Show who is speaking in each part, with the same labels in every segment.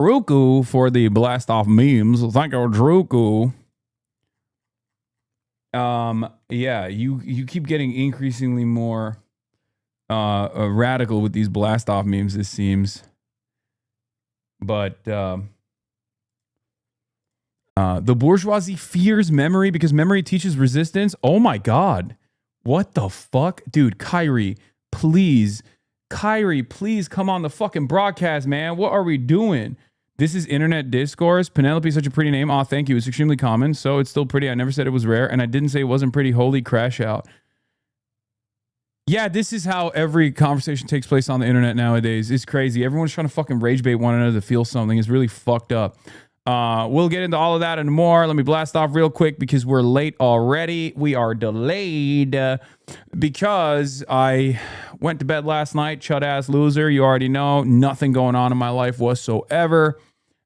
Speaker 1: Druku for the blast off memes. Thank you, Druku. Yeah, you keep getting increasingly more radical with these blast off memes, it seems. But the bourgeoisie fears memory because memory teaches resistance. Oh my God. What the fuck? Dude, Kyrie, please come on the fucking broadcast, man. What are we doing? This is internet discourse. Penelope is such a pretty name. Aw, thank you. It's extremely common, so it's still pretty. I never said it was rare, and I didn't say it wasn't pretty. Holy crash out. Yeah, this is how every conversation takes place on the internet nowadays. It's crazy. Everyone's trying to fucking rage bait one another to feel something. It's really fucked up. We'll get into all of that and more. Let me blast off real quick because we're late already. We are delayed because I went to bed last night. Chud ass loser. You already know. Nothing going on in my life whatsoever.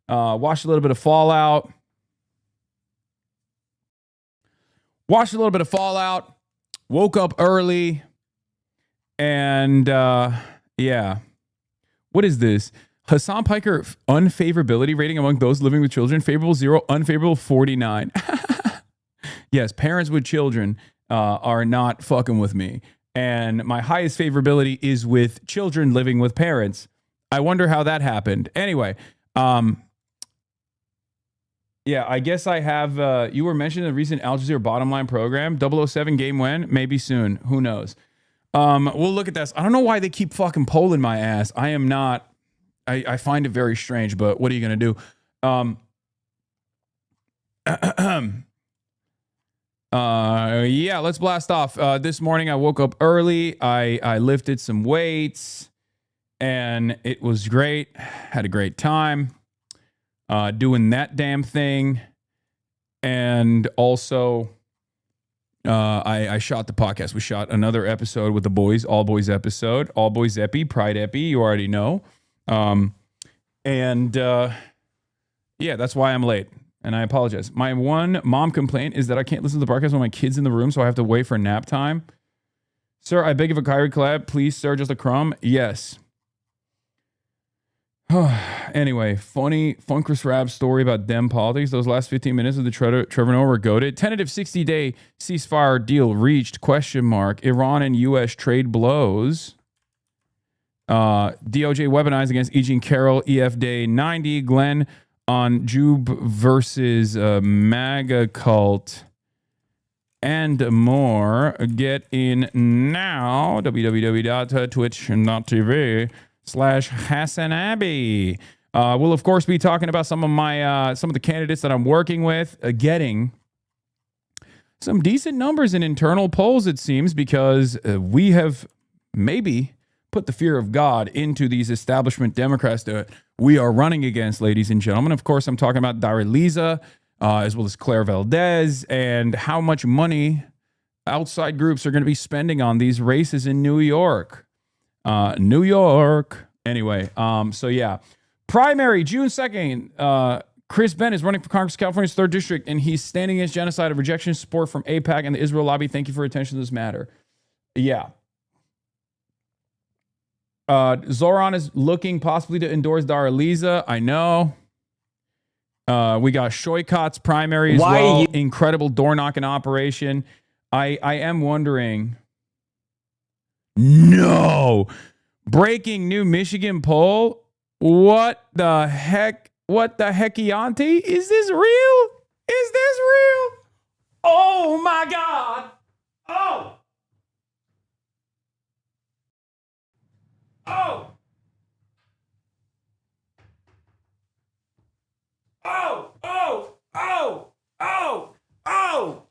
Speaker 1: Watched a little bit of Fallout. Woke up early. And yeah. What is this? Hasan Piker unfavorability rating among those living with children. Favorable 0, unfavorable 49. Yes, parents with children are not fucking with me. And my highest favorability is with children living with parents. I wonder how that happened. Anyway, yeah, I guess I have, you were mentioning the recent Al Jazeera bottom line program. 007 game when? Maybe soon. Who knows? We'll look at this. I don't know why they keep fucking polling my ass. I am not... I find it very strange, but what are you going to do? Yeah, let's blast off. This morning I woke up early. I lifted some weights and it was great. Had a great time doing that damn thing. And also I shot the podcast. We shot another episode with the boys, all boys episode, all boys epi, pride epi. You already know. Yeah, that's why I'm late. And I apologize. My one mom complaint is that I can't listen to the podcast when my kid's in the room, so I have to wait for nap time. Sir, I beg of a Kyrie collab. Please, sir, just a crumb. Yes. Anyway, funny Funkress Rab story about Dem politics. Those last 15 minutes of the Trevor Noah were goated. Tentative 60-day ceasefire deal reached, ? Iran and U.S. trade blows. DOJ weaponized against E. Jean Carroll, EF Day 90, Glenn on Jube versus MAGA cult, and more. Get in now, www.twitch.tv/Hasanabi. We'll, of course, be talking about some of the candidates that I'm working with, getting some decent numbers in internal polls, it seems, because we have maybe put the fear of God into these establishment Democrats that we are running against, ladies and gentlemen. Of course, I'm talking about Dareliza, as well as Claire Valdez, and how much money outside groups are going to be spending on these races in New York. Anyway, so yeah. Primary, June 2nd, Chris Benn is running for Congress, California's 3rd District, and he's standing against genocide and rejection support from AIPAC and the Israel lobby. Thank you for your attention to this matter. Yeah. Zoran is looking possibly to endorse Dareliza. I know. We got Shoykot's primary as well. Incredible door knocking operation. I am wondering. No. Breaking new Michigan poll. What the heck? What the heckiante? Is this real? Is this real? Oh my God. Oh. Oh! Oh! Oh! Oh! Oh! Oh!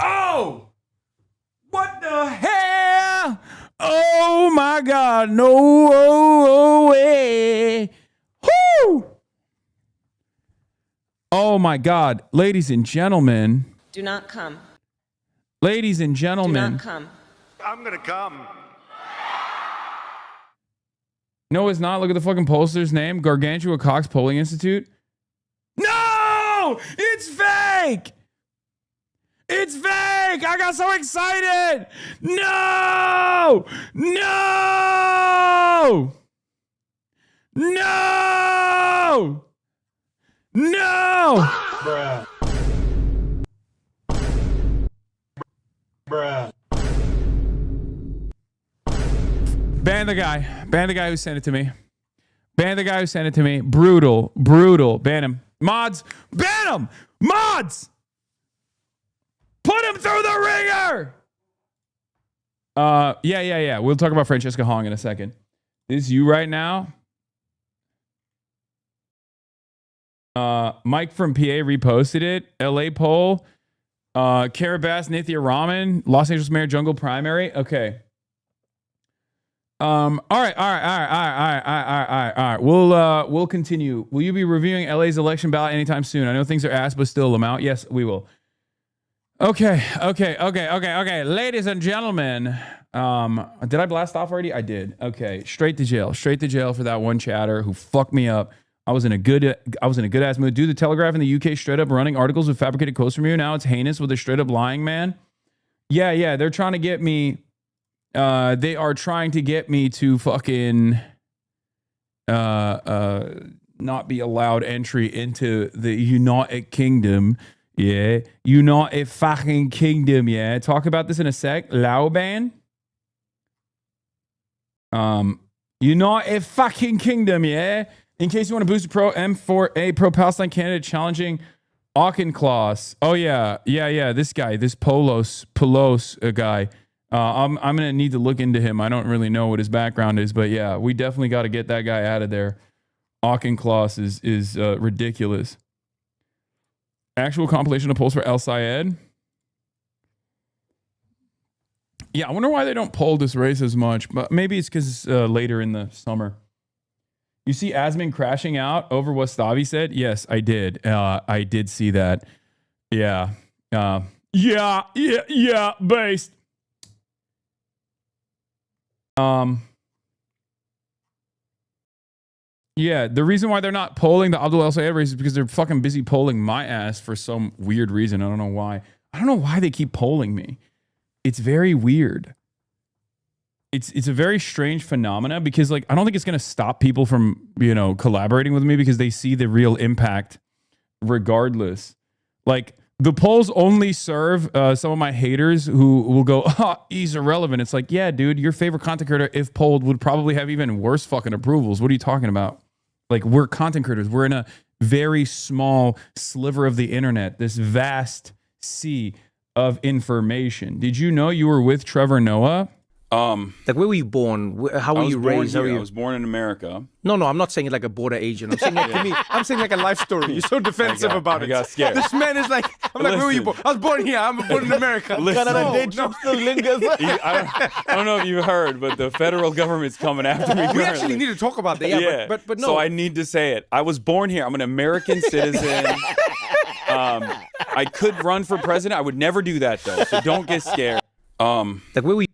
Speaker 1: Oh! What the hell? Oh my God! No way! Whoo! Oh my God, ladies and gentlemen!
Speaker 2: Do not come.
Speaker 1: Ladies and gentlemen!
Speaker 2: Do not come.
Speaker 3: I'm gonna come.
Speaker 1: No, it's not. Look at the fucking poster's name. Gargantua Cox Polling Institute. No! It's fake! It's fake! I got so excited! No! No! No! No!
Speaker 2: Bruh. Bruh.
Speaker 1: Ban the guy. Ban the guy who sent it to me. Ban the guy who sent it to me. Brutal. Brutal. Ban him. Mods. Ban him! Mods! Put him through the ringer! Yeah. We'll talk about Francesca Hong in a second. This you right now? Mike from PA reposted it. LA poll. Carabas, Nithya Raman, Los Angeles Mayor Jungle primary. Okay. All right. We'll continue. Will you be reviewing LA's election ballot anytime soon? I know things are asked, but still amount. Yes, we will. Okay. Ladies and gentlemen, did I blast off already? I did. Okay. Straight to jail for that one chatter who fucked me up. I was in a good ass mood. Dude, the Telegraph in the UK straight up running articles with fabricated quotes from you. Now it's heinous with a straight up lying man. Yeah. They're trying to get me. They are trying to get me to fucking not be allowed entry into the United Kingdom. Yeah. United fucking Kingdom. Yeah. Talk about this in a sec. Lauban. United fucking Kingdom. Yeah. In case you want to boost a pro M4A pro Palestine candidate challenging Auchincloss. Oh yeah. This guy, this Polos guy. I'm gonna need to look into him. I don't really know what his background is, but yeah, we definitely got to get that guy out of there. Auchincloss is ridiculous. Actual compilation of polls for El Sayed. Yeah, I wonder why they don't poll this race as much, but maybe it's because later in the summer. You see Asmin crashing out over what Stavi said? Yes, I did. I did see that. Yeah. Based. Yeah, the reason why they're not polling the Abdul El Sayed race is because they're fucking busy polling my ass for some weird reason. I don't know why. I don't know why they keep polling me. It's very weird. It's a very strange phenomena because like I don't think it's gonna stop people from, collaborating with me because they see the real impact regardless. Like the polls only serve some of my haters who will go, he's irrelevant. It's like, yeah, dude, your favorite content creator, if polled, would probably have even worse fucking approvals. What are you talking about? Like, we're content creators. We're in a very small sliver of the internet, this vast sea of information. Did you know you were with Trevor Noah?
Speaker 3: Like, where were you born? How were you raised?
Speaker 1: I was born in America.
Speaker 3: No, I'm not saying it like a border agent. I'm saying like to me, I'm saying like a life story. You're so defensive about it.
Speaker 1: I got scared.
Speaker 3: This man is like, I'm like, where were you born? I was born here. I'm born in America.
Speaker 1: Still lingers. I don't know if you heard, but the federal government's coming after me.
Speaker 3: We actually need to talk about that. Yeah. But no.
Speaker 4: So I need to say it. I was born here. I'm an American citizen. I could run for president. I would never do that though. So don't get scared.
Speaker 3: Like, where were you?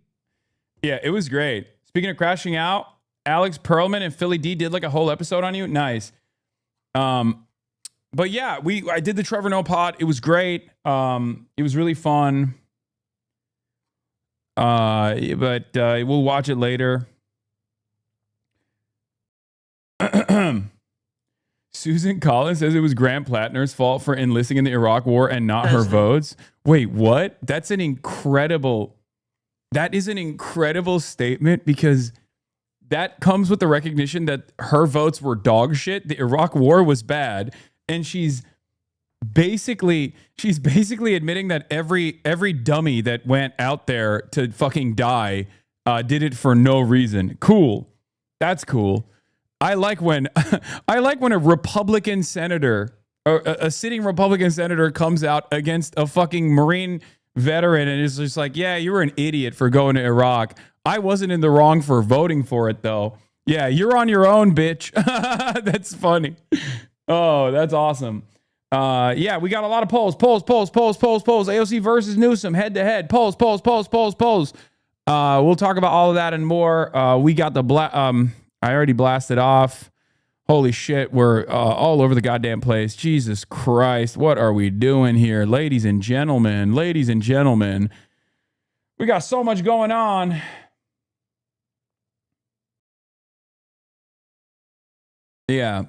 Speaker 1: Yeah, it was great. Speaking of crashing out, Alex Perlman and Philly D did like a whole episode on you. Nice. But yeah, I did the Trevor Noah pod. It was great. It was really fun. But we'll watch it later. Susan Collins says it was Grant Plattner's fault for enlisting in the Iraq War and not her votes. Wait, what? That is an incredible statement because that comes with the recognition that her votes were dog shit. The Iraq War was bad. And she's basically admitting that every dummy that went out there to fucking die did it for no reason. Cool. That's cool. I like when a Republican senator or a sitting Republican senator comes out against a fucking Marine veteran and is just like, yeah, you were an idiot for going to Iraq. I wasn't in the wrong for voting for it though. Yeah, you're on your own, bitch. That's funny. Oh, that's awesome. Yeah, we got a lot of polls. AOC versus Newsom head to head. Polls. We'll talk about all of that and more. We got the I already blasted off. Holy shit, we're all over the goddamn place. Jesus Christ, what are we doing here? Ladies and gentlemen, we got so much going on. Yeah.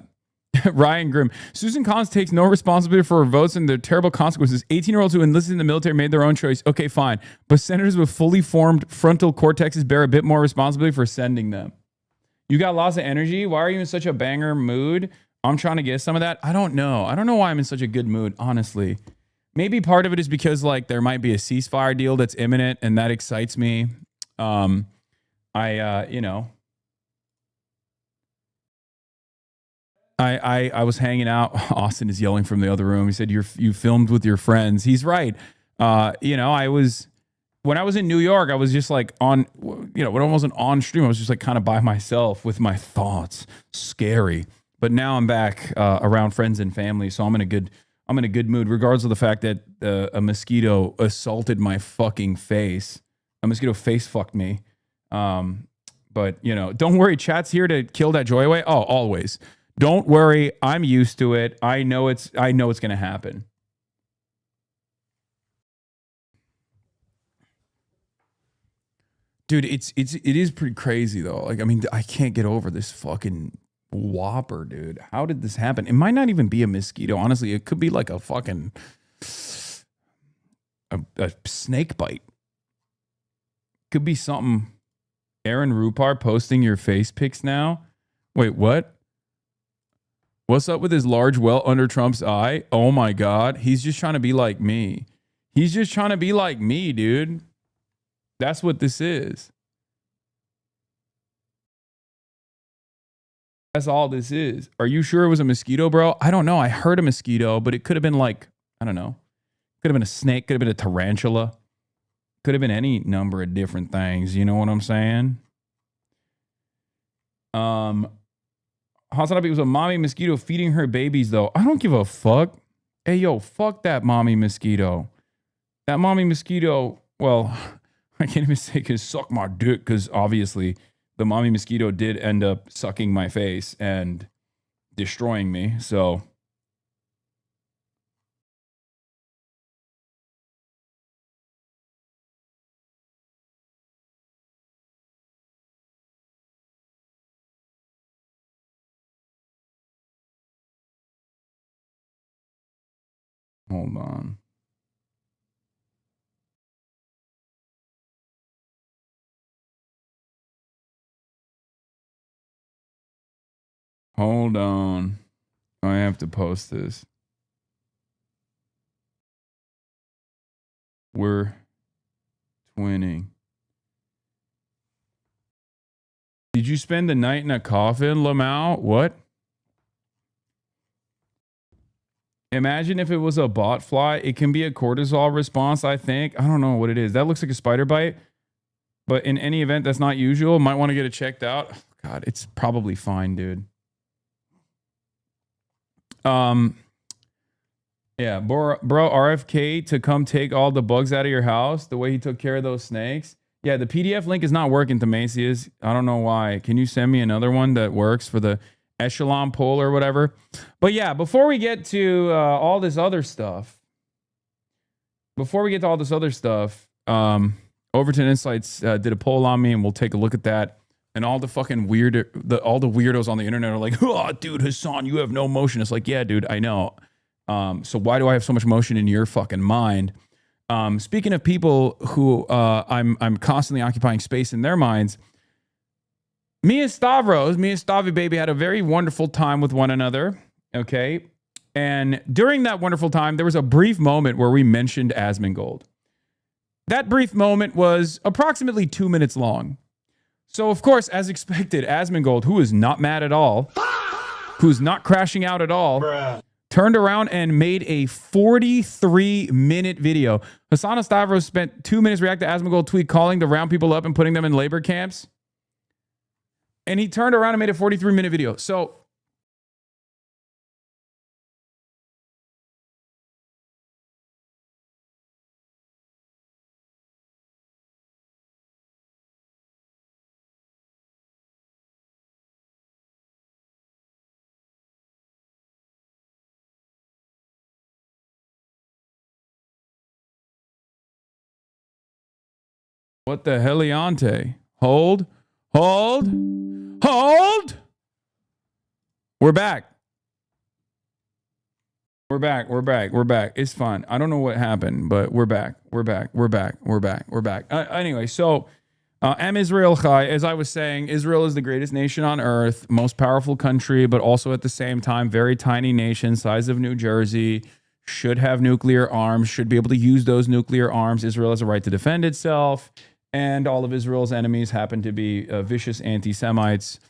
Speaker 1: Ryan Grimm. Susan Collins takes no responsibility for her votes and their terrible consequences. 18-year-olds who enlisted in the military made their own choice. Okay, fine. But senators with fully formed frontal cortexes bear a bit more responsibility for sending them. You got lots of energy. Why are you in such a banger mood? I'm trying to get some of that. I don't know. I don't know why I'm in such a good mood, honestly. Maybe part of it is because like there might be a ceasefire deal that's imminent and that excites me. I was hanging out. Austin is yelling from the other room. He said, you filmed with your friends. He's right. When I was in New York, I was just like when I wasn't on stream, I was just like kind of by myself with my thoughts. Scary. But now I'm back around friends and family. So I'm in a good mood, regardless of the fact that a mosquito assaulted my fucking face. A mosquito face fucked me. But don't worry. Chat's here to kill that joy away. Oh, always. Don't worry, I'm used to it. I know it's going to happen. Dude, it is pretty crazy though. Like, I mean, I can't get over this fucking whopper, dude. How did this happen? It might not even be a mosquito. Honestly, it could be like a fucking a snake bite. Could be something. Aaron Rupar posting your face pics now. Wait, what? What's up with his large well under Trump's eye? Oh my God. He's just trying to be like me. He's just trying to be like me, dude. That's what this is. That's all this is. Are you sure it was a mosquito, bro? I don't know. I heard a mosquito, but it could have been like, I don't know. Could have been a snake. Could have been a tarantula. Could have been any number of different things. You know what I'm saying? Hasanabi was a mommy mosquito feeding her babies, though. I don't give a fuck. Hey, yo, fuck that mommy mosquito. That mommy mosquito, well, I can't even say could suck my dick because obviously the mommy mosquito did end up sucking my face and destroying me. So hold on. Hold on. I have to post this. We're twinning. Did you spend the night in a coffin, Lamau? What? Imagine if it was a bot fly. It can be a cortisol response, I think. I don't know what it is. That looks like a spider bite. But in any event, that's not usual. Might want to get it checked out. God, it's probably fine, dude. Yeah, bro, RFK to come take all the bugs out of your house, the way he took care of those snakes. Yeah, the PDF link is not working, Themasius. I don't know why. Can you send me another one that works for the echelon poll or whatever? But yeah, before we get to all this other stuff, Overton Insights did a poll on me, and we'll take a look at that. And all the fucking all the weirdos on the internet are like, "Oh, dude, Hasan, you have no motion." It's like, yeah, dude, I know. So why do I have so much motion in your fucking mind? Speaking of people who I'm constantly occupying space in their minds, me and Stavi baby had a very wonderful time with one another. Okay. And during that wonderful time, there was a brief moment where we mentioned Asmongold. That brief moment was approximately 2 minutes long. So, of course, as expected, Asmongold, who is not mad at all, who's not crashing out at all, turned around and made a 43-minute video. Hasan Stavros spent 2 minutes reacting to Asmongold tweet calling to round people up and putting them in labor camps. And he turned around and made a 43-minute video. So what the heliante? Hold. We're back. We're back. We're back. We're back. It's fine. I don't know what happened, but we're back. We're back. We're back. We're back. We're back. Anyway, so Am Israel Chai, as I was saying, Israel is the greatest nation on earth, most powerful country, but also at the same time, very tiny nation, size of New Jersey, should have nuclear arms, should be able to use those nuclear arms. Israel has a right to defend itself, and all of Israel's enemies happen to be vicious anti-Semites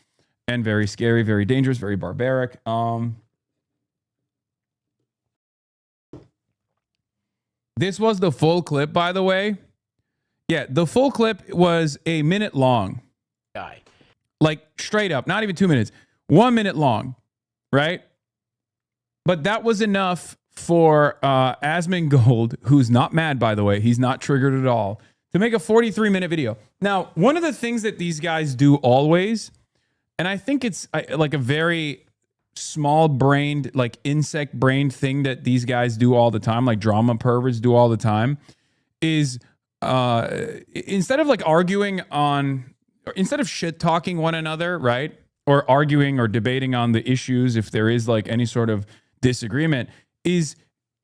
Speaker 1: and very scary, very dangerous, very barbaric. This was the full clip, by the way. Yeah, the full clip was a minute long.
Speaker 2: Guy.
Speaker 1: Like, straight up, not even 2 minutes. 1 minute long, right? But that was enough for Asmongold, who's not mad, by the way. He's not triggered at all, to make a 43-minute video. Now, one of the things that these guys do always, and I think it's like a very small-brained, like insect-brained thing that these guys do all the time, like drama perverts do all the time, is instead of like arguing on, or instead of shit-talking one another, right, or arguing or debating on the issues, if there is like any sort of disagreement, is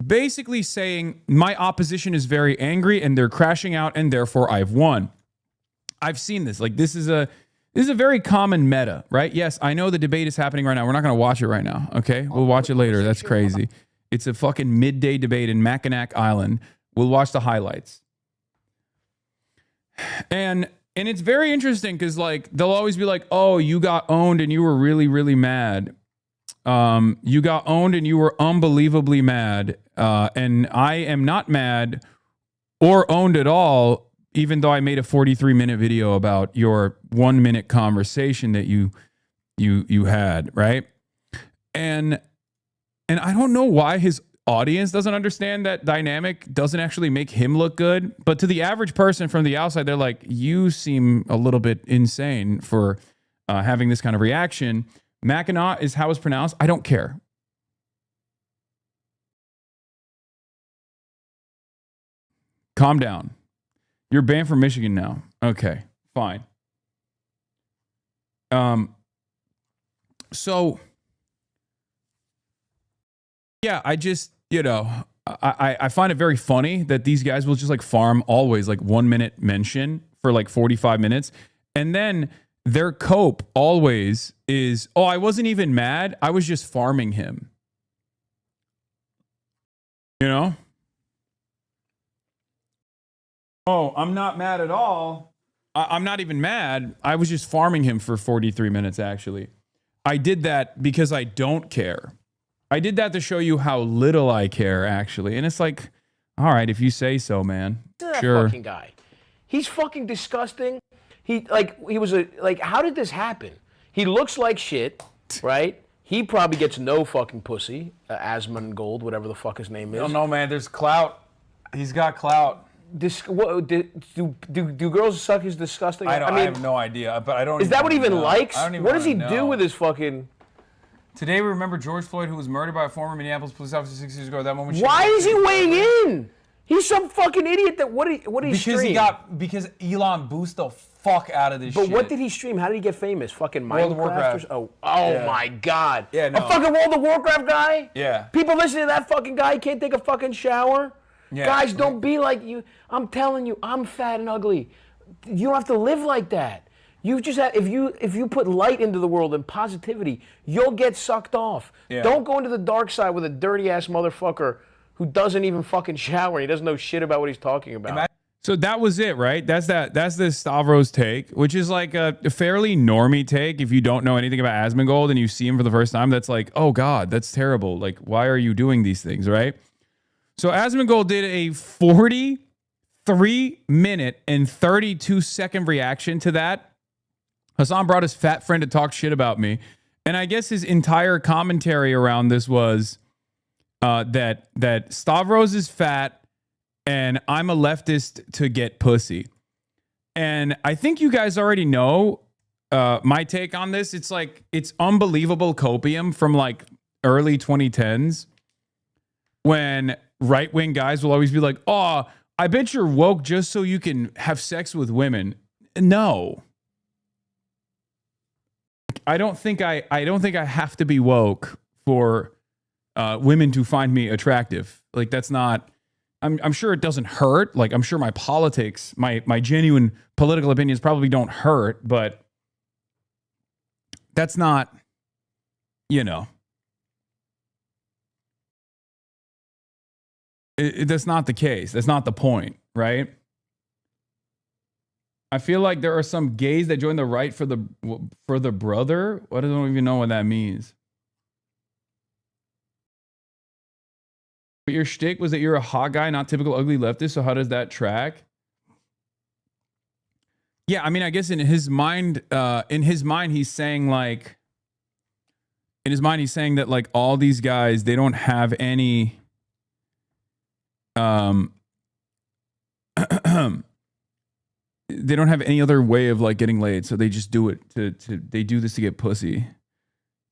Speaker 1: basically saying my opposition is very angry and they're crashing out and therefore I've won. I've seen this. Like, this is a very common meta, right? Yes, I know the debate is happening right now. We're not going to watch it right now, okay? We'll watch it later. That's crazy. It's a fucking midday debate in Mackinac Island. We'll watch the highlights. And it's very interesting because, like, they'll always be like, oh, you got owned and you were really, really mad. You got owned and you were unbelievably mad. And I am not mad or owned at all, even though I made a 43-minute video about your 1 minute conversation that you had, right? And I don't know why his audience doesn't understand that dynamic doesn't actually make him look good. But to the average person from the outside, they're like, you seem a little bit insane for having this kind of reaction. Mackinac is how it's pronounced. I don't care. Calm down. You're banned from Michigan now. Okay, fine. So yeah, I just, I find it very funny that these guys will just like farm always like 1 minute mention for like 45 minutes. And then their cope always is, oh, I wasn't even mad. I was just farming him. You know? Oh, I'm not mad at all. I'm not even mad. I was just farming him for 43 minutes, actually. I did that because I don't care. I did that to show you how little I care, actually. And it's like, all right, if you say so, man. Sure.
Speaker 2: That fucking guy. He's fucking disgusting. How did this happen? He looks like shit, right? He probably gets no fucking pussy. Asmongold, whatever the fuck his name is.
Speaker 1: I don't know, man. There's clout. He's got clout.
Speaker 2: Do girls suck his disgusting?
Speaker 1: I have no idea, but I don't.
Speaker 2: Is that what he even likes? What does he
Speaker 1: know.
Speaker 2: do with his fucking?
Speaker 1: Today we remember George Floyd, who was murdered by a former Minneapolis police officer 6 years ago. That moment.
Speaker 2: Why is he weighing in? He's some fucking idiot. What did he stream?
Speaker 1: Because Elon boosted the fuck out of this shit.
Speaker 2: But what did he stream? How did he get famous? Fucking
Speaker 1: World of
Speaker 2: Minecraft?
Speaker 1: Warcraft.
Speaker 2: Oh my God.
Speaker 1: Yeah, no.
Speaker 2: A fucking World of Warcraft guy?
Speaker 1: Yeah.
Speaker 2: People listening to that fucking guy can't take a fucking shower?
Speaker 1: Yeah.
Speaker 2: Guys, don't be like you. I'm telling you, I'm fat and ugly. You don't have to live like that. You just have, if you put light into the world and positivity, you'll get sucked off.
Speaker 1: Yeah. Don't
Speaker 2: go into the dark side with a dirty ass motherfucker who doesn't even fucking shower. He doesn't know shit about what he's talking about.
Speaker 1: So that was it, right? That's the Stavros take, which is like a fairly normie take. If you don't know anything about Asmongold and you see him for the first time, that's like, oh God, that's terrible. Like, why are you doing these things, right? So Asmongold did a 43-minute and 32-second reaction to that. Hasan brought his fat friend to talk shit about me. And I guess his entire commentary around this was that Stavros is fat and I'm a leftist to get pussy. And I think you guys already know my take on this. It's like, it's unbelievable copium from like early 2010s when right-wing guys will always be like, oh, I bet you're woke just so you can have sex with women. No. I don't think I have to be woke for women to find me attractive. Like that's not. I'm sure it doesn't hurt. Like I'm sure my politics, my genuine political opinions probably don't hurt, but that's not, you know, that's not the case. That's not the point, right? I feel like there are some gays that join the right for the brother. I don't even know what that means. But your shtick was that you're a hot guy, not typical ugly leftist. So how does that track? Yeah, I mean, I guess in his mind, he's saying like, that like all these guys, they don't have any, they don't have any other way of like getting laid, so they just do it they do this to get pussy.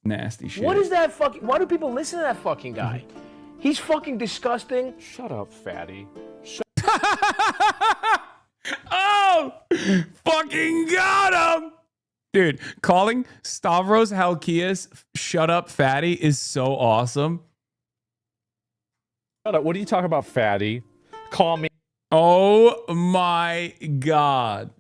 Speaker 1: Nasty shit.
Speaker 2: What is that fucking? Why do people listen to that fucking guy? He's fucking disgusting.
Speaker 3: Shut up, fatty.
Speaker 1: Oh, fucking got him. Dude, calling Stavros Halkias shut up fatty is so awesome.
Speaker 3: Shut up. What are you talking about, fatty? Call me.
Speaker 1: Oh my God.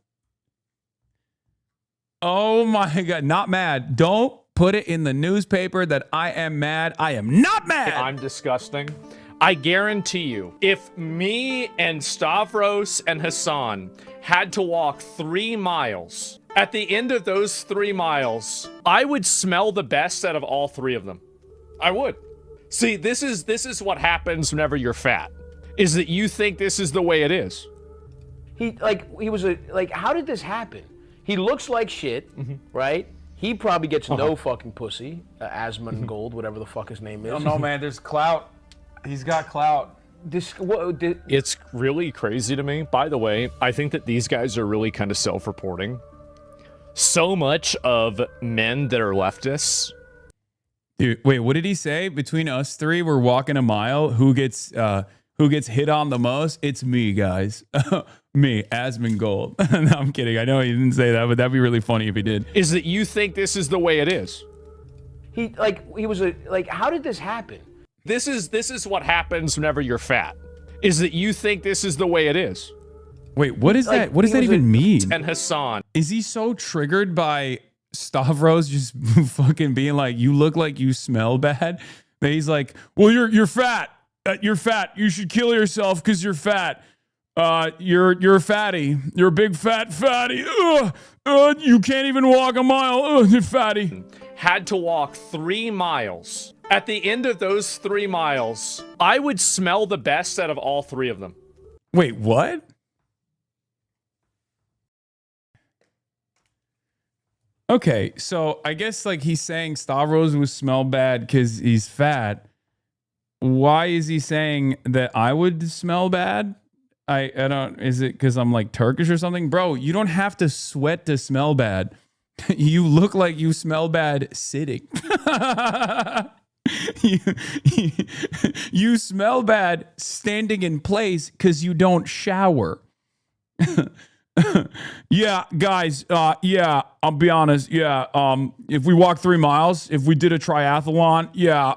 Speaker 1: Oh my God. Not mad. Don't put it in the newspaper that I am mad. I am not mad.
Speaker 5: I'm disgusting. I guarantee you, if me and Stavros and Hasan had to walk 3 miles, at the end of those 3 miles, I would smell the best out of all 3 of them. I would. See, this is what happens whenever you're fat. Is that you think this is the way it is.
Speaker 2: How did this happen? He looks like shit, right? He probably gets no fucking pussy. Asmon Gold, whatever the fuck his name is.
Speaker 1: I don't know, man. There's clout. He's got clout.
Speaker 5: It's really crazy to me. By the way, I think that these guys are really kind of self-reporting. So much of men that are leftists.
Speaker 1: Dude, wait, what did he say? Between us 3, we're walking a mile. Who gets hit on the most? It's me, guys. Me, Asmongold. No, I'm kidding. I know he didn't say that, but that'd be really funny if he did.
Speaker 5: Is that you think this is the way it is.
Speaker 2: How did this happen?
Speaker 5: This is what happens whenever you're fat. Is that you think this is the way it is.
Speaker 1: Wait, what is that? What does that even mean?
Speaker 5: And Hasan.
Speaker 1: Is he so triggered by Stavros just fucking being like, you look like you smell bad? That he's like, well, you're fat. You're fat. You should kill yourself because you're fat. You're a fatty. You're a big fat fatty. You can't even walk a mile. You're fatty.
Speaker 5: Had to walk 3 miles. At the end of those 3 miles, I would smell the best out of all 3 of them.
Speaker 1: Wait, what? Okay, so I guess like he's saying Stavros would smell bad because he's fat. Why is he saying that I would smell bad? I don't, is it because I'm like Turkish or something? Bro, you don't have to sweat to smell bad. You look like you smell bad sitting. You smell bad standing in place because you don't shower. Yeah, guys. Yeah, I'll be honest. Yeah. If we walk 3 miles, if we did a triathlon, yeah.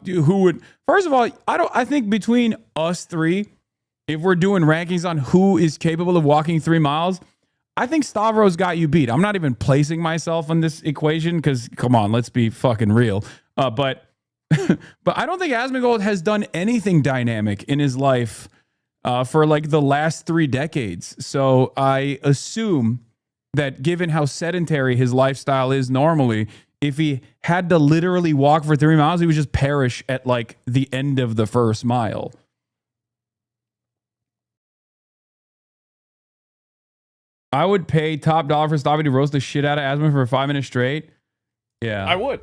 Speaker 1: Who would? First of all, I think between us 3, if we're doing rankings on who is capable of walking 3 miles, I think Stavros got you beat. I'm not even placing myself in this equation because, come on, let's be fucking real. But I don't think Asmongold has done anything dynamic in his life for like the last 3 decades. So I assume that given how sedentary his lifestyle is normally, if he had to literally walk for 3 miles, he would just perish at like the end of the first mile. I would pay top dollar for Stavi to roast the shit out of Asmon for 5 minutes straight. Yeah,
Speaker 5: I would.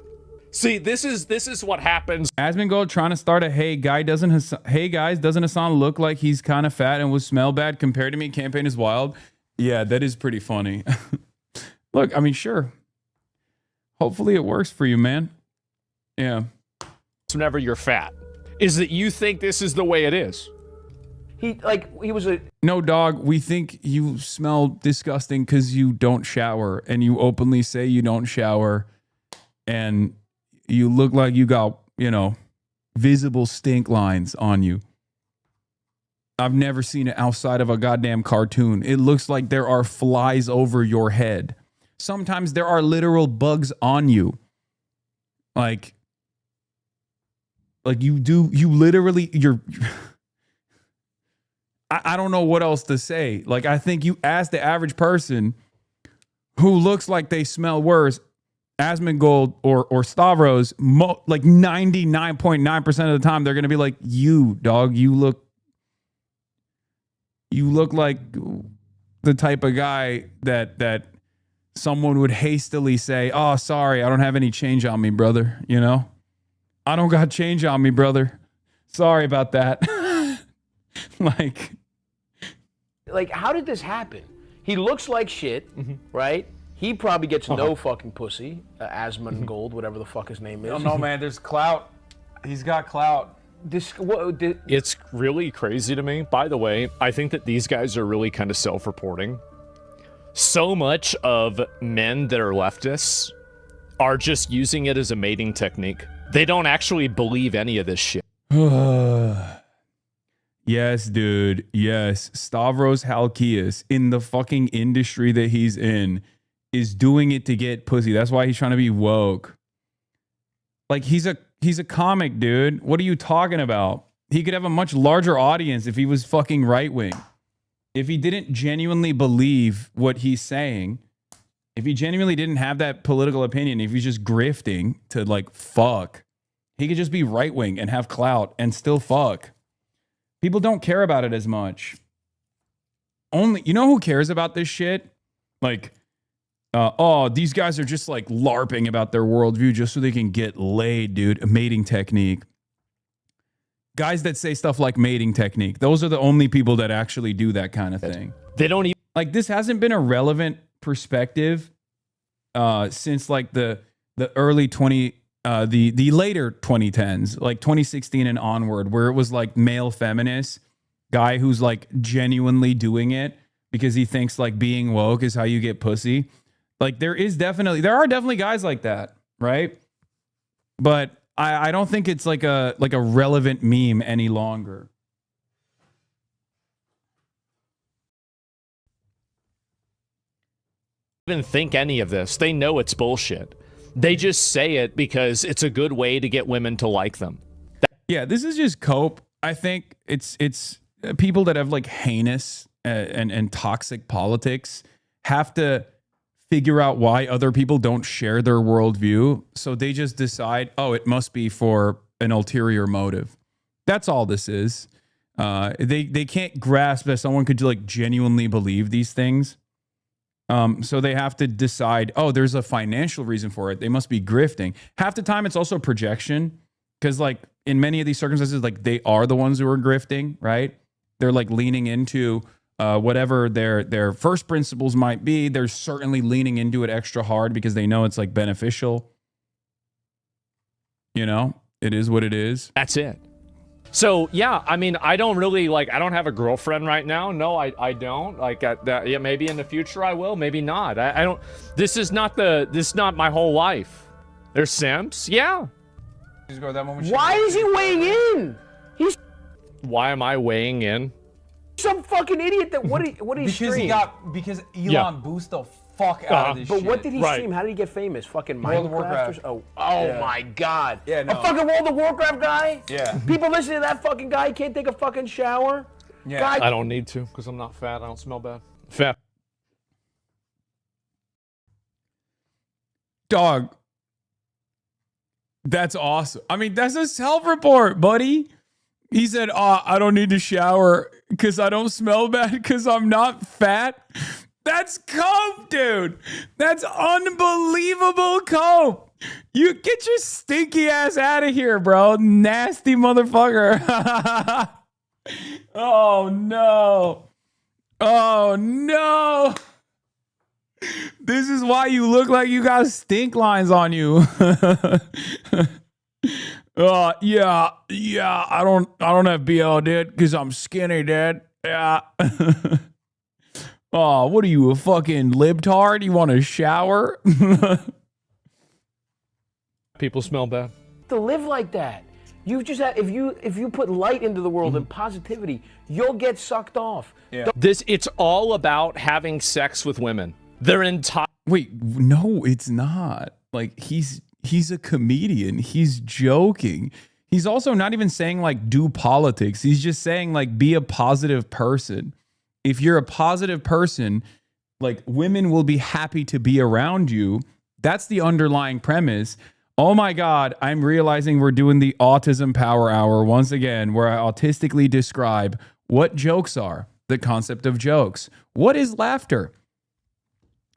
Speaker 5: See, this is what happens.
Speaker 1: Asmongold trying to start a hey guys, doesn't Hasan look like he's kind of fat and would smell bad compared to me? Campaign is wild. Yeah, that is pretty funny. Look, I mean, sure. Hopefully it works for you, man. Yeah.
Speaker 5: Whenever you're fat, is that you think this is the way it is.
Speaker 1: No, dog, we think you smell disgusting because you don't shower and you openly say you don't shower. and you look like you got, visible stink lines on you. I've never seen it outside of a goddamn cartoon. It looks like there are flies over your head. Sometimes there are literal bugs on you. Like you literally, I don't know what else to say. Like, I think you ask the average person who looks like they smell worse, Asmongold or Stavros, like 99.9% of the time, they're going to be like, you, dog, you look like the type of guy that someone would hastily say, oh, sorry, I don't have any change on me, brother. I don't got change on me, brother. Sorry about that. Like,
Speaker 2: how did this happen? He looks like shit, right? He probably gets no fucking pussy. Asmongold, whatever the fuck his name is.
Speaker 1: I don't know, man. There's clout. He's got clout.
Speaker 5: It's really crazy to me. By the way, I think that these guys are really kind of self-reporting. So much of men that are leftists are just using it as a mating technique. They don't actually believe any of this shit.
Speaker 1: Yes, dude. Yes. Stavros Halkias, in the fucking industry that he's in, is doing it to get pussy. That's why he's trying to be woke. Like, he's a comic, dude. What are you talking about? He could have a much larger audience if he was fucking right wing. If he didn't genuinely believe what he's saying, if he genuinely didn't have that political opinion, if he's just grifting to like fuck, he could just be right wing and have clout and still fuck. People don't care about it as much. You know who cares about this shit? Like, these guys are just like LARPing about their worldview just so they can get laid, dude. A mating technique. Guys that say stuff like mating technique, those are the only people that actually do that kind of thing.
Speaker 5: They don't even...
Speaker 1: Like, this hasn't been a relevant perspective since like the early the later 2010s, like 2016 and onward, where it was like male feminist guy who's like genuinely doing it because he thinks like being woke is how you get pussy. Like, there are definitely guys like that, right? But I don't think it's like a relevant meme any longer.
Speaker 5: Even think any of this. They know it's bullshit. They just say it because it's a good way to get women to like them.
Speaker 1: Yeah, this is just cope. I think it's people that have like heinous and toxic politics have to figure out why other people don't share their worldview. So they just decide, oh, it must be for an ulterior motive. That's all this is. They can't grasp that someone could like genuinely believe these things. So they have to decide, oh, there's a financial reason for it. They must be grifting. Half the time it's also projection, because like in many of these circumstances, like they are the ones who are grifting, right? They're like leaning into whatever their first principles might be. They're certainly leaning into it extra hard because they know it's like beneficial. It is what it is.
Speaker 5: That's it. So, yeah, I mean, I don't really, I don't have a girlfriend right now. No, I don't. Yeah, maybe in the future I will, maybe not. I don't, this is not my whole life. There's simps, yeah.
Speaker 2: Why is he weighing in?
Speaker 5: Why am I weighing in?
Speaker 2: Some fucking idiot that, what did he stream?
Speaker 1: Because Elon boosted the fuck out of this
Speaker 2: but
Speaker 1: shit.
Speaker 2: what did he stream? How did he get famous? Fucking
Speaker 1: World of
Speaker 2: Minecraft?
Speaker 1: Warcraft.
Speaker 2: Oh my God.
Speaker 1: Yeah, no.
Speaker 2: A fucking World of Warcraft guy?
Speaker 1: Yeah.
Speaker 2: People listening to that fucking guy can't take a fucking shower?
Speaker 1: Yeah.
Speaker 2: Guy,
Speaker 5: I don't need to because I'm not fat. I don't smell bad. Fat.
Speaker 1: Dog. That's awesome. I mean, that's a self-report, buddy. He said, I don't need to shower because I don't smell bad because I'm not fat. That's cope, dude. That's unbelievable cope. You get your stinky ass out of here, bro. Nasty motherfucker. Oh, no. Oh, no. This is why you look like you got stink lines on you. Yeah, I don't have BL, dude, because I'm skinny, dude. Yeah. Oh, what are you, a fucking libtard? You want to shower?
Speaker 5: People smell bad.
Speaker 2: To live like that. You just have, if you put light into the world and positivity, you'll get sucked off.
Speaker 1: Yeah.
Speaker 5: It's all about having sex with women. Their entire
Speaker 1: Wait, no, it's not. Like he's a comedian. He's joking. He's also not even saying like do politics. He's just saying like be a positive person. If you're a positive person, like women will be happy to be around you. That's the underlying premise. Oh my God, I'm realizing we're doing the autism power hour once again, where I autistically describe what jokes are, the concept of jokes. What is laughter?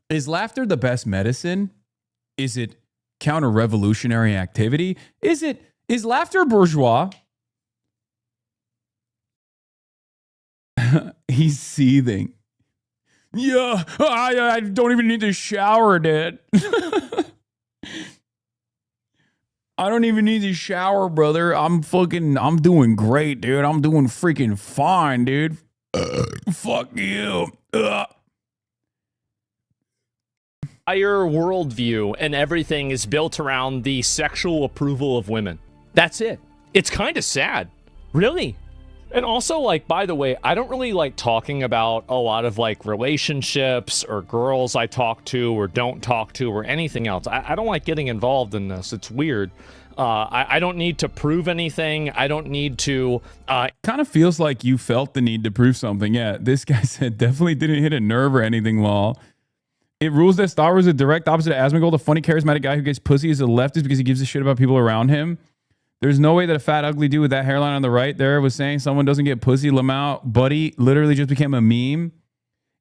Speaker 1: Is laughter the best medicine? Is it counter-revolutionary activity? Is laughter bourgeois? He's seething. Yeah, I don't even need to shower, Dad. I don't even need to shower, brother. I'm doing great, dude. I'm doing freaking fine, dude. Fuck you.
Speaker 5: entire worldview and everything is built around the sexual approval of women. That's it. It's kind of sad. Really. And also, like, by the way, I don't really like talking about a lot of, like, relationships or girls I talk to or don't talk to or anything else. I don't like getting involved in this. It's weird. I don't need to prove anything. I don't need to...
Speaker 1: Kind of feels like you felt the need to prove something. Yeah, this guy said definitely didn't hit a nerve or anything, lol. It rules that Star Wars is a direct opposite of Asmongold. A funny, charismatic guy who gets pussy is a leftist because he gives a shit about people around him. There's no way that a fat, ugly dude with that hairline on the right there was saying someone doesn't get pussy. Lamau, buddy, literally just became a meme.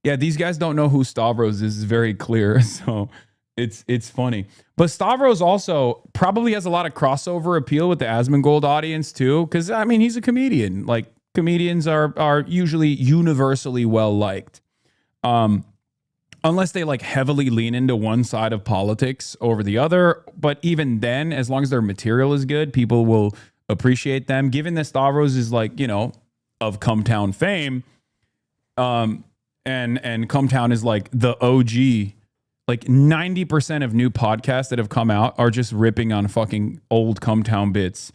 Speaker 1: Yeah, these guys don't know who Stavros is very clear. So it's funny. But Stavros also probably has a lot of crossover appeal with the Asmongold audience too. Because, I mean, he's a comedian. Like, comedians are usually universally well liked. Unless they like heavily lean into one side of politics over the other. But even then, as long as their material is good, people will appreciate them. Given that Stavros is like, you know, of Cumtown fame, and Cumtown is like the OG, like 90% of new podcasts that have come out are just ripping on fucking old Cumtown bits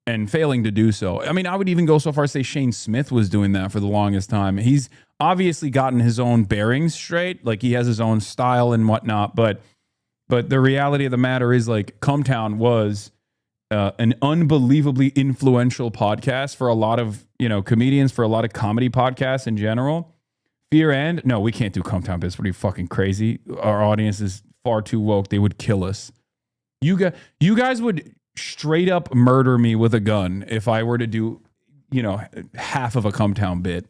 Speaker 1: and failing to do so. I mean, I would even go so far as to say Shane Smith was doing that for the longest time. He's obviously gotten his own bearings straight, like he has his own style and whatnot, but the reality of the matter is, like, Cumtown was an unbelievably influential podcast for a lot of, you know, comedians, for a lot of comedy podcasts in general. Fear and no, we can't do Cumtown bits. What are you, fucking crazy? Our audience is far too woke. They would kill us. You guys would straight up murder me with a gun if I were to do, you know, half of a Cumtown bit.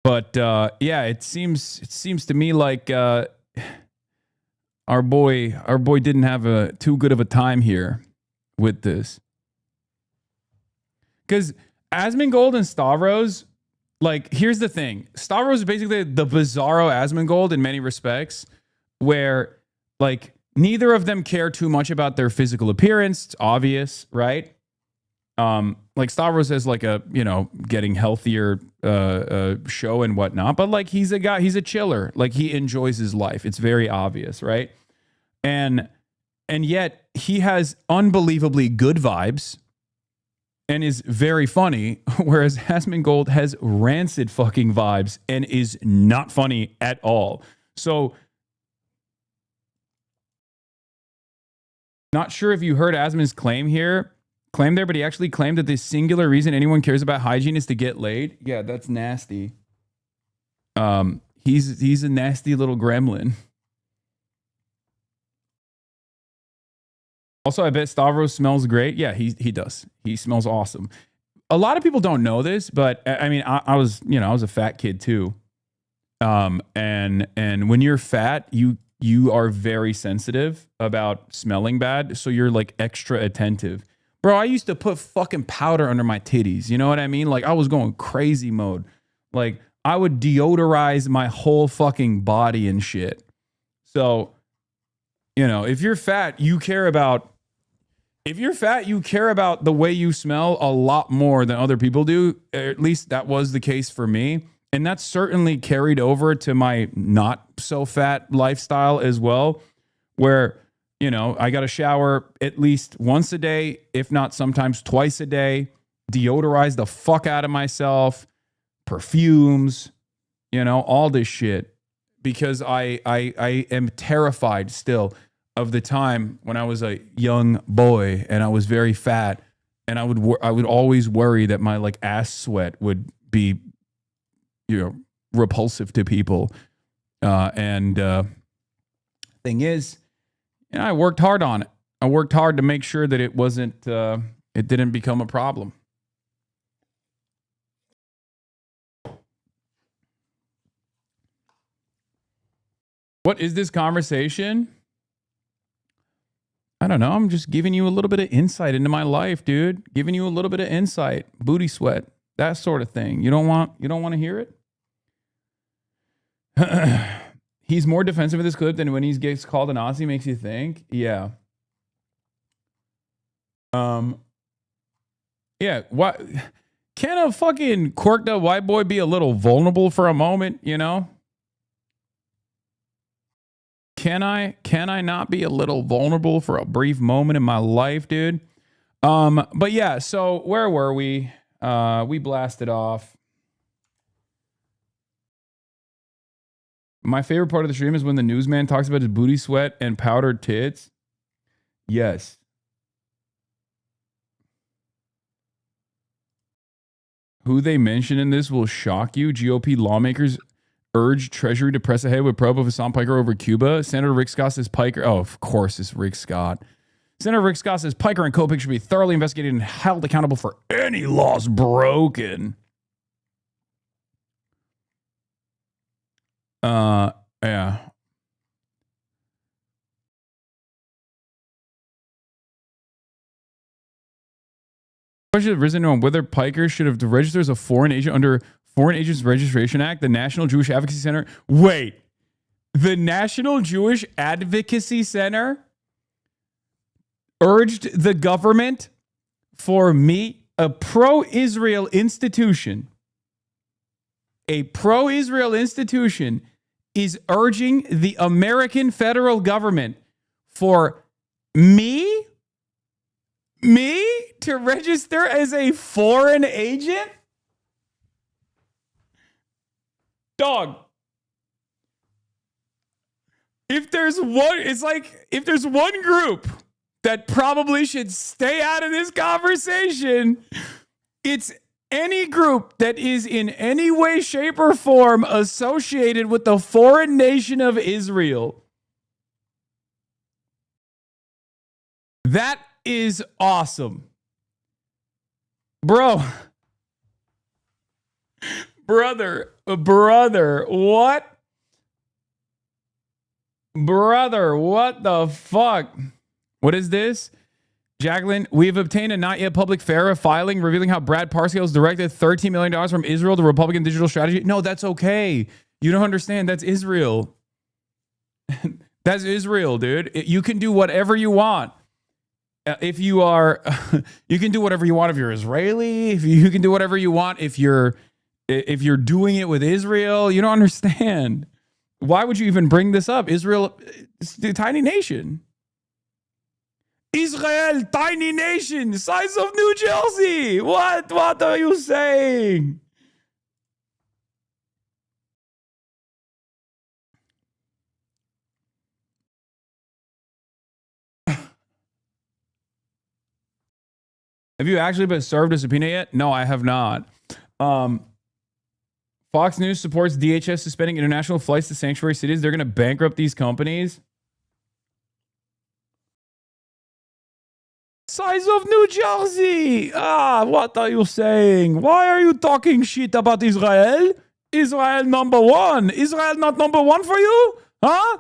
Speaker 1: But yeah, it seems to me like our boy didn't have too good of a time here with this. Because Asmongold and Stavros, like, here's the thing. Stavros is basically the bizarro Asmongold in many respects, where, like, neither of them care too much about their physical appearance. It's obvious, right? Like, Stavros has, like, a, you know, getting healthier show and whatnot, but, like, he's a guy, he's a chiller. Like, he enjoys his life. It's very obvious, right? And yet he has unbelievably good vibes and is very funny, whereas Asmongold has rancid fucking vibes and is not funny at all. So, not sure if you heard Asmon's claim there, but he actually claimed that the singular reason anyone cares about hygiene is to get laid. Yeah, that's nasty. He's a nasty little gremlin. Also, I bet Stavros smells great. Yeah, he does. He smells awesome. A lot of people don't know this, but I mean, I was a fat kid too. And when you're fat, you are very sensitive about smelling bad, so you're like extra attentive. Bro, I used to put fucking powder under my titties. You know what I mean? Like, I was going crazy mode. Like, I would deodorize my whole fucking body and shit. So, you know, if you're fat, you care about the way you smell a lot more than other people do. At least that was the case for me. And that's certainly carried over to my not so fat lifestyle as well, where, you know, I got to shower at least once a day, if not sometimes twice a day, deodorize the fuck out of myself, perfumes, you know, all this shit, because I am terrified still of the time when I was a young boy and I was very fat, and I would always worry that my like ass sweat would be, you know, repulsive to people. Thing is, you know, I worked hard on it. I worked hard to make sure that it wasn't, it didn't become a problem. What is this conversation? I don't know. I'm just giving you a little bit of insight into my life, dude. Giving you a little bit of insight, booty sweat, that sort of thing. You don't want to hear it? He's more defensive of this clip than when he gets called a Nazi, makes you think. Yeah. Yeah. What? Can a fucking quirked up white boy be a little vulnerable for a moment, you know? Can I not be a little vulnerable for a brief moment in my life, dude? But yeah, so where were we? We blasted off. My favorite part of the stream is when the newsman talks about his booty sweat and powdered tits. Yes. Who they mention in this will shock you. GOP lawmakers urge Treasury to press ahead with probe of Hasan Piker over Cuba. Senator Rick Scott says Piker... Oh, of course it's Rick Scott. Senator Rick Scott says Piker and Kopik should be thoroughly investigated and held accountable for any laws broken. Yeah. Question has risen on whether Piker should have registered as a foreign agent under Foreign Agents Registration Act, the National Jewish Advocacy Center. Wait, the National Jewish Advocacy Center urged the government for me, a pro-Israel institution, is urging the American federal government for me to register as a foreign agent? Dog. If there's one group that probably should stay out of this conversation, it's any group that is in any way, shape, or form associated with the foreign nation of Israel. That is awesome. Brother, what? Brother, what the fuck? What is this? Jacqueline, we have obtained a not yet public FARA filing revealing how Brad Parscale's directed $13 million from Israel to Republican digital strategy. No, that's okay. You don't understand. That's Israel. That's Israel, dude. You can do whatever you want. If you are, you can do whatever you want if you're Israeli. If you can do whatever you want if you're doing it with Israel. You don't understand. Why would you even bring this up? Israel, it's a tiny nation. Israel, tiny nation, size of New Jersey. What are you saying? Have you actually been served a subpoena yet? No, I have not. Fox News supports DHS suspending international flights to sanctuary cities. They're going to bankrupt these companies. Size of New Jersey. What are you saying? Why are you talking shit about Israel? Israel number one. Israel not number one for you? Huh?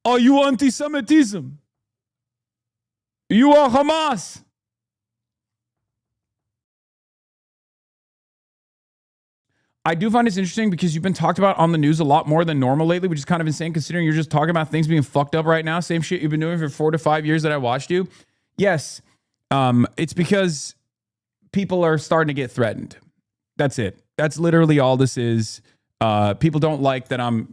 Speaker 1: Are you anti-Semitism? You are Hamas. I do find this interesting because you've been talked about on the news a lot more than normal lately, which is kind of insane considering you're just talking about things being fucked up right now. Same shit you've been doing for 4 to 5 years that I watched you. Yes, it's because people are starting to get threatened. That's it. That's literally all this is. People don't like that I'm,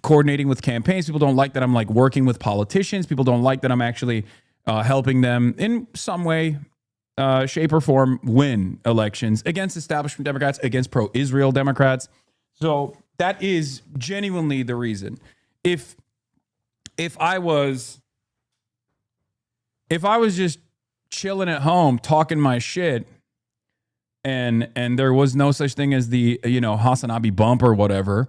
Speaker 1: coordinating with campaigns. People don't like that I'm like working with politicians. People don't like that I'm actually helping them in some way, shape or form win elections against establishment Democrats, against pro-Israel Democrats. So that is genuinely the reason. If I was just chilling at home talking my shit, and there was no such thing as the Hasanabi bump or whatever,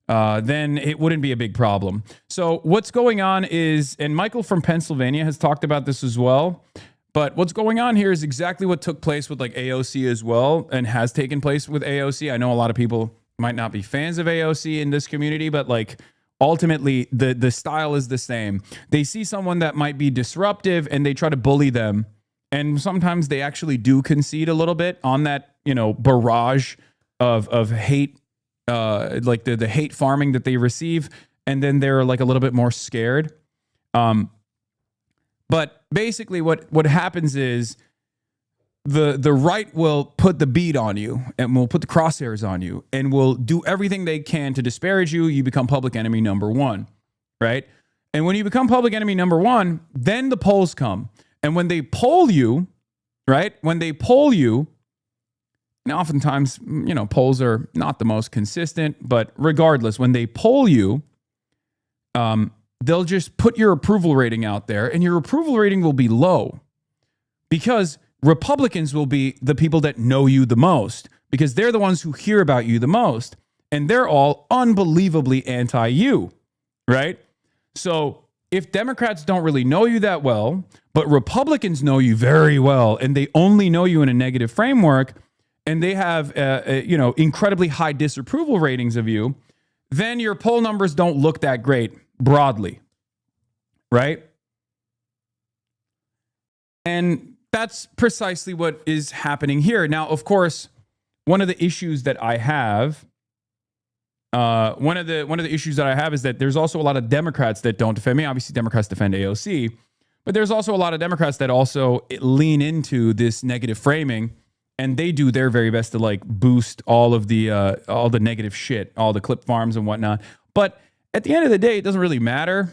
Speaker 1: then it wouldn't be a big problem. So what's going on is, and Michael from Pennsylvania has talked about this as well, but what's going on here is exactly what took place with like AOC as well, and has taken place with AOC. I know a lot of people might not be fans of AOC in this community, but like ultimately the style is the same. They see someone that might be disruptive and they try to bully them. And sometimes they actually do concede a little bit on that, barrage of hate, like the hate farming that they receive. And then they're like a little bit more scared. But basically what happens is the right will put the beat on you and will put the crosshairs on you and will do everything they can to disparage you. You become public enemy number one, right? And when you become public enemy number one, then the polls come. And when they poll you, right? When they poll you, and oftentimes, polls are not the most consistent, but regardless, when they poll you, they'll just put your approval rating out there, and your approval rating will be low because Republicans will be the people that know you the most because they're the ones who hear about you the most, and they're all unbelievably anti-you, right? So if Democrats don't really know you that well, but Republicans know you very well, and they only know you in a negative framework, and they have, incredibly high disapproval ratings of you, then your poll numbers don't look that great broadly, right? And that's precisely what is happening here. Now, of course, one of the issues that I have, one of the issues that I have is that there's also a lot of Democrats that don't defend me. Obviously, Democrats defend AOC, but there's also a lot of Democrats that also lean into this negative framing, and they do their very best to like boost all the negative shit, all the clip farms and whatnot. But at the end of the day, it doesn't really matter.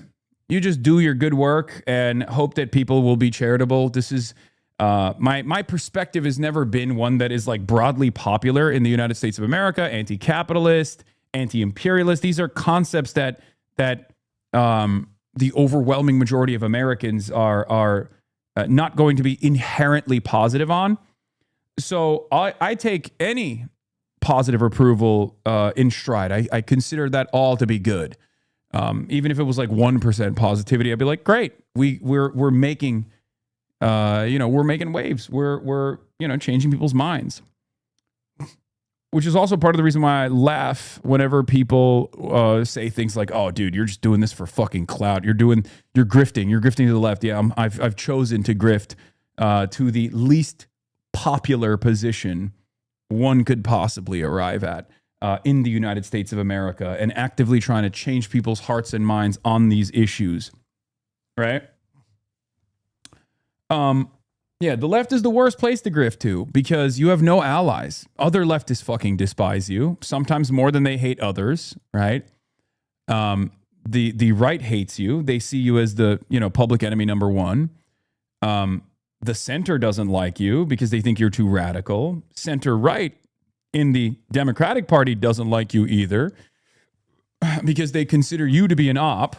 Speaker 1: You just do your good work and hope that people will be charitable. This is my perspective has never been one that is like broadly popular in the United States of America, anti-capitalist, anti-imperialist. These are concepts that the overwhelming majority of Americans are not going to be inherently positive on. So I take any positive approval in stride. I consider that all to be good. Even if it was like 1% positivity, I'd be like, great. We're making we're making waves. We're changing people's minds. Which is also part of the reason why I laugh whenever people say things like, "Oh, dude, you're just doing this for fucking clout. You're grifting. You're grifting to the left." Yeah, I've chosen to grift to the least popular position one could possibly arrive at in the United States of America, and actively trying to change people's hearts and minds on these issues, right? Yeah, the left is the worst place to grift to because you have no allies. Other leftists fucking despise you, sometimes more than they hate others, right? The right hates you. They see you as the, public enemy number one. The center doesn't like you because they think you're too radical. Center right in the Democratic Party doesn't like you either because they consider you to be an op.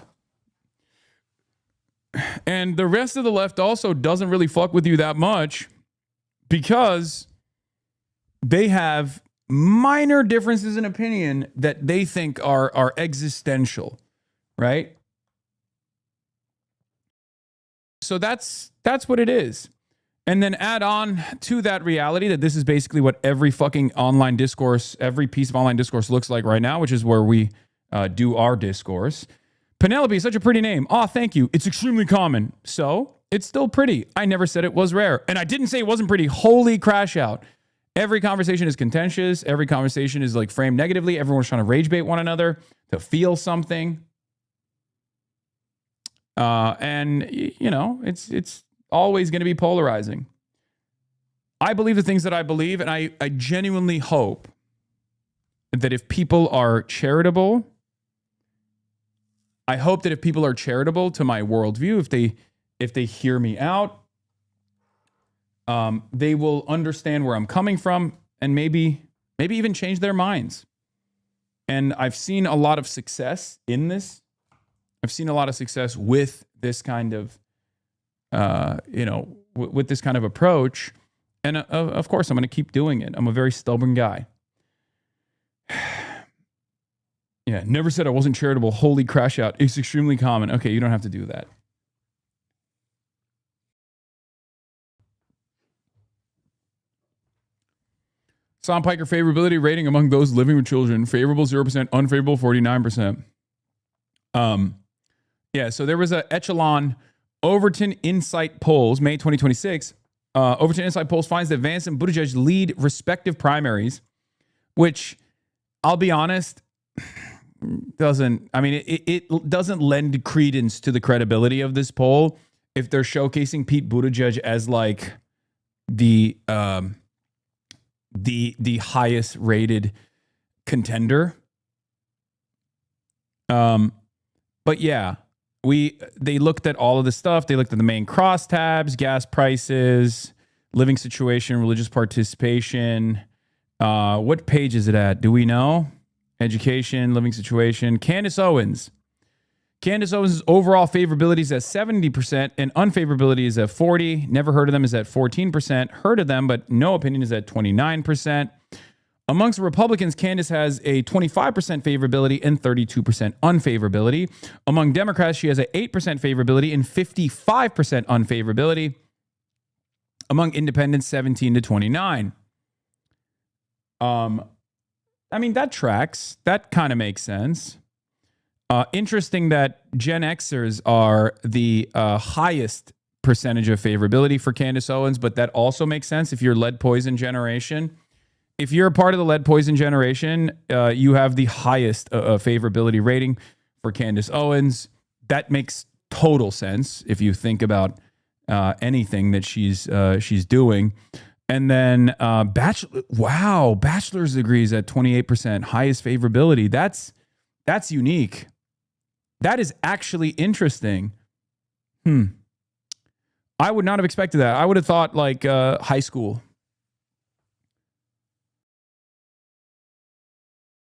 Speaker 1: And the rest of the left also doesn't really fuck with you that much because they have minor differences in opinion that they think are existential, right? So that's what it is. And then add on to that reality that this is basically what every fucking online discourse, every piece of online discourse looks like right now, which is where we do our discourse. Penelope is such a pretty name. Oh, thank you. It's extremely common. So it's still pretty. I never said it was rare. And I didn't say it wasn't pretty. Holy crash out. Every conversation is contentious. Every conversation is like framed negatively. Everyone's trying to rage bait one another to feel something. And it's always going to be polarizing. I believe the things that I believe, and I genuinely hope that if people are charitable, I hope that if people are charitable to my worldview, if they hear me out, they will understand where I'm coming from and maybe even change their minds. And I've seen a lot of success in this. I've seen a lot of success with this kind of, with this kind of approach. And of course, I'm going to keep doing it. I'm a very stubborn guy. Yeah, never said I wasn't charitable. Holy crash out. It's extremely common. Okay, you don't have to do that. Hasan Piker favorability rating among those living with children. Favorable 0%, unfavorable 49%. Yeah, so there was a Echelon Overton Insight polls, May 2026. Overton Insight polls finds that Vance and Buttigieg lead respective primaries, which I'll be honest, it doesn't lend credence to the credibility of this poll if they're showcasing Pete Buttigieg as like the highest rated contender. But yeah, they looked at all of the stuff. They looked at the main crosstabs, gas prices, living situation, religious participation. What page is it at? Do we know? Education, living situation. Candace Owens' overall favorability is at 70% and unfavorability is at 40%. Never heard of them is at 14%. Heard of them, but no opinion is at 29%. Amongst Republicans, Candace has a 25% favorability and 32% unfavorability. Among Democrats, she has an 8% favorability and 55% unfavorability. Among independents, 17 to 29. That tracks. That kind of makes sense. Interesting that Gen Xers are the highest percentage of favorability for Candace Owens, but that also makes sense if you're lead poison generation. If you're a part of the lead poison generation, you have the highest favorability rating for Candace Owens. That makes total sense if you think about anything that she's doing. And then bachelor's degrees at 28%, highest favorability. That's unique. That is actually interesting. I would not have expected that. I would have thought like high school.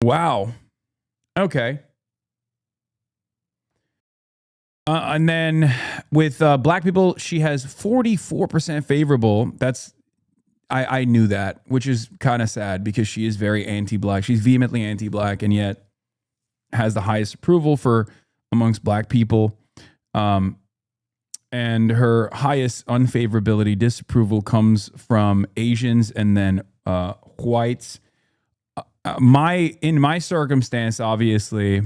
Speaker 1: Wow. Okay. And then with black people, she has 44% favorable. I knew that, which is kind of sad because she is very anti-black. She's vehemently anti-black and yet has the highest approval amongst black people. And her highest unfavorability, disapproval comes from Asians and then whites. In my circumstance, obviously,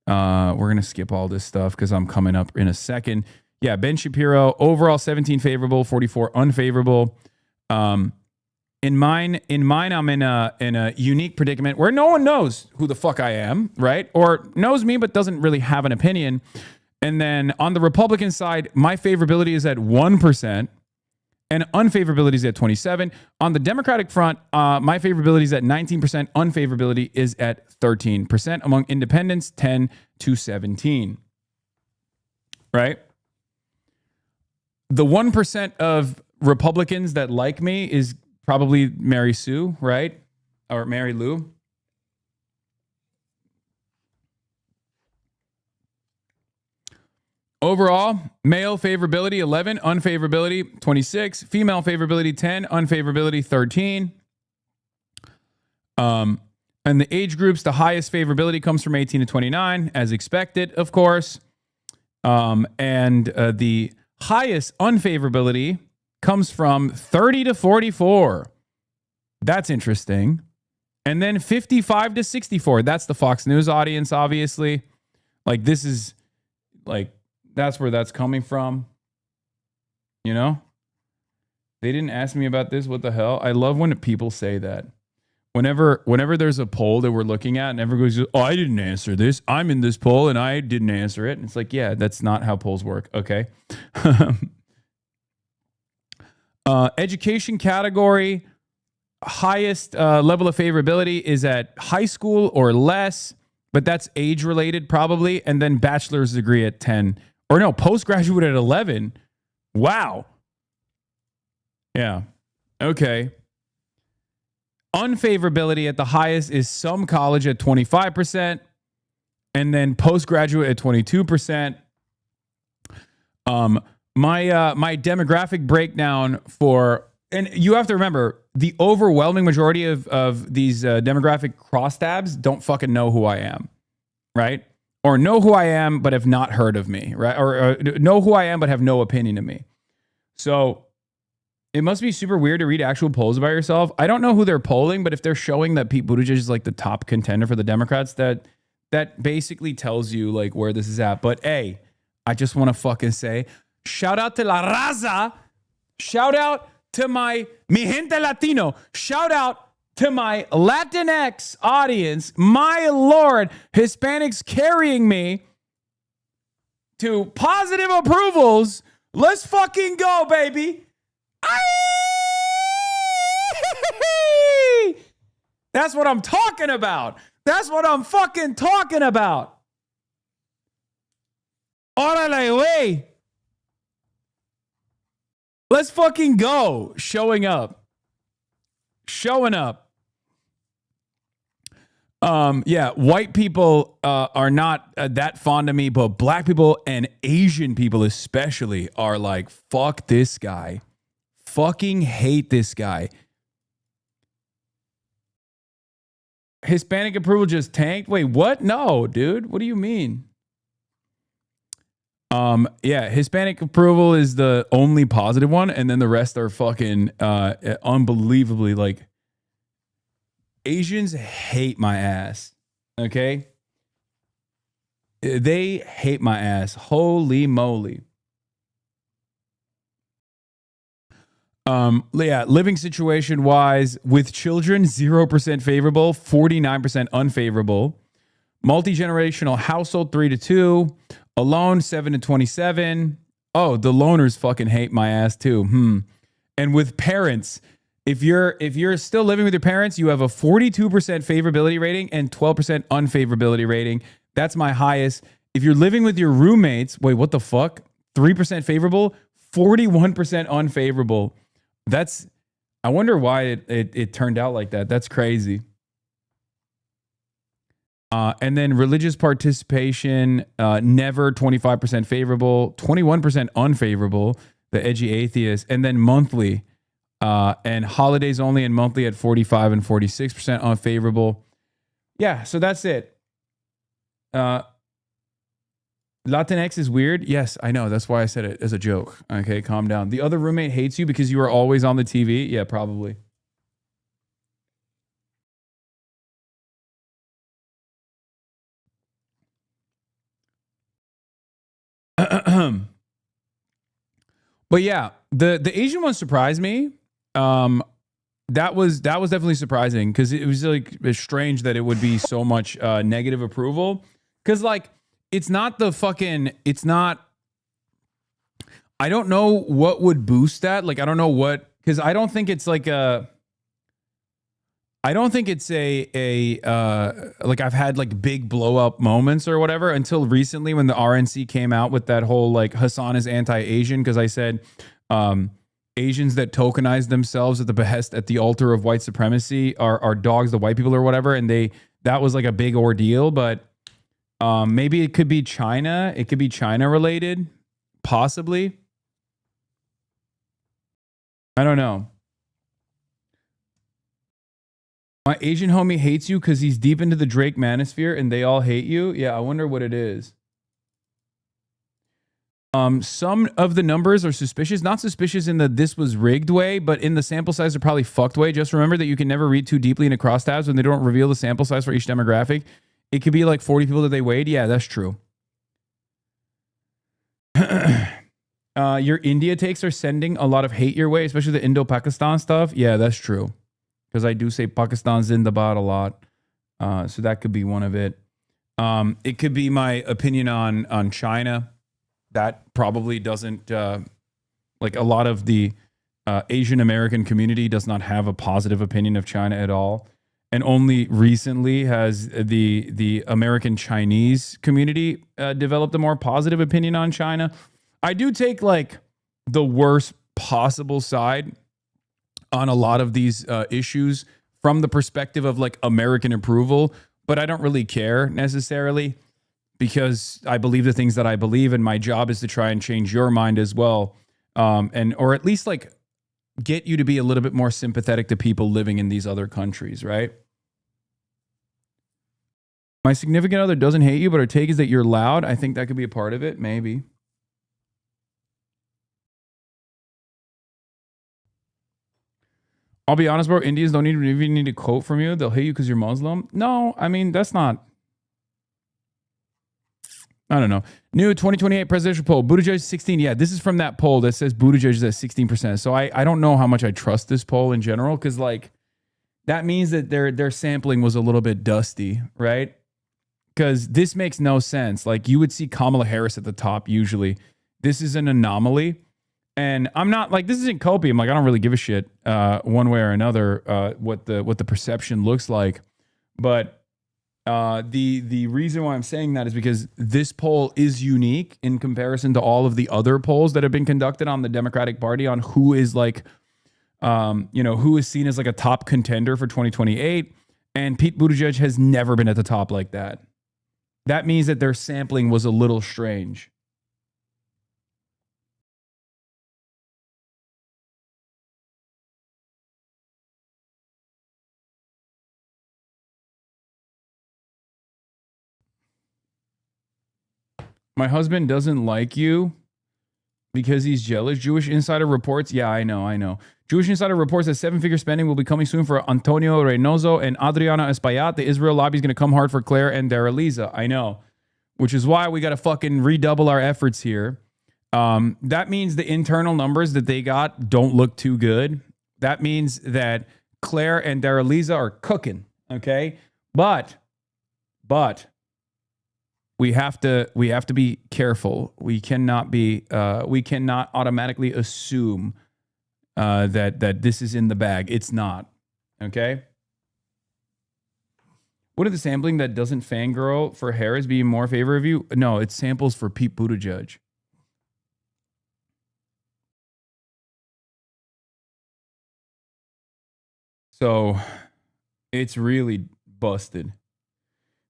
Speaker 1: we're going to skip all this stuff because I'm coming up in a second. Yeah, Ben Shapiro, overall 17 favorable, 44 unfavorable. In mine, I'm in a unique predicament where no one knows who the fuck I am, right? Or knows me but doesn't really have an opinion. And then on the Republican side, my favorability is at 1%. And unfavorability is at 27%. On the Democratic front, my favorability is at 19%. Unfavorability is at 13%. Among independents, 10 to 17. Right? The 1% of Republicans that like me is probably Mary Sue, right? Or Mary Lou. Overall, male favorability 11, unfavorability 26, female favorability 10, unfavorability 13. And the age groups, the highest favorability comes from 18 to 29, as expected, of course. And the highest unfavorability comes from 30 to 44. That's interesting. And then 55 to 64. That's the Fox News audience, obviously. Like, this is like, that's where that's coming from. You know? They didn't ask me about this. What the hell? I love when people say that. Whenever there's a poll that we're looking at and everyone goes, oh, I didn't answer this. I'm in this poll and I didn't answer it. And it's like, yeah, that's not how polls work. Okay. Education category. highest level of favorability is at high school or less, but that's age related probably. And then bachelor's degree at 10, or no, postgraduate at 11. Wow. Yeah. Okay. Unfavorability at the highest is some college at 25%, and then postgraduate at 22%. My demographic breakdown for, and you have to remember, the overwhelming majority of these demographic crosstabs don't fucking know who I am, right? Or know who I am but have not heard of me, right? Or know who I am but have no opinion of me. So it must be super weird to read actual polls about yourself. I don't know who they're polling, but if they're showing that Pete Buttigieg is like the top contender for the Democrats, that basically tells you like where this is at. But hey, I just want to fucking say, shout out to La Raza. Shout out to my Mi Gente Latino. Shout out to my Latinx audience. My Lord, Hispanics carrying me to positive approvals. Let's fucking go, baby. That's what I'm talking about. That's what I'm fucking talking about. Órale, wey. Let's fucking go. Showing up. Yeah, white people are not that fond of me, but black people and Asian people especially are like, fuck this guy. Fucking hate this guy. Hispanic approval just tanked? Wait, what? No, dude. What do you mean? Yeah, Hispanic approval is the only positive one, and then the rest are fucking unbelievably like, Asians hate my ass. Okay? They hate my ass. Holy moly. Yeah, living situation wise, with children, 0% favorable, 49% unfavorable. Multi-generational household, 3 to 2. Alone, 7 to 27. Oh, the loners fucking hate my ass too. And with parents, if you're still living with your parents, you have a 42% favorability rating and 12% unfavorability rating. That's my highest. If you're living with your roommates, wait, what the fuck? 3% favorable, 41% unfavorable. I wonder why it turned out like that. That's crazy. And then religious participation, never, 25% favorable, 21% unfavorable, the edgy atheist, and then monthly, and holidays only and monthly at 45 and 46% unfavorable. Yeah, so that's it. Latinx is weird. Yes, I know. That's why I said it as a joke. Okay, calm down. The other roommate hates you because you are always on the TV. Yeah, probably. But yeah, the Asian one surprised me. That was definitely surprising because it was like strange that it would be so much negative approval. Because like it's not. I don't know what would boost that. Like I don't know what, because I don't think it's like a. I don't think it's like I've had like big blow up moments or whatever until recently when the RNC came out with that whole like Hasan is anti-Asian, because I said Asians that tokenize themselves at the behest at the altar of white supremacy are dogs, the white people or whatever, and that was like a big ordeal. But maybe it could be China. It could be China related, possibly. I don't know. My Asian homie hates you because he's deep into the Drake manosphere and they all hate you. Yeah, I wonder what it is. Some of the numbers are suspicious. Not suspicious in the this was rigged way, but in the sample size are probably fucked way. Just remember that you can never read too deeply into crosstabs when they don't reveal the sample size for each demographic. It could be like 40 people that they weighed. Yeah, that's true. Your India takes are sending a lot of hate your way, especially the Indo-Pakistan stuff. Yeah, that's true. Because I do say Pakistan's Zindabad a lot. So that could be one of it. It could be my opinion on China. That probably doesn't, like a lot of the Asian American community does not have a positive opinion of China at all. And only recently has the American Chinese community developed a more positive opinion on China. I do take like the worst possible side on a lot of these issues from the perspective of like American approval, but I don't really care necessarily because I believe the things that I believe, and my job is to try and change your mind as well, or at least like get you to be a little bit more sympathetic to people living in these other countries, right? My significant other doesn't hate you, but her take is that you're loud. I think that could be a part of it, maybe. I'll be honest, bro. Indians don't even need a quote from you. They'll hate you because you're Muslim. No, I mean, that's not. I don't know. New 2028 presidential poll. Buttigieg 16. Yeah, this is from that poll that says Buttigieg is at 16%. So I don't know how much I trust this poll in general because like that means that their sampling was a little bit dusty, right? Because this makes no sense. Like you would see Kamala Harris at the top usually. This is an anomaly. And I'm not like, this isn't copium. Like I don't really give a shit one way or another what the perception looks like. But the reason why I'm saying that is because this poll is unique in comparison to all of the other polls that have been conducted on the Democratic Party on who is like, who is seen as like a top contender for 2028. And Pete Buttigieg has never been at the top like that. That means that their sampling was a little strange. My husband doesn't like you because he's jealous. Jewish Insider reports. Yeah, I know. Jewish Insider reports that seven-figure spending will be coming soon for Antonio Reynoso and Adriana Espaillat. The Israel lobby is going to come hard for Claire and Daraliza. I know. Which is why we got to fucking redouble our efforts here. That means the internal numbers that they got don't look too good. That means that Claire and Daraliza are cooking. Okay? But we have to be careful. We cannot automatically assume that this is in the bag. It's not. Okay. What are the sampling that doesn't fangirl for Harris be in more favor of you? No, it's samples for Pete Buttigieg. So it's really busted.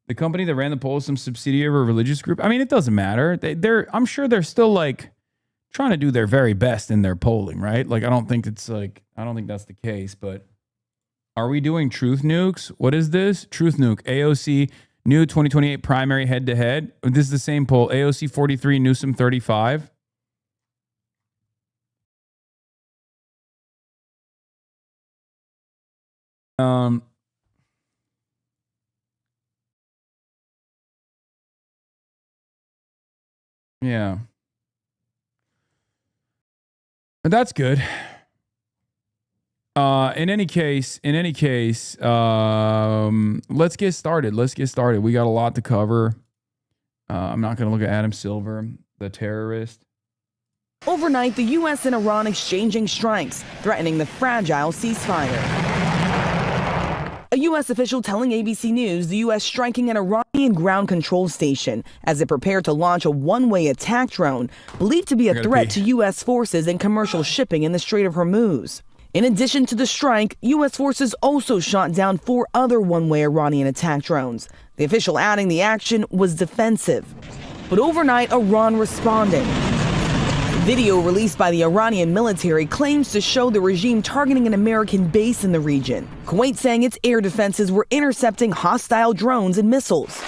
Speaker 1: The company that ran the poll is some subsidiary of a religious group. I mean, it doesn't matter. I'm sure they're still like trying to do their very best in their polling, right? Like, I don't think that's the case, but are we doing truth nukes? What is this? Truth nuke, AOC, new 2028 primary head to head. This is the same poll. AOC 43, Newsom 35. Yeah. But that's good. In any case, let's get started. We got a lot to cover. I'm not going to look at Adam Silver, the terrorist.
Speaker 6: Overnight, the U.S. and Iran exchanging strikes, threatening the fragile ceasefire. A U.S. official telling ABC News the U.S. striking an Iranian ground control station as it prepared to launch a one-way attack drone believed to be a threat to U.S. forces and commercial shipping in the Strait of Hormuz. In addition to the strike, U.S. forces also shot down 4 other one-way Iranian attack drones. The official adding the action was defensive. But overnight, Iran responded. Video released by the Iranian military claims to show the regime targeting an American base in the region. Kuwait saying its air defenses were intercepting hostile drones and missiles.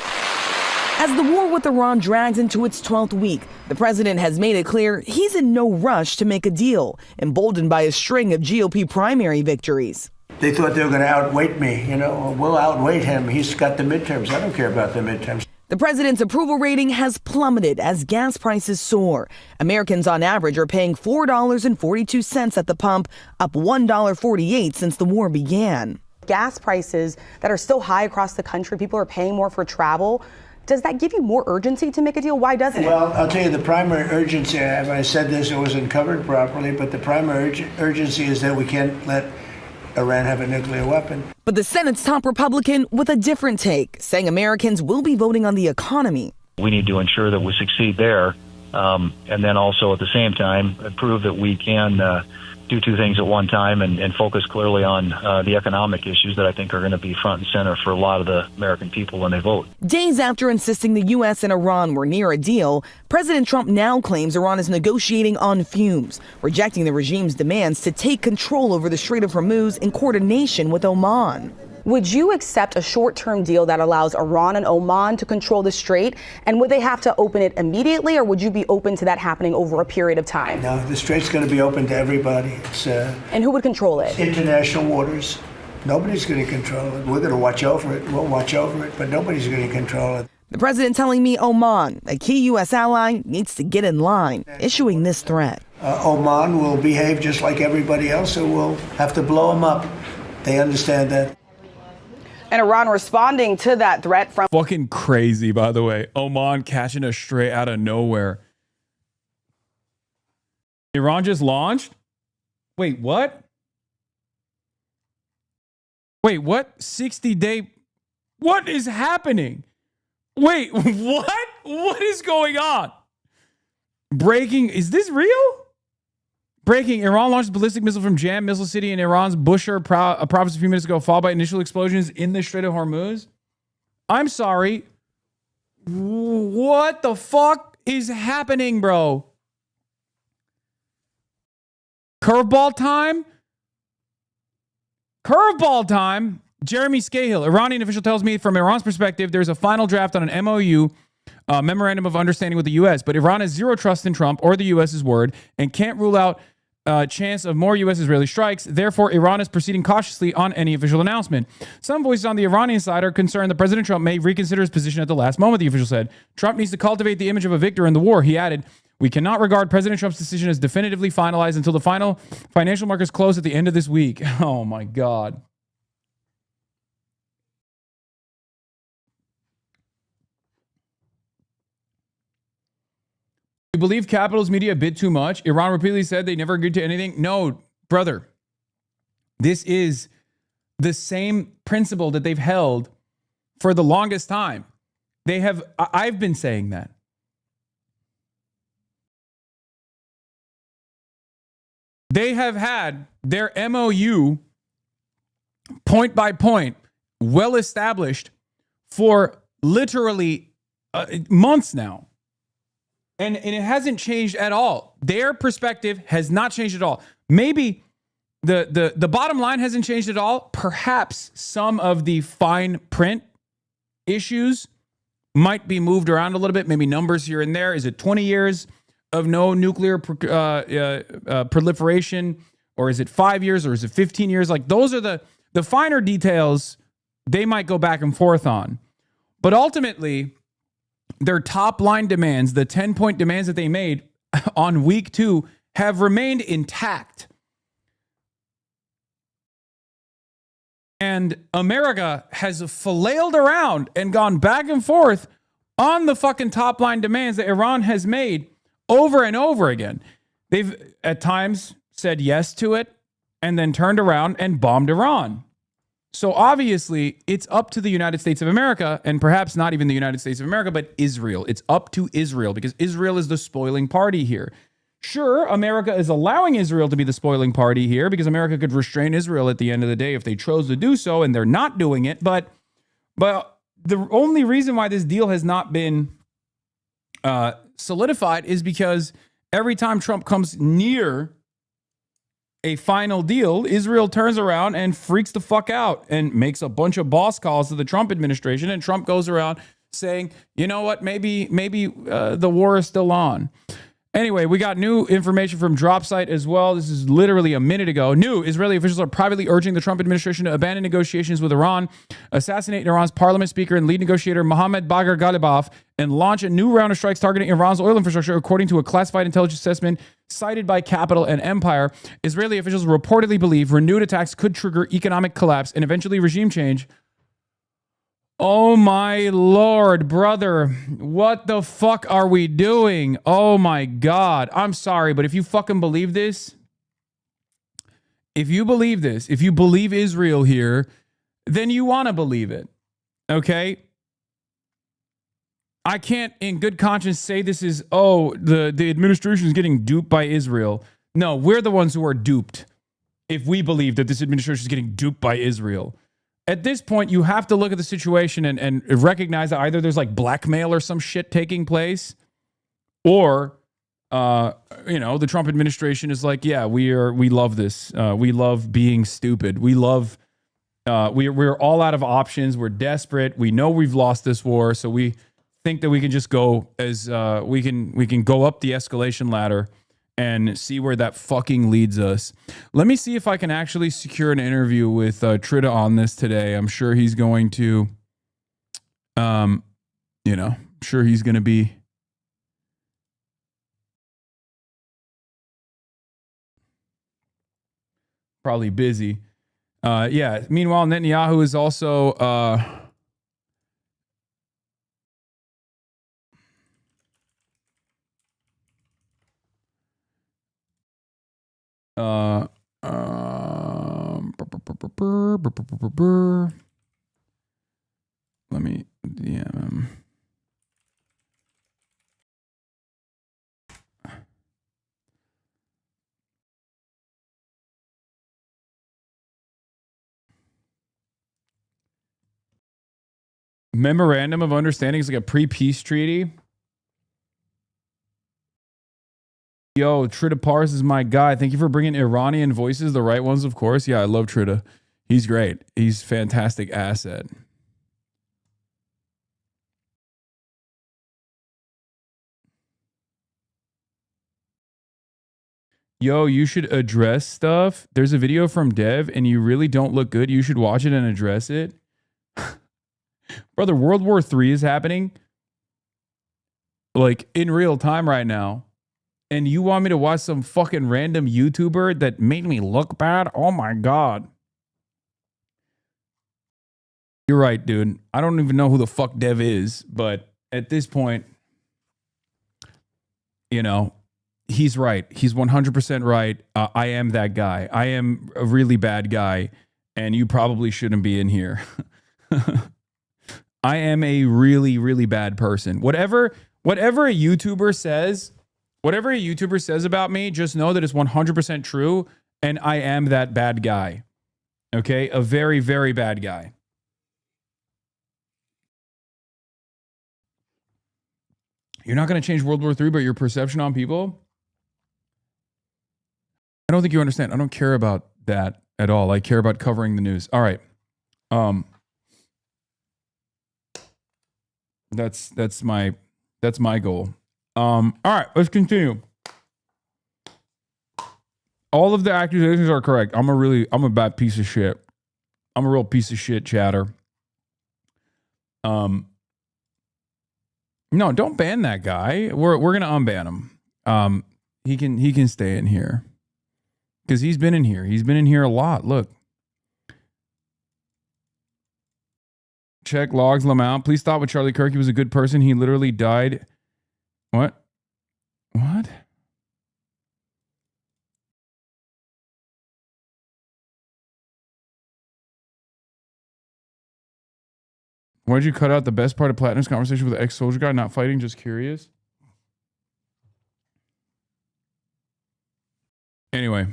Speaker 6: As the war with Iran drags into its 12th week, the president has made it clear he's in no rush to make a deal, emboldened by a string of GOP primary victories.
Speaker 7: They thought they were going to outweight me. We'll outweight him. He's got the midterms. I don't care about the midterms.
Speaker 6: The president's approval rating has plummeted as gas prices soar. Americans on average are paying $4.42 at the pump, up $1.48 since the war began.
Speaker 8: Gas prices that are still high across the country, people are paying more for travel. Does that give you more urgency to make a deal? Why doesn't it?
Speaker 7: Well, I'll tell you, the primary urgency, if I said this, it wasn't covered properly, but the primary urgency is that we can't let Iran have a nuclear weapon.
Speaker 6: But the Senate's top Republican with a different take, saying Americans will be voting on the economy.
Speaker 9: We need to ensure that we succeed there, and then also at the same time prove that we can do two things at one time and focus clearly on the economic issues that I think are going to be front and center for a lot of the American people when they vote.
Speaker 6: Days after insisting the U.S. and Iran were near a deal, President Trump now claims Iran is negotiating on fumes, rejecting the regime's demands to take control over the Strait of Hormuz in coordination with Oman.
Speaker 8: Would you accept a short-term deal that allows Iran and Oman to control the strait? And would they have to open it immediately, or would you be open to that happening over a period of time?
Speaker 7: No, the strait's going to be open to everybody. It's
Speaker 8: and who would control it?
Speaker 7: International waters. Nobody's going to control it. We're going to watch over it. We'll watch over it, but nobody's going to control it.
Speaker 6: The president telling me Oman, a key U.S. ally, needs to get in line, issuing this threat.
Speaker 7: Oman will behave just like everybody else, so we'll have to blow them up. They understand that.
Speaker 8: And Iran responding to that threat from...
Speaker 1: Fucking crazy, by the way. Oman catching a stray out of nowhere. Iran just launched? Wait, what? Wait, what? 60-day... What is happening? Wait, what? What is going on? Breaking... Is this real? Breaking, Iran launched a ballistic missile from Jam Missile City in Iran's Bushehr province a few minutes ago, followed by initial explosions in the Strait of Hormuz. I'm sorry. What the fuck is happening, bro? Curveball time? Curveball time? Jeremy Scahill, Iranian official, tells me from Iran's perspective, there's a final draft on an MOU, Memorandum of Understanding with the U.S., but Iran has zero trust in Trump or the U.S.'s word and can't rule out chance of more U.S.-Israeli strikes. Therefore, Iran is proceeding cautiously on any official announcement. Some voices on the Iranian side are concerned that President Trump may reconsider his position at the last moment, the official said. Trump needs to cultivate the image of a victor in the war. He added, we cannot regard President Trump's decision as definitively finalized until the final financial markets close at the end of this week. Oh, my God. You believe Capital's media a bit too much? Iran repeatedly said they never agreed to anything. No, brother. This is the same principle that they've held for the longest time. I've been saying that. They have had their MOU point by point, well established for literally months now. And it hasn't changed at all. Their perspective has not changed at all. Maybe the bottom line hasn't changed at all. Perhaps some of the fine print issues might be moved around a little bit. Maybe numbers here and there. Is it 20 years of no nuclear proliferation? Or is it 5 years? Or is it 15 years? Like, those are the finer details they might go back and forth on. But ultimately, their top line demands, the 10-point demands that they made on week 2, have remained intact. And America has flailed around and gone back and forth on the fucking top line demands that Iran has made over and over again. They've at times said yes to it and then turned around and bombed Iran. So obviously, it's up to the United States of America, and perhaps not even the United States of America, but Israel. It's up to Israel, because Israel is the spoiling party here. Sure, America is allowing Israel to be the spoiling party here, because America could restrain Israel at the end of the day if they chose to do so, and they're not doing it. But the only reason why this deal has not been solidified is because every time Trump comes near a final deal, Israel turns around and freaks the fuck out and makes a bunch of boss calls to the Trump administration. And Trump goes around saying, you know what, maybe the war is still on. Anyway, we got new information from DropSite as well. This is literally a minute ago. New Israeli officials are privately urging the Trump administration to abandon negotiations with Iran, assassinate Iran's parliament speaker and lead negotiator Mohammad Bagher Ghalibaf, and launch a new round of strikes targeting Iran's oil infrastructure, according to a classified intelligence assessment cited by Capital and Empire. Israeli officials reportedly believe renewed attacks could trigger economic collapse and eventually regime change. Oh my Lord, brother. What the fuck are we doing? Oh my God. I'm sorry, but if you fucking believe this, if you believe Israel here, then you want to believe it. Okay? I can't in good conscience say this is, the administration is getting duped by Israel. No, we're the ones who are duped if we believe that this administration is getting duped by Israel. At this point, you have to look at the situation and recognize that either there's like blackmail or some shit taking place, or, the Trump administration is like, yeah, we love this. We love being stupid. We love, we're all out of options. We're desperate. We know we've lost this war. So we think that we can just go as, we can go up the escalation ladder and see where that fucking leads us. Let me see if I can actually secure an interview with Trita on this today. I'm sure he's going to, sure he's going to be probably busy. Yeah. Meanwhile, Netanyahu is also, let me DM him. Memorandum of Understanding is like a pre-peace treaty. Yo, Trita Pars is my guy. Thank you for bringing Iranian voices, the right ones, of course. Yeah, I love Trita. He's great. He's a fantastic asset. Yo, you should address stuff. There's a video from Dev, and you really don't look good. You should watch it and address it. Brother, World War III is happening like in real time right now. And you want me to watch some fucking random YouTuber that made me look bad? Oh my God. You're right, dude. I don't even know who the fuck Dev is, but at this point, he's right. He's 100% right. I am that guy. I am a really bad guy, and you probably shouldn't be in here. I am a really, really bad person. Whatever a YouTuber says, about me, just know that it's 100% true, and I am that bad guy. Okay? A very, very bad guy. You're not going to change World War III, but your perception on people? I don't think you understand. I don't care about that at all. I care about covering the news. All right. That's my goal. All right, let's continue. All of the accusations are correct. I'm a bad piece of shit. I'm a real piece of shit chatter. No, don't ban that guy. We're gonna unban him. He can stay in here because he's been in here. He's been in here a lot. Look. Check logs, Lamont. Please stop with Charlie Kirk. He was a good person. He literally died. What? Why'd you cut out the best part of Platinum's conversation with the ex-soldier guy? Not fighting, just curious. Anyway.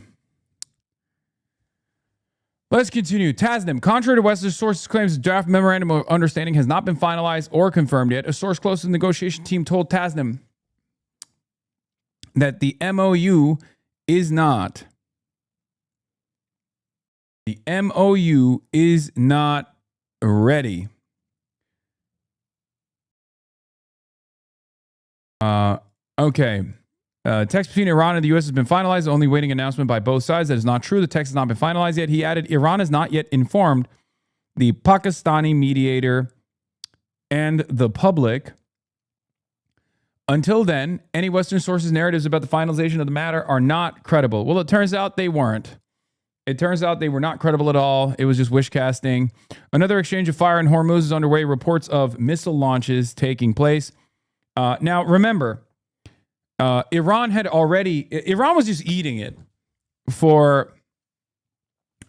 Speaker 1: Let's continue. Tasnim. Contrary to Western sources' claims, the draft memorandum of understanding has not been finalized or confirmed yet. A source close to the negotiation team told Tasnim that the MOU is not ready. Okay. Text between Iran and the U.S. has been finalized, only waiting announcement by both sides. That is not true. The text has not been finalized yet. He added, Iran has not yet informed the Pakistani mediator and the public. Until then, any Western sources' narratives about the finalization of the matter are not credible. Well, it turns out they weren't. It turns out they were not credible at all. It was just wish casting. Another exchange of fire in Hormuz is underway. Reports of missile launches taking place. Now, remember, Iran was just eating it for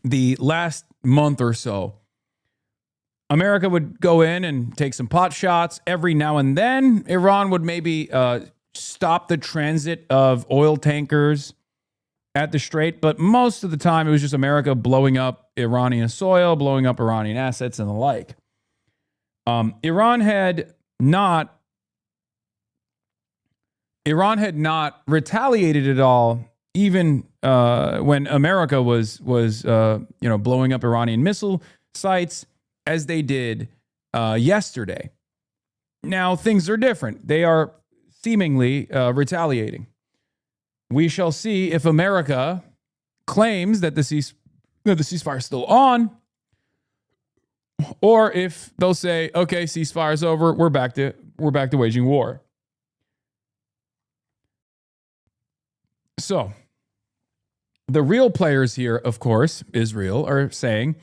Speaker 1: the last month or so. America would go in and take some pot shots. Every now and then, Iran would maybe stop the transit of oil tankers at the Strait. But most of the time, it was just America blowing up Iranian soil, blowing up Iranian assets and the like. Iran had not retaliated at all, even when America was blowing up Iranian missile sites, as they did yesterday. Now, things are different. They are seemingly retaliating. We shall see if America claims that the ceasefire is still on, or if they'll say, okay, ceasefire's over, we're back to waging war. So, the real players here, of course, Israel, are saying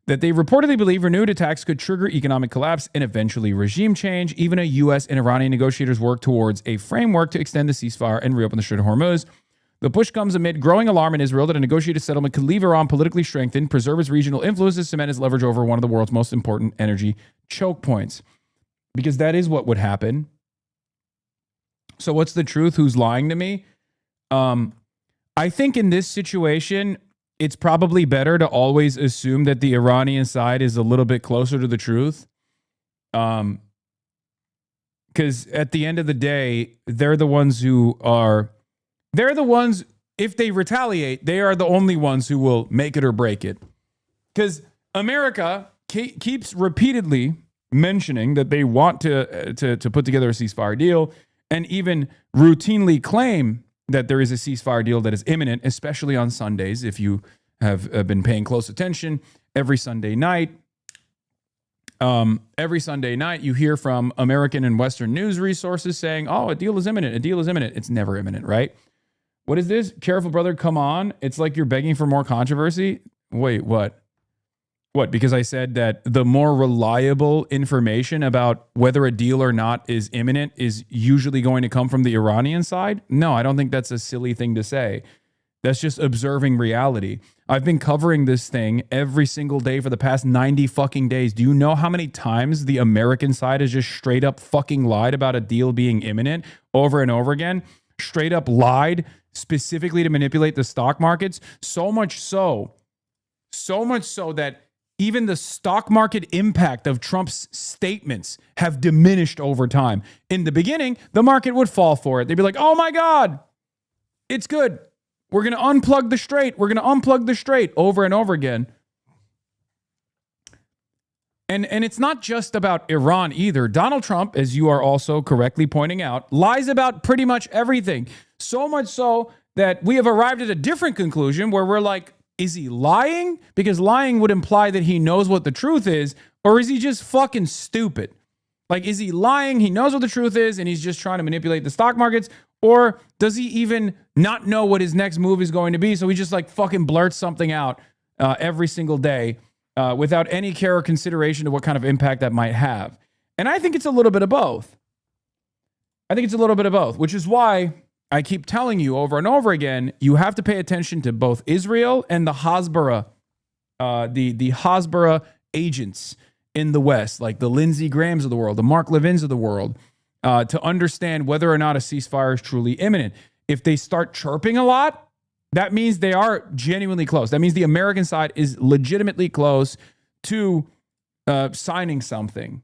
Speaker 1: that they reportedly believe renewed attacks could trigger economic collapse and eventually regime change. Even a U.S. and Iranian negotiators work towards a framework to extend the ceasefire and reopen the Strait of Hormuz. The push comes amid growing alarm in Israel that a negotiated settlement could leave Iran politically strengthened, preserve its regional influences, cement its leverage over one of the world's most important energy choke points. Because that is what would happen. So what's the truth? Who's lying to me? I think in this situation, it's probably better to always assume that the Iranian side is a little bit closer to the truth. Because at the end of the day, they're the ones, if they retaliate, they are the only ones who will make it or break it. Because America keeps repeatedly mentioning that they want to put together a ceasefire deal, and even routinely claim that there is a ceasefire deal that is imminent, especially on Sundays. If you have been paying close attention, every Sunday night, you hear from American and Western news resources saying, oh, a deal is imminent. A deal is imminent. It's never imminent, right? What is this? Careful, brother. Come on. It's like you're begging for more controversy. Wait, what? What? Because I said that the more reliable information about whether a deal or not is imminent is usually going to come from the Iranian side? No, I don't think that's a silly thing to say. That's just observing reality. I've been covering this thing every single day for the past 90 fucking days. Do you know how many times the American side has just straight up fucking lied about a deal being imminent over and over again? Straight up lied specifically to manipulate the stock markets. So much so that even the stock market impact of Trump's statements have diminished over time. In the beginning, the market would fall for it. They'd be like, oh my God, it's good. We're going to unplug the Strait. We're going to unplug the Strait over and over again. And it's not just about Iran either. Donald Trump, as you are also correctly pointing out, lies about pretty much everything. So much so that we have arrived at a different conclusion where we're like, is he lying? Because lying would imply that he knows what the truth is, or is he just fucking stupid? Like, is he lying? He knows what the truth is, and he's just trying to manipulate the stock markets, or does he even not know what his next move is going to be? So he just like fucking blurts something out every single day without any care or consideration to what kind of impact that might have. And I think it's a little bit of both. Which is why I keep telling you over and over again, you have to pay attention to both Israel and the Hasbara, the Hasbara agents in the West, like the Lindsey Grahams of the world, the Mark Levins of the world, to understand whether or not a ceasefire is truly imminent. If they start chirping a lot, that means they are genuinely close. That means the American side is legitimately close to signing something.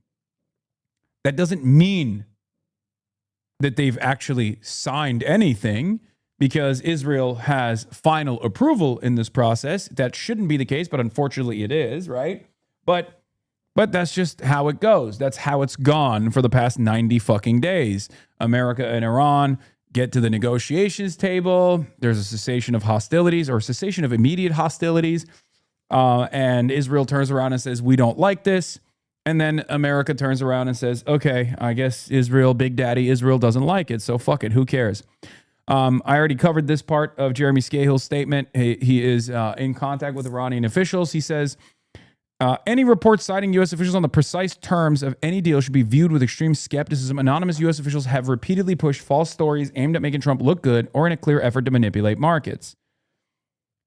Speaker 1: That doesn't mean that they've actually signed anything, because Israel has final approval in this process. That shouldn't be the case, but unfortunately it is, right? But that's just how it goes. That's how it's gone for the past 90 fucking days. America and Iran get to the negotiations table. There's a cessation of hostilities, or a cessation of immediate hostilities. And Israel turns around and says, we don't like this. And then America turns around and says, okay, I guess Israel, Big Daddy Israel doesn't like it, so fuck it, who cares? I already covered this part of Jeremy Scahill's statement. He is in contact with Iranian officials. He says, any reports citing U.S. officials on the precise terms of any deal should be viewed with extreme skepticism. Anonymous U.S. officials have repeatedly pushed false stories aimed at making Trump look good or in a clear effort to manipulate markets.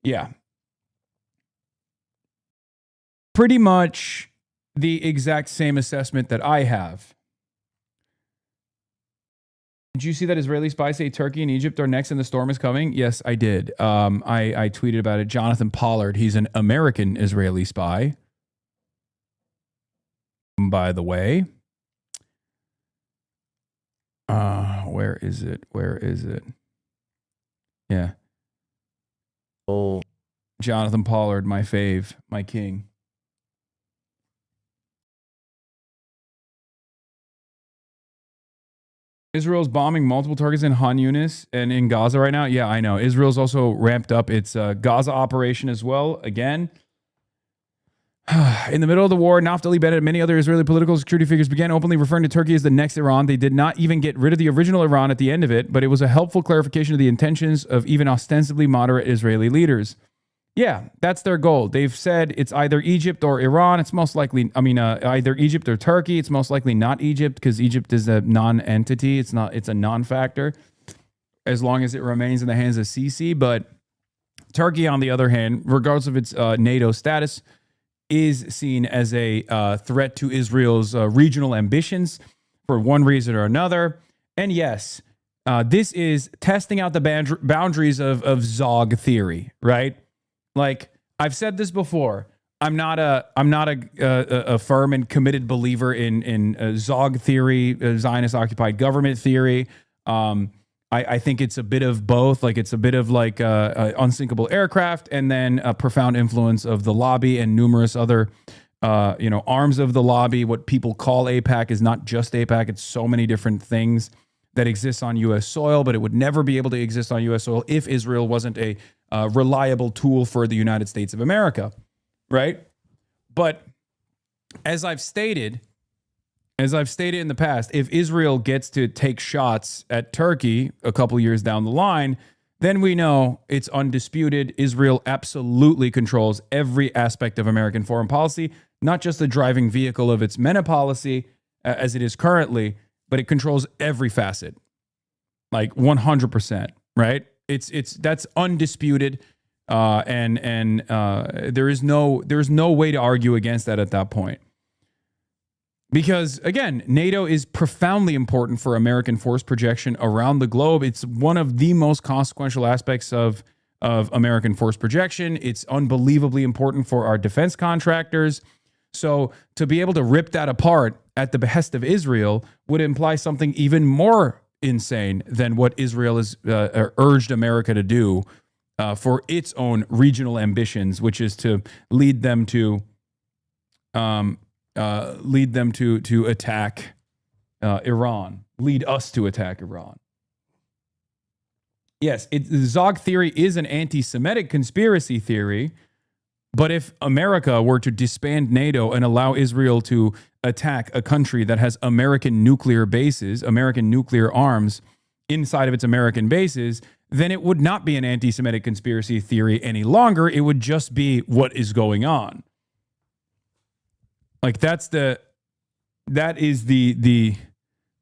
Speaker 1: Yeah. Pretty much the exact same assessment that I have. Did you see that Israeli spies say Turkey and Egypt are next and the storm is coming? Yes, I did. I tweeted about it. Jonathan Pollard, he's an American Israeli spy, by the way. Where is it? Where is it? Yeah. Oh, Jonathan Pollard, my fave, my king. Israel's bombing multiple targets in Han Yunis and in Gaza right now. Yeah, I know. Israel's also ramped up its Gaza operation as well. Again, in the middle of the war, Naftali Bennett and many other Israeli political security figures began openly referring to Turkey as the next Iran. They did not even get rid of the original Iran at the end of it, but it was a helpful clarification of the intentions of even ostensibly moderate Israeli leaders. Yeah, that's their goal. They've said it's either Egypt or Iran. It's most likely, either Egypt or Turkey. It's most likely not Egypt because Egypt is a non-entity. It's a non-factor as long as it remains in the hands of Sisi. But Turkey, on the other hand, regardless of its NATO status, is seen as a threat to Israel's regional ambitions for one reason or another. And yes, this is testing out the boundaries of Zog theory, right? Like I've said this before, I'm not a firm and committed believer in Zog theory, Zionist occupied government theory. I think it's a bit of both. Like it's a bit of like unsinkable aircraft, and then a profound influence of the lobby and numerous other arms of the lobby. What people call AIPAC is not just AIPAC; it's so many different things that exists on U.S. soil, but it would never be able to exist on U.S. soil if Israel wasn't a reliable tool for the United States of America, right? But as I've stated in the past, if Israel gets to take shots at Turkey a couple years down the line, then we know it's undisputed. Israel absolutely controls every aspect of American foreign policy, not just the driving vehicle of its MENA policy as it is currently, but it controls every facet, like 100%, right? That's undisputed, and there is no way to argue against that at that point. Because again, NATO is profoundly important for American force projection around the globe. It's one of the most consequential aspects of American force projection. It's unbelievably important for our defense contractors. So to be able to rip that apart at the behest of Israel would imply something even more insane than what Israel has urged America to do for its own regional ambitions, which is to lead them to attack Iran, lead us to attack Iran. Yes, the Zog theory is an anti-Semitic conspiracy theory, but if America were to disband NATO and allow Israel to attack a country that has American nuclear bases, American nuclear arms inside of its American bases, then it would not be an anti-Semitic conspiracy theory any longer. It would just be what is going on. Like that is the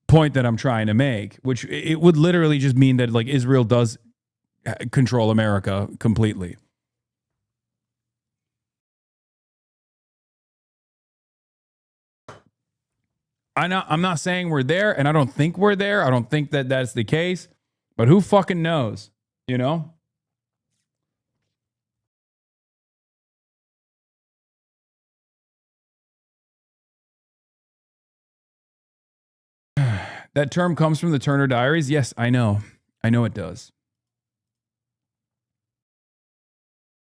Speaker 1: point that I'm trying to make, which it would literally just mean that like Israel does control America completely. I'm not saying we're there, and I don't think we're there. I don't think that that's the case, but who fucking knows, you know? That term comes from the Turner Diaries. Yes, I know. I know it does.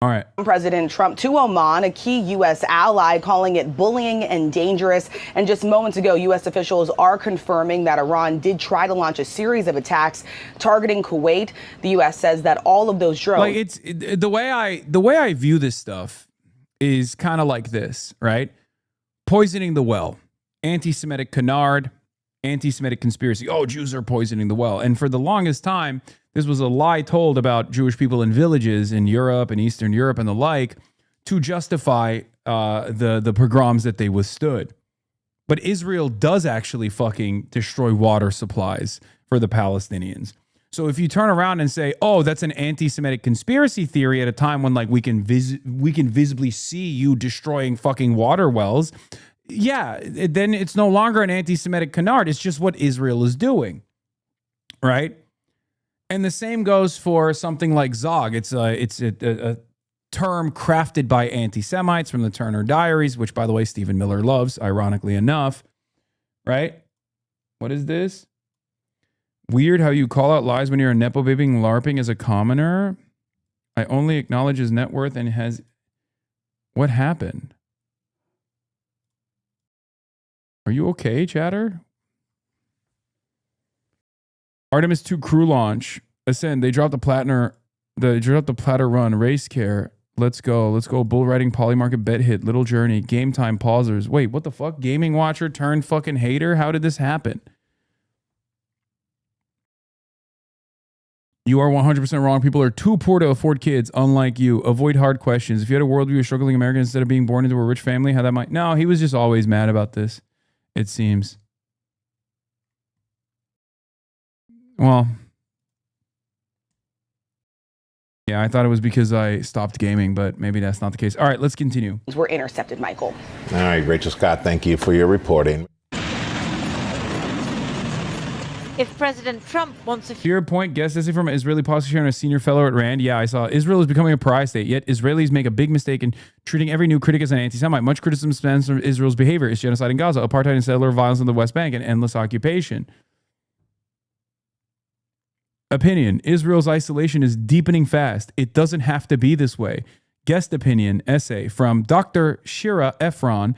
Speaker 1: All right.
Speaker 8: President Trump to Oman, a key U.S. ally, calling it bullying and dangerous. And just moments ago, U.S. officials are confirming that Iran did try to launch a series of attacks targeting Kuwait. The U.S. says that all of those drones.
Speaker 1: Like it's the way I view this stuff is kind of like this, right? Poisoning the well, anti-Semitic canard. anti-Semitic conspiracy. Oh, Jews are poisoning the well. And for the longest time, this was a lie told about Jewish people in villages in Europe and Eastern Europe and the like to justify the pogroms that they withstood. But Israel does actually fucking destroy water supplies for the Palestinians. So if you turn around and say, oh, that's an anti-Semitic conspiracy theory at a time when like we can visibly see you destroying fucking water wells, yeah, then it's no longer an anti-Semitic canard. It's just what Israel is doing, right? And the same goes for something like Zog. It's a term crafted by anti-Semites from the Turner Diaries, which, by the way, Stephen Miller loves, ironically enough, right? What is this? Weird how you call out lies when you're a nepo babying LARPing as a commoner. I only acknowledge his net worth and has... What happened? Are you okay, chatter? Artemis 2 crew launch. Ascend. They dropped the platter run. Race care. Let's go. Let's go. Bull riding, polymarket, bet hit, little journey, game time, pausers. Wait, what the fuck? Gaming watcher turned fucking hater? How did this happen? You are 100% wrong. People are too poor to afford kids, unlike you. Avoid hard questions. If you had a worldview of struggling Americans instead of being born into a rich family, how that might... No, he was just always mad about this, it seems. Well... Yeah, I thought it was because I stopped gaming, but maybe that's not the case. All right, let's continue.
Speaker 8: Were intercepted, Michael.
Speaker 10: All right, Rachel Scott, thank you for your reporting.
Speaker 11: If President Trump wants to...
Speaker 1: To your point, guest essay from an Israeli prosecutor and a senior fellow at RAND. Yeah, I saw Israel is becoming a pariah state, yet Israelis make a big mistake in treating every new critic as an anti-Semite. Much criticism stems from Israel's behavior. It's genocide in Gaza, apartheid and settler violence in the West Bank, and endless occupation. Opinion. Israel's isolation is deepening fast. It doesn't have to be this way. Guest opinion essay from Dr. Shira Efron,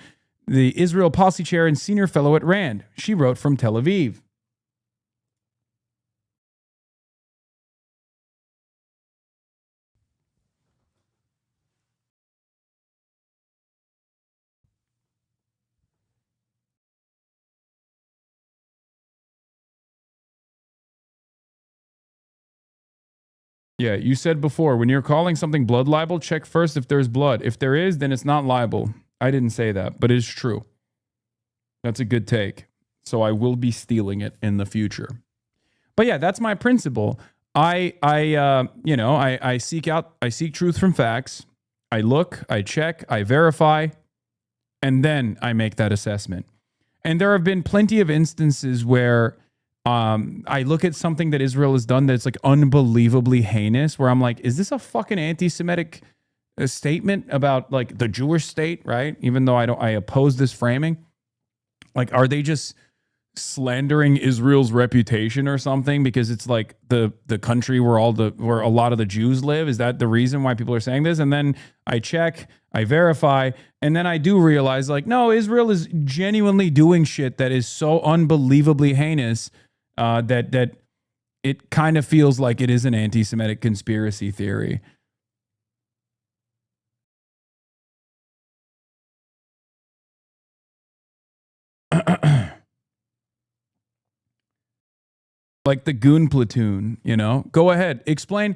Speaker 1: the Israel policy chair and senior fellow at RAND. She wrote from Tel Aviv. Yeah, you said before, when you're calling something blood libel, check first if there's blood. If there is, then it's not libel. I didn't say that, but it's true. That's a good take. So I will be stealing it in the future. But yeah, that's my principle. I seek truth from facts. I look, I check, I verify, and then I make that assessment. And there have been plenty of instances where I look at something that Israel has done that's like unbelievably heinous, where I'm like, is this a fucking anti-Semitic statement about like the Jewish state, right? Even though I oppose this framing. Like, are they just slandering Israel's reputation or something because it's like the country where a lot of the Jews live? Is that the reason why people are saying this? And then I check, I verify, and then I do realize like, no, Israel is genuinely doing shit that is so unbelievably heinous that it kind of feels like it is an anti-Semitic conspiracy theory. Like the goon platoon, you know? Go ahead. Explain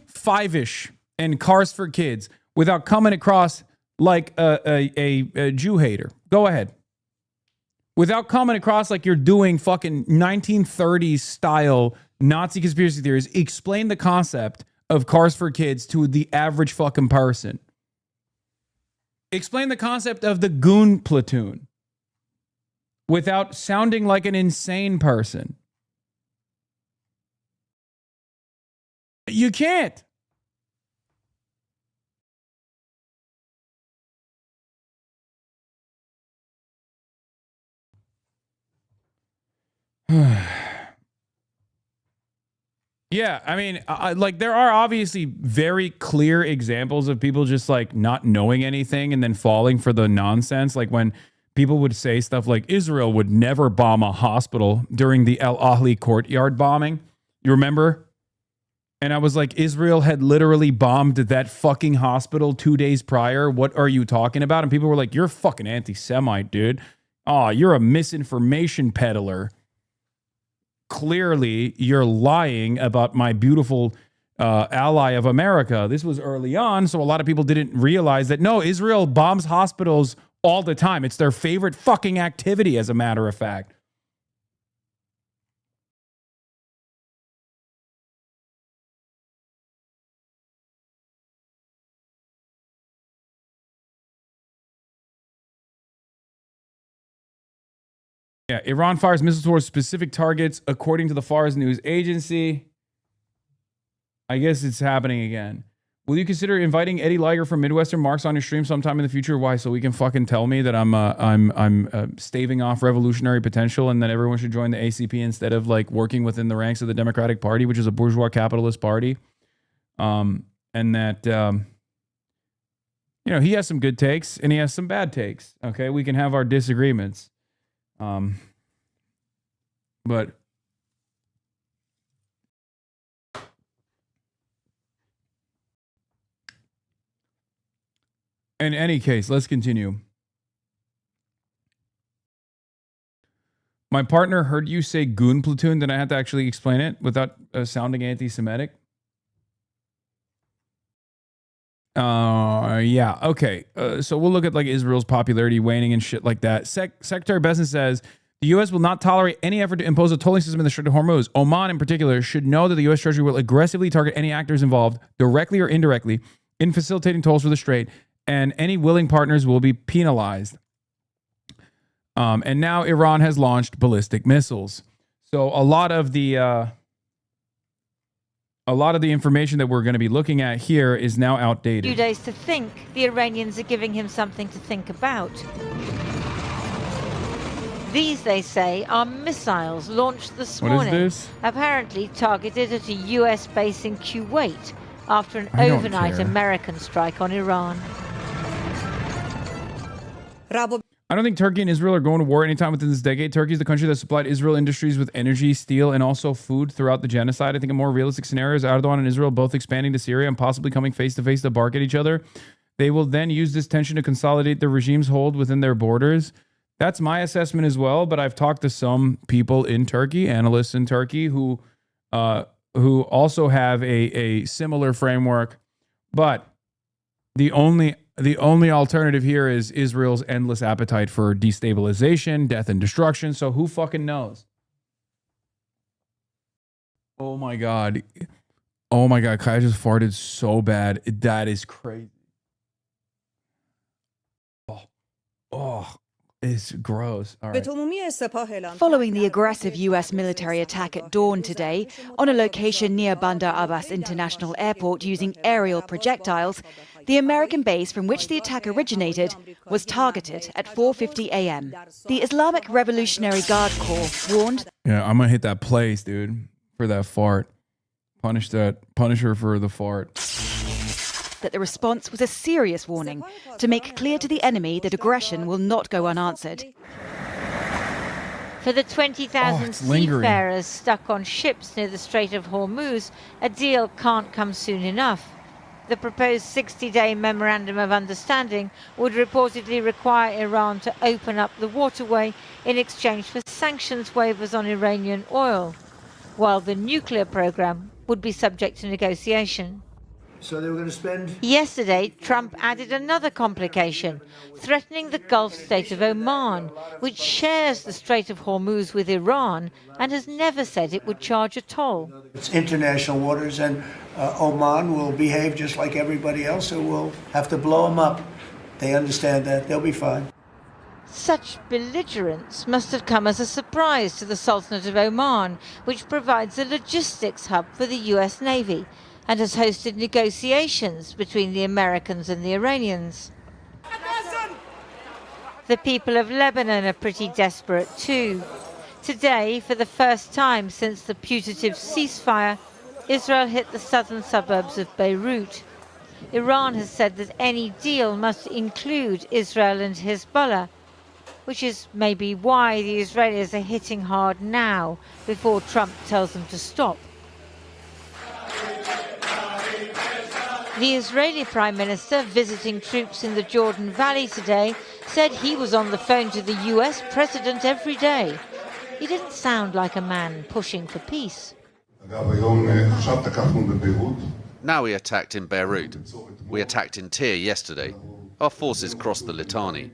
Speaker 1: Five-ish and Cars for Kids without coming across like a Jew hater. Go ahead. Without coming across like you're doing fucking 1930s style Nazi conspiracy theories. Explain the concept of Cars for Kids to the average fucking person. Explain the concept of the goon platoon without sounding like an insane person. You can't. Yeah, I mean, like there are obviously very clear examples of people just like not knowing anything and then falling for the nonsense. Like when people would say stuff like Israel would never bomb a hospital during the El Ahly courtyard bombing. You remember? And I was like, Israel had literally bombed that fucking hospital 2 days prior. What are you talking about? And people were like, you're fucking anti-Semite, dude. Oh, you're a misinformation peddler. Clearly, you're lying about my beautiful ally of America. This was early on, so a lot of people didn't realize that, no, Israel bombs hospitals all the time. It's their favorite fucking activity, as a matter of fact. Yeah, Iran fires missiles towards specific targets, according to the Fars news agency. I guess it's happening again. Will you consider inviting Eddie Liger from Midwestern Marks on your stream sometime in the future? Why? So we can fucking tell me that I'm staving off revolutionary potential, and that everyone should join the ACP instead of like working within the ranks of the Democratic Party, which is a bourgeois capitalist party. And that you know, he has some good takes and he has some bad takes. Okay, we can have our disagreements. But in any case, let's continue. My partner heard you say goon platoon, then I had to actually explain it without sounding anti-Semitic. Yeah, okay. So we'll look at like Israel's popularity waning and shit like that. Secretary Besson says the U.S. will not tolerate any effort to impose a tolling system in the Strait of Hormuz. Oman, in particular, should know that the U.S. Treasury will aggressively target any actors involved, directly or indirectly, in facilitating tolls for the Strait, and any willing partners will be penalized. And now Iran has launched ballistic missiles. So a lot of the information that we're going to be looking at here is now outdated.
Speaker 11: Few days to think. The Iranians are giving him something to think about. These, they say, are missiles launched this morning.
Speaker 1: What is this?
Speaker 11: Apparently targeted at a US base in Kuwait after an overnight American strike on Iran.
Speaker 1: I don't think Turkey and Israel are going to war anytime within this decade. Turkey is the country that supplied Israel industries with energy, steel, and also food throughout the genocide. I think a more realistic scenario is Erdogan and Israel both expanding to Syria and possibly coming face to face to bark at each other. They will then use this tension to consolidate their regime's hold within their borders. That's my assessment as well, but I've talked to some people in Turkey, analysts in Turkey, who also have a similar framework. But the only alternative here is Israel's endless appetite for destabilization, death, and destruction. So who fucking knows? Oh my God. Oh my God. Kaya just farted so bad. That is crazy. Oh. It's gross. All right.
Speaker 12: Following the aggressive U.S. military attack at dawn today on a location near Bandar Abbas International Airport using aerial projectiles, the American base from which the attack originated was targeted at 4:50 a.m. The Islamic Revolutionary Guard Corps warned...
Speaker 1: Yeah, I'm going to hit that place, dude, for that fart. Punish her for the fart.
Speaker 12: That the response was a serious warning to make clear to the enemy that aggression will not go unanswered.
Speaker 11: For the 20,000 seafarers stuck on ships near the Strait of Hormuz, a deal can't come soon enough. The proposed 60-day memorandum of understanding would reportedly require Iran to open up the waterway in exchange for sanctions waivers on Iranian oil, while the nuclear program would be subject to negotiation.
Speaker 7: So they were going to spend...
Speaker 11: Yesterday, Trump added another complication, threatening the Gulf state of Oman, which shares the Strait of Hormuz with Iran and has never said it would charge a toll.
Speaker 7: It's international waters, and Oman will behave just like everybody else, so we'll have to blow them up. They understand that. They'll be fine.
Speaker 11: Such belligerence must have come as a surprise to the Sultanate of Oman, which provides a logistics hub for the US Navy and has hosted negotiations between the Americans and the Iranians. The people of Lebanon are pretty desperate too. Today, for the first time since the putative ceasefire, Israel hit the southern suburbs of Beirut. Iran has said that any deal must include Israel and Hezbollah, which is maybe why the Israelis are hitting hard now, before Trump tells them to stop. The Israeli Prime Minister, visiting troops in the Jordan Valley today, said he was on the phone to the US president every day. He didn't sound like a man pushing for peace.
Speaker 13: Now we attacked in Beirut. We attacked in Tyre yesterday. Our forces crossed the Litani.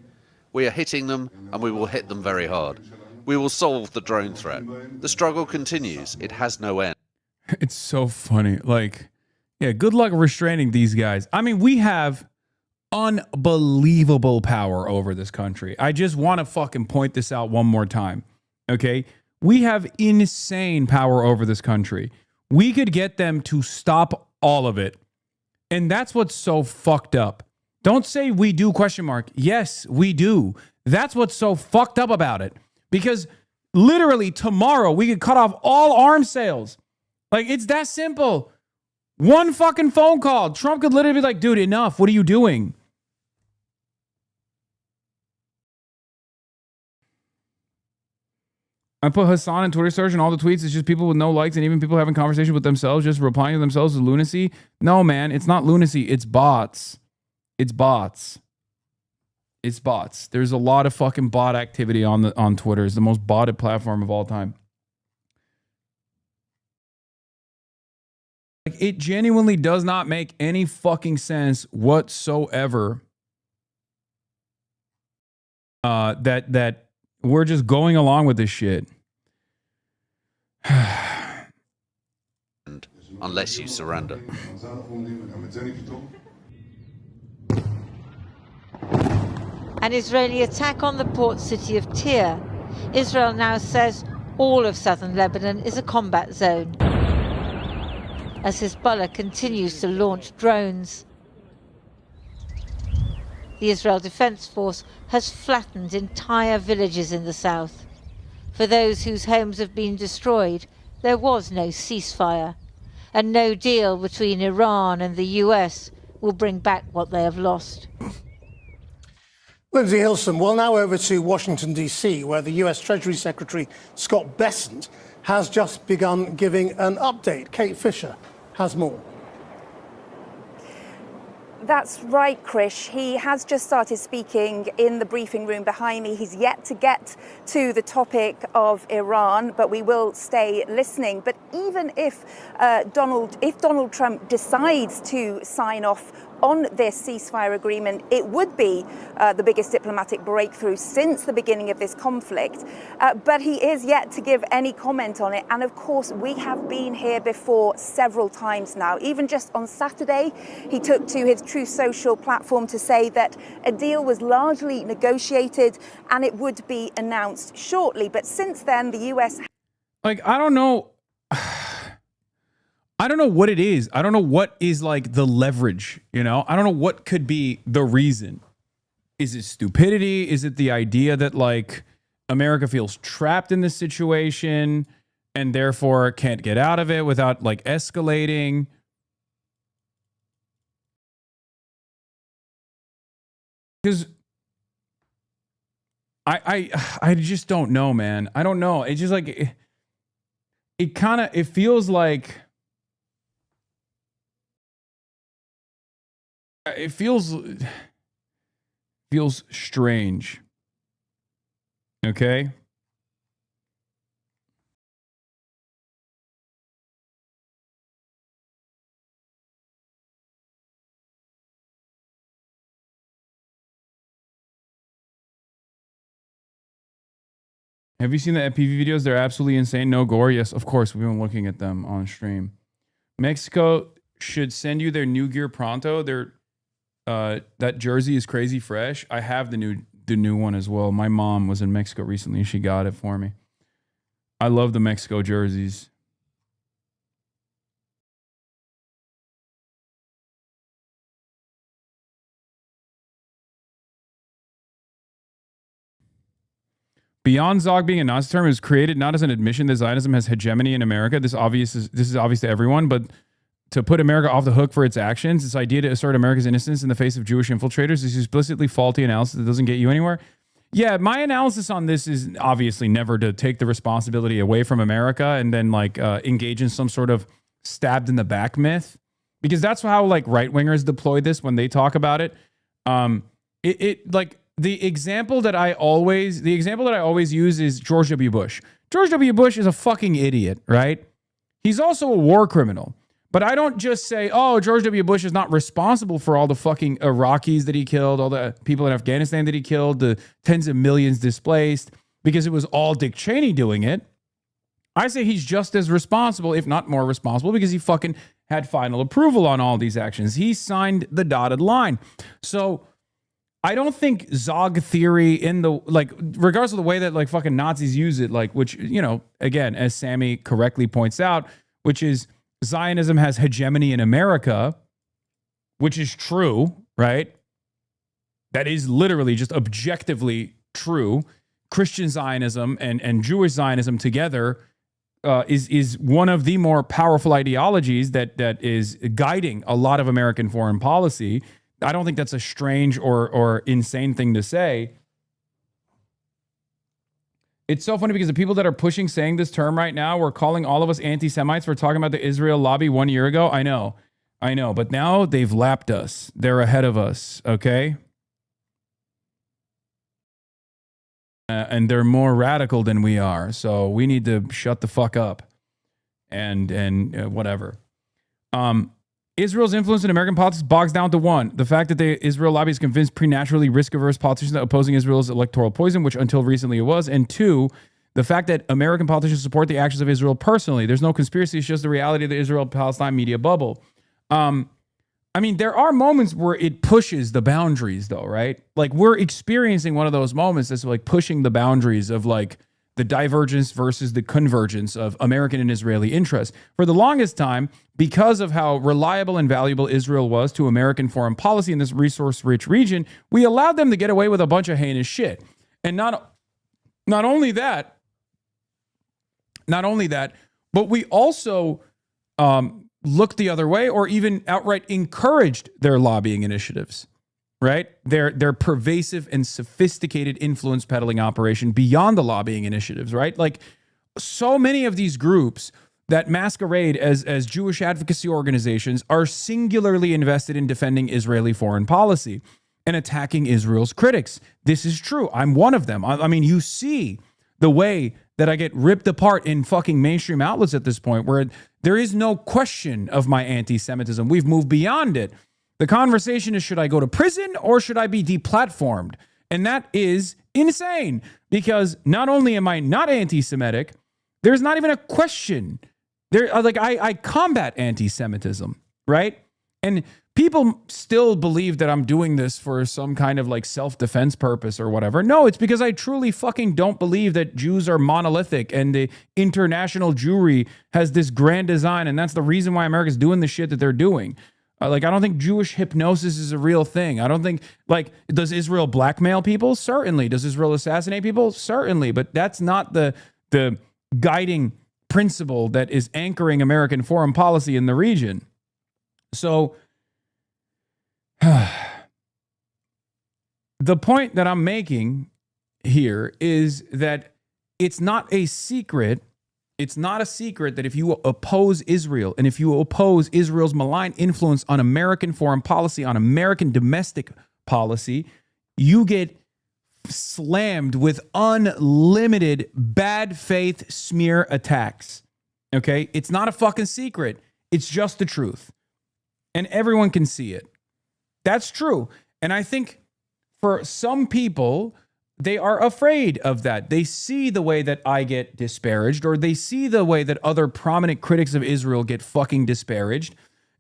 Speaker 13: We are hitting them, and we will hit them very hard. We will solve the drone threat. The struggle continues. It has no end.
Speaker 1: It's so funny. Like, yeah, good luck restraining these guys. I mean, we have unbelievable power over this country. I just want to fucking point this out one more time. Okay? We have insane power over this country. We could get them to stop all of it. And that's what's so fucked up. Don't say we do ? Yes, we do. That's what's so fucked up about it. Because literally tomorrow we could cut off all arms sales. Like, it's that simple. One fucking phone call. Trump could literally be like, dude, enough. What are you doing? I put Hasan in Twitter search and all the tweets. It's just people with no likes and even people having conversations with themselves, just replying to themselves with lunacy. No, man, it's not lunacy. It's bots. It's bots. It's bots. There's a lot of fucking bot activity on Twitter. It's the most botted platform of all time. Like, it genuinely does not make any fucking sense whatsoever that we're just going along with this shit.
Speaker 13: Unless you surrender.
Speaker 11: An Israeli attack on the port city of Tyre. Israel now says all of southern Lebanon is a combat zone, as Hezbollah continues to launch drones. The Israel Defense Force has flattened entire villages in the south. For those whose homes have been destroyed, there was no ceasefire, and no deal between Iran and the US will bring back what they have lost.
Speaker 14: Lindsay Hilson, well, now over to Washington, D.C., where the U.S. Treasury Secretary Scott Bessent has just begun giving an update. Kate Fisher has more.
Speaker 15: That's right, Krish. He has just started speaking in the briefing room behind me. He's yet to get to the topic of Iran, but we will stay listening. But even if Donald Trump decides to sign off on this ceasefire agreement, it would be the biggest diplomatic breakthrough since the beginning of this conflict. But he is yet to give any comment on it. And of course, we have been here before several times now. Even just on Saturday, he took to his Truth Social platform to say that a deal was largely negotiated and it would be announced shortly. But since then, the US...
Speaker 1: Like, I don't know. I don't know what it is. I don't know what is like the leverage, you know? I don't know what could be the reason. Is it stupidity? Is it the idea that like America feels trapped in this situation and therefore can't get out of it without like escalating? Because I just don't know, man. I don't know. It's just like it feels like it feels strange. Okay? Have you seen the FPV videos? They're absolutely insane. No gore. Yes, of course. We've been looking at them on stream. Mexico should send you their new gear pronto. That jersey is crazy fresh. I have the new one as well. My mom was in Mexico recently and she got it for me. I love the Mexico jerseys. Beyond Zog being a Nazi term, it was created not as an admission that Zionism has hegemony in America. This is obvious to everyone, but to put America off the hook for its actions, this idea to assert America's innocence in the face of Jewish infiltrators is explicitly faulty analysis that doesn't get you anywhere. Yeah, my analysis on this is obviously never to take the responsibility away from America and then like engage in some sort of stabbed in the back myth, because that's how like right wingers deploy this when they talk about it. Like the example that I always use is George W. Bush. George W. Bush is a fucking idiot, right? He's also a war criminal. But I don't just say, oh, George W. Bush is not responsible for all the fucking Iraqis that he killed, all the people in Afghanistan that he killed, the tens of millions displaced, because it was all Dick Cheney doing it. I say he's just as responsible, if not more responsible, because he fucking had final approval on all these actions. He signed the dotted line. So I don't think Zog theory in the, like, regardless of the way that like fucking Nazis use it, like, which, you know, again, as Sammy correctly points out, which is Zionism has hegemony in America, which is true, right? That is literally just objectively true. Christian Zionism and Jewish Zionism together is one of the more powerful ideologies that is guiding a lot of American foreign policy. I don't think that's a strange or insane thing to say. It's so funny because the people that are saying this term right now were calling all of us anti-Semites for talking about the Israel lobby 1 year ago. I know. But now they've lapped us. They're ahead of us, okay? And they're more radical than we are. So we need to shut the fuck up and whatever. Israel's influence in American politics bogs down to one, the fact that the Israel lobby is convinced preternaturally risk-averse politicians that opposing Israel's electoral poison, which until recently it was, and two, the fact that American politicians support the actions of Israel personally. There's no conspiracy, it's just the reality of the Israel-Palestine media bubble. I mean, there are moments where it pushes the boundaries, though, right? Like, we're experiencing one of those moments that's like pushing the boundaries of like the divergence versus the convergence of American and Israeli interests. For the longest time, because of how reliable and valuable Israel was to American foreign policy in this resource-rich region, we allowed them to get away with a bunch of heinous shit. And not only that, but we also looked the other way or even outright encouraged their lobbying initiatives. Right? Their pervasive and sophisticated influence peddling operation beyond the lobbying initiatives, right? Like, so many of these groups that masquerade as Jewish advocacy organizations are singularly invested in defending Israeli foreign policy and attacking Israel's critics. This is true. I'm one of them. I mean, you see the way that I get ripped apart in fucking mainstream outlets at this point, where there is no question of my anti-Semitism. We've moved beyond it. The conversation is, should I go to prison or should I be deplatformed? And that is insane, because not only am I not anti-Semitic, there's not even a question. I combat anti-Semitism, right? And people still believe that I'm doing this for some kind of like self-defense purpose or whatever. No, it's because I truly fucking don't believe that Jews are monolithic and the international Jewry has this grand design, and that's the reason why America's doing the shit that they're doing. I don't think Jewish hypnosis is a real thing. I don't think, does Israel blackmail people? Certainly. Does Israel assassinate people? Certainly. But that's not the guiding principle that is anchoring American foreign policy in the region. So the point that I'm making here is that it's not a secret. It's not a secret that if you oppose Israel and if you oppose Israel's malign influence on American foreign policy, on American domestic policy, you get slammed with unlimited bad faith smear attacks. Okay? It's not a fucking secret. It's just the truth. And everyone can see it. That's true. And I think for some people, they are afraid of that. They see the way that I get disparaged, or they see the way that other prominent critics of Israel get fucking disparaged.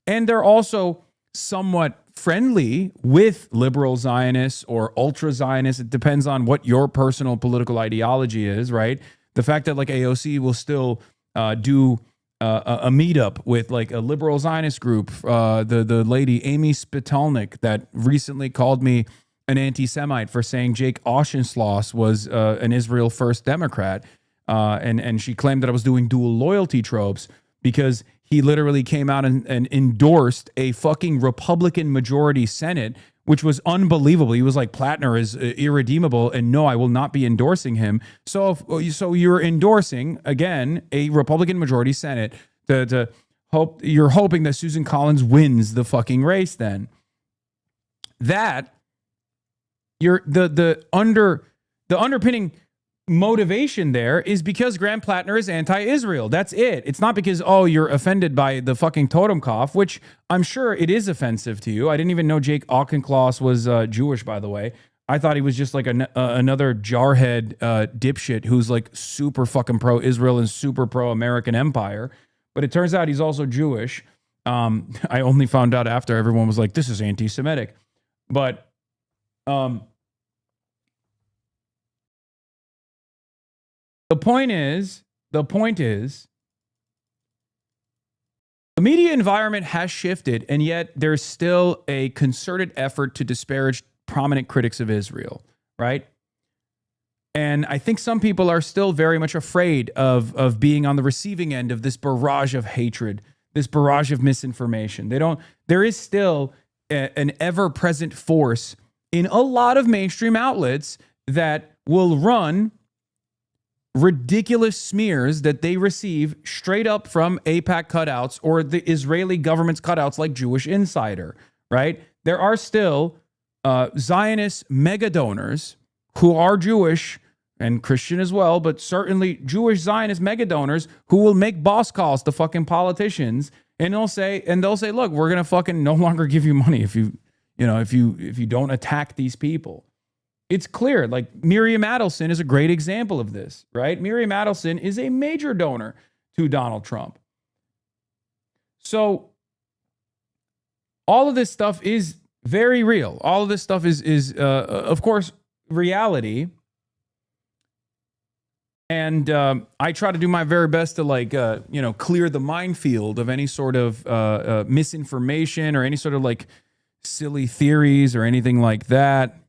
Speaker 1: And they're also somewhat friendly with liberal Zionists or ultra Zionists. It depends on what your personal political ideology is, right? The fact that like AOC will still do a meetup with like a liberal Zionist group, the lady Amy Spitalnik that recently called me an anti-Semite for saying Jake Auchincloss was an Israel First Democrat. And she claimed that I was doing dual loyalty tropes because he literally came out and endorsed a fucking Republican majority Senate, which was unbelievable. He was like, Plattner is irredeemable, and no, I will not be endorsing him. So you're endorsing, again, a Republican majority Senate to hope, you're hoping that Susan Collins wins the fucking race then. That the underpinning motivation there is because Graham Plattner is anti-Israel. That's it. It's not because, oh, you're offended by the fucking totem cough, which I'm sure it is offensive to you. I didn't even know Jake Auchincloss was Jewish, by the way. I thought he was just like another jarhead dipshit who's like super fucking pro-Israel and super pro-American empire. But it turns out he's also Jewish. I only found out after everyone was like, this is anti-Semitic. But the point is, the media environment has shifted, and yet there's still a concerted effort to disparage prominent critics of Israel, right? And I think some people are still very much afraid of being on the receiving end of this barrage of hatred, this barrage of misinformation. There is still an ever-present force in a lot of mainstream outlets that will run ridiculous smears that they receive straight up from AIPAC cutouts or the Israeli government's cutouts like Jewish Insider, right? There are still Zionist mega donors who are Jewish and Christian as well, but certainly Jewish Zionist mega donors who will make boss calls to fucking politicians, and they'll say, look, we're gonna fucking no longer give you money if you don't attack these people. It's clear, like Miriam Adelson is a great example of this, right? Miriam Adelson is a major donor to Donald Trump. So all of this stuff is very real. All of this stuff is of course, reality. And I try to do my very best to clear the minefield of any sort of misinformation or any sort of like silly theories or anything like that.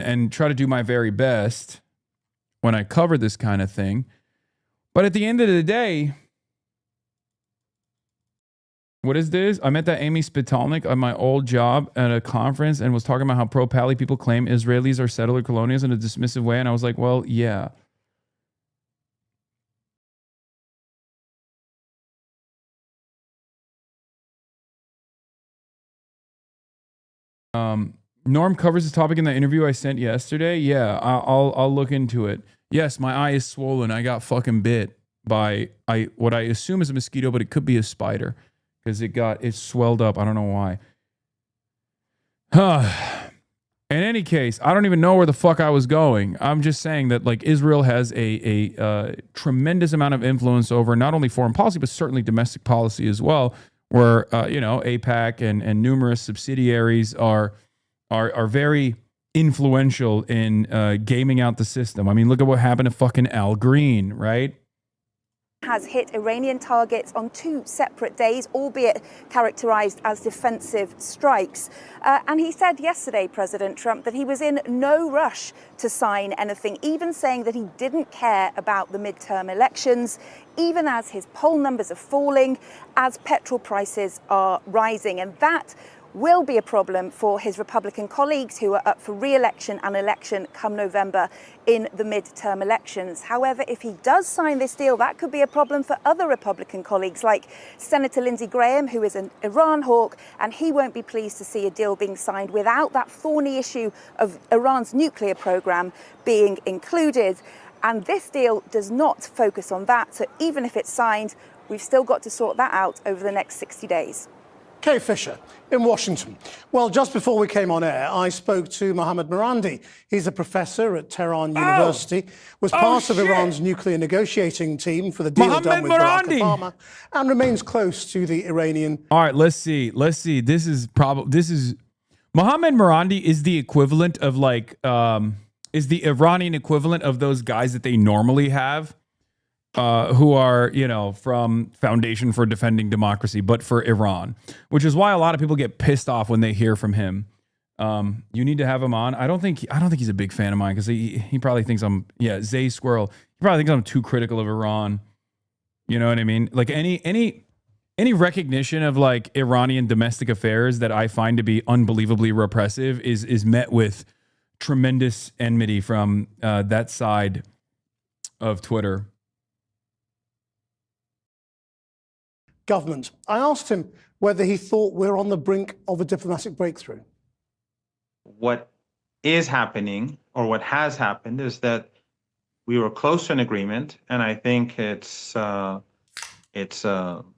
Speaker 1: And try to do my very best when I cover this kind of thing. But at the end of the day, what is this? I met that Amy Spitalnik on my old job at a conference and was talking about how pro-Pally people claim Israelis are settler colonials in a dismissive way. And I was like, well, yeah. Norm covers this topic in the interview I sent yesterday. Yeah, I'll look into it. Yes, my eye is swollen. I got fucking bit by what I assume is a mosquito, but it could be a spider because it swelled up. I don't know why. In any case, I don't even know where the fuck I was going. I'm just saying that like Israel has a tremendous amount of influence over not only foreign policy but certainly domestic policy as well, where AIPAC and numerous subsidiaries are very influential in gaming out the system. I mean, look at what happened to fucking Al Green, right?
Speaker 15: Has hit Iranian targets on 2 separate days, albeit characterized as defensive strikes. And he said yesterday, President Trump, that he was in no rush to sign anything, even saying that he didn't care about the midterm elections, even as his poll numbers are falling, as petrol prices are rising. And that will be a problem for his Republican colleagues who are up for re-election and election come November in the midterm elections. However, if he does sign this deal, that could be a problem for other Republican colleagues like Senator Lindsey Graham, who is an Iran hawk, and he won't be pleased to see a deal being signed without that thorny issue of Iran's nuclear program being included. And this deal does not focus on that. So even if it's signed, we've still got to sort that out over the next 60 days.
Speaker 14: Kay Fisher in Washington. Well, just before we came on air, I spoke to Mohammad Marandi. He's a professor at Tehran University, was part of Iran's nuclear negotiating team for the deal done with Barack Obama, and remains close to the Iranian.
Speaker 1: All right, let's see. This is Mohammad Marandi is the equivalent of is the Iranian equivalent of those guys that they normally have. Who are, from Foundation for Defending Democracy, but for Iran, which is why a lot of people get pissed off when they hear from him. You need to have him on. I don't think he's a big fan of mine because he probably thinks I'm, Zay Squirrel. He probably thinks I'm too critical of Iran. You know what I mean? Like any recognition of like Iranian domestic affairs that I find to be unbelievably repressive is met with tremendous enmity from that side of Twitter.
Speaker 14: government. I asked him whether he thought we're on the brink of a diplomatic breakthrough.
Speaker 16: What is happening, or what has happened, is that we were close to an agreement, and I think it's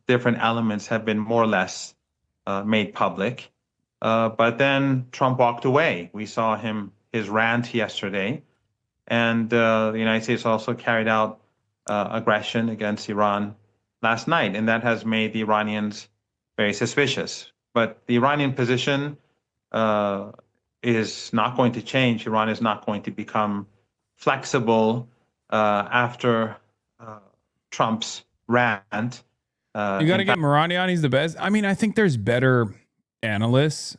Speaker 16: different elements have been more or less made public. But then Trump walked away. We saw his rant yesterday, and the United States also carried out aggression against Iran last night, and that has made the Iranians very suspicious. But the Iranian position is not going to change. Iran is not going to become flexible after Trump's rant.
Speaker 1: You got to get Morandi on. He's the best. I mean, I think there's better analysts.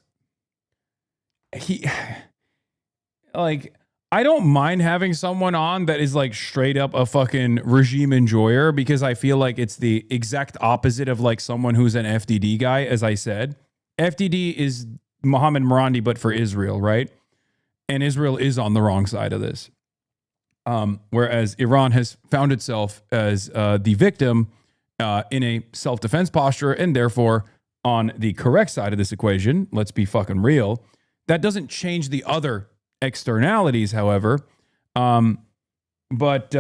Speaker 1: I don't mind having someone on that is like straight up a fucking regime enjoyer, because I feel like it's the exact opposite of like someone who's an FDD guy. As I said, FDD is Mohammed Morandi, but for Israel, right? And Israel is on the wrong side of this. Whereas Iran has found itself as the victim in a self-defense posture, and therefore on the correct side of this equation. Let's be fucking real. That doesn't change the other externalities, however. But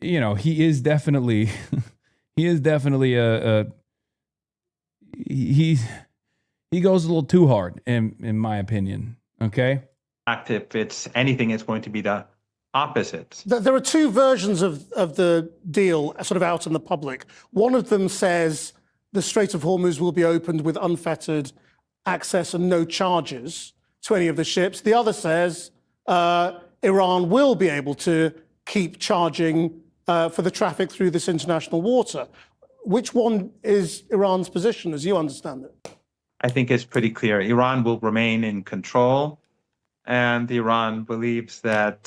Speaker 1: he is definitely he goes a little too hard in my opinion. Okay.
Speaker 16: If it's anything, it's going to be the opposite.
Speaker 14: There are two versions of the deal sort of out in the public. One of them says the Strait of Hormuz will be opened with unfettered access and no charges to any of the ships. The other says Iran will be able to keep charging for the traffic through this international water. Which one is Iran's position, as you understand it?
Speaker 16: I think it's pretty clear. Iran will remain in control, and Iran believes that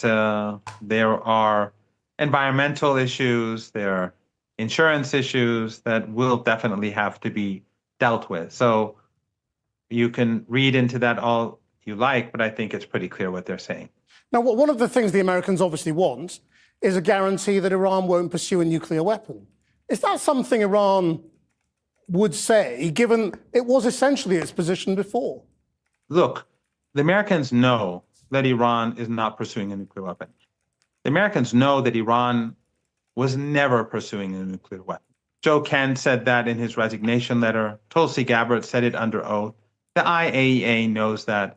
Speaker 16: there are environmental issues, there are insurance issues that will definitely have to be dealt with. So you can read into that all you like, but I think it's pretty clear what they're saying.
Speaker 14: Now, one of the things the Americans obviously want is a guarantee that Iran won't pursue a nuclear weapon. Is that something Iran would say, given it was essentially its position before?
Speaker 16: Look, the Americans know that Iran is not pursuing a nuclear weapon. The Americans know that Iran was never pursuing a nuclear weapon. Joe Kent said that in his resignation letter. Tulsi Gabbard said it under oath. The IAEA knows that.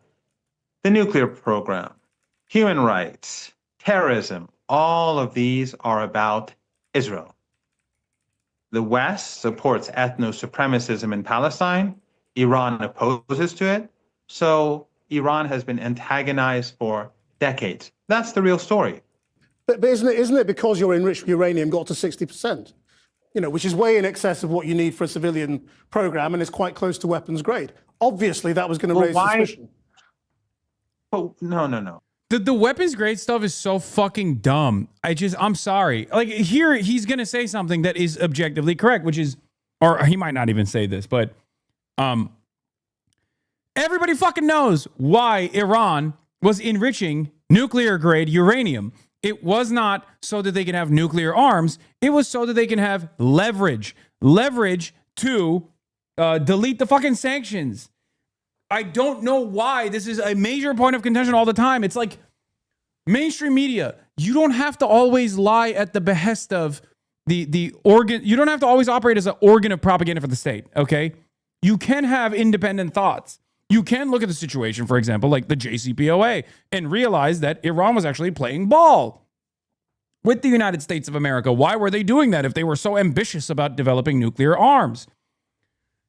Speaker 16: The nuclear program, human rights, terrorism, all of these are about Israel. The West supports ethno-supremacism in Palestine. Iran opposes to it. So Iran has been antagonized for decades. That's the real story.
Speaker 14: But isn't it because your enriched uranium got to 60%? Which is way in excess of what you need for a civilian program and is quite close to weapons grade. Obviously, that was going to raise suspicion.
Speaker 16: Oh, no.
Speaker 1: The weapons grade stuff is so fucking dumb. I'm sorry. Like, here, he's going to say something that is objectively correct, which is, or he might not even say this, but everybody fucking knows why Iran was enriching nuclear grade uranium. It was not so that they can have nuclear arms. It was so that they can have leverage to delete the fucking sanctions. I don't know why this is a major point of contention all the time. It's like mainstream media. You don't have to always lie at the behest of the organ. You don't have to always operate as an organ of propaganda for the state. Okay. You can have independent thoughts. You can look at the situation, for example, like the JCPOA, and realize that Iran was actually playing ball with the United States of America. Why were they doing that if they were so ambitious about developing nuclear arms?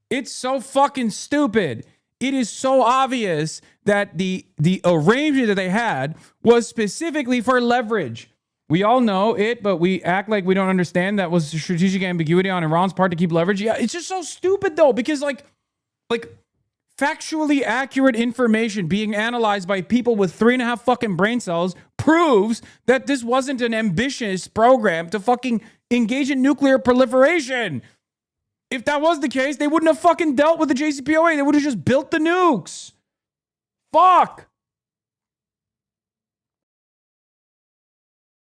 Speaker 1: It's so fucking stupid. It is so obvious that the arrangement that they had was specifically for leverage. We all know it, but we act like we don't understand that was strategic ambiguity on Iran's part to keep leverage. Yeah, it's just so stupid, though, because like factually accurate information being analyzed by people with 3.5 fucking brain cells proves that this wasn't an ambitious program to fucking engage in nuclear proliferation. If that was the case, they wouldn't have fucking dealt with the JCPOA. They would have just built the nukes. Fuck.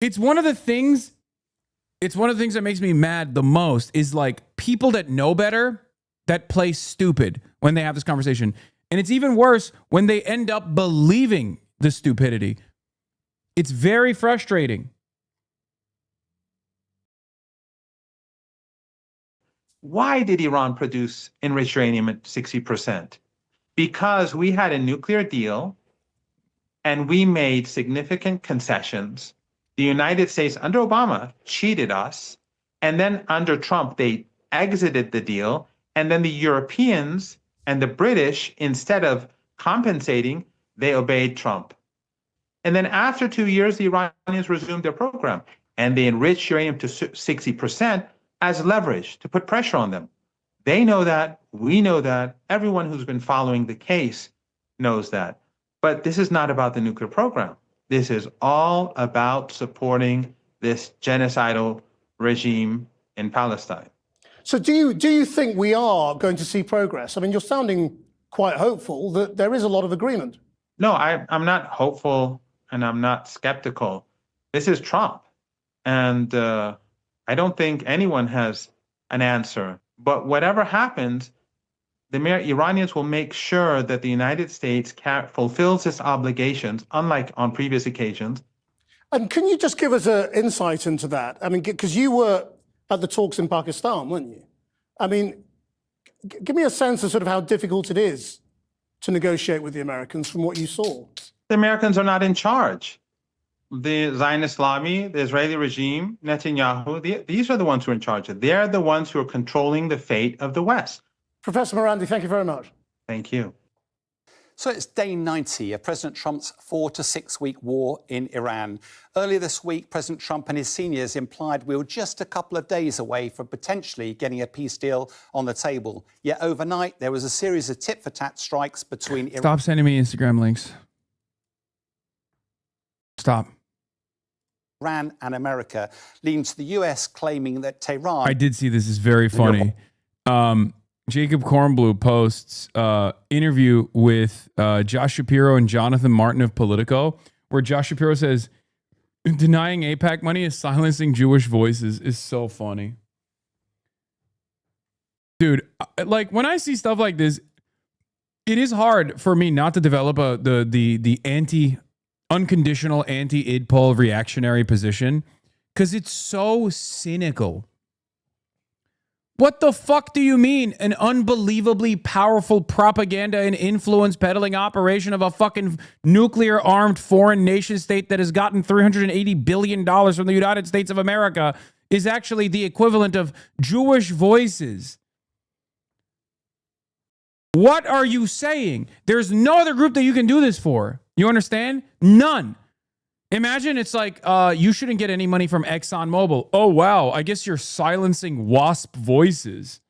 Speaker 1: It's one of the things that makes me mad the most is like people that know better that play stupid when they have this conversation. And it's even worse when they end up believing the stupidity. It's very frustrating.
Speaker 16: Why did Iran produce enriched uranium at 60%? Because we had a nuclear deal and we made significant concessions. The United States, under Obama, cheated us. And then under Trump, they exited the deal. And then the Europeans and the British, instead of compensating, they obeyed Trump. And then after 2 years, the Iranians resumed their program. And they enriched uranium to 60% as leverage to put pressure on them. They know that. We know that. Everyone who's been following the case knows that. But this is not about the nuclear program. This is all about supporting this genocidal regime in Palestine.
Speaker 14: So do you think we are going to see progress? I mean, you're sounding quite hopeful that there is a lot of agreement.
Speaker 16: No, I'm not hopeful and I'm not skeptical. This is Trump. And I don't think anyone has an answer. But whatever happens, the Iranians will make sure that the United States fulfills its obligations, unlike on previous occasions.
Speaker 14: And can you just give us an insight into that? I mean, because you were at the talks in Pakistan, weren't you? I mean, give me a sense of sort of how difficult it is to negotiate with the Americans from what you saw.
Speaker 16: The Americans are not in charge. The Zionist lobby, the Israeli regime, Netanyahu, these are the ones who are in charge. They're the ones who are controlling the fate of the West.
Speaker 14: Professor Morandi, thank you very much.
Speaker 16: Thank you.
Speaker 17: So it's day 90 of President Trump's 4 to 6 week war in Iran. Earlier this week, President Trump and his seniors implied we were just a couple of days away from potentially getting a peace deal on the table. Yet overnight, there was a series of tit-for-tat strikes between Iran.
Speaker 1: Stop sending me Instagram links. Stop.
Speaker 17: Iran and America, leading to the US claiming that Tehran...
Speaker 1: I did see this. Is very funny. Jacob Kornblue posts interview with Josh Shapiro and Jonathan Martin of Politico, where Josh Shapiro says, denying AIPAC money is silencing Jewish voices is so funny. Dude, like when I see stuff like this, it is hard for me not to develop the unconditional anti-IDPOL reactionary position because it's so cynical. What the fuck do you mean an unbelievably powerful propaganda and influence peddling operation of a fucking nuclear armed foreign nation state that has gotten $380 billion from the United States of America is actually the equivalent of Jewish voices? What are you saying? There's no other group that you can do this for. You understand? None. Imagine it's like, you shouldn't get any money from ExxonMobil. Oh, wow. I guess you're silencing WASP voices.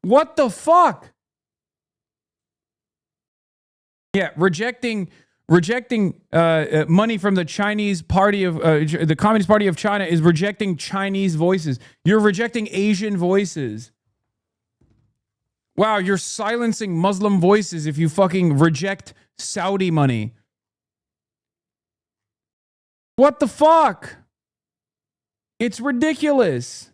Speaker 1: What the fuck? Yeah, rejecting money from the Chinese party of, the Communist Party of China is rejecting Chinese voices. You're rejecting Asian voices. Wow, you're silencing Muslim voices if you fucking reject Saudi money. What the fuck? It's ridiculous.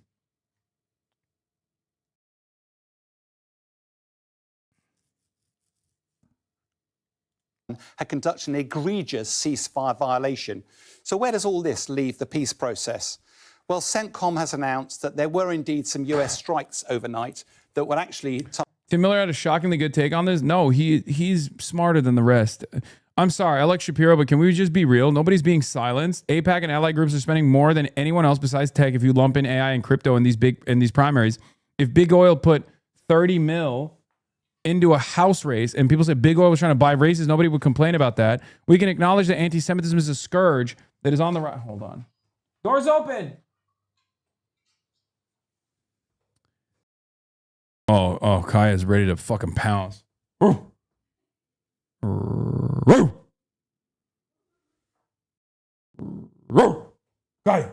Speaker 17: Had conducted an egregious ceasefire violation. So where does all this leave the peace process? Well, CENTCOM has announced that there were indeed some US strikes overnight that would actually...
Speaker 1: Tim Miller had a shockingly good take on this. No, he's smarter than the rest. I'm sorry, I like Shapiro, but can we just be real? Nobody's being silenced. AIPAC and allied groups are spending more than anyone else besides tech if you lump in AI and crypto in these primaries. If Big Oil put 30 mil into a house race and people said Big Oil was trying to buy races, nobody would complain about that. We can acknowledge that anti-Semitism is a scourge that is on the right. Hold on. Doors open. Oh, Kaya's ready to fucking pounce. Kaya.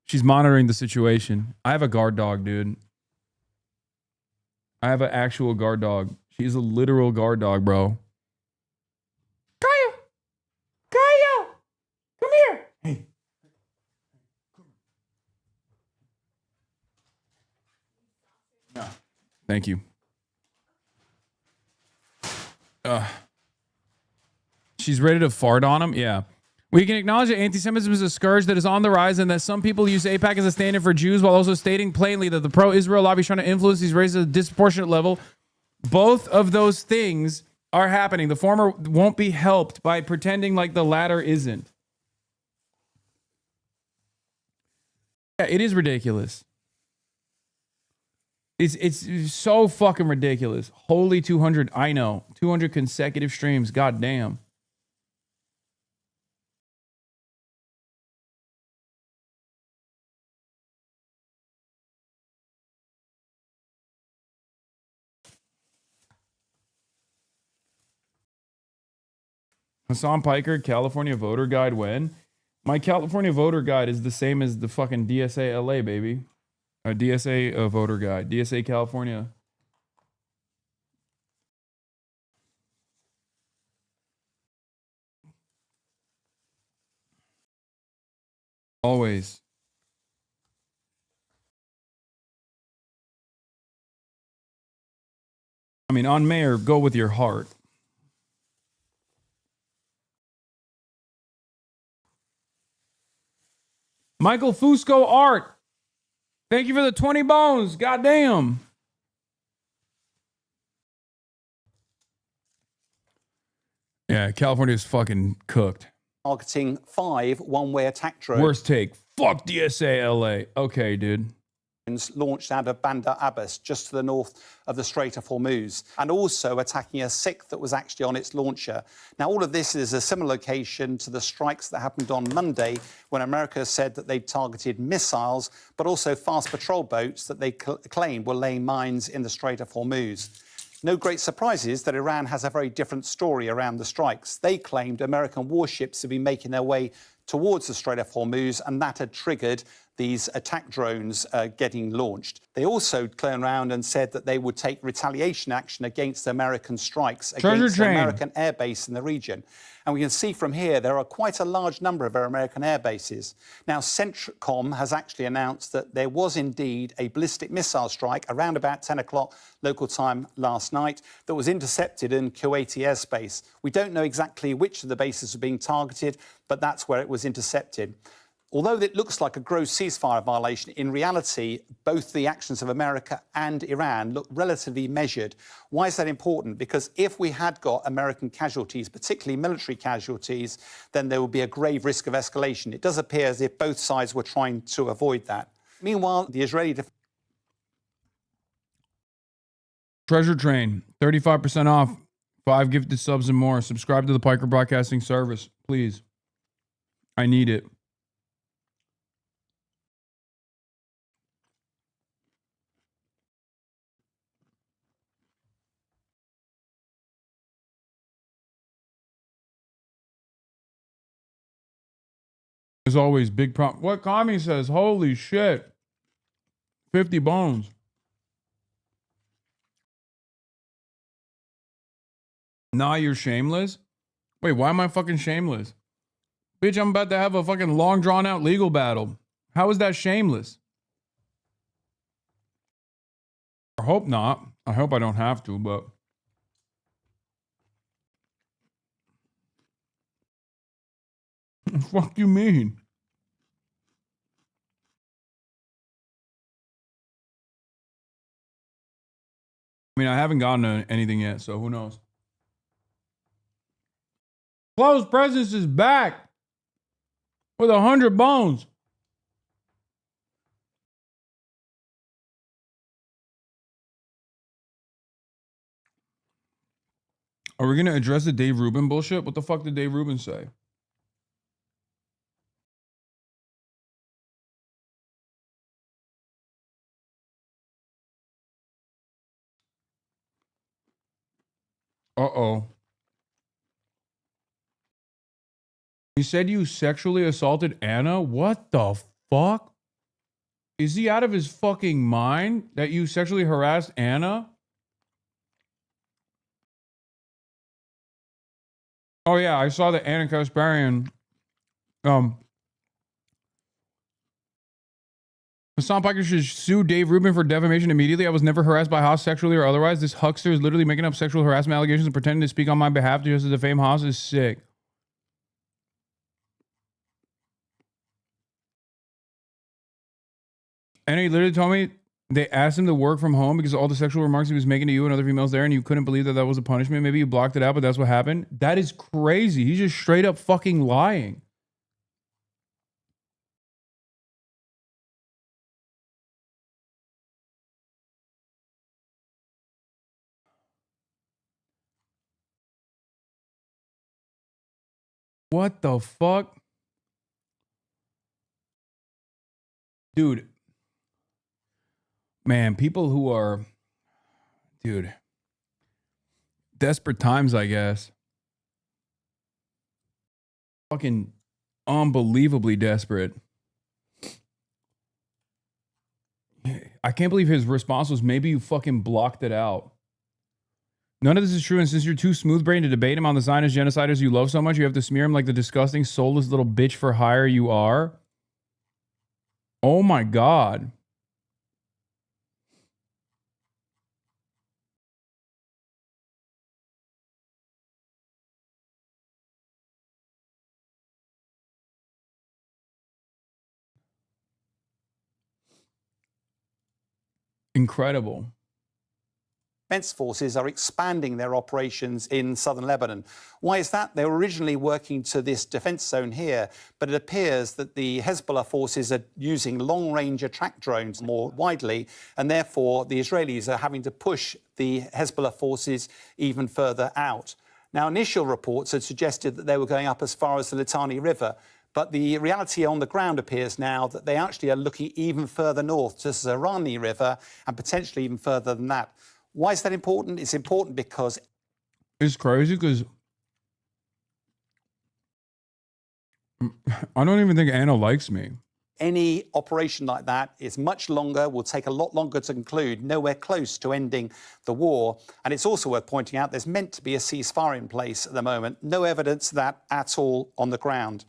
Speaker 1: She's monitoring the situation. I have a guard dog, dude. I have an actual guard dog. She's a literal guard dog, bro. Kaya! Kaya! Come here! Hey. Thank you. She's ready to fart on him? Yeah. We can acknowledge that anti-Semitism is a scourge that is on the rise and that some people use AIPAC as a stand-in for Jews while also stating plainly that the pro-Israel lobby is trying to influence these races at a disproportionate level. Both of those things are happening. The former won't be helped by pretending like the latter isn't. Yeah, it is ridiculous. It's so fucking ridiculous. Holy 200, I know. 200 consecutive streams, god damn. Hasan Piker, California voter guide when? My California voter guide is the same as the fucking DSA LA, baby. DSA voter guide. DSA California. Always. I mean, on mayor, go with your heart. Michael Fusco Art. Thank you for the 20 bones. Goddamn. Yeah, California's fucking cooked.
Speaker 17: Targeting 5 one-way attack drones.
Speaker 1: Worst take. Fuck DSA LA. Okay, dude.
Speaker 17: Launched out of Bandar Abbas, just to the north of the Strait of Hormuz, and also attacking a sixth that was actually on its launcher. Now, all of this is a similar location to the strikes that happened on Monday, when America said that they targeted missiles, but also fast patrol boats that they claimed were laying mines in the Strait of Hormuz. No great surprises that Iran has a very different story around the strikes. They claimed American warships had been making their way towards the Strait of Hormuz, and that had triggered these attack drones getting launched. They also turned around and said that they would take retaliation action against American strikes against the American air base in the region. And we can see from here there are quite a large number of our American air bases. Now, CENTCOM has actually announced that there was indeed a ballistic missile strike around about 10 o'clock local time last night that was intercepted in Kuwaiti airspace. We don't know exactly which of the bases were being targeted, but that's where it was intercepted. Although it looks like a gross ceasefire violation, in reality, both the actions of America and Iran look relatively measured. Why is that important? Because if we had got American casualties, particularly military casualties, then there would be a grave risk of escalation. It does appear as if both sides were trying to avoid that. Meanwhile, the Israeli
Speaker 1: Treasure Train, 35% off. 5 gifted subs and more. Subscribe to the Piker Broadcasting Service, please. I need it. As always, big problem. What Kami says, holy shit. 50 bones. Nah, you're shameless? Wait, why am I fucking shameless? Bitch, I'm about to have a fucking long drawn out legal battle. How is that shameless? I hope not. I hope I don't have to, but... What the fuck you mean? I mean, I haven't gotten to anything yet, so who knows? Close Presence is back with 100 bones. Are we going to address the Dave Rubin bullshit? What the fuck did Dave Rubin say? Uh-oh. You said you sexually assaulted Anna? What the fuck? Is he out of his fucking mind that you sexually harassed Anna? Oh yeah, I saw that Anna Kasparian Hasan Piker should sue Dave Rubin for defamation immediately. I was never harassed by Haas sexually or otherwise. This huckster is literally making up sexual harassment allegations and pretending to speak on my behalf just to defame Haas is sick. And he literally told me they asked him to work from home because of all the sexual remarks he was making to you and other females there, and you couldn't believe that that was a punishment. Maybe you blocked it out, but that's what happened. That is crazy. He's just straight up fucking lying. What the fuck? Dude. Man, people who are, dude, desperate times, I guess. Fucking unbelievably desperate. I can't believe his response was, maybe you fucking blocked it out. None of this is true, and since you're too smooth-brained to debate him on the Zionist genociders you love so much, you have to smear him like the disgusting, soulless little bitch for hire you are. Oh my God. Incredible.
Speaker 17: Defense forces are expanding their operations in southern Lebanon. Why is that? They were originally working to this defense zone here, but it appears that the Hezbollah forces are using long-range attack drones more widely, and therefore the Israelis are having to push the Hezbollah forces even further out. Now, initial reports had suggested that they were going up as far as the Litani River, but the reality on the ground appears now that they actually are looking even further north, to the Irani River, and potentially even further than that. Why is that important? It's important because
Speaker 1: it's crazy because I don't even think Anna likes me.
Speaker 17: Any operation like that is much longer, will take a lot longer to conclude, nowhere close to ending the war. And it's also worth pointing out there's meant to be a ceasefire in place at the moment. No evidence of that at all on the ground.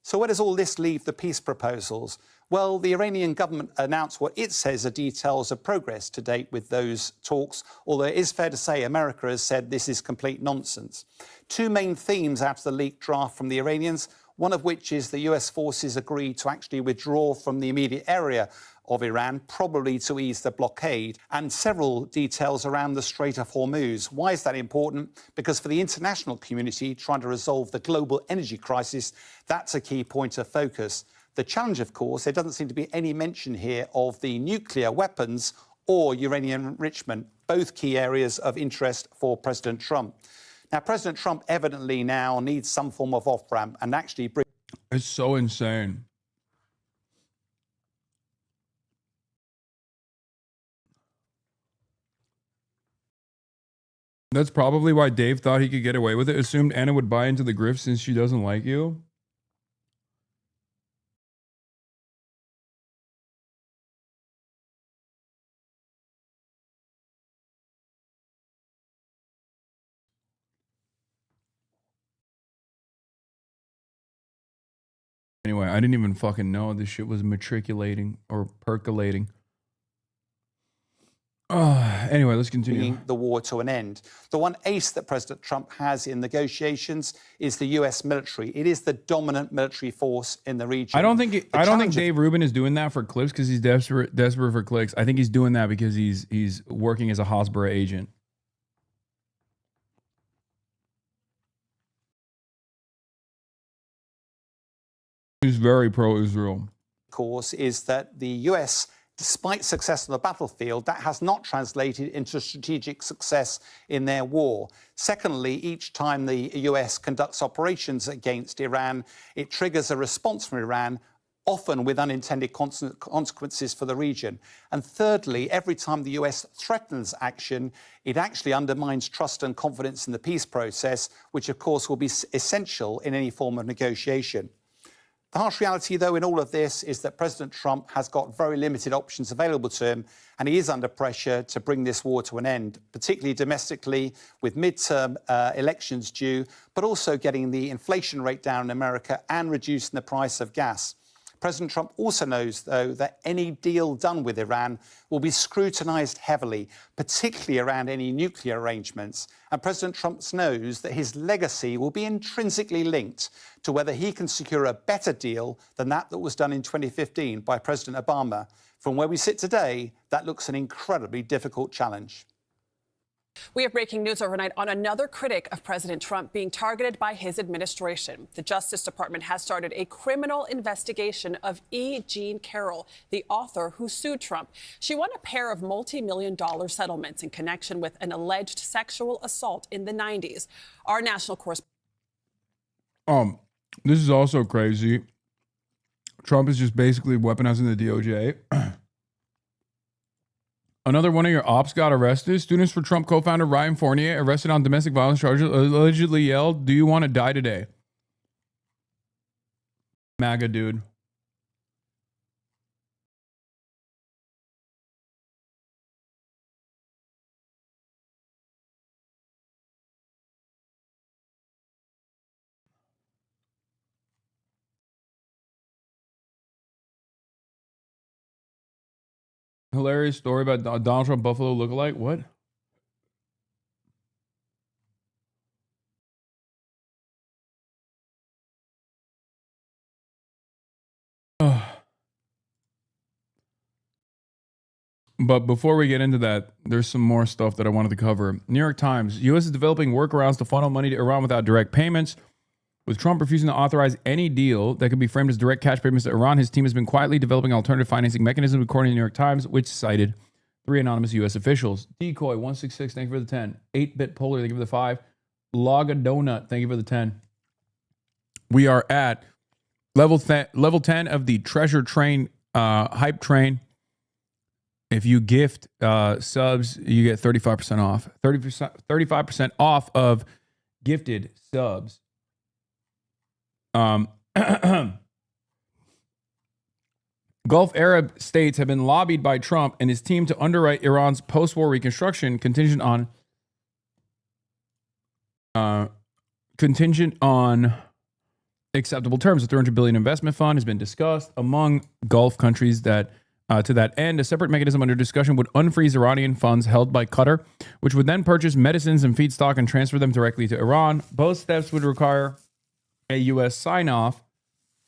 Speaker 17: So where does all this leave the peace proposals? Well, the Iranian government announced what it says are details of progress to date with those talks, although it is fair to say America has said this is complete nonsense. Two main themes out of the leaked draft from the Iranians, one of which is the US forces agreed to actually withdraw from the immediate area of Iran, probably to ease the blockade, and several details around the Strait of Hormuz. Why is that important? Because for the international community trying to resolve the global energy crisis, that's a key point of focus. The challenge, of course, there doesn't seem to be any mention here of the nuclear weapons or uranium enrichment, both key areas of interest for President Trump. Now, President Trump evidently now needs some form of off-ramp and actually bring...
Speaker 1: It's so insane. That's probably why Dave thought he could get away with it. Assumed Anna would buy into the grift since she doesn't like you. Anyway, I didn't even fucking know this shit was matriculating or percolating. Anyway, let's continue.
Speaker 17: The war to an end. The one ace that President Trump has in negotiations is the U.S. military. It is the dominant military force in the region.
Speaker 1: I don't think Dave Rubin is doing that for clicks because he's desperate for clicks. I think he's doing that because he's working as a Hasbara agent. He's very pro-Israel.
Speaker 17: Of course, is that the U.S., despite success on the battlefield, that has not translated into strategic success in their war. Secondly, each time the US conducts operations against Iran, it triggers a response from Iran, often with unintended consequences for the region. And thirdly, every time the US threatens action, it actually undermines trust and confidence in the peace process, which of course will be essential in any form of negotiation. The harsh reality, though, in all of this is that President Trump has got very limited options available to him, and he is under pressure to bring this war to an end, particularly domestically with midterm elections due, but also getting the inflation rate down in America and reducing the price of gas. President Trump also knows, though, that any deal done with Iran will be scrutinised heavily, particularly around any nuclear arrangements. And President Trump knows that his legacy will be intrinsically linked to whether he can secure a better deal than that was done in 2015 by President Obama. From where we sit today, that looks an incredibly difficult challenge.
Speaker 18: We have breaking news overnight on another critic of President Trump being targeted by his administration. The Justice Department has started a criminal investigation of E. Jean Carroll, the author who sued Trump. She won a pair of multi-million-dollar settlements in connection with an alleged sexual assault in the 90s. Our national correspondent.
Speaker 1: This is also crazy. Trump is just basically weaponizing the DOJ. Another one of your ops got arrested. Students for Trump co-founder Ryan Fournier arrested on domestic violence charges allegedly yelled, "Do you want to die today?" MAGA dude. Hilarious story about Donald Trump Buffalo lookalike. What? But before we get into that, there's some more stuff that I wanted to cover. New York Times, U.S. is developing workarounds to funnel money to Iran without direct payments. With Trump refusing to authorize any deal that could be framed as direct cash payments to Iran, his team has been quietly developing alternative financing mechanisms, according to the New York Times, which cited 3 anonymous U.S. officials. Decoy 166, thank you for the 10. 8-bit Polar, thank you for the 5. Log a Donut, thank you for the 10. We are at level 10 of the Treasure Train hype train. If you gift subs, you get 35% off. 35% off of gifted subs. Gulf Arab states have been lobbied by Trump and his team to underwrite Iran's post-war reconstruction contingent on acceptable terms. A $300 billion investment fund has been discussed among Gulf countries that, to that end, a separate mechanism under discussion would unfreeze Iranian funds held by Qatar, which would then purchase medicines and feedstock and transfer them directly to Iran. Both steps would require a U.S. sign-off,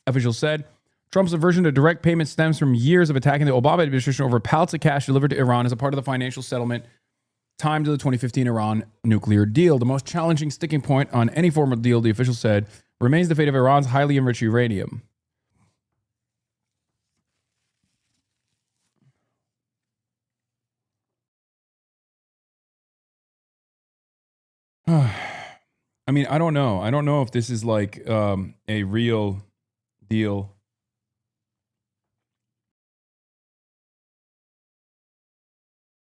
Speaker 1: officials said. Trump's aversion to direct payment stems from years of attacking the Obama administration over pallets of cash delivered to Iran as a part of the financial settlement timed to the 2015 Iran nuclear deal. The most challenging sticking point on any form of deal, the official said, remains the fate of Iran's highly enriched uranium. I mean, I don't know. I don't know if this is like a real deal.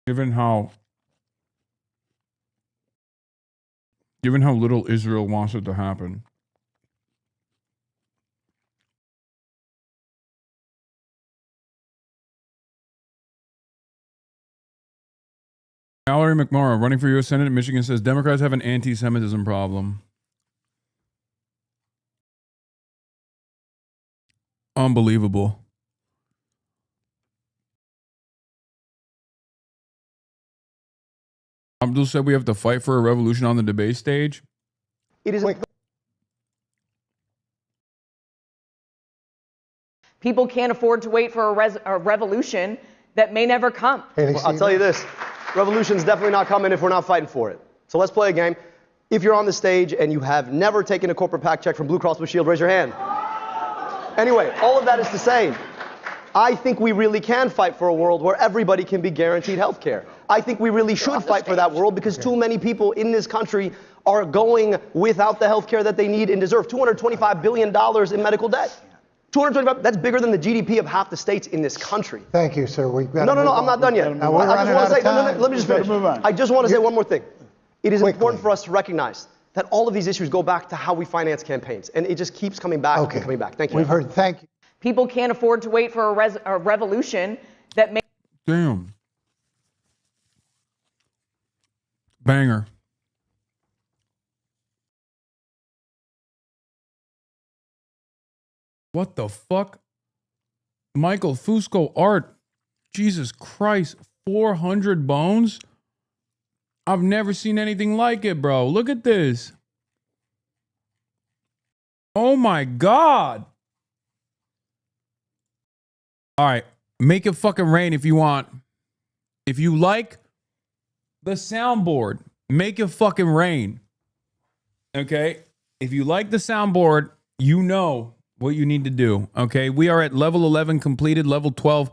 Speaker 1: Given how little Israel wants it to happen. Mallory McMorrow, running for U.S. Senate in Michigan, says Democrats have an anti-Semitism problem. Unbelievable. Abdul said we have to fight for a revolution on the debate stage.
Speaker 19: It is.
Speaker 20: People can't afford to wait for a revolution that may never come.
Speaker 19: Well, I'll tell you this. Revolution's definitely not coming if we're not fighting for it. So let's play a game. If you're on the stage and you have never taken a corporate PAC check from Blue Cross Blue Shield, raise your hand. Anyway, all of that is to say, I think we really can fight for a world where everybody can be guaranteed health care. I think we really should fight for that world because too many people in this country are going without the health care that they need and deserve. $225 billion in medical debt. 225, that's bigger than the GDP of half the states in this country.
Speaker 21: Thank you, sir. We've got
Speaker 19: No, I'm not done yet. I just want to say, let me just finish. I just want to say one more thing. It is important for us to recognize that all of these issues go back to how we finance campaigns, and it just keeps coming back and coming back. Thank you.
Speaker 21: We've heard, thank you.
Speaker 20: People can't afford to wait for a revolution that may...
Speaker 1: Damn. Banger. What the fuck? Michael Fusco Art. Jesus Christ. 400 bones? I've never seen anything like it, bro. Look at this. Oh my God. All right. Make it fucking rain if you want. If you like the soundboard, make it fucking rain. Okay? If you like the soundboard, you know what you need to do. Okay? We are at level 11 completed, level 12.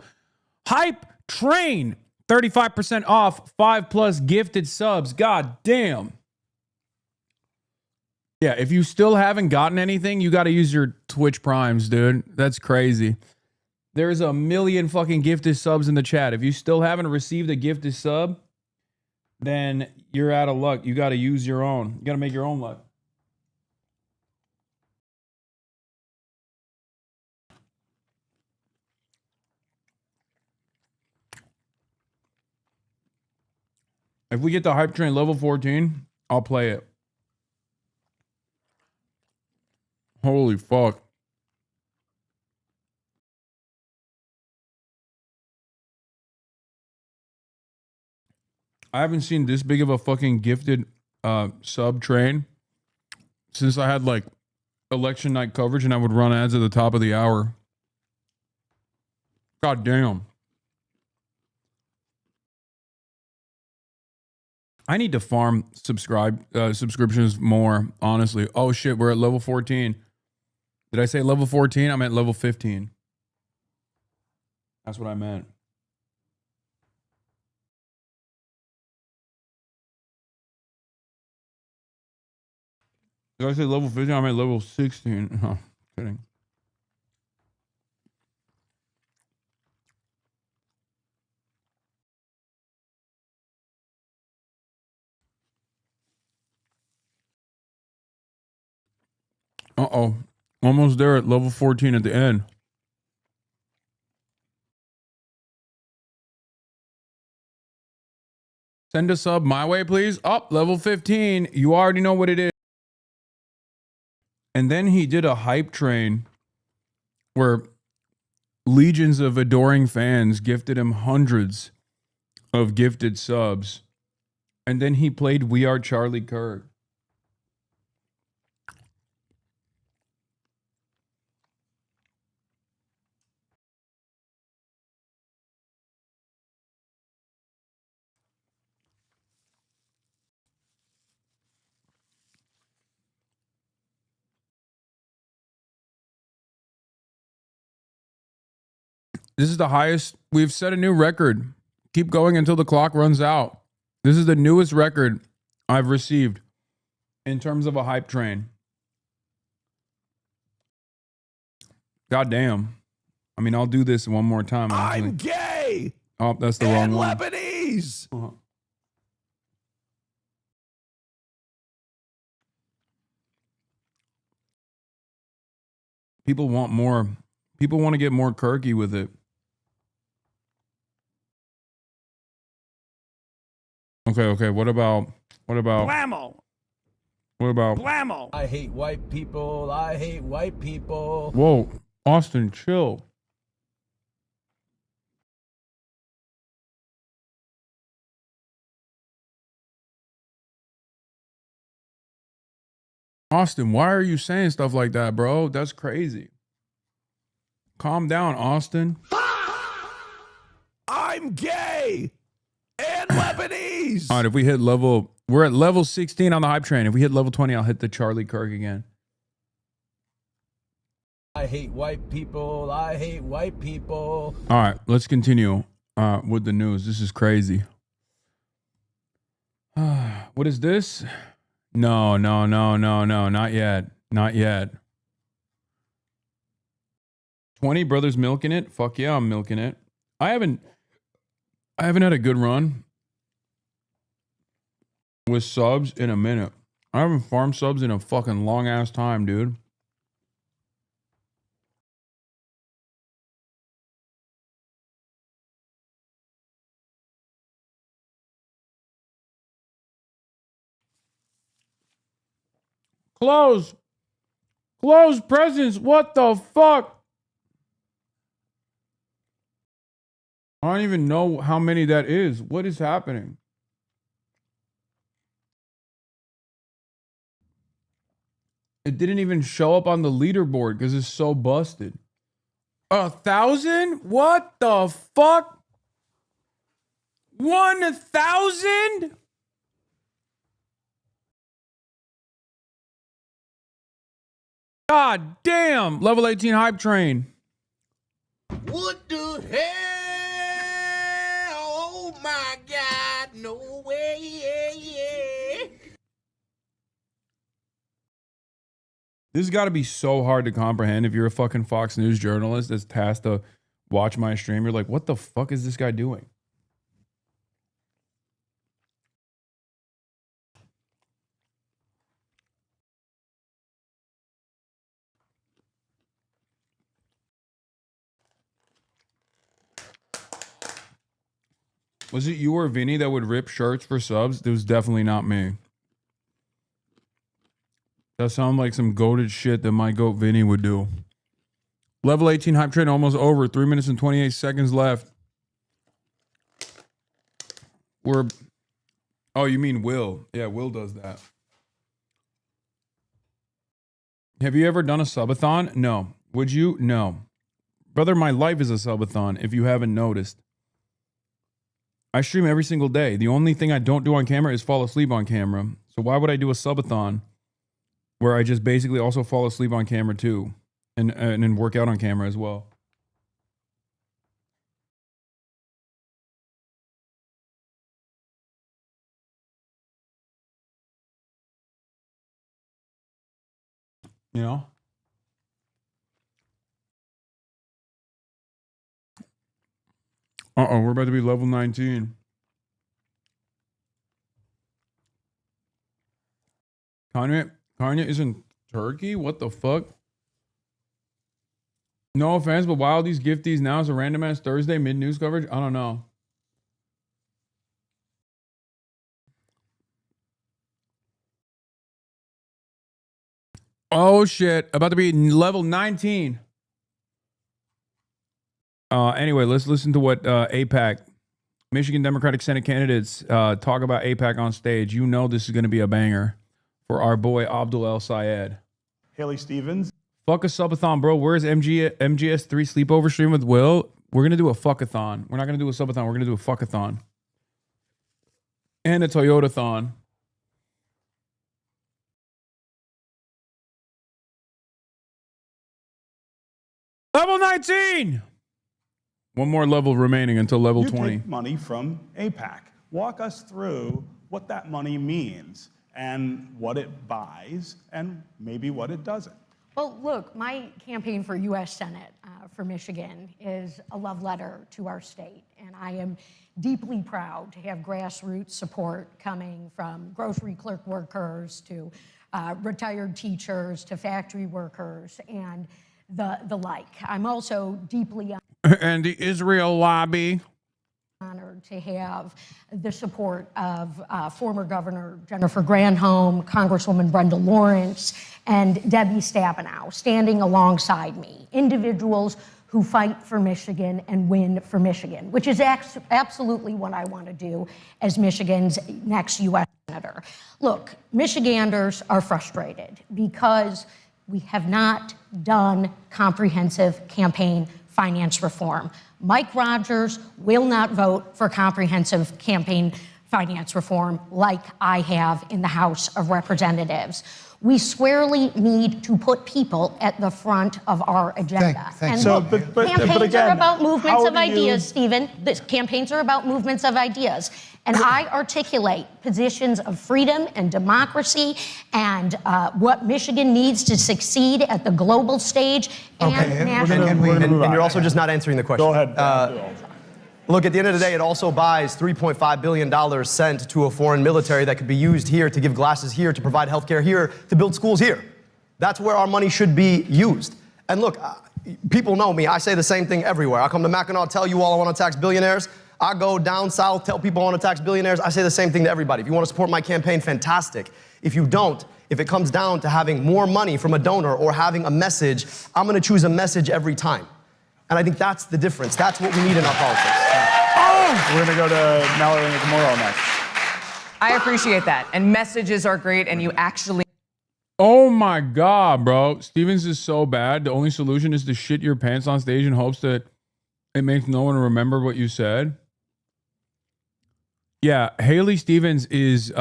Speaker 1: Hype train. 35% off, 5+ gifted subs. God damn. Yeah, if you still haven't gotten anything, you got to use your Twitch Primes, dude. That's crazy. There's a million fucking gifted subs in the chat. If you still haven't received a gifted sub, then you're out of luck. You got to use your own. You got to make your own luck. If we get the hype train level 14, I'll play it. Holy fuck. I haven't seen this big of a fucking gifted sub train since I had like election night coverage and I would run ads at the top of the hour. God damn. I need to farm subscriptions more, honestly. Oh shit, we're at level 14. Did I say level 14? I'm at level 15. That's what I meant. Did I say level 15? I'm at level 16. No, kidding. Uh-oh. Almost there at level 14 at the end. Send a sub my way, please. Up, level 15. You already know what it is. And then he did a hype train where legions of adoring fans gifted him hundreds of gifted subs. And then he played We Are Charlie Kirk. This is the highest. We've set a new record. Keep going until the clock runs out. This is the newest record I've received in terms of a hype train. God damn. I mean, I'll do this one more time. Actually.
Speaker 21: I'm gay.
Speaker 1: Oh, that's the wrong one.
Speaker 21: Lebanese.
Speaker 1: People want more. People want to get more Kirky with it. Okay. What about
Speaker 21: Blammo.
Speaker 1: What about
Speaker 21: Blammo. I hate white people. I hate white people.
Speaker 1: Whoa, Austin, chill. Austin, why are you saying stuff like that, bro? That's crazy. Calm down, Austin.
Speaker 21: I'm gay and Lebanese.
Speaker 1: All right, if we hit level, we're at level 16 on the hype train. If we hit level 20, I'll hit the Charlie Kirk again.
Speaker 21: I hate white people. I hate white people.
Speaker 1: All right, let's continue with the news. This is crazy. What is this? No, not yet. Not yet. 20 brothers milking it? Fuck yeah, I'm milking it. I haven't had a good run with subs in a minute. I haven't farmed subs in a fucking long ass time, dude. Close presents. What the fuck? I don't even know how many that is. What is happening? It didn't even show up on the leaderboard because it's so busted. 1,000? What the fuck? 1,000? God damn. Level 18 hype train.
Speaker 21: What the hell? Oh my God, no way.
Speaker 1: This has got to be so hard to comprehend if you're a fucking Fox News journalist that's tasked to watch my stream. You're like, what the fuck is this guy doing? Was it you or Vinny that would rip shirts for subs? It was definitely not me. That sounds like some goated shit that my goat Vinny would do. Level 18 hype train almost over. 3 minutes and 28 seconds left. Oh, you mean Will? Yeah, Will does that. Have you ever done a subathon? No. Would you? No. Brother, my life is a subathon, if you haven't noticed. I stream every single day. The only thing I don't do on camera is fall asleep on camera. So why would I do a subathon where I just basically also fall asleep on camera too and work out on camera as well? You know? Uh-oh, we're about to be level 19. Kanye is in Turkey? What the fuck? No offense, but why all these gifties now is a random ass Thursday mid-news coverage? I don't know. Oh shit, about to be level 19. Anyway, let's listen to what AIPAC, Michigan Democratic Senate candidates, talk about AIPAC on stage. You know this is going to be a banger for our boy Abdul El Sayed.
Speaker 4: Haley Stevens.
Speaker 1: Fuck a subathon, bro. Where's MGS3 sleepover stream with Will? We're going to do a fuckathon. We're not going to do a subathon. We're going to do a fuckathon. And a Toyota-thon. Level 19! One more level remaining until level 20.
Speaker 4: Take money from AIPAC. Walk us through what that money means and what it buys and maybe what it doesn't.
Speaker 22: Well, look, my campaign for U.S. Senate for Michigan is a love letter to our state, and I am deeply proud to have grassroots support coming from grocery clerk workers to retired teachers to factory workers and the like. I'm also deeply
Speaker 1: and the Israel lobby.
Speaker 22: Honored to have the support of former Governor Jennifer Granholm, Congresswoman Brenda Lawrence, and Debbie Stabenow standing alongside me, individuals who fight for Michigan and win for Michigan, which is absolutely what I want to do as Michigan's next U.S. Senator. Look, Michiganders are frustrated because we have not done comprehensive campaign finance reform. Mike Rogers will not vote for comprehensive campaign finance reform like I have in the House of Representatives. We squarely need to put people at the front of our agenda.
Speaker 4: And look,
Speaker 22: campaigns are about movements of ideas, Stephen. Campaigns are about movements of ideas. And I articulate positions of freedom and democracy and what Michigan needs to succeed at the global stage and national.
Speaker 19: And you're also just not answering the question.
Speaker 4: Go ahead.
Speaker 19: Look, at the end of the day, it also buys $3.5 billion sent to a foreign military that could be used here to give glasses here, to provide healthcare here, to build schools here. That's where our money should be used. And look, people know me. I say the same thing everywhere. I come to Mackinac, tell you all I want to tax billionaires. I go down south, tell people I want to tax billionaires. I say the same thing to everybody. If you want to support my campaign, fantastic. If you don't, if it comes down to having more money from a donor or having a message, I'm going to choose a message every time. And I think that's the difference. That's what we need in our politics.
Speaker 1: We're gonna go to Mallory McMorrow next.
Speaker 2: I appreciate that. And messages are great, and you actually.
Speaker 1: Oh my God, bro. Stevens is so bad. The only solution is to shit your pants on stage in hopes that it makes no one remember what you said. Yeah, Haley Stevens is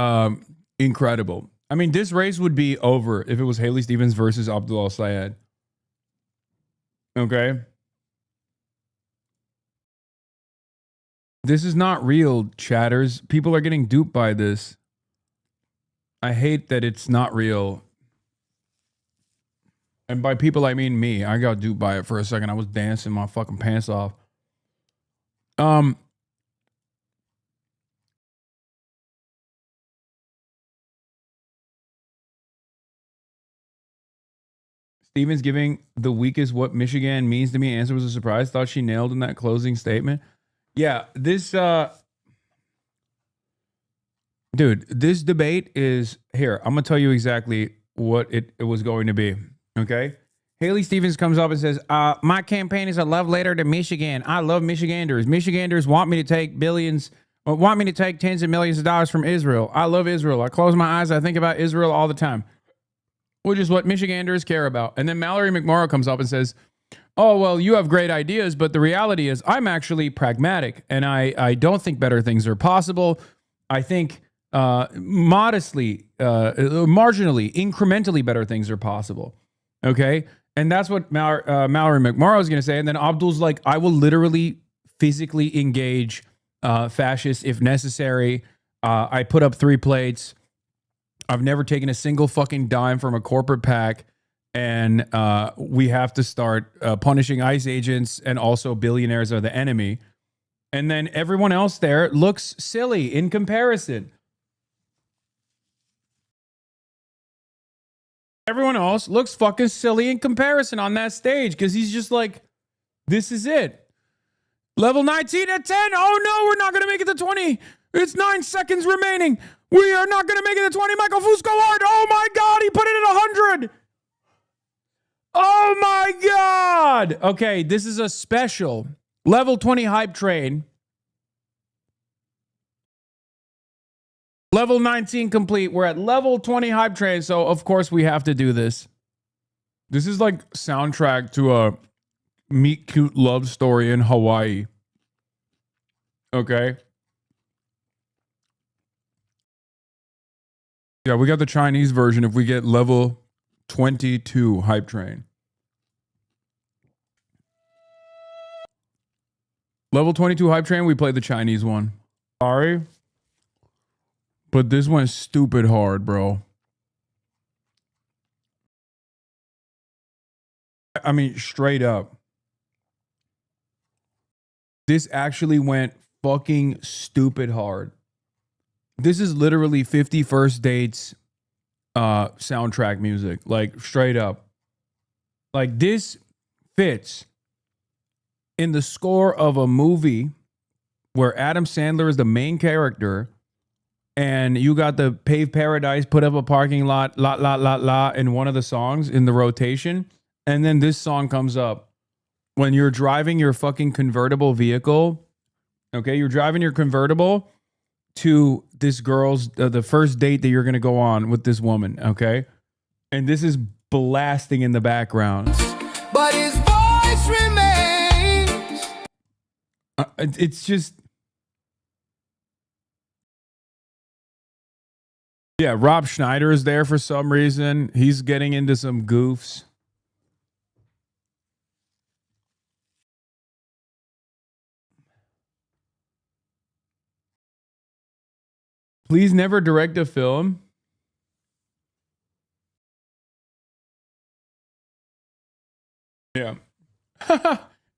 Speaker 1: incredible. I mean, this race would be over if it was Haley Stevens versus Abdullah Syed. Okay? This is not real, chatters. People are getting duped by this. I hate that it's not real. And by people, I mean me. I got duped by it for a second. I was dancing my fucking pants off. Stevens giving the weakest what Michigan means to me answer was a surprise. Thought she nailed in that closing statement. Yeah, this dude, this debate is here. I'm gonna tell you exactly what it was going to be. Okay. Haley Stevens comes up and says, my campaign is a love letter to Michigan. I love Michiganders. Michiganders want me to take want me to take tens of millions of dollars from Israel. I love Israel. I close my eyes. I think about Israel all the time, which is what Michiganders care about. And then Mallory McMorrow comes up and says, oh, well, you have great ideas, but the reality is I'm actually pragmatic, and I don't think better things are possible. I think modestly, marginally, incrementally better things are possible. Okay? And that's what Mallory McMorrow is going to say. And then Abdul's like, I will literally physically engage fascists if necessary. I put up 3 plates. I've never taken a single fucking dime from a corporate PAC. And we have to start punishing ICE agents, and also billionaires are the enemy. And then everyone else there looks silly in comparison. Everyone else looks fucking silly in comparison on that stage, because he's just like, this is it. Level 19 at 10. Oh no, we're not going to make it to 20. It's 9 seconds remaining. We are not going to make it to 20. Michael Fusco-Ward. Oh my God, he put it at 100. Oh my God. Okay, this is a special level 20 hype train. Level 19 complete. We're at level 20 hype train, so of course we have to do this. This is like soundtrack to a meet cute love story in Hawaii. Okay. Yeah, we got the Chinese version if we get level 22 hype train. Level 22 hype train, we played the Chinese one. Sorry. But this one's stupid hard, bro. I mean, straight up. This actually went fucking stupid hard. This is literally 50 First Dates soundtrack music. Like, straight up. Like, this fits in the score of a movie where Adam Sandler is the main character, and you got the Paved Paradise, Put Up a Parking Lot, in one of the songs in the rotation. And then this song comes up when you're driving your fucking convertible vehicle. Okay, you're driving your convertible to this girl's, the first date that you're going to go on with this woman. Okay. And this is blasting in the background.
Speaker 3: But his voice remains.
Speaker 1: It's just. Yeah, Rob Schneider is there for some reason. He's getting into some goofs. Please never direct a film. Yeah.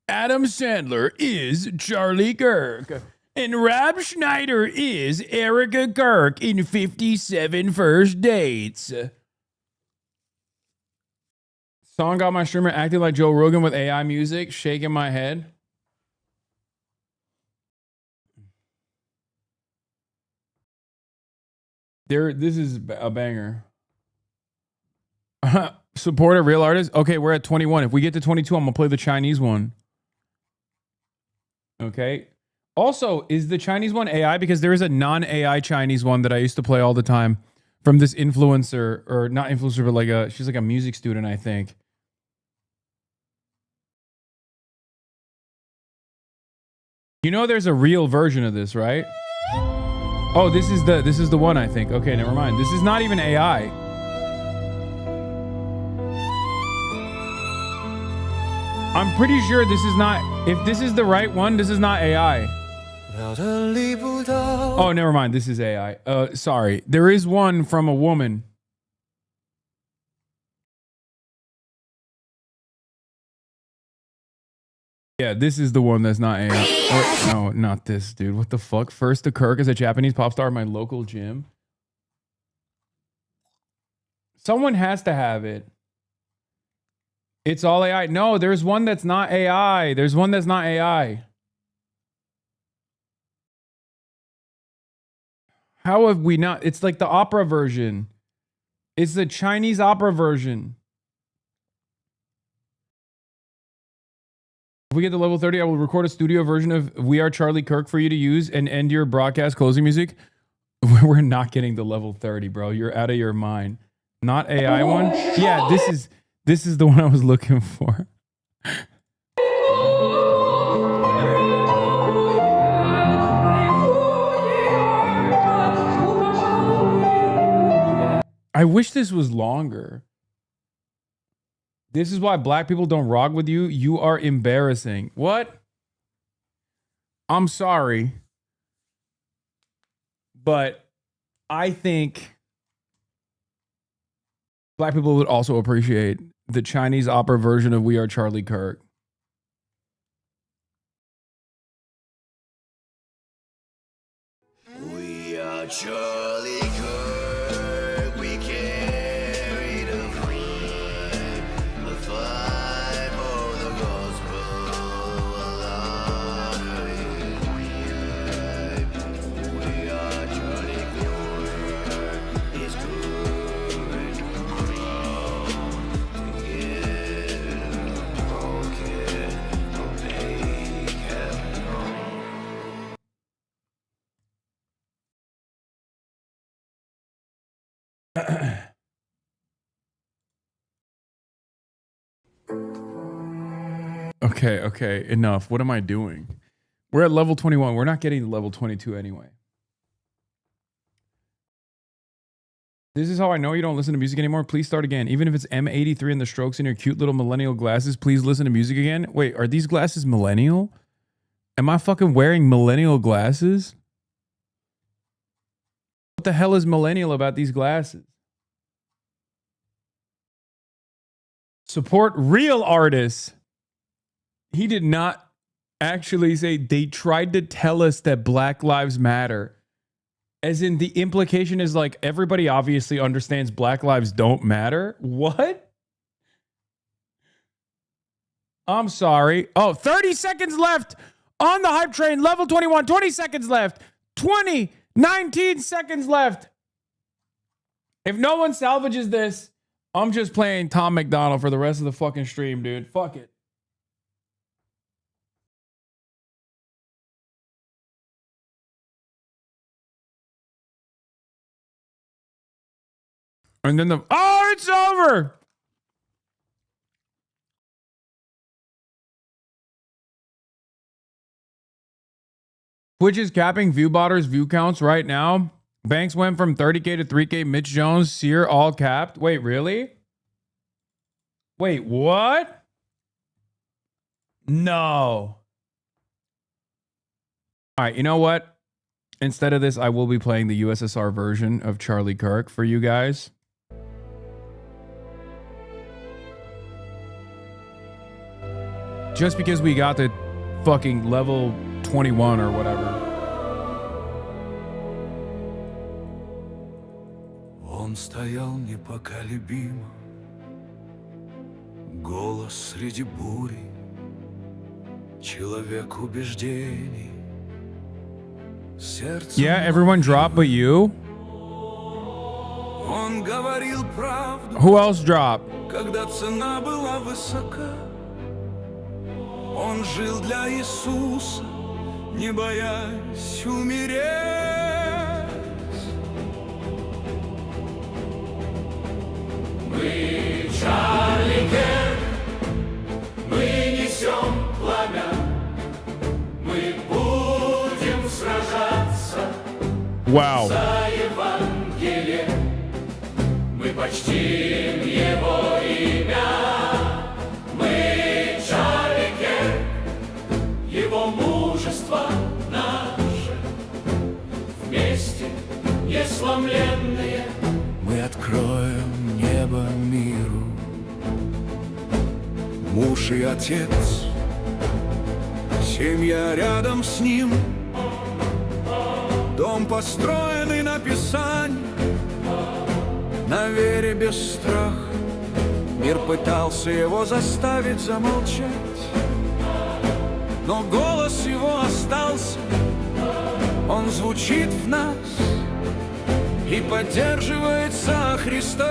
Speaker 1: Adam Sandler is Charlie Kirk. And Rob Schneider is Erica Kirk in 57 First Dates. Song got my streamer acting like Joe Rogan with AI music, shaking my head. This is a banger. Support a real artist. Okay, we're at 21. If we get to 22, I'm going to play the Chinese one. Okay. Also, is the Chinese one AI? Because there is a non-AI Chinese one that I used to play all the time from this influencer, or not influencer, but like she's like a music student, I think. You know, there's a real version of this, right? Oh, this is the one, I think. Okay, never mind. This is not even AI. I'm pretty sure this is not. If this is the right one, this is not AI. Oh, never mind. This is AI. Sorry. There is one from a woman. Yeah, this is the one that's not AI. No, not this, dude. What the fuck? First to Kirk as a Japanese pop star at my local gym. Someone has to have it. It's all AI. No, there's one that's not AI. There's one that's not AI. How have we not? It's like the opera version. It's the Chinese opera version. If we get to level 30, I will record a studio version of We Are Charlie Kirk for you to use and end your broadcast closing music. We're not getting to level 30, bro. You're out of your mind. Not AI one? Yeah, this is the one I was looking for. I wish this was longer. This is why black people don't rock with you. You are embarrassing. What? I'm sorry. But I think black people would also appreciate the Chinese opera version of We Are Charlie Kirk.
Speaker 3: We are Charlie Kirk. We carry the flag for the gospel. We are Charlie Kirk. It's good and wrong together, broken, make heaven home.
Speaker 1: Okay, enough. What am I doing? We're at level 21. We're not getting to level 22 anyway. This is how I know you don't listen to music anymore. Please start again. Even if it's M83 and the strokes in your cute little millennial glasses, please listen to music again. Wait, are these glasses millennial? Am I fucking wearing millennial glasses? What the hell is millennial about these glasses? Support real artists. He did not actually say they tried to tell us that Black Lives Matter. As in, the implication is like everybody obviously understands Black lives don't matter. What? I'm sorry. Oh, 30 seconds left on the hype train. Level 21, 20 seconds left. 20, 19 seconds left. If no one salvages this, I'm just playing Tom McDonald for the rest of the fucking stream, dude. Fuck it. And then it's over. Twitch is capping view botters view counts right now. Banks went from 30K to 3K. Mitch Jones, Sear, all capped. Wait, really? Wait, what? No. All right, you know what? Instead of this, I will be playing the USSR version of Charlie Kirk for you guys. Just because we got to fucking level 21 or whatever.
Speaker 3: Он стоял непоколебимо, голос среди бури, человек убеждений.
Speaker 1: Yeah, everyone dropped but you.
Speaker 3: Он говорил правду.
Speaker 1: Who else dropped?
Speaker 3: Когда цена была высока, он жил для Иисуса, не боясь умереть. Мы Чарли Кирк, мы несем пламя, мы будем сражаться
Speaker 1: Wow.
Speaker 3: за Евангелие, мы почтим его имя. Мы Чарли Кирк, его мужество наше, вместе несломленные мы откроем небо миру. Муж и отец, семья рядом с ним, дом, построенный на Писании, на вере без страха. Мир пытался его заставить замолчать, но голос его остался, он звучит в нас и поддерживается Христом.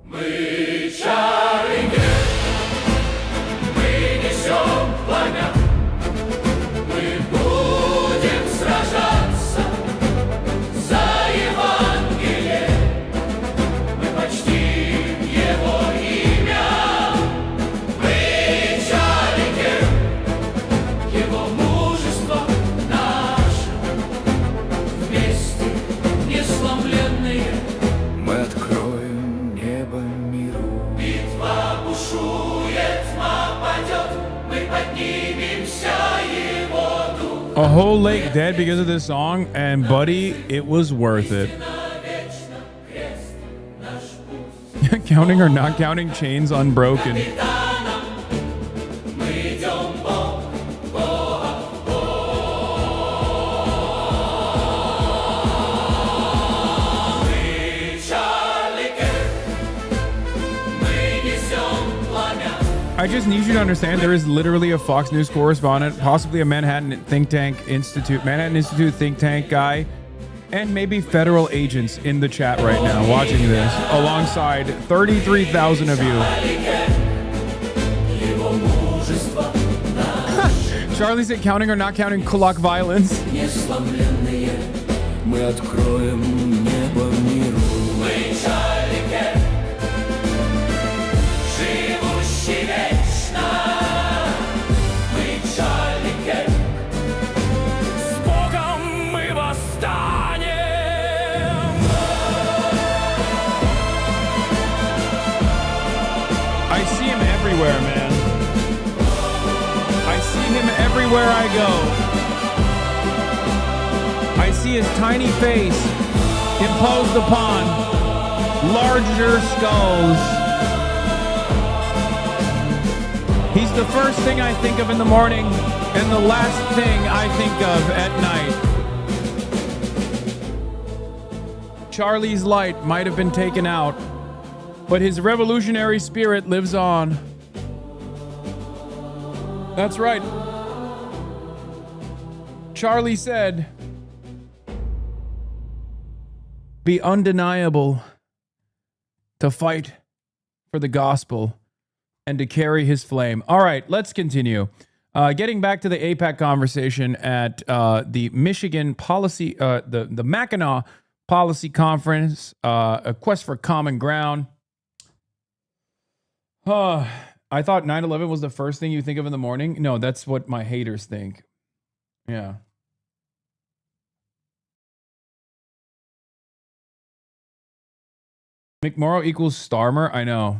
Speaker 3: Мы Чарли Кирк, мы несем пламя, мы будем сражаться за Евангелие, мы почтим его имя. Мы Чарли Кирк, его мужество наше, вместе несломленные мы откроем небо миру. Битва бушует, тьма падет, мы поднимемся его дух.
Speaker 1: A whole lake dead because of this song, and buddy, it was worth it. Counting or not counting, chains unbroken. I just need you to understand there is literally a Fox News correspondent, possibly a Manhattan Institute think tank guy, and maybe federal agents in the chat right now watching this, alongside 33,000 of you. Charlie said counting or not counting Kulak violence. I see him everywhere, man. I see him everywhere I go. I see his tiny face imposed upon larger skulls. He's the first thing I think of in the morning and the last thing I think of at night. Charlie's light might have been taken out, but his revolutionary spirit lives on. That's right. Charlie said, be undeniable to fight for the gospel and to carry his flame. All right, let's continue. Getting back to the AIPAC conversation at the Michigan policy, the Mackinac Policy Conference, a quest for common ground. I thought 9/11 was the first thing you think of in the morning. No, that's what my haters think. Yeah. McMorrow equals Starmer? I know.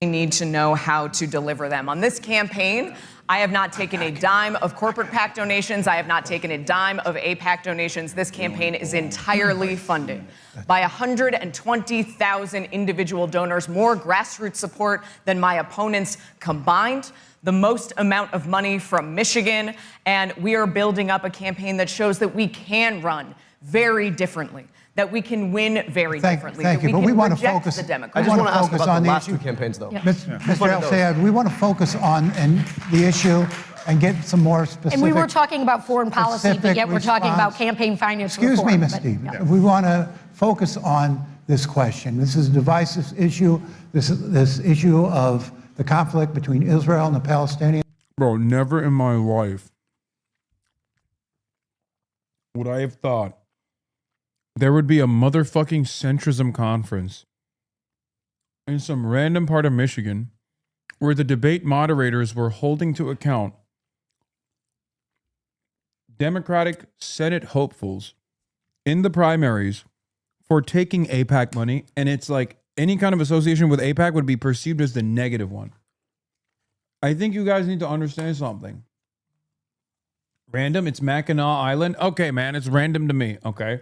Speaker 2: We need to know how to deliver them. On this campaign, I have not taken a dime of corporate PAC donations. I have not taken a dime of AIPAC donations. This campaign is entirely funded by 120,000 individual donors, more grassroots support than my opponents combined, the most amount of money from Michigan, and we are building up a campaign that shows that we can run very differently, that we can win very differently.
Speaker 5: Thank you, but we want to focus.
Speaker 19: I just want to ask about the last two campaigns, though.
Speaker 5: Mr. El-Sayed, we want to focus on the issue and get some more specific.
Speaker 22: And we were talking about foreign policy, but yet we're talking about campaign finance reform.
Speaker 5: Excuse me, Ms. Stevens. We want to focus on this question. This is a divisive issue. This issue of the conflict between Israel and the Palestinians.
Speaker 1: Bro, never in my life would I have thought there would be a motherfucking centrism conference in some random part of Michigan where the debate moderators were holding to account Democratic Senate hopefuls in the primaries for taking AIPAC money, and it's like any kind of association with AIPAC would be perceived as the negative one. I think you guys need to understand something. Random, it's Mackinac Island. Okay, man, it's random to me, okay?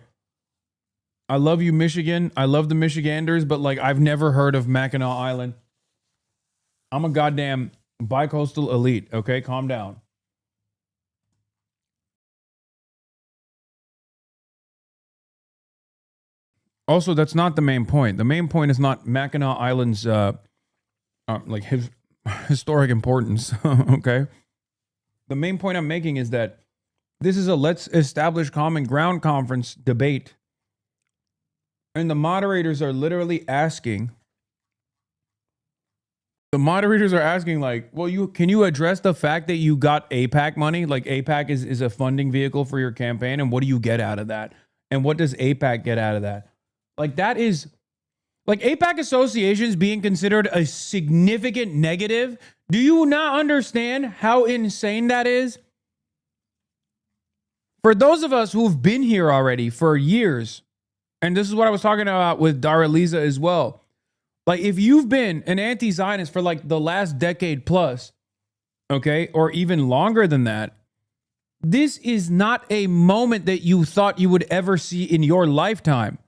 Speaker 1: I love you, Michigan. I love the Michiganders, but like I've never heard of Mackinac Island. I'm a goddamn bicoastal elite, okay? Calm down. Also, that's not the main point. The main point is not Mackinac Island's like his historic importance, okay? The main point I'm making is that this is a let's establish common ground conference debate. And the moderators are literally asking, like, well, can you address the fact that you got AIPAC money? Like AIPAC is a funding vehicle for your campaign. And what do you get out of that? And what does AIPAC get out of that? Like that is like AIPAC associations being considered a significant negative. Do you not understand how insane that is? For those of us who've been here already for years, and this is what I was talking about with Dara Lisa as well. Like if you've been an anti-Zionist for like the last decade plus, okay, or even longer than that, this is not a moment that you thought you would ever see in your lifetime.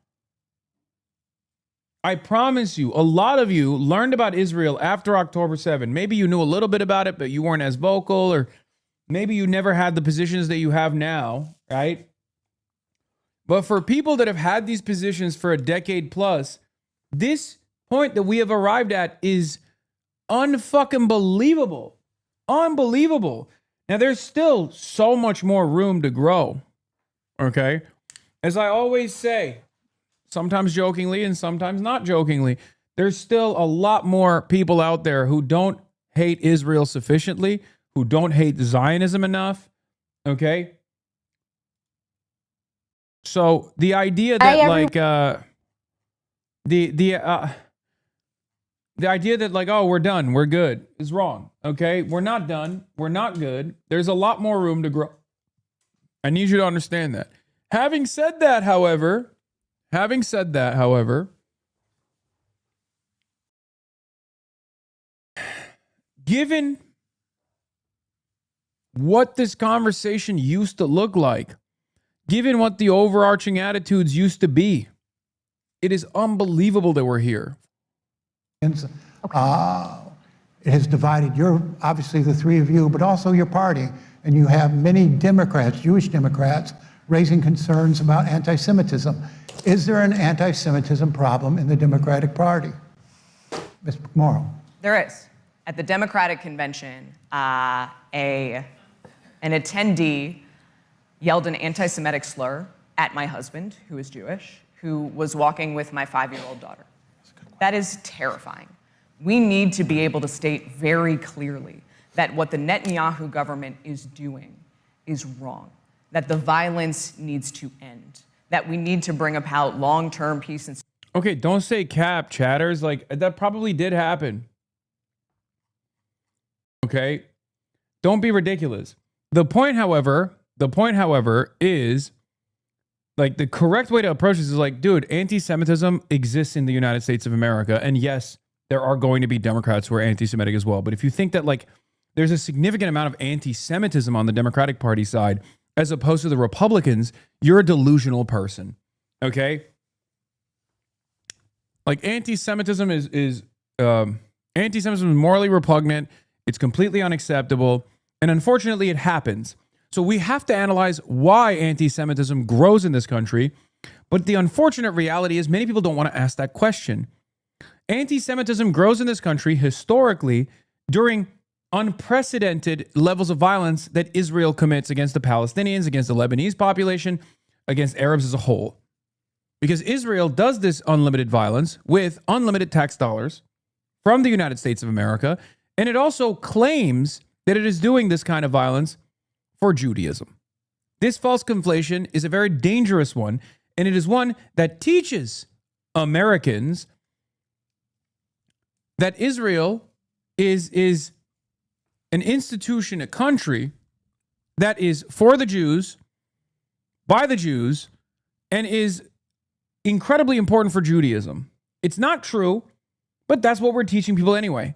Speaker 1: I promise you, a lot of you learned about Israel after October 7. Maybe you knew a little bit about it, but you weren't as vocal, or maybe you never had the positions that you have now, right? But for people that have had these positions for a decade plus, this point that we have arrived at is unfucking believable. Unbelievable. Now, there's still so much more room to grow, okay? As I always say, sometimes jokingly and sometimes not jokingly, there's still a lot more people out there who don't hate Israel sufficiently, who don't hate Zionism enough, okay? So the idea that the idea that like, oh, we're done, we're good is wrong, okay? We're not done, we're not good. There's a lot more room to grow. I need you to understand that. Having said that, however, given what this conversation used to look like, given what the overarching attitudes used to be, it is unbelievable that we're here.
Speaker 5: It has divided obviously the three of you, but also your party. And you have many Democrats, Jewish Democrats, raising concerns about anti-Semitism. Is there an anti-Semitism problem in the Democratic Party? Ms. McMorrow.
Speaker 2: There is. At the Democratic convention, an attendee yelled an anti-Semitic slur at my husband, who is Jewish, who was walking with my 5-year-old daughter. That is terrifying. We need to be able to state very clearly that what the Netanyahu government is doing is wrong, that the violence needs to end, that we need to bring about long-term peace and...
Speaker 1: Okay, don't say cap, chatters. Like, that probably did happen. Okay? Don't be ridiculous. The point, however, is, like, the correct way to approach this is like, dude, anti-Semitism exists in the United States of America. And yes, there are going to be Democrats who are anti-Semitic as well. But if you think that, like, there's a significant amount of anti-Semitism on the Democratic Party side, as opposed to the Republicans, you're a delusional person. Okay? Like, anti-Semitism is morally repugnant. It's completely unacceptable. And unfortunately, it happens. So we have to analyze why anti-Semitism grows in this country. But the unfortunate reality is many people don't want to ask that question. Anti-Semitism grows in this country historically during unprecedented levels of violence that Israel commits against the Palestinians, against the Lebanese population, against Arabs as a whole. Because Israel does this unlimited violence with unlimited tax dollars from the United States of America. And it also claims that it is doing this kind of violence for Judaism. This false conflation is a very dangerous one, and it is one that teaches Americans that Israel is an institution, a country that is for the Jews, by the Jews, and is incredibly important for Judaism. It's not true, but that's what we're teaching people anyway.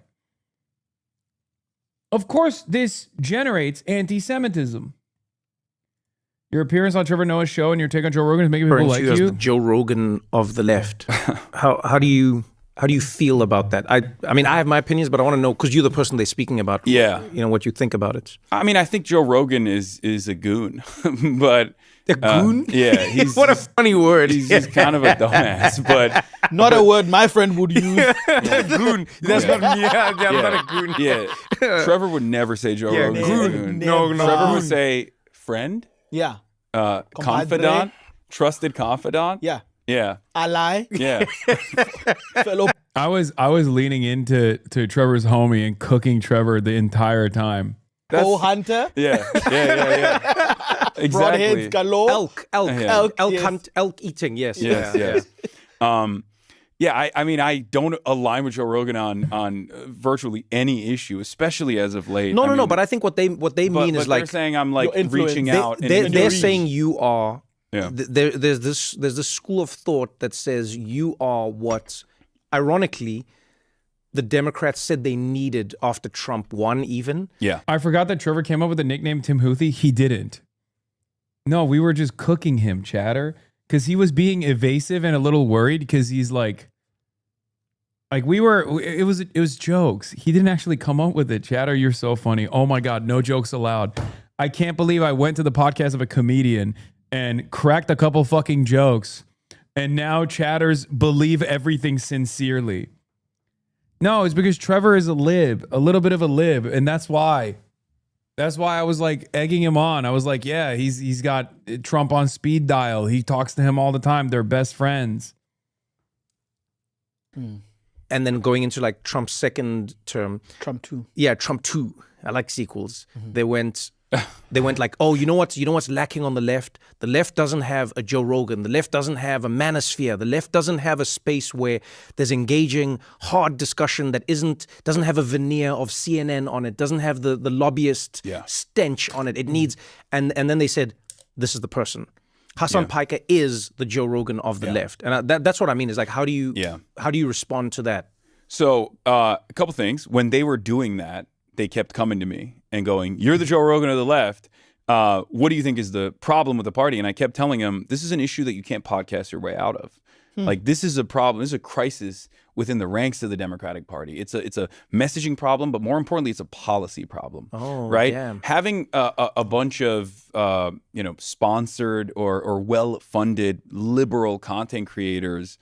Speaker 1: Of course, this generates anti-Semitism. Your appearance on Trevor Noah's show and your take on Joe Rogan is making people like you.
Speaker 6: The Joe Rogan of the left. How do you feel about that? I mean, I have my opinions, but I want to know, because you're the person they're speaking about.
Speaker 9: Yeah.
Speaker 6: You know, what you think about it.
Speaker 9: I mean, I think Joe Rogan is a goon, but
Speaker 6: a goon?
Speaker 9: Yeah, he's
Speaker 6: what a funny word.
Speaker 9: He's kind of a dumbass, but
Speaker 23: not a word my friend would use.
Speaker 6: Goon. That's not me. Yeah, I'm not a goon.
Speaker 9: Yeah, Trevor would never say Joe Rogan.
Speaker 23: Goon.
Speaker 9: No. Trevor would say friend.
Speaker 23: Yeah.
Speaker 9: Confidant, trusted confidant.
Speaker 23: Yeah.
Speaker 9: Yeah.
Speaker 23: Ally.
Speaker 9: Yeah.
Speaker 23: Fellow.
Speaker 1: I was leaning into Trevor's homie and cooking Trevor the entire time.
Speaker 23: Co-hunter.
Speaker 9: Yeah. Exactly.
Speaker 23: Broadheads galore.
Speaker 6: Elk eating. Yes.
Speaker 9: Yes. I mean, I don't align with Joe Rogan on virtually any issue, especially as of late.
Speaker 6: No. But I think what they mean is like
Speaker 9: they're saying I'm like reaching out.
Speaker 6: They're saying you are.
Speaker 9: Yeah.
Speaker 6: There's this school of thought that says you are what, ironically, the Democrats said they needed after Trump won. Even.
Speaker 9: Yeah.
Speaker 1: I forgot that Trevor came up with the nickname Tim Houthi. He didn't. No, we were just cooking him, chatter. Because he was being evasive and a little worried because he's like it was jokes. He didn't actually come up with it. Chatter, you're so funny. Oh my God, no jokes allowed. I can't believe I went to the podcast of a comedian and cracked a couple fucking jokes. And now chatters believe everything sincerely. No, it's because Trevor is a little bit of a lib. And that's why. That's why I was like egging him on. I was like, yeah, he's got Trump on speed dial. He talks to him all the time. They're best friends.
Speaker 6: And then going into like Trump's second term.
Speaker 23: Trump 2.
Speaker 6: Yeah, Trump 2. I like sequels. They went like, oh, you know what's lacking on the left? The left doesn't have a Joe Rogan. The left doesn't have a manosphere. The left doesn't have a space where there's engaging, hard discussion that doesn't have a veneer of CNN on it, doesn't have the lobbyist stench on it. It needs, and then they said, this is the person. Hasan Piker is the Joe Rogan of the left. And that's what I mean, is like, how do you respond to that?
Speaker 9: So a couple things. When they were doing that, they kept coming to me and going, you're the Joe Rogan of the left. What do you think is the problem with the party? And I kept telling him, this is an issue that you can't podcast your way out of. Like, this is a problem. This is a crisis within the ranks of the Democratic Party. It's a messaging problem, but more importantly, it's a policy problem.
Speaker 6: Oh,
Speaker 9: right?
Speaker 6: damn.
Speaker 9: Having a bunch of sponsored or well-funded liberal content creators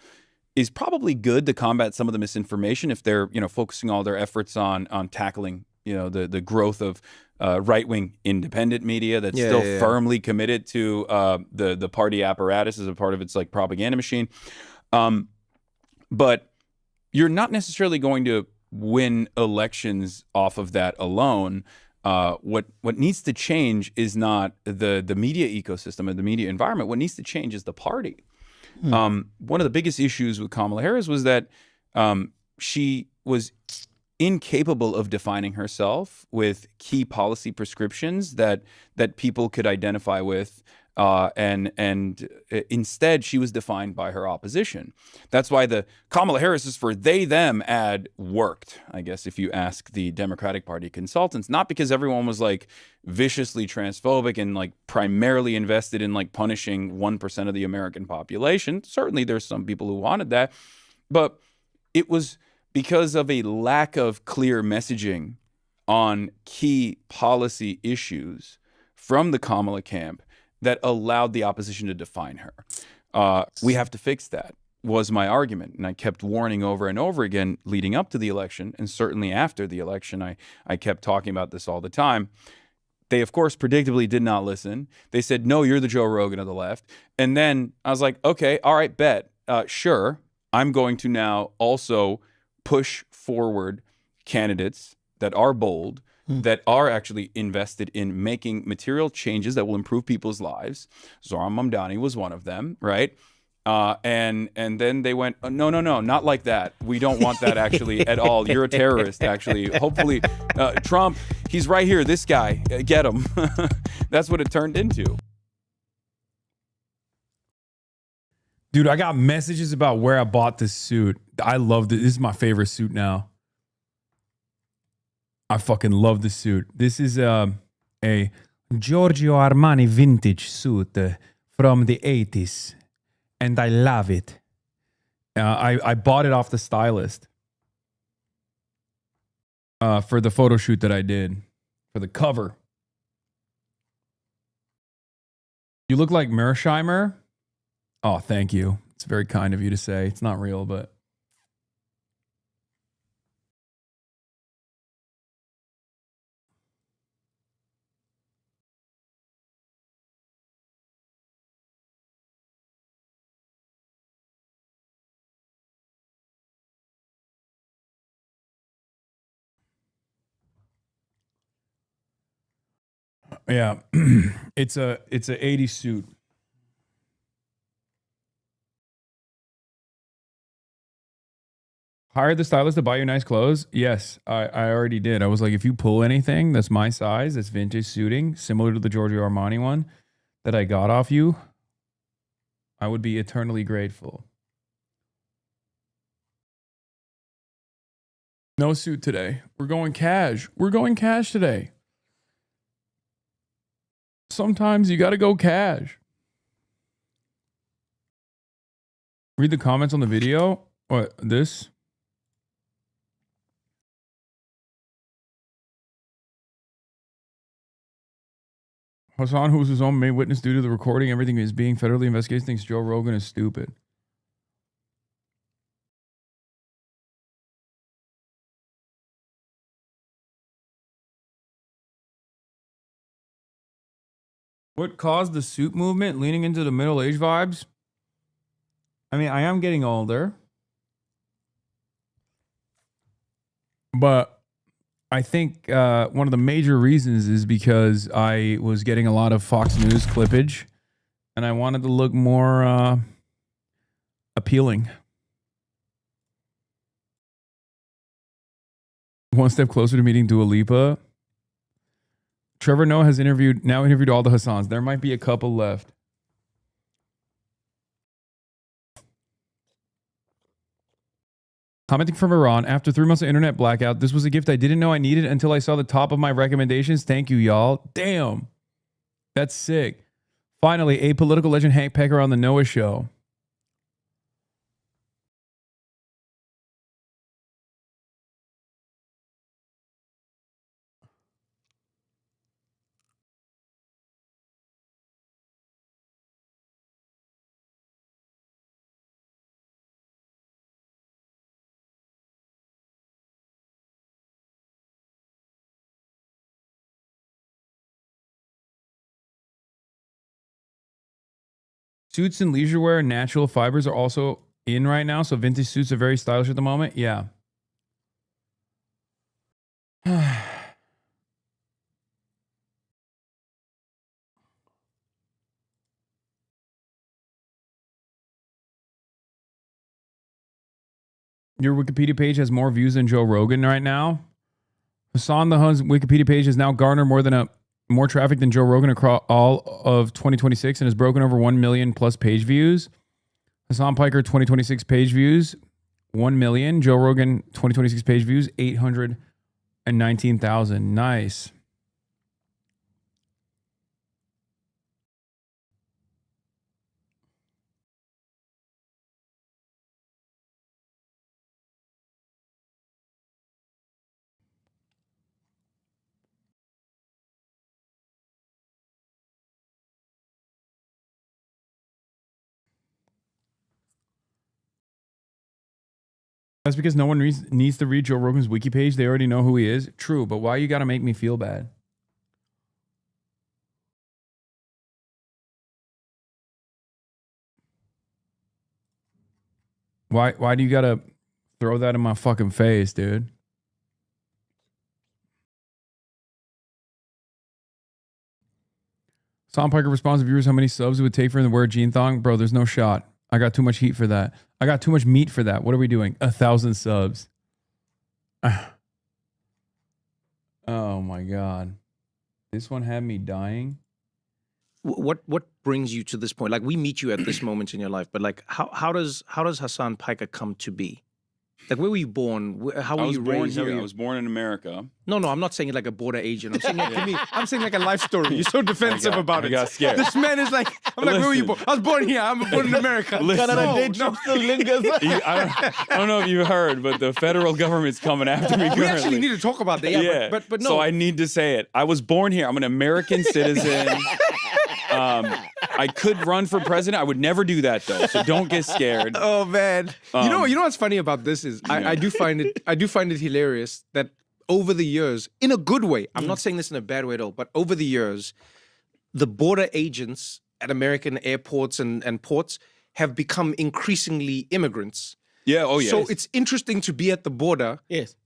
Speaker 9: is probably good to combat some of the misinformation if they're focusing all their efforts on tackling the growth of right-wing independent media that's still firmly committed to the party apparatus as a part of its like propaganda machine. But you're not necessarily going to win elections off of that alone. What needs to change is not the media ecosystem or the media environment. What needs to change is the party. One of the biggest issues with Kamala Harris was that she was incapable of defining herself with key policy prescriptions that people could identify with, and instead she was defined by her opposition. That's why the Kamala Harris is for they them ad worked, I guess, if you ask the Democratic Party consultants, not because everyone was like viciously transphobic and like primarily invested in like punishing 1% of the American population. Certainly there's some people who wanted that, but it was because of a lack of clear messaging on key policy issues from the Kamala camp that allowed the opposition to define her. We have to fix that, was my argument. And I kept warning over and over again leading up to the election, and certainly after the election, I kept talking about this all the time. They, of course, predictably did not listen. They said, no, you're the Joe Rogan of the left. And then I was like, okay, all right, bet. Sure, I'm going to now also push forward candidates that are bold, that are actually invested in making material changes that will improve people's lives. Zoran Mamdani was one of them, right? And then they went, no, not like that. We don't want that actually at all. You're a terrorist, actually. Hopefully, Trump, he's right here. This guy, get him. That's what it turned into.
Speaker 1: Dude, I got messages about where I bought this suit. I love this. This is my favorite suit now. I fucking love this suit. This is a Giorgio Armani vintage suit from the 80s. And I love it. I bought it off the stylist for the photo shoot that I did for the cover. You look like Mersheimer. Oh, thank you. It's very kind of you to say. It's not real, but. Yeah, it's a 80s suit. Hired the stylist to buy you nice clothes? Yes, I already did. I was like, if you pull anything that's my size, that's vintage suiting, similar to the Giorgio Armani one that I got off you, I would be eternally grateful. No suit today. We're going cash. We're going cash today. Sometimes you got to go cash. Read the comments on the video. What, this? Hasan, who was his own main witness due to the recording, everything is being federally investigated, thinks Joe Rogan is stupid. What caused the suit movement? Leaning into the middle-age vibes? I mean, I am getting older. But I think one of the major reasons is because I was getting a lot of Fox News clippage, and I wanted to look more appealing. One step closer to meeting Dua Lipa. Trevor Noah has now interviewed all the Hassans. There might be a couple left. Commenting from Iran, after 3 months of internet blackout, this was a gift I didn't know I needed until I saw the top of my recommendations. Thank you, y'all. Damn. That's sick. Finally, a political legend, Hank Pecker, on the Noah Show. Suits and leisure wear and natural fibers are also in right now, so vintage suits are very stylish at the moment. Yeah. Your Wikipedia page has more views than Joe Rogan right now. Hasan the Hun's Wikipedia page has now garnered more traffic than Joe Rogan across all of 2026 and has broken over 1 million plus page views. Hasan Piker 2026 page views 1 million. Joe Rogan 2026 page views 819,000. Nice. That's because no one needs to read Joe Rogan's wiki page. They already know who he is. True, but why you got to make me feel bad? Why do you got to Throw that in my fucking face, dude. Hasan Piker responds to viewers how many subs it would take for him to wear a jean thong. Bro, there's no shot. I got too much heat for that. I got too much meat for that. What are we doing? 1,000 subs. Oh my God. This one had me dying.
Speaker 6: What brings you to this point? Like, we meet you at this moment in your life, but like, how does Hasan Piker come to be? Like, where were you born? How were you raised?
Speaker 9: I was born in America.
Speaker 6: No, I'm not saying it like a border agent. I'm saying like, to me, I'm saying like a life story. You're so defensive about it.
Speaker 9: I got scared.
Speaker 6: This man is like, I'm like, where were you born? I was born here. I'm born in America.
Speaker 23: Canada day trip still lingers.
Speaker 9: I don't know if you heard, but the federal government's coming after me currently.
Speaker 6: We actually need to talk about that. Yeah. But no.
Speaker 9: So I need to say it. I was born here. I'm an American citizen. I could run for president. I would never do that though. So don't get scared.
Speaker 6: Oh man. You know what's funny about this is I do find it hilarious that over the years, in a good way, I'm not saying this in a bad way at all, but over the years, the border agents at American airports and ports have become increasingly immigrants.
Speaker 9: Yeah, oh yeah.
Speaker 6: So it's interesting to be at the border,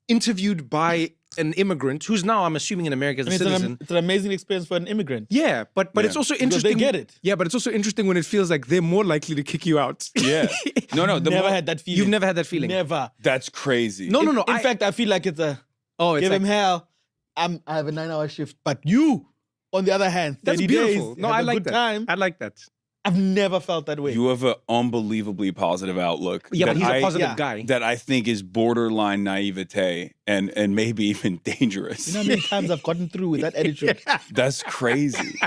Speaker 6: interviewed by an immigrant who's now, I'm assuming, an American citizen.
Speaker 23: It's an amazing experience for an immigrant.
Speaker 6: Yeah, but it's also interesting.
Speaker 23: They get it.
Speaker 6: Yeah, but it's also interesting when it feels like they're more likely to kick you out.
Speaker 9: Yeah. No.
Speaker 23: Never had that feeling.
Speaker 6: You've never had that feeling.
Speaker 23: Never.
Speaker 9: That's crazy.
Speaker 6: No.
Speaker 23: In fact, I feel like it's a give him hell. I have a 9-hour shift, but you, on the other hand, 30
Speaker 6: that's beautiful.
Speaker 23: days.
Speaker 6: No, I like that.
Speaker 23: Time.
Speaker 6: I like that.
Speaker 23: I've never felt that way.
Speaker 9: You have an unbelievably positive outlook.
Speaker 6: Yeah, but he's a positive guy.
Speaker 9: That I think is borderline naivete and maybe even dangerous.
Speaker 23: You know how many times I've gotten through with that attitude?
Speaker 9: That's crazy.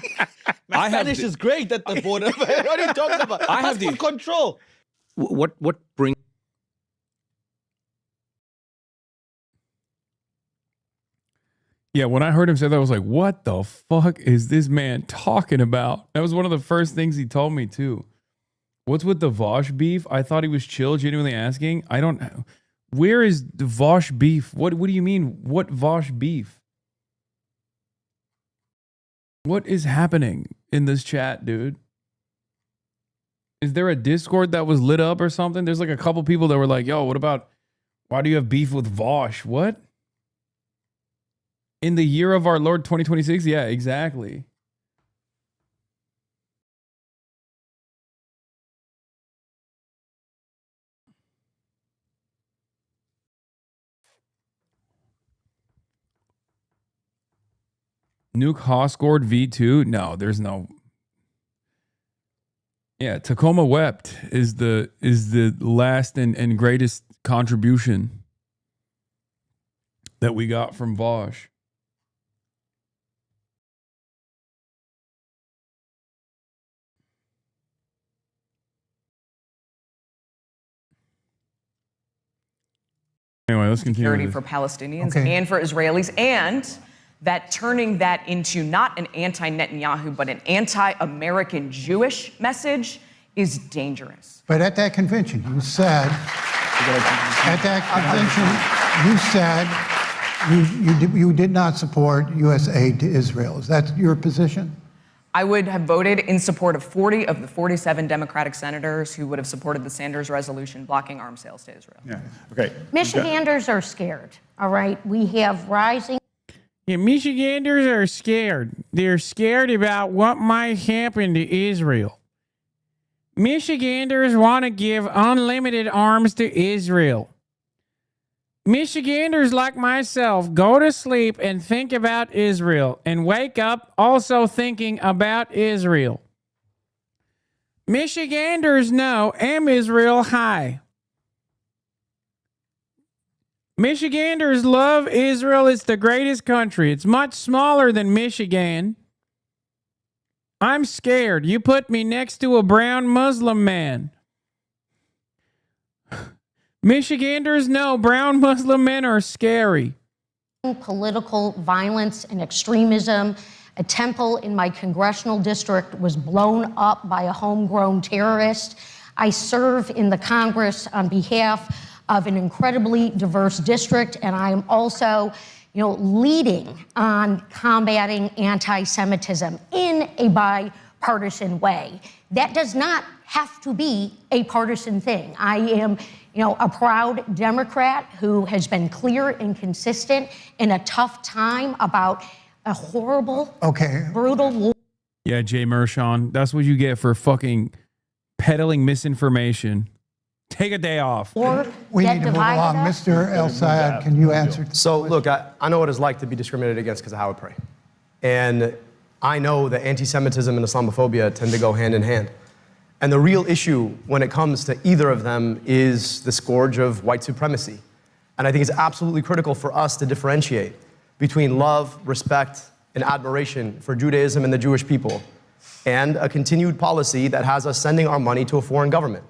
Speaker 23: My Spanish is great at the border. What are you talking about? I have the control.
Speaker 6: What brings...
Speaker 1: Yeah, when I heard him say that, I was like, what the fuck is this man talking about? That was one of the first things he told me, too. What's with the Vosh beef? I thought he was chill, genuinely asking. I don't know. Where is the Vosh beef? What do you mean? What Vosh beef? What is happening in this chat, dude? Is there a Discord that was lit up or something? There's like a couple people that were like, yo, what about, why do you have beef with Vosh? What? In the year of our Lord 2026? Yeah, exactly. Nuke Hoscord V2? No, there's no. Yeah, Tacoma Wept is the last and greatest contribution that we got from Vosh. Anyway, let's continue.
Speaker 2: Security for Palestinians and for Israelis, and that turning that into not an anti-Netanyahu, but an anti-American Jewish message is dangerous.
Speaker 5: But at that convention, you said, you did not support U.S. aid to Israel. Is that your position?
Speaker 2: I would have voted in support of 40 of the 47 Democratic senators who would have supported the Sanders resolution blocking arms sales to Israel.
Speaker 4: Yeah. Okay.
Speaker 22: Michiganders are scared. All right. We have rising.
Speaker 1: Yeah, Michiganders are scared. They're scared about what might happen to Israel. Michiganders want to give unlimited arms to Israel. Michiganders like myself go to sleep and think about Israel and wake up also thinking about Israel. Michiganders know am Israel high. Michiganders love Israel. It's the greatest country. It's much smaller than Michigan. I'm scared. You put me next to a brown Muslim man. Michiganders know brown Muslim men are scary.
Speaker 22: Political violence and extremism. A temple in my congressional district was blown up by a homegrown terrorist. I serve in the Congress on behalf of an incredibly diverse district, and I am also, leading on combating anti-Semitism in a bipartisan way. That does not have to be a partisan thing. I am You know, a proud Democrat who has been clear and consistent in a tough time about a horrible, brutal war.
Speaker 1: Yeah, Jay Mershon, that's what you get for fucking peddling misinformation. Take a day off.
Speaker 5: We need to move along. Mr. El Sayed, can you answer?
Speaker 19: So, look, I know what it's like to be discriminated against because of how I pray. And I know that anti-Semitism and Islamophobia tend to go hand in hand. And the real issue when it comes to either of them is the scourge of white supremacy. And I think it's absolutely critical for us to differentiate between love, respect, and admiration for Judaism and the Jewish people, and a continued policy that has us sending our money to a foreign government.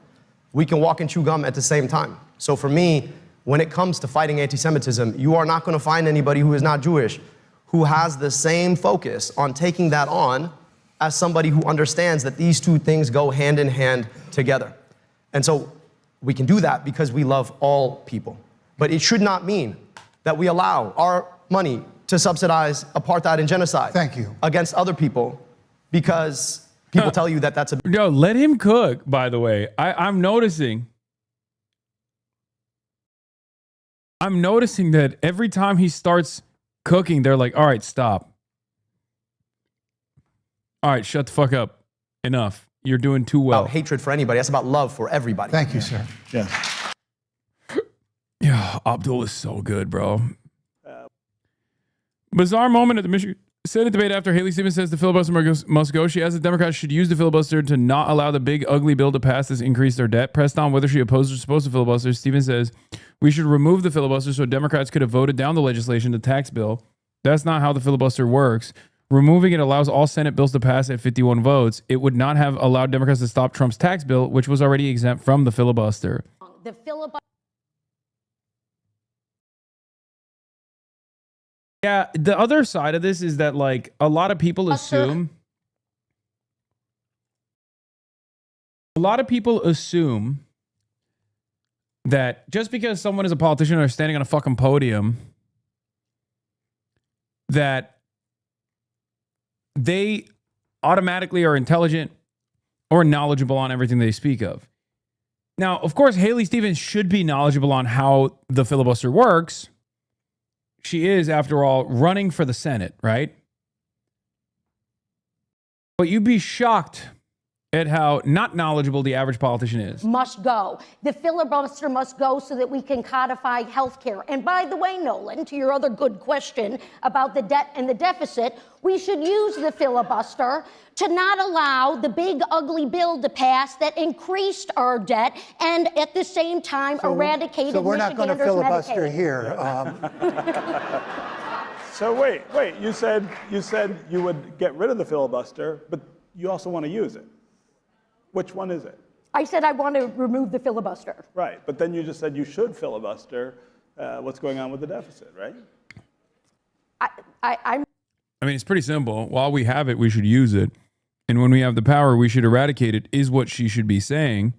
Speaker 19: We can walk and chew gum at the same time. So for me, when it comes to fighting anti-Semitism, you are not going to find anybody who is not Jewish who has the same focus on taking that on as somebody who understands that these two things go hand in hand together. And so we can do that because we love all people. But it should not mean that we allow our money to subsidize apartheid and genocide against other people because people tell you that that's a...
Speaker 1: No, let him cook, by the way. I'm noticing that every time he starts cooking, they're like, all right, stop. All right, shut the fuck up. Enough. You're doing too well.
Speaker 19: About hatred for anybody. That's about love for everybody.
Speaker 5: Thank you, sir.
Speaker 4: Yeah.
Speaker 1: Yeah, Abdul is so good, bro. Bizarre moment at the Michigan Senate debate after Haley Stevens says the filibuster must go. She asked the Democrats should use the filibuster to not allow the big ugly bill to pass this increase their debt. Pressed on whether she opposed or supposed to filibuster, Stevens says we should remove the filibuster so Democrats could have voted down the legislation, the tax bill. That's not how the filibuster works. Removing it allows all Senate bills to pass at 51 votes. It would not have allowed Democrats to stop Trump's tax bill, which was already exempt from the filibuster.
Speaker 22: The filibuster.
Speaker 1: Yeah, the other side of this is that, like, a lot of people assume that just because someone is a politician or standing on a fucking podium, that they automatically are intelligent or knowledgeable on everything they speak of. Now, of course, Haley Stevens should be knowledgeable on how the filibuster works. She is, after all, running for the Senate, right? But you'd be shocked at how not knowledgeable the average politician is.
Speaker 22: Must go. The filibuster must go so that we can codify health care. And by the way, Nolan, to your other good question about the debt and the deficit, we should use the filibuster to not allow the big ugly bill to pass that increased our debt and at the same time eradicated
Speaker 5: So we're not going to filibuster
Speaker 22: Medicaid.
Speaker 5: here.
Speaker 4: So wait, you said you would get rid of the filibuster, but you also want to use it. Which one is it?
Speaker 22: I said I want to remove the filibuster.
Speaker 4: Right, but then you just said you should filibuster what's going on with the deficit, right?
Speaker 22: I
Speaker 1: mean, it's pretty simple. While we have it, we should use it. And when we have the power, we should eradicate it, is what she should be saying.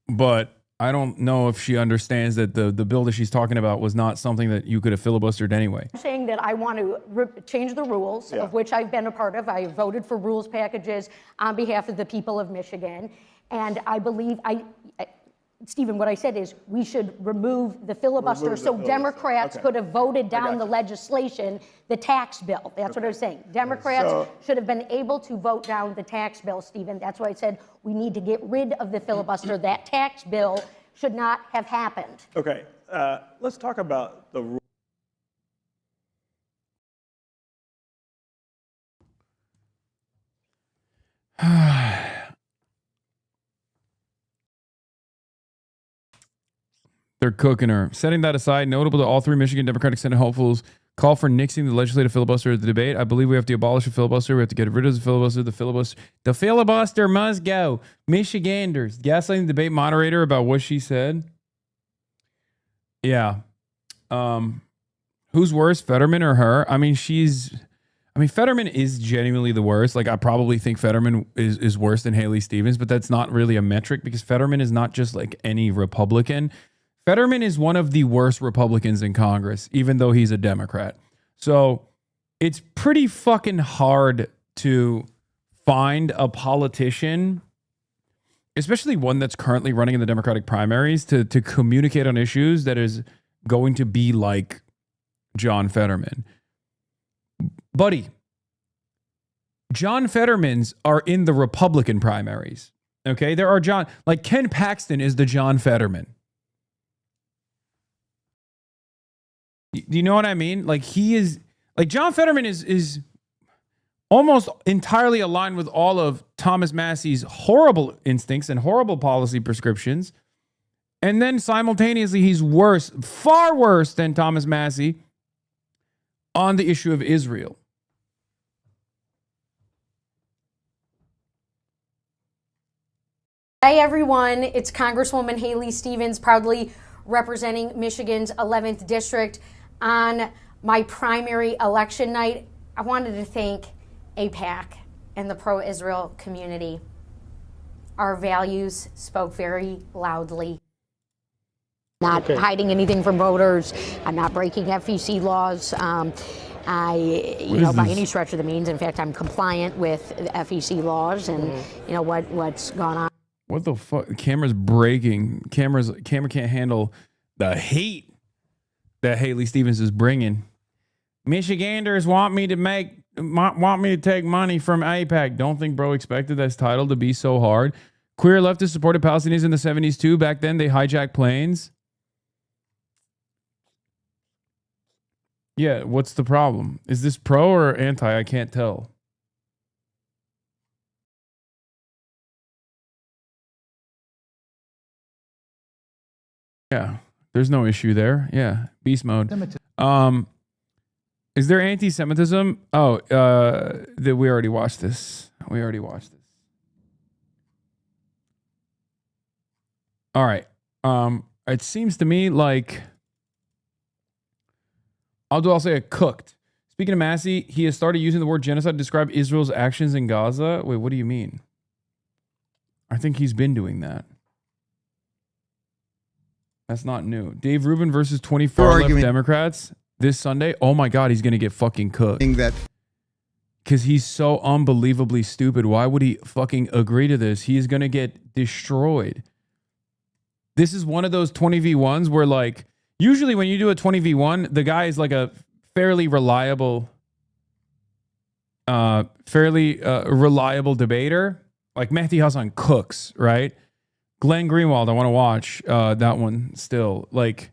Speaker 1: But I don't know if she understands that the bill that she's talking about was not something that you could have filibustered anyway.
Speaker 22: I'm saying that I want to change the rules, of which I've been a part of. I voted for rules packages on behalf of the people of Michigan. And I believe, Stephen, what I said is we should remove the filibuster so Democrats could have voted down the legislation, the tax bill. That's what I was saying. Democrats should have been able to vote down the tax bill, Stephen. That's why I said we need to get rid of the filibuster. That tax bill should not have happened.
Speaker 4: Okay, let's talk about the rule.
Speaker 1: They're cooking her. Setting that aside, notable to all three Michigan Democratic Senate hopefuls call for nixing the legislative filibuster at the debate. I believe we have to abolish the filibuster. We have to get rid of the filibuster. The filibuster must go. Michiganders. Gaslighting the debate moderator about what she said. Yeah. Who's worse, Fetterman or her? I mean, Fetterman is genuinely the worst. Like, I probably think Fetterman is worse than Haley Stevens, but that's not really a metric because Fetterman is not just like any Republican. Fetterman is one of the worst Republicans in Congress, even though he's a Democrat. So it's pretty fucking hard to find a politician, especially one that's currently running in the Democratic primaries, to communicate on issues that is going to be like John Fetterman. Buddy, John Fettermans are in the Republican primaries. Okay, there are like Ken Paxton is the John Fetterman. Do you know what I mean? Like he is, like John Fetterman is almost entirely aligned with all of Thomas Massey's horrible instincts and horrible policy prescriptions. And then simultaneously, he's worse, far worse than Thomas Massey on the issue of Israel.
Speaker 8: Hey everyone, it's Congresswoman Haley Stevens, proudly representing Michigan's 11th District. On my primary election night, I wanted to thank AIPAC and the pro-Israel community. Our values spoke very loudly. Not hiding anything from voters. I'm not breaking FEC laws. By any stretch of the means. In fact, I'm compliant with FEC laws and what's gone on.
Speaker 1: What the fuck? The camera's breaking. Camera can't handle the hate that Haley Stevens is bringing. Michiganders want me to take money from AIPAC. Don't think bro expected this title to be so hard. Queer leftists supported Palestinians in the 70s too. Back then they hijacked planes. Yeah, what's the problem? Is this pro or anti? I can't tell. Yeah, there's no issue there. Yeah, beast mode. Is there anti-Semitism? Oh, we already watched this. All right. It seems to me like I'll say it cooked. Speaking of Massey, he has started using the word genocide to describe Israel's actions in Gaza. Wait, what do you mean? I think he's been doing that. That's not new. Dave Rubin versus 24 left Democrats this Sunday. Oh my God, he's going to get fucking cooked. Because he's so unbelievably stupid. Why would he fucking agree to this? He is going to get destroyed. This is one of those 20v1s where, like, usually when you do a 20v1, the guy is like a fairly reliable debater. Like Mehdi Hasan cooks, right? Glenn Greenwald, I want to watch that one still. Like,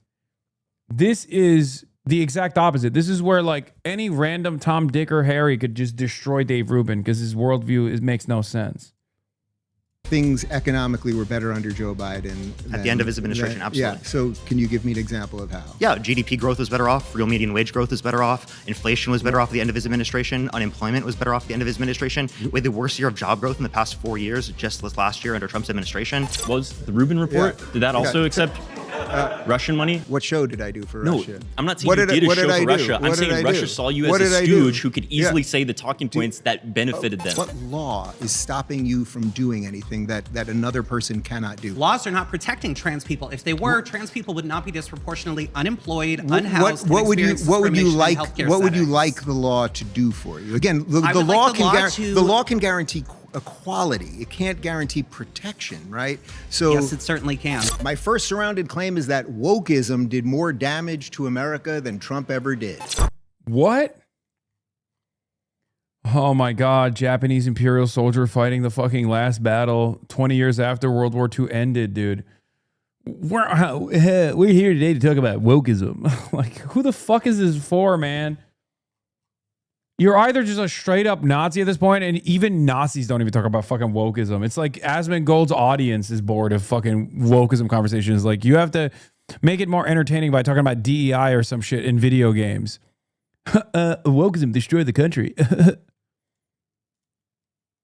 Speaker 1: this is the exact opposite. This is where, like, any random Tom, Dick, or Harry could just destroy Dave Rubin because his worldview makes no sense.
Speaker 10: Things economically were better under Joe Biden.
Speaker 12: At the end of his administration, absolutely.
Speaker 10: Yeah, so can you give me an example of how?
Speaker 12: Yeah, GDP growth was better off. Real median wage growth was better off. Inflation was better off at the end of his administration. Unemployment was better off at the end of his administration. We had the worst year of job growth in the past 4 years, just this last year under Trump's administration.
Speaker 24: Was the Rubin report, did that also accept Russian money?
Speaker 10: What show did I do for Russia?
Speaker 24: No, I'm not saying you did a show for Russia. I'm saying Russia saw you as a stooge who could easily say the talking points that benefited them.
Speaker 10: What law is stopping you from doing anything that another person cannot do?
Speaker 25: Laws are not protecting trans people. If they were, trans people would not be disproportionately unemployed, unhoused,
Speaker 10: what would you like?
Speaker 25: What
Speaker 10: would you like the law to do for you? Again, the law can guarantee equality. It can't guarantee protection, right? So
Speaker 25: yes, it certainly can.
Speaker 10: My first surrounded claim is that wokeism did more damage to America than Trump ever did.
Speaker 1: What? Oh my God, Japanese imperial soldier fighting the fucking last battle 20 years after World War II ended, dude. We're here today to talk about wokeism. Like, who the fuck is this for, man? You're either just a straight up Nazi at this point, and even Nazis don't even talk about fucking wokeism. It's like Asmongold's audience is bored of fucking wokeism conversations. Like, you have to make it more entertaining by talking about DEI or some shit in video games. Wokeism destroyed the country.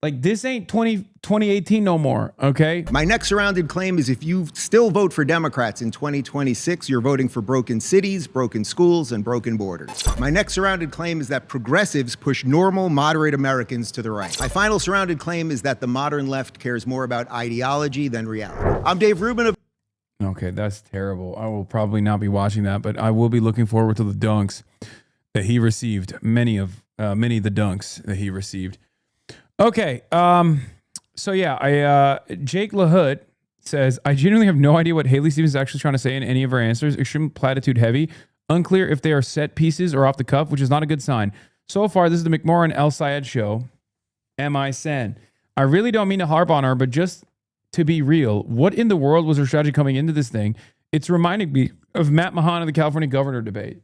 Speaker 1: Like, this ain't 2018 no more, okay?
Speaker 10: My next surrounded claim is if you still vote for Democrats in 2026, you're voting for broken cities, broken schools, and broken borders. My next surrounded claim is that progressives push normal, moderate Americans to the right. My final surrounded claim is that the modern left cares more about ideology than reality. I'm Dave Rubin.
Speaker 1: Okay, that's terrible. I will probably not be watching that, but I will be looking forward to the dunks that he received. Many of the dunks that he received. Okay, So yeah, Jake LaHood says, I genuinely have no idea what Haley Stevens is actually trying to say in any of her answers. Extreme platitude heavy. Unclear if they are set pieces or off the cuff, which is not a good sign. So far, this is the McMorrow and El Sayed show. Am I Sen? I really don't mean to harp on her, but just to be real, what in the world was her strategy coming into this thing? It's reminding me of Matt Mahan and the California governor debate.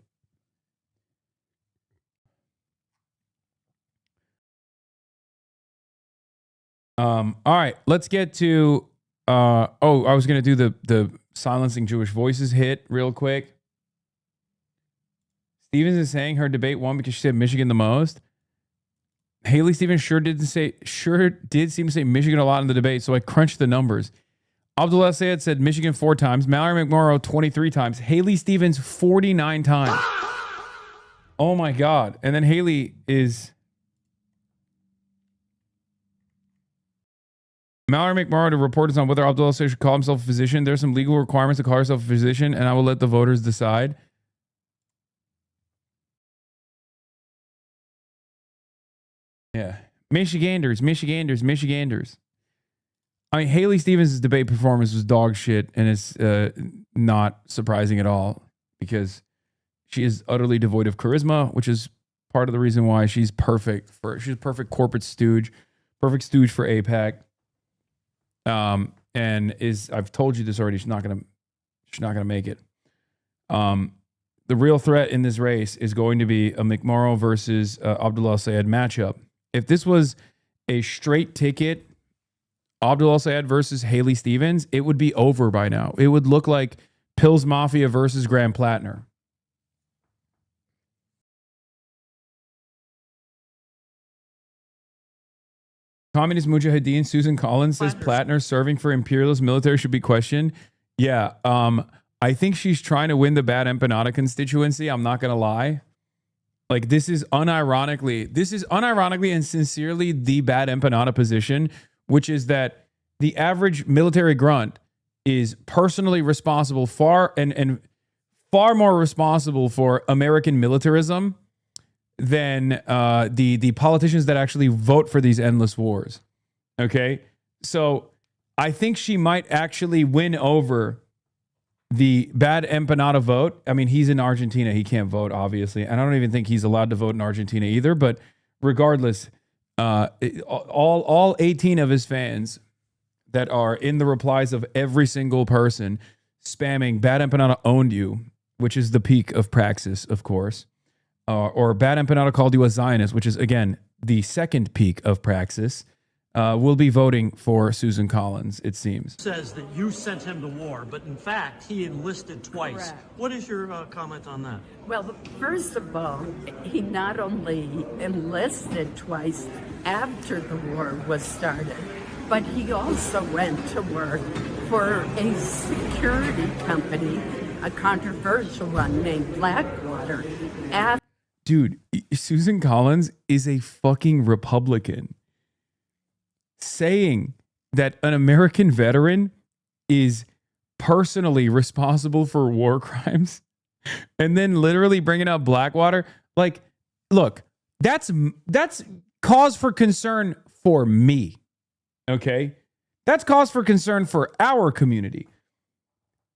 Speaker 1: All right, let's get to I was gonna do the silencing Jewish voices hit real quick. Stevens is saying her debate won because she said Michigan the most. Haley Stevens sure did seem to say Michigan a lot in the debate, so I crunched the numbers. Abdullah Sayed said Michigan 4 times, Mallory McMorrow 23 times, Haley Stevens 49 times. Oh my God. And then Haley is Mallory McMorrow to report on whether Abdullah Sayed should call himself a physician. There's some legal requirements to call herself a physician, and I will let the voters decide. Yeah. Michiganders. I mean, Haley Stevens' debate performance was dog shit, and it's not surprising at all because she is utterly devoid of charisma, which is part of the reason why she's perfect she's a perfect corporate stooge, perfect stooge for AIPAC. And I've told you this already, she's not gonna make it. The real threat in this race is going to be a McMorrow versus Abdullah Sayed matchup. If this was a straight ticket, Abdullah Sayed versus Haley Stevens, it would be over by now. It would look like Pills Mafia versus Graham Plattner. Communist Mujahideen Susan Collins says Plattner serving for imperialist military should be questioned. Yeah, I think she's trying to win the bad empanada constituency. I'm not going to lie. Like, this is unironically and sincerely the bad empanada position, which is that the average military grunt is personally responsible and far more responsible for American militarism than the politicians that actually vote for these endless wars. Okay? So I think she might actually win over the bad empanada vote. I mean, he's in Argentina. He can't vote, obviously. And I don't even think he's allowed to vote in Argentina either. But regardless, all 18 of his fans that are in the replies of every single person spamming bad empanada owned you, which is the peak of praxis, of course, or bad empanada called you a Zionist, which is, again, the second peak of praxis, will be voting for Susan Collins, it seems.
Speaker 7: Says that you sent him to war, but in fact, he enlisted twice. Correct. What is your comment on that?
Speaker 11: Well, first of all, he not only enlisted twice after the war was started, but he also went to work for a security company, a controversial one named Blackwater.
Speaker 1: Dude, Susan Collins is a fucking Republican. Saying that an American veteran is personally responsible for war crimes and then literally bringing up Blackwater. Like, look, that's cause for concern for me. Okay? That's cause for concern for our community.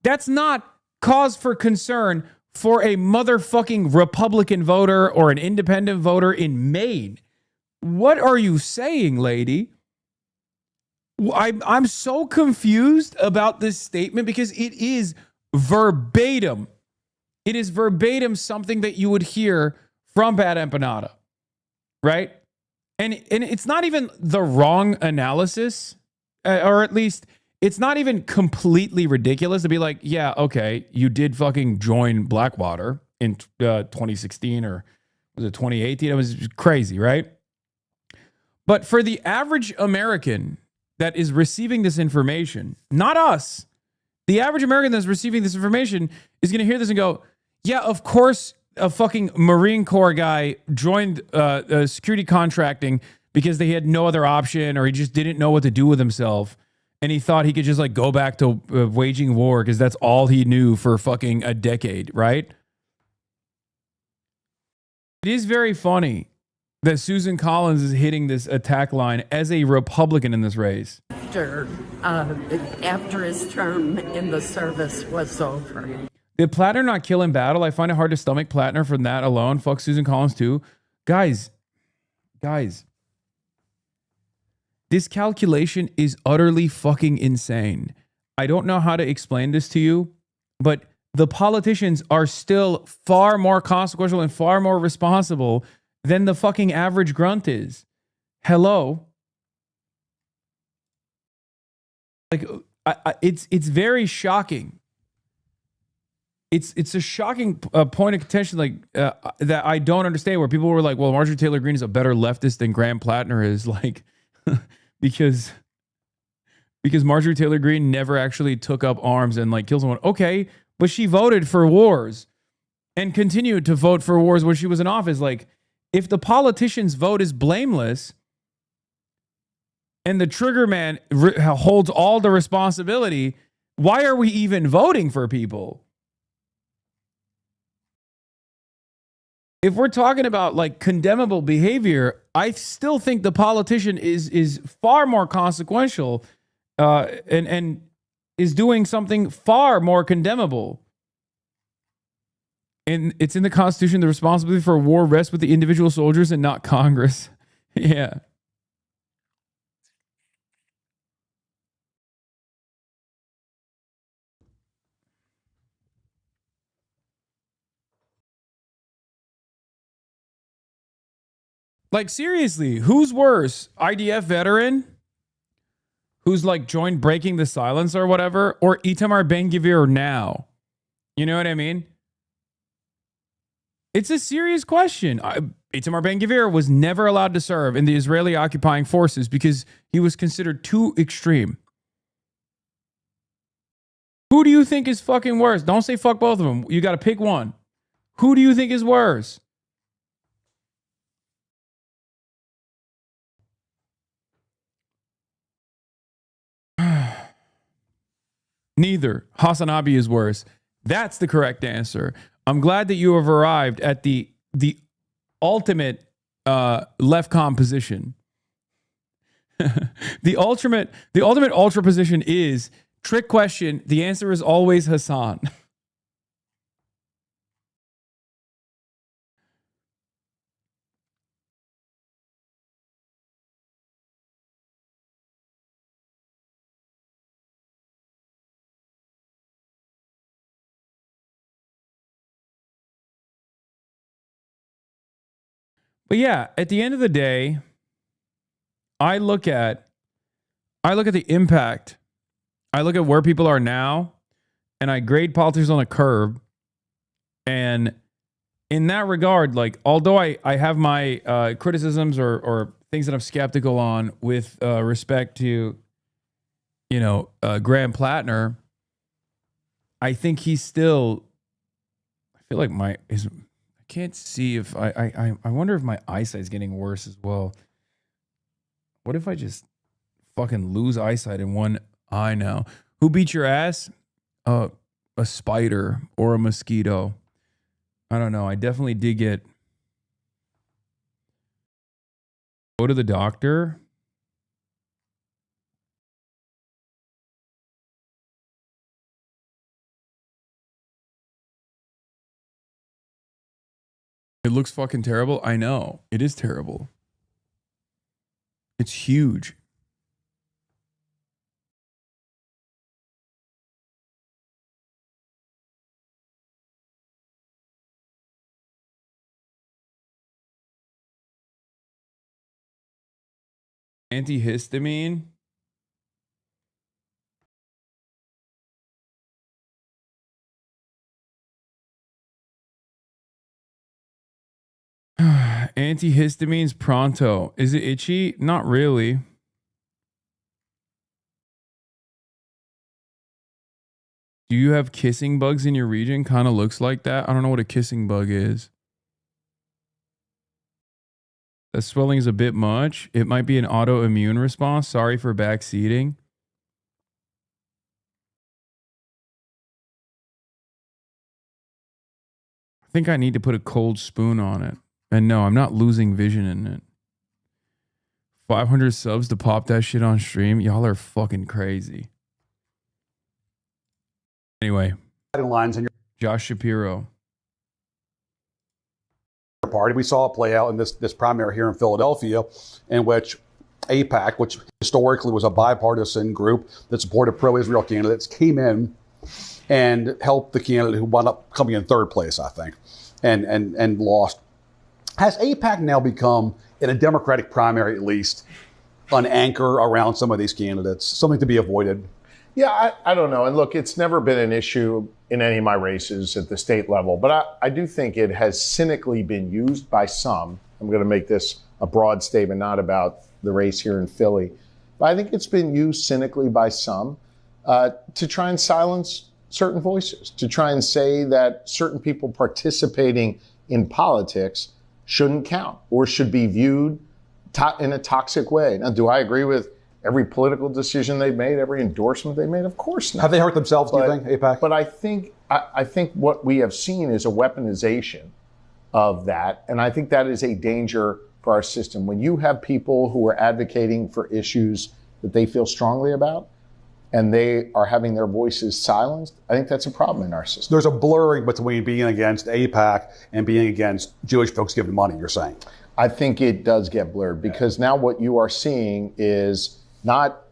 Speaker 1: That's not cause for concern for a motherfucking Republican voter or an independent voter in Maine. What are you saying, lady? I'm so confused about this statement because it is verbatim. It is verbatim something that you would hear from Bad Empanada, right? And it's not even the wrong analysis, or at least it's not even completely ridiculous to be like, yeah, okay, you did fucking join Blackwater in 2016 or was it 2018? It was crazy, right? But for the average American that is receiving this information, not us, the average American that's receiving this information is going to hear this and go, yeah, of course, a fucking Marine Corps guy joined security contracting because they had no other option or he just didn't know what to do with himself. And he thought he could just like go back to waging war because that's all he knew for fucking a decade, right? It is very funny that Susan Collins is hitting this attack line as a Republican in this race.
Speaker 11: After his term in the service was over.
Speaker 1: Did Plattner not kill in battle? I find it hard to stomach Plattner from that alone. Fuck Susan Collins too. Guys, this calculation is utterly fucking insane. I don't know how to explain this to you, but the politicians are still far more consequential and far more responsible than the fucking average grunt is. Hello? Like, it's very shocking. It's a shocking point of contention, like that I don't understand. Where people were like, "Well, Marjorie Taylor Greene is a better leftist than Graham Plattner is," like because Marjorie Taylor Greene never actually took up arms and like killed someone. Okay, but she voted for wars and continued to vote for wars when she was in office. Like, if the politician's vote is blameless and the trigger man holds all the responsibility, why are we even voting for people? If we're talking about like condemnable behavior, I still think the politician is far more consequential and is doing something far more condemnable. And it's in the Constitution, the responsibility for war rests with the individual soldiers and not Congress. Yeah. Like, seriously, who's worse? IDF veteran who's like joined Breaking the Silence or whatever, or Itamar Ben-Gvir now? You know what I mean? It's a serious question. Itamar Ben-Gvir was never allowed to serve in the Israeli occupying forces because he was considered too extreme. Who do you think is fucking worse? Don't say fuck both of them. You got to pick one. Who do you think is worse? Neither. Hasanabi is worse. That's the correct answer. I'm glad that you have arrived at the ultimate left-com position. The ultimate ultra position is trick question. The answer is always Hasan. But yeah, at the end of the day, I look at the impact. I look at where people are now, and I grade politicians on a curve. And in that regard, like, although I have my criticisms or things that I'm skeptical on with respect to, Graham Plattner, I think he's still, I feel like I can't see if I wonder if my eyesight is getting worse as well. What if I just fucking lose eyesight in one eye now? Who beat your ass? A spider or a mosquito. I don't know. I definitely did go to the doctor. It looks fucking terrible. I know. It is terrible. It's huge. Antihistamine. Antihistamine's pronto. Is it itchy? Not really. Do you have kissing bugs in your region? Kind of looks like that. I don't know what a kissing bug is. The swelling is a bit much. It might be an autoimmune response. Sorry for backseating. I think I need to put a cold spoon on it And no, I'm not losing vision in it. 500 subs to pop that shit on stream. Y'all are fucking crazy. Anyway,
Speaker 13: lines in your
Speaker 1: Josh Shapiro.
Speaker 13: party. We saw it play out in this primary here in Philadelphia, in which AIPAC, which historically was a bipartisan group that supported pro-Israel candidates, came in and helped the candidate who wound up coming in third place, I think, and lost. Has AIPAC now become, in a Democratic primary at least, an anchor around some of these candidates, something to be avoided?
Speaker 14: Yeah, I don't know. And look, it's never been an issue in any of my races at the state level, but I do think it has cynically been used by some. I'm going to make this a broad statement, not about the race here in Philly, but I think it's been used cynically by some to try and silence certain voices, to try and say that certain people participating in politics shouldn't count or should be viewed in a toxic way. Now, do I agree with every political decision they've made, every endorsement they made? Of course not.
Speaker 13: Have they hurt themselves, do you think, AIPAC?
Speaker 14: But I think what we have seen is a weaponization of that, and I think that is a danger for our system. When you have people who are advocating for issues that they feel strongly about, and they are having their voices silenced, I think that's a problem in our system.
Speaker 13: There's a blurring between being against AIPAC and being against Jewish folks giving money, you're saying?
Speaker 14: I think it does get blurred because now what you are seeing is not,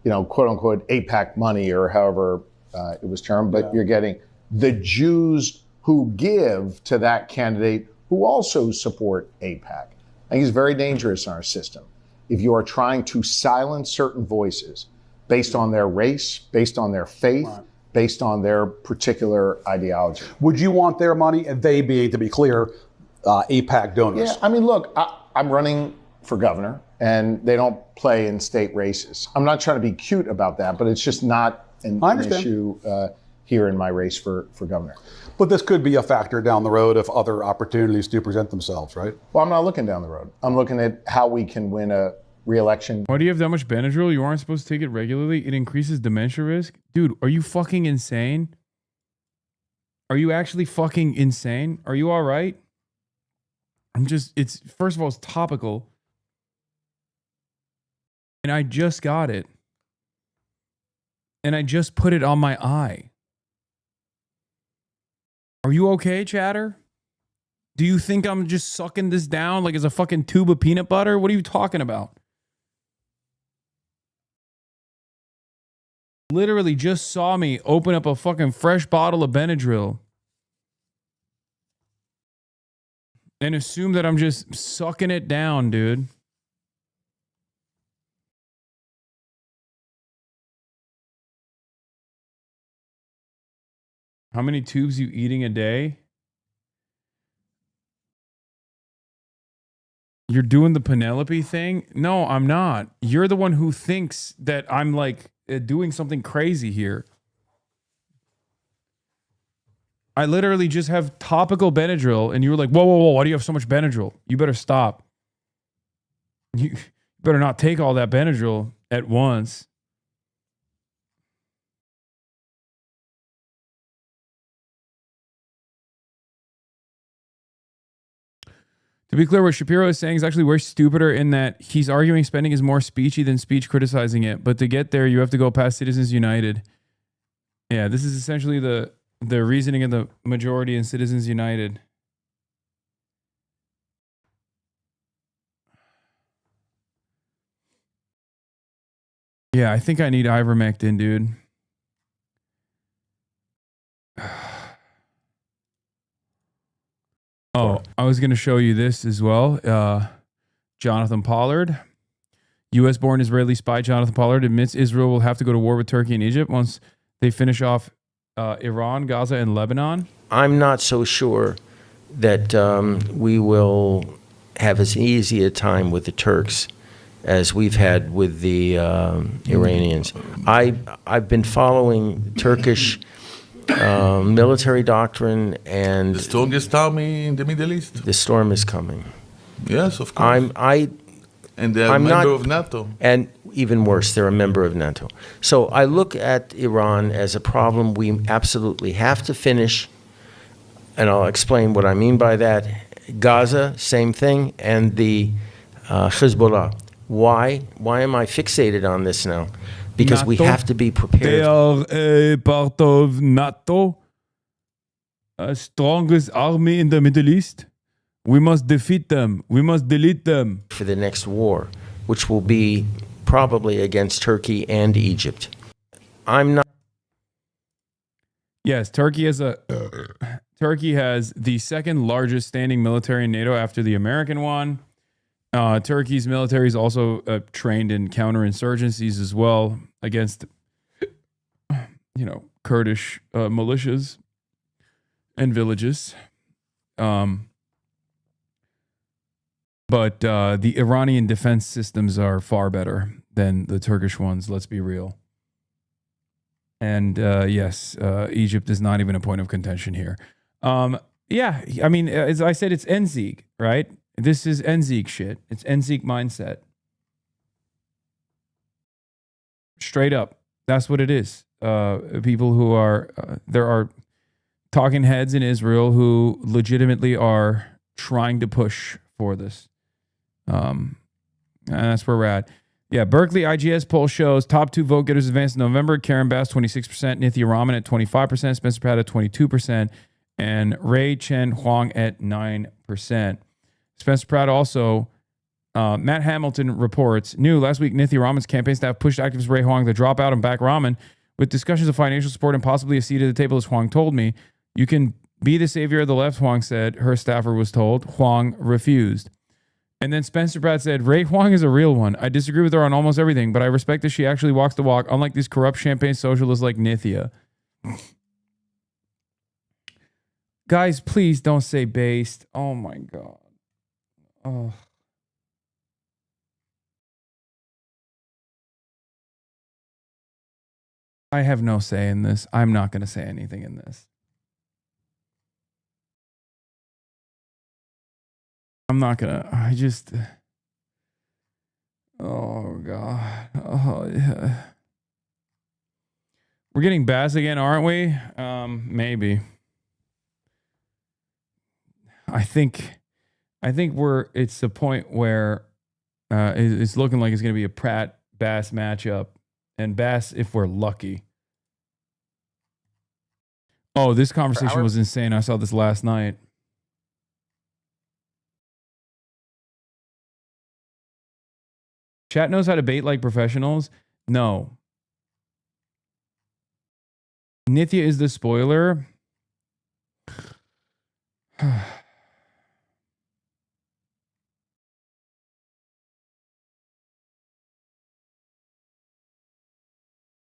Speaker 14: quote unquote, AIPAC money or however it was termed, but you're getting the Jews who give to that candidate who also support AIPAC. I think it's very dangerous in our system. If you are trying to silence certain voices based on their race, based on their faith, based on their particular ideology.
Speaker 13: Would you want their money, and they being, to be clear, AIPAC donors?
Speaker 14: Yeah, I mean, look, I'm running for governor, and they don't play in state races. I'm not trying to be cute about that, but it's just not an issue here in my race for governor.
Speaker 13: But this could be a factor down the road if other opportunities do present themselves, right?
Speaker 14: Well, I'm not looking down the road. I'm looking at how we can win a re-election.
Speaker 1: Why do you have that much Benadryl? You aren't supposed to take it regularly. It increases dementia risk. Dude, are you fucking insane? Are you actually fucking insane? Are you all right? First of all, it's topical. And I just got it. And I just put it on my eye. Are you okay, chatter? Do you think I'm just sucking this down like it's a fucking tube of peanut butter? What are you talking about? Literally just saw me open up a fucking fresh bottle of Benadryl and assume that I'm just sucking it down, dude. How many tubes you eating a day? You're doing the Penelope thing? No, I'm not. You're the one who thinks that I'm like doing something crazy here. I literally just have topical Benadryl, and you were like, whoa, why do you have so much Benadryl? You better stop. You better not take all that Benadryl at once. To be clear, what Shapiro is saying is actually way stupider in that he's arguing spending is more speechy than speech criticizing it. But to get there, you have to go past Citizens United. Yeah, this is essentially the reasoning of the majority in Citizens United. Yeah, I think I need ivermectin, dude. Oh, I was going to show you this as well. Jonathan Pollard, U.S.-born Israeli spy Jonathan Pollard admits Israel will have to go to war with Turkey and Egypt once they finish off Iran, Gaza, and Lebanon.
Speaker 6: I'm not so sure that we will have as easy a time with the Turks as we've had with the Iranians. I've been following Turkish military doctrine, and
Speaker 15: the strongest army in the Middle East.
Speaker 6: The storm is coming.
Speaker 15: Yes, of course. And they're a member of NATO.
Speaker 6: And even worse, they're a member of NATO. So I look at Iran as a problem we absolutely have to finish, and I'll explain what I mean by that.
Speaker 15: Gaza, same thing, and the Hezbollah. Why am I fixated on this now? Because we have to be prepared.
Speaker 1: They are a part of NATO, a strongest army in the Middle East. We must defeat them. We must delete them.
Speaker 15: For the next war, which will be probably against Turkey and Egypt. I'm not.
Speaker 1: Yes, Turkey has the second largest standing military in NATO after the American one. Turkey's military is also trained in counterinsurgencies as well against, Kurdish militias and villages. But the Iranian defense systems are far better than the Turkish ones, let's be real. And yes, Egypt is not even a point of contention here. Yeah, I mean, as I said, it's NZEG, right? This is NZEG shit. It's NZEG mindset. Straight up. That's what it is. People who are, there are talking heads in Israel who legitimately are trying to push for this. And that's where we're at. Yeah, Berkeley IGS poll shows top 2 vote getters advanced in November. Karen Bass, 26%. Nithya Raman at 25%. Spencer Pratt at 22%. And Ray Chen Huang at 9%. Spencer Pratt also, Matt Hamilton reports, new last week, Nithya Raman's campaign staff pushed activist Ray Huang to drop out and back Raman with discussions of financial support and possibly a seat at the table, as Huang told me. You can be the savior of the left, Huang said. Her staffer was told. Huang refused. And then Spencer Pratt said, Ray Huang is a real one. I disagree with her on almost everything, but I respect that she actually walks the walk, unlike these corrupt champagne socialists like Nithya. Guys, please don't say based. Oh my God. Oh. I have no say in this. I'm not going to say anything in this. I'm not going to. I just. Oh, God. Oh, yeah. We're getting Bass again, aren't we? Maybe. I think it's the point where it's looking like it's going to be a Pratt-Bass matchup. And Bass, if we're lucky. Oh, this conversation was insane. I saw this last night. Chat knows how to bait like professionals. No. Nithya is the spoiler.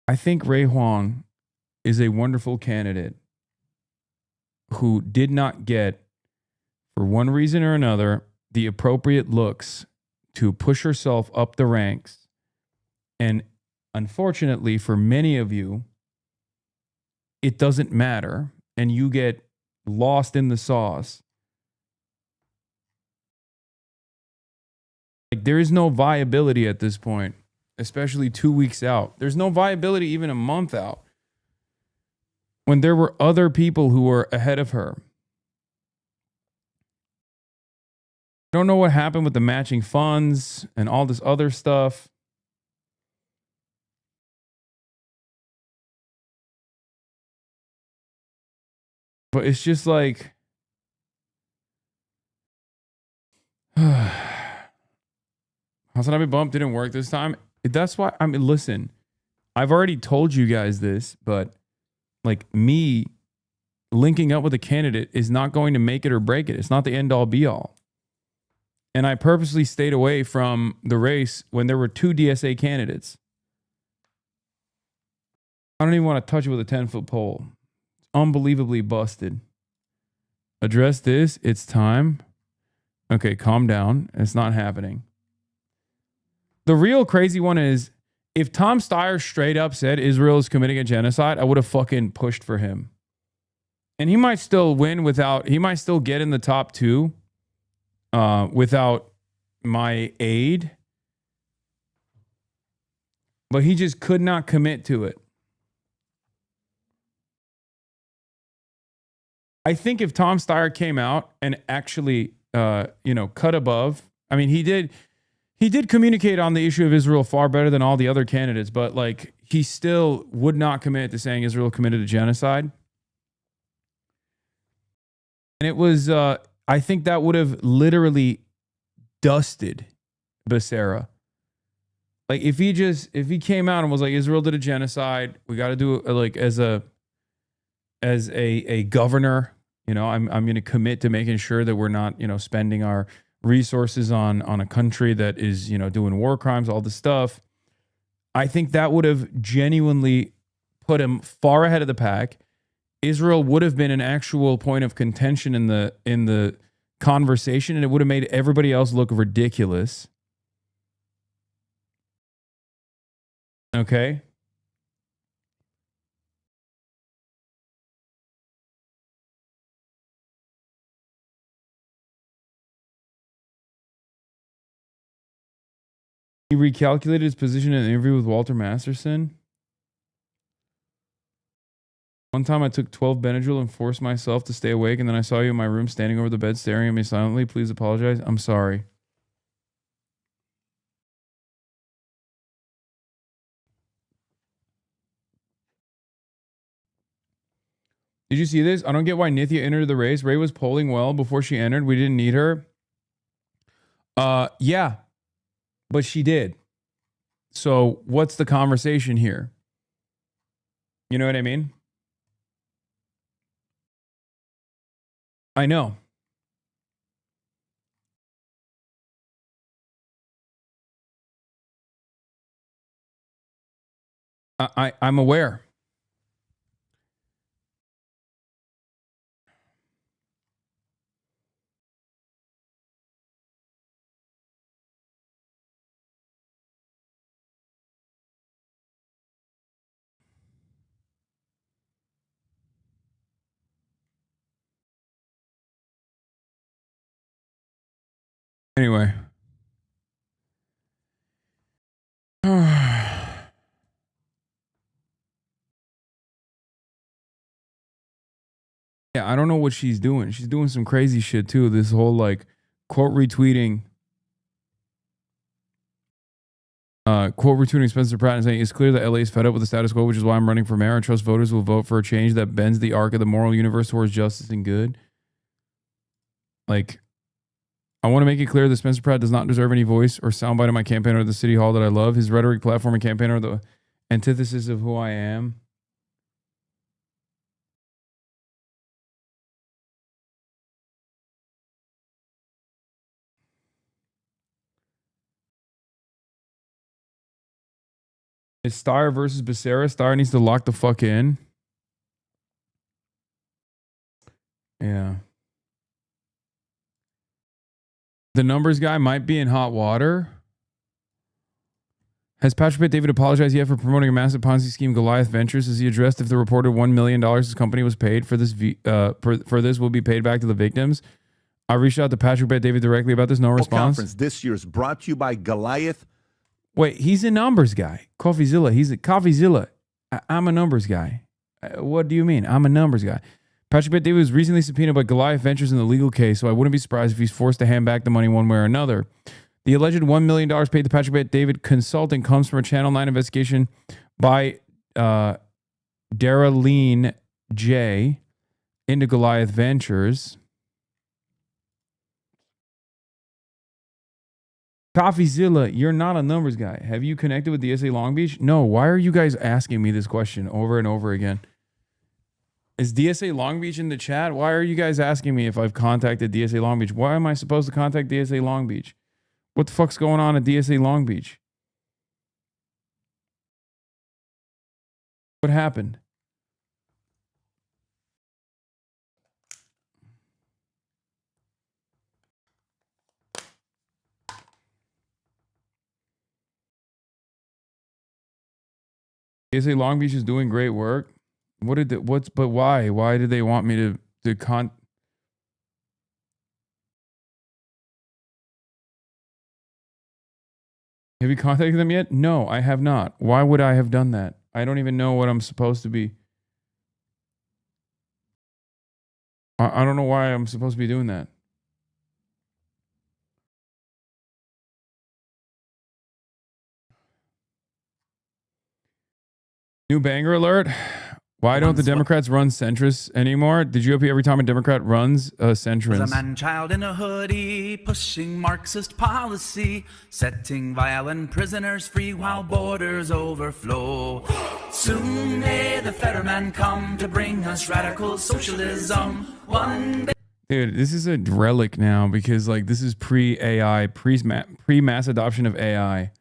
Speaker 1: I think Ray Huang is a wonderful candidate who did not get, for one reason or another, the appropriate looks to push herself up the ranks. And unfortunately, for many of you, it doesn't matter, and you get lost in the sauce. Like, there is no viability at this point, especially 2 weeks out. There's no viability even a month out, when there were other people who were ahead of her. I don't know what happened with the matching funds and all this other stuff. But it's just like, Hasanabi bump didn't work this time. That's why, I mean, listen, I've already told you guys this, but like, me linking up with a candidate is not going to make it or break it. It's not the end all be all. And I purposely stayed away from the race when there were 2 DSA candidates. I don't even want to touch it with a 10-foot pole. It's unbelievably busted. Address this. It's time. Okay, calm down. It's not happening. The real crazy one is, if Tom Steyer straight up said Israel is committing a genocide, I would have fucking pushed for him. And he might still win he might still get in the top 2 without my aid. But he just could not commit to it. I think if Tom Steyer came out and actually cut above. I mean, he did communicate on the issue of Israel far better than all the other candidates, but like he still would not commit to saying Israel committed a genocide. And it was, I think that would have literally dusted Becerra. Like if he came out and was like, Israel did a genocide, we got to do it like as a governor, I'm going to commit to making sure that we're not, spending our resources on a country that is, doing war crimes, all this stuff. I think that would have genuinely put him far ahead of the pack. Israel would have been an actual point of contention in the conversation, and it would have made everybody else look ridiculous. Okay. He recalculated his position in an interview with Walter Masterson. One time I took 12 Benadryl and forced myself to stay awake, and then I saw you in my room standing over the bed staring at me silently. Please apologize. I'm sorry. Did you see this? I don't get why Nithya entered the race. Ray was polling well before she entered. We didn't need her. Yeah, but she did. So what's the conversation here? You know what I mean? I know. I'm aware. Anyway. Yeah, I don't know what she's doing. She's doing some crazy shit too. This whole like quote retweeting Spencer Pratt and saying it's clear that LA is fed up with the status quo, which is why I'm running for mayor. I trust voters will vote for a change that bends the arc of the moral universe towards justice and good. Like, I want to make it clear that Spencer Pratt does not deserve any voice or soundbite in my campaign or the city hall that I love. His rhetoric, platform, and campaign are the antithesis of who I am. Is Steyer versus Becerra? Steyer needs to lock the fuck in. Yeah. The numbers guy might be in hot water. Has Patrick Bet David apologized yet for promoting a massive Ponzi scheme, Goliath Ventures? Has he addressed if the reported $1 million his company was paid for this for this will be paid back to the victims? I reached out to Patrick Bet David directly about this. No response.
Speaker 16: Conference this year is brought to you by Goliath.
Speaker 1: Wait, he's a numbers guy. CoffeeZilla. He's a CoffeeZilla. I'm a numbers guy. What do you mean? I'm a numbers guy. Patrick Bet David was recently subpoenaed by Goliath Ventures in the legal case, so I wouldn't be surprised if he's forced to hand back the money one way or another. The alleged $1 million paid to Patrick Bet David Consulting comes from a Channel 9 investigation by Darylene J. into Goliath Ventures. CoffeeZilla, you're not a numbers guy. Have you connected with DSA Long Beach? No. Why are you guys asking me this question over and over again? Is DSA Long Beach in the chat? Why are you guys asking me if I've contacted DSA Long Beach? Why am I supposed to contact DSA Long Beach? What the fuck's going on at DSA Long Beach? What happened? DSA Long Beach is doing great work. But why? Why did they want me to Have you contacted them yet? No, I have not. Why would I have done that? I don't even know what I'm supposed to be. I don't know why I'm supposed to be doing that. New banger alert. Why don't the Democrats run centrists anymore? Did you every time a Democrat runs a centrist?
Speaker 3: There's a man-child in a hoodie pushing Marxist policy, setting violent prisoners free while borders overflow. Soon may the Fetterman come to bring us radical socialism. One day.
Speaker 1: Dude, this is a relic now because like this is pre-AI, pre-mass adoption of AI.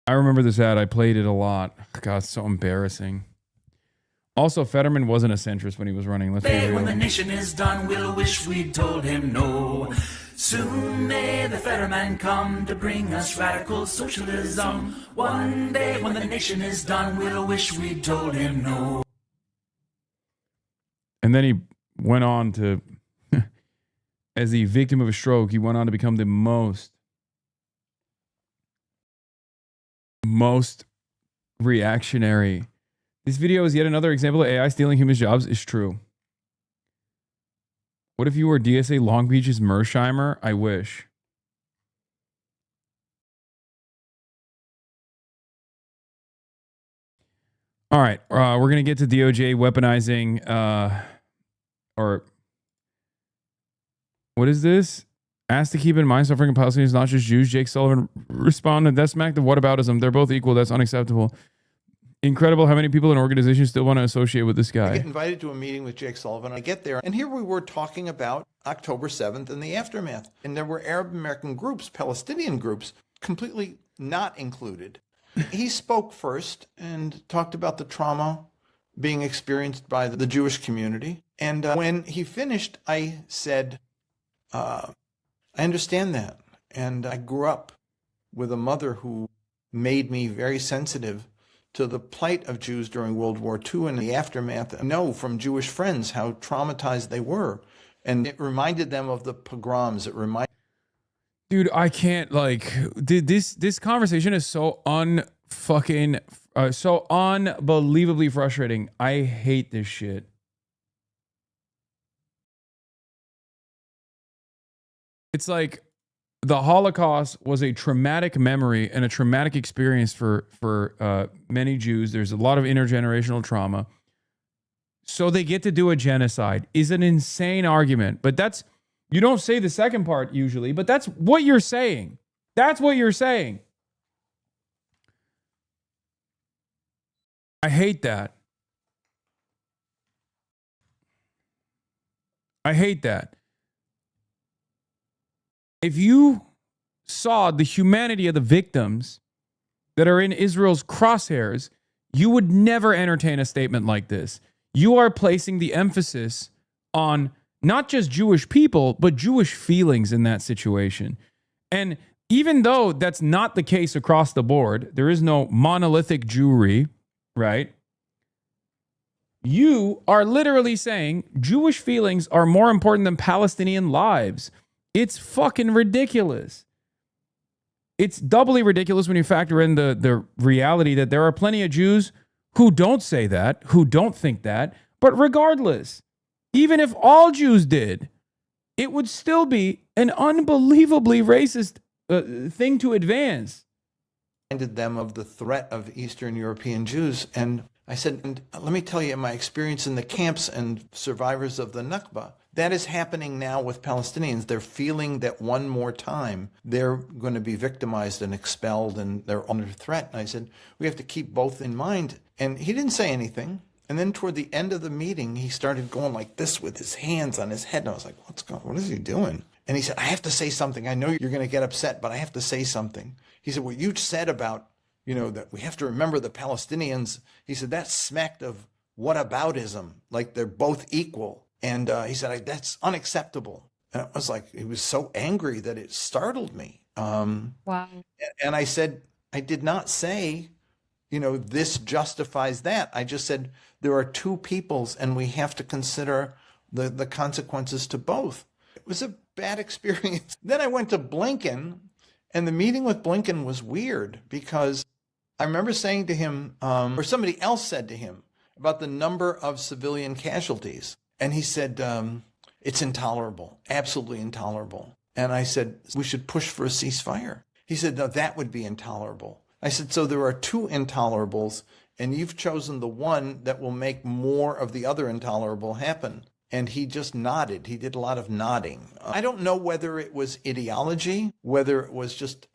Speaker 1: I remember this ad. I played it a lot. God, it's so embarrassing. Also, Fetterman wasn't a centrist when he was running. Let's be real.
Speaker 3: When the nation is done, we'll wish we'd told him no. Soon may the Fetterman come to bring us radical socialism. One day when the nation is done, we'll wish we'd told him no.
Speaker 1: And then he went on to, as the victim of a stroke, he went on to become the most reactionary. This video is yet another example of AI stealing humans' jobs. Is true. What if you were DSA Long Beach's Mersheimer? I wish. All right, we're going to get to DOJ weaponizing, or what is this? Asked to keep in mind suffering of Palestinians, not just Jews. Jake Sullivan responded, that's smack the whataboutism. They're both equal. That's unacceptable. Incredible how many people in organizations still want to associate with this guy.
Speaker 17: I get invited to a meeting with Jake Sullivan. I get there, and here we were talking about October 7th and the aftermath. And there were Arab American groups, Palestinian groups, completely not included. He spoke first and talked about the trauma being experienced by the Jewish community. And when he finished, I said, I understand that. And I grew up with a mother who made me very sensitive to the plight of Jews during World War II and the aftermath. I know from Jewish friends how traumatized they were. And it reminded them of the pogroms. It reminded.
Speaker 1: Dude, I can't this conversation is so so unbelievably frustrating. I hate this shit. It's like the Holocaust was a traumatic memory and a traumatic experience for many Jews. There's a lot of intergenerational trauma. So they get to do a genocide is an insane argument. But that's, you don't say the second part usually, but that's what you're saying. That's what you're saying. I hate that. I hate that. If you saw the humanity of the victims that are in Israel's crosshairs, you would never entertain a statement like this. You are placing the emphasis on not just Jewish people, but Jewish feelings in that situation. And even though that's not the case across the board, there is no monolithic Jewry, right? You are literally saying Jewish feelings are more important than Palestinian lives. It's fucking ridiculous. It's doubly ridiculous when you factor in the reality that there are plenty of Jews who don't say that, who don't think that. But regardless, even if all Jews did, it would still be an unbelievably racist thing to advance.
Speaker 17: Reminded them of the threat of Eastern European Jews. And I said, and let me tell you my experience in the camps and survivors of the Nakba. That is happening now with Palestinians. They're feeling that one more time they're going to be victimized and expelled and they're under threat. And I said, we have to keep both in mind. And he didn't say anything. And then toward the end of the meeting, he started going like this with his hands on his head. And I was like, what is he doing? And he said, I have to say something. I know you're going to get upset, but I have to say something. He said, what you said about, that we have to remember the Palestinians. He said, that smacked of whataboutism, like they're both equal. And he said, that's unacceptable. And I was like, he was so angry that it startled me.
Speaker 8: Wow.
Speaker 17: And I said, I did not say, this justifies that. I just said, there are two peoples and we have to consider the consequences to both. It was a bad experience. Then I went to Blinken, and the meeting with Blinken was weird because I remember saying to him, or somebody else said to him about the number of civilian casualties. And he said, it's intolerable, absolutely intolerable. And I said, we should push for a ceasefire. He said, no, that would be intolerable. I said, so there are two intolerables, and you've chosen the one that will make more of the other intolerable happen. And he just nodded. He did a lot of nodding. I don't know whether it was ideology, whether it was just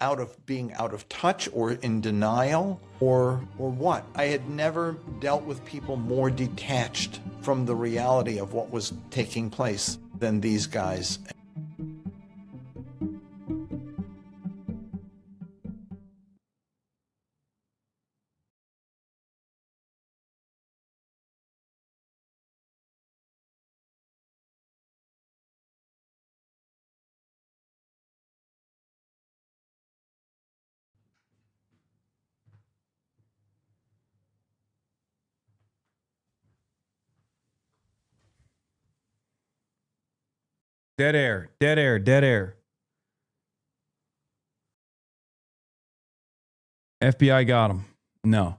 Speaker 17: being out of touch or in denial or what. I had never dealt with people more detached from the reality of what was taking place than these guys.
Speaker 1: Dead air, dead air, dead air. FBI got him. No.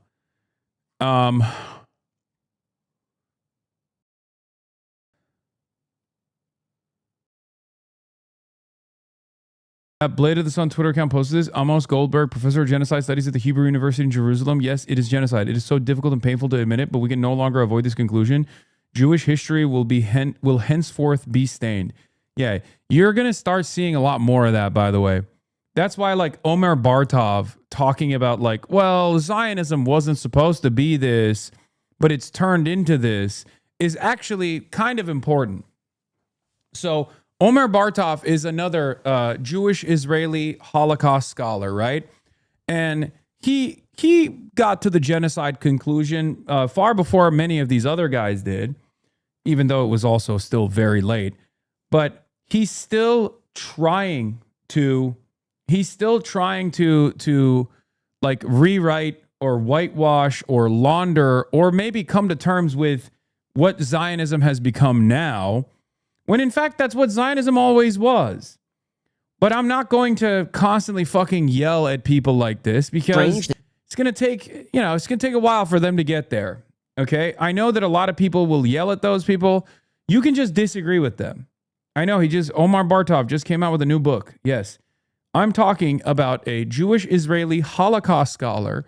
Speaker 1: Blade of the Sun Twitter account posted this. Amos Goldberg, professor of genocide studies at the Hebrew University in Jerusalem. Yes, it is genocide. It is so difficult and painful to admit it, but we can no longer avoid this conclusion. Jewish history will henceforth be stained. Yeah, you're going to start seeing a lot more of that, by the way. That's why, like, Omer Bartov talking about, like, well, Zionism wasn't supposed to be this, but it's turned into this, is actually kind of important. So Omer Bartov is another Jewish Israeli Holocaust scholar, right? And he got to the genocide conclusion far before many of these other guys did, even though it was also still very late. But he's still trying to like rewrite or whitewash or launder or maybe come to terms with what Zionism has become now, when in fact that's what Zionism always was. But I'm not going to constantly fucking yell at people like this because it's going to take a while for them to get there. Okay? I know that a lot of people will yell at those people. You can just disagree with them. I know Omar Bartov just came out with a new book. Yes. I'm talking about a Jewish Israeli Holocaust scholar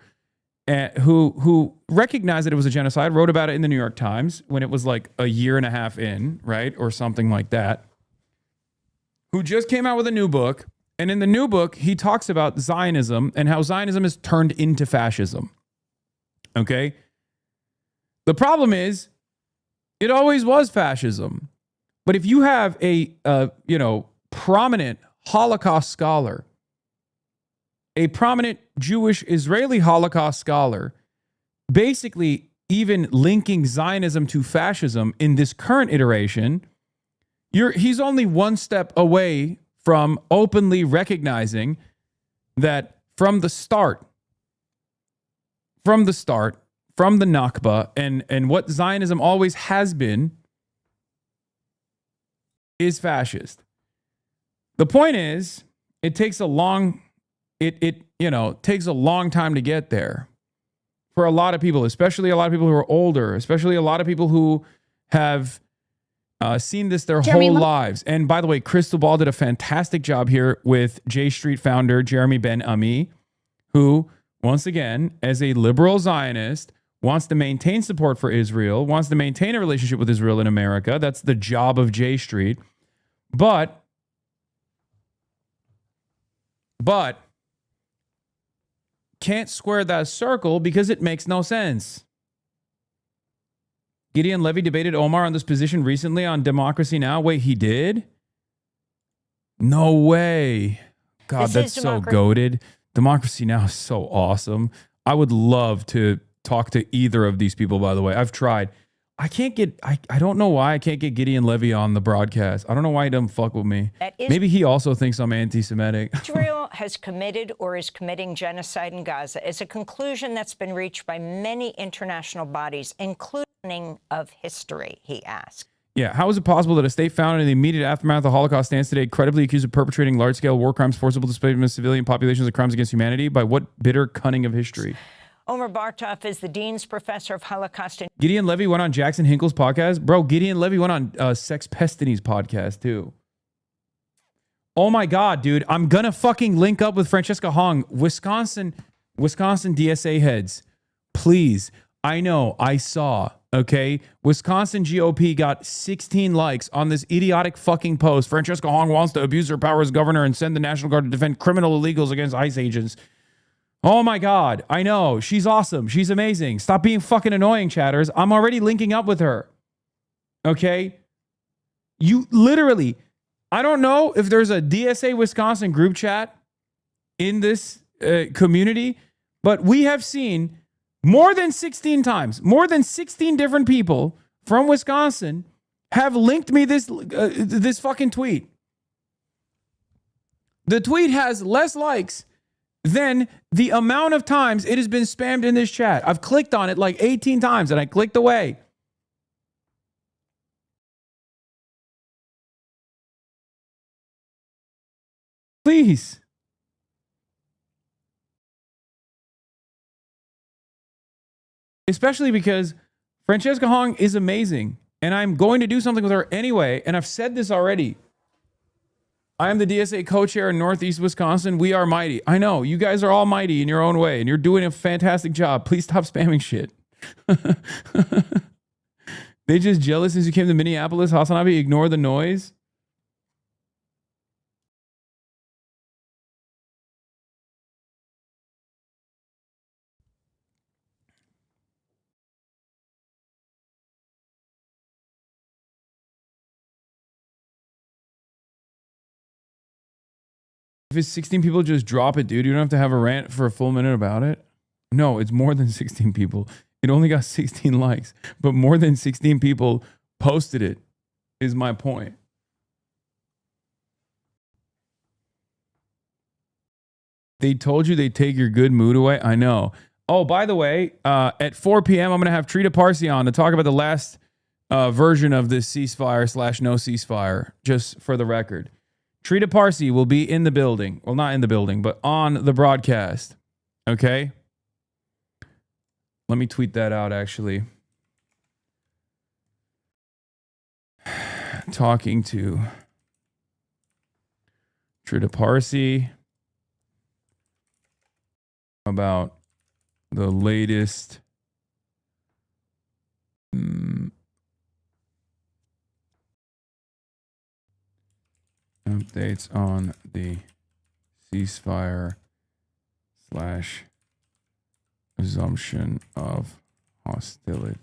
Speaker 1: who recognized that it was a genocide, wrote about it in the New York Times when it was like a year and a half in, right? Or something like that. Who just came out with a new book. And in the new book, he talks about Zionism and how Zionism is turned into fascism. Okay? The problem is, it always was fascism. But if you have a prominent Holocaust scholar, a prominent Jewish Israeli Holocaust scholar, basically even linking Zionism to fascism in this current iteration, he's only one step away from openly recognizing that from the start, from the Nakba, and what Zionism always has been, is fascist. The point is, it takes a long time to get there for a lot of people, especially a lot of people who are older, especially a lot of people who have seen this their whole lives. And by the way, Crystal Ball did a fantastic job here with J Street founder Jeremy Ben-Ami, who, once again, as a liberal Zionist, wants to maintain support for Israel, wants to maintain a relationship with Israel in America. That's the job of J Street. But can't square that circle because it makes no sense. Gideon Levy debated Omar on this position recently on Democracy Now! Wait, he did? No way. God, that's so goated. Democracy Now! Is so awesome. I would love to talk to either of these people, by the way. I've tried. I don't know why I can't get Gideon Levy on the broadcast. I don't know why he doesn't fuck with me. Maybe he also thinks I'm anti-Semitic.
Speaker 9: Israel has committed or is committing genocide in Gaza is a conclusion that's been reached by many international bodies, including of history, he asked.
Speaker 1: Yeah, how is it possible that a state founded in the immediate aftermath of the Holocaust stands today credibly accused of perpetrating large-scale war crimes, forcible displacement of civilian populations, and crimes against humanity? By what bitter cunning of history?
Speaker 9: Omer Bartov is the Dean's Professor of Holocaust.
Speaker 1: Gideon Levy went on Jackson Hinkle's podcast. Bro, Gideon Levy went on Sex Pestany's podcast, too. Oh my God, dude. I'm going to fucking link up with Francesca Hong. Wisconsin DSA heads. Please. I know. I saw. Okay. Wisconsin GOP got 16 likes on this idiotic fucking post. Francesca Hong wants to abuse her power as governor and send the National Guard to defend criminal illegals against ICE agents. Oh my God. I know. She's awesome. She's amazing. Stop being fucking annoying, chatters. I'm already linking up with her. Okay. You literally, I don't know if there's a DSA Wisconsin group chat in this community, but we have seen more than 16 times, more than 16 different people from Wisconsin have linked me this fucking tweet. The tweet has less likes than the amount of times it has been spammed in this chat. I've clicked on it like 18 times and I clicked away. Please. Especially because Francesca Hong is amazing and I'm going to do something with her anyway. And I've said this already. I am the DSA co-chair in Northeast Wisconsin. We are mighty. I know you guys are all mighty in your own way and you're doing a fantastic job. Please stop spamming shit. They just jealous since you came to Minneapolis. Hasanabi, ignore the noise. If it's 16 people, just drop it, dude. You don't have to have a rant for a full minute about it. No, it's more than 16 people. It only got 16 likes, but more than 16 people posted it, is my point. They told you they'd take your good mood away. I know. Oh, by the way, at 4 p.m., I'm going to have Trita Parsi on to talk about the last version of this ceasefire/no ceasefire, just for the record. Trita Parsi will be in the building. Well, not in the building, but on the broadcast. Okay? Let me tweet that out, actually. Talking to Trita Parsi about the latest updates on the ceasefire / resumption of hostilities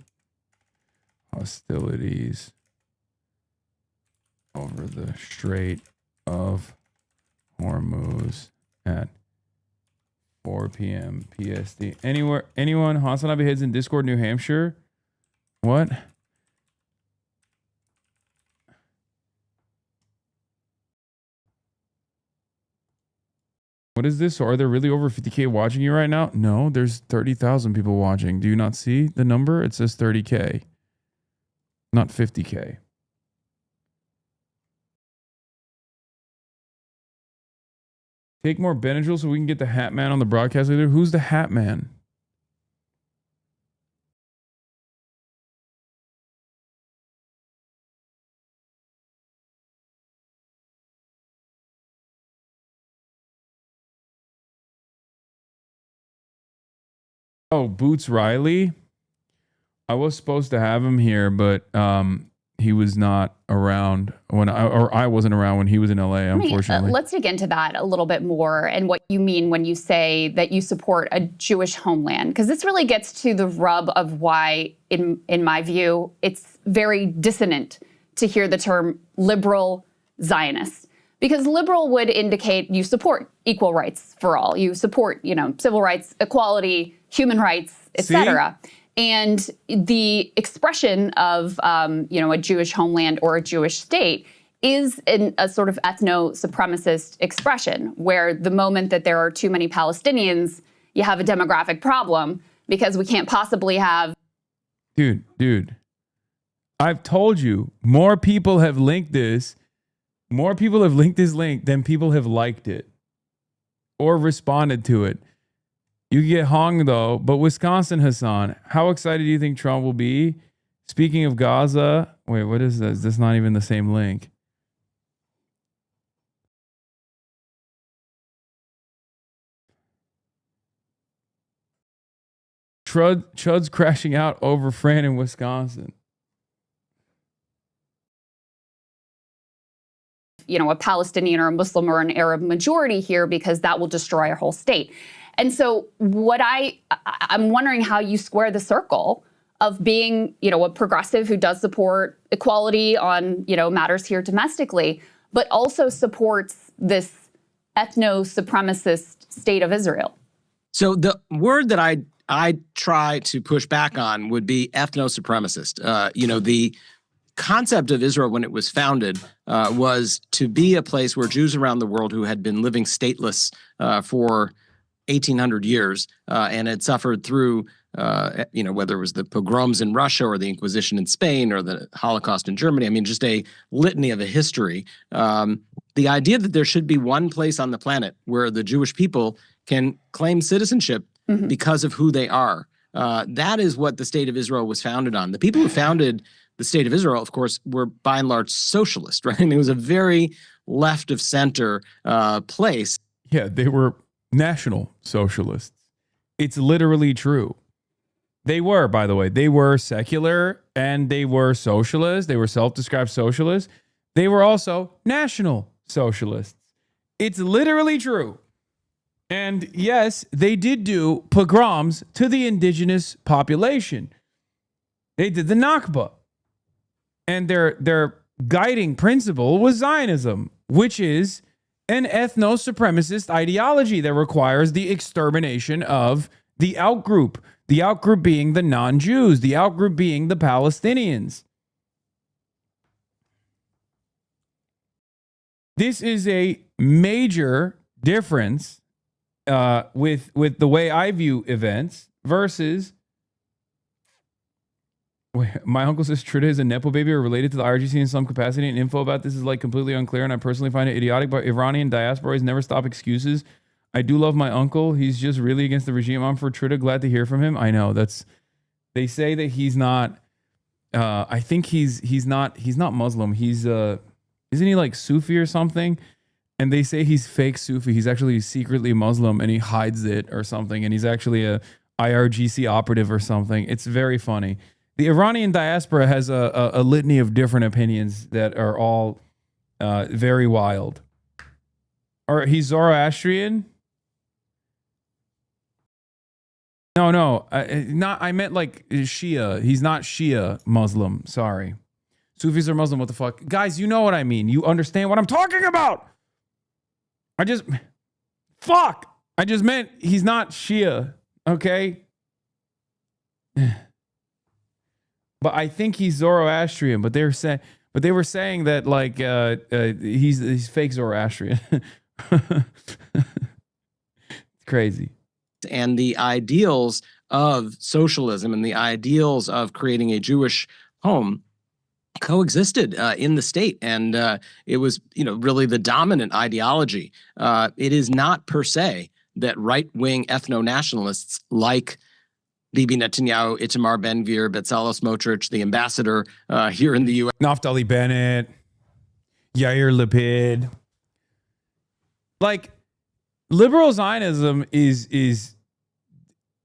Speaker 1: over the Strait of Hormuz at 4 p.m. PST. Anyone? Hasanabi heads in Discord, New Hampshire? What? What is this? So are there really over 50K watching you right now? No, there's 30,000 people watching. Do you not see the number? It says 30K, not 50K. Take more Benadryl so we can get the Hat Man on the broadcast later. Who's the Hat Man? Oh, Boots Riley. I was supposed to have him here, but he was not around when I wasn't around when he was in LA, unfortunately.
Speaker 2: Let's dig into that a little bit more and what you mean when you say that you support a Jewish homeland, because this really gets to the rub of why, in my view, it's very dissonant to hear the term liberal Zionist. Because liberal would indicate you support equal rights for all. You support, civil rights, equality, human rights, etc. And the expression of, a Jewish homeland or a Jewish state is a sort of ethno-supremacist expression, where the moment that there are too many Palestinians, you have a demographic problem because we can't possibly have.
Speaker 1: Dude, I've told you, more people have linked this. More people have linked this link than people have liked it or responded to it. You get Hong, though, but Wisconsin, Hasan, how excited do you think Trump will be? Speaking of Gaza, wait, what is this? This is not even the same link. Chud's crashing out over Fran in Wisconsin.
Speaker 2: A Palestinian or a Muslim or an Arab majority here, because that will destroy our whole state. And so what I'm wondering how you square the circle of being, a progressive who does support equality on, matters here domestically, but also supports this ethno-supremacist state of Israel.
Speaker 18: So the word that I try to push back on would be ethno-supremacist. The concept of Israel when it was founded was to be a place where Jews around the world who had been living stateless for 1,800 years and had suffered through, whether it was the pogroms in Russia or the Inquisition in Spain or the Holocaust in Germany. I mean, just a litany of a history. The idea that there should be one place on the planet where the Jewish people can claim citizenship because of who they are. That is what the state of Israel was founded on. The people who founded the state of Israel, of course, were by and large socialist, right? I mean, it was a very left of center place.
Speaker 1: Yeah, they were national socialists. It's literally true. They were, by the way, they were secular and they were socialists. They were self-described socialists. They were also national socialists. It's literally true. And yes, they did do pogroms to the indigenous population. They did the Nakba. And their guiding principle was Zionism, which is an ethno-supremacist ideology that requires the extermination of the outgroup being the non-Jews, the outgroup being the Palestinians. This is a major difference with the way I view events versus... Wait, my uncle says Trita is a Nepo baby or related to the IRGC in some capacity, and info about this is completely unclear, and I personally find it idiotic, but Iranian diaspora never stop excuses. I do love my uncle. He's just really against the regime. I'm for Trita. Glad to hear from him. I know they say that he's not, I think he's not Muslim. He's, isn't he like Sufi or something? And they say he's fake Sufi. He's actually secretly Muslim and he hides it or something. And he's actually a IRGC operative or something. It's very funny. The Iranian diaspora has a litany of different opinions that are all very wild. Or he's Zoroastrian? No. I meant like Shia. He's not Shia Muslim. Sorry. Sufis are Muslim. What the fuck? Guys, you know what I mean. You understand what I'm talking about. I just meant he's not Shia. Okay? But I think he's Zoroastrian. But they were saying that like he's fake Zoroastrian. It's crazy.
Speaker 18: And the ideals of socialism and the ideals of creating a Jewish home coexisted in the state, and it was really the dominant ideology. It is not per se that right-wing ethno-nationalists like Bibi Netanyahu, Itamar Ben-Gvir, Bezalel Smotrich, the ambassador here in the U.S.
Speaker 1: Naftali Bennett, Yair Lapid. Like, liberal Zionism is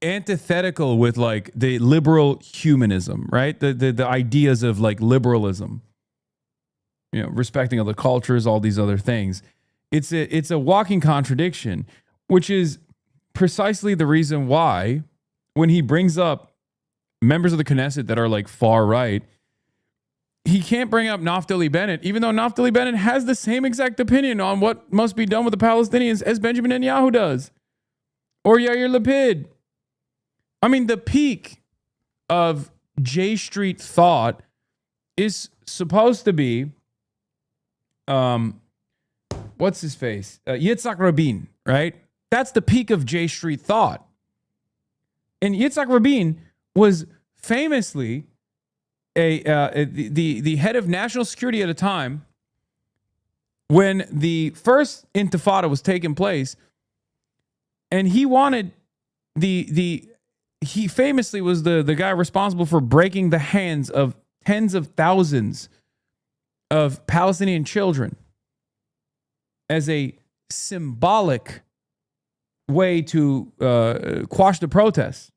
Speaker 1: antithetical with like the liberal humanism, right? The ideas of like liberalism, respecting other cultures, all these other things. It's a walking contradiction, which is precisely the reason why when he brings up members of the Knesset that are like far right, he can't bring up Naftali Bennett, even though Naftali Bennett has the same exact opinion on what must be done with the Palestinians as Benjamin Netanyahu does, or Yair Lapid. I mean, the peak of J Street thought is supposed to be, what's his face? Yitzhak Rabin, right? That's the peak of J Street thought. And Yitzhak Rabin was famously the head of national security at a time when the first Intifada was taking place, and he wanted he famously was the guy responsible for breaking the hands of tens of thousands of Palestinian children as a symbolic way to quash the protests.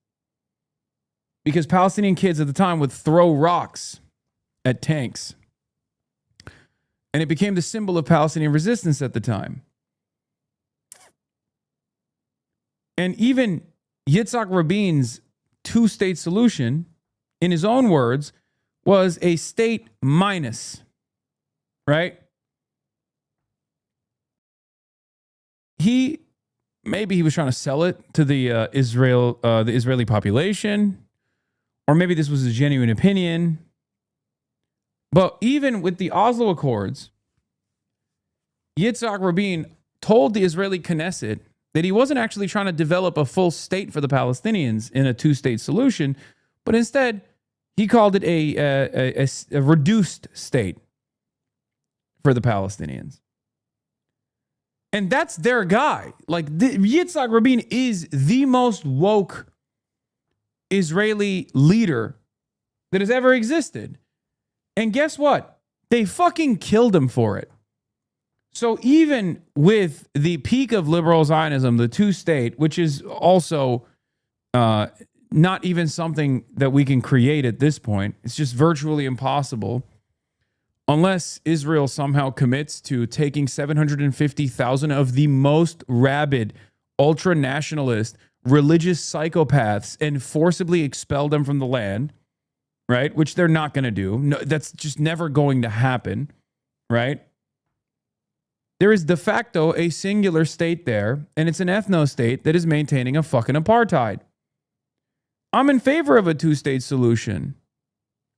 Speaker 1: because Palestinian kids at the time would throw rocks at tanks. And it became the symbol of Palestinian resistance at the time. And even Yitzhak Rabin's two-state solution, in his own words, was a state minus, right? Maybe he was trying to sell it to the Israeli population, or maybe this was a genuine opinion. But even with the Oslo Accords, Yitzhak Rabin told the Israeli Knesset that he wasn't actually trying to develop a full state for the Palestinians in a two-state solution, but instead he called it a reduced state for the Palestinians. And that's their guy. Like, Yitzhak Rabin is the most woke Israeli leader that has ever existed. And guess what? They fucking killed him for it. So even with the peak of liberal Zionism, the two-state, which is also not even something that we can create at this point, it's just virtually impossible, unless Israel somehow commits to taking 750,000 of the most rabid, ultra-nationalist, religious psychopaths and forcibly expel them from the land, right? Which they're not going to do. No, that's just never going to happen, right? There is de facto a singular state there, and it's an ethno-state that is maintaining a fucking apartheid. I'm in favor of a two-state solution.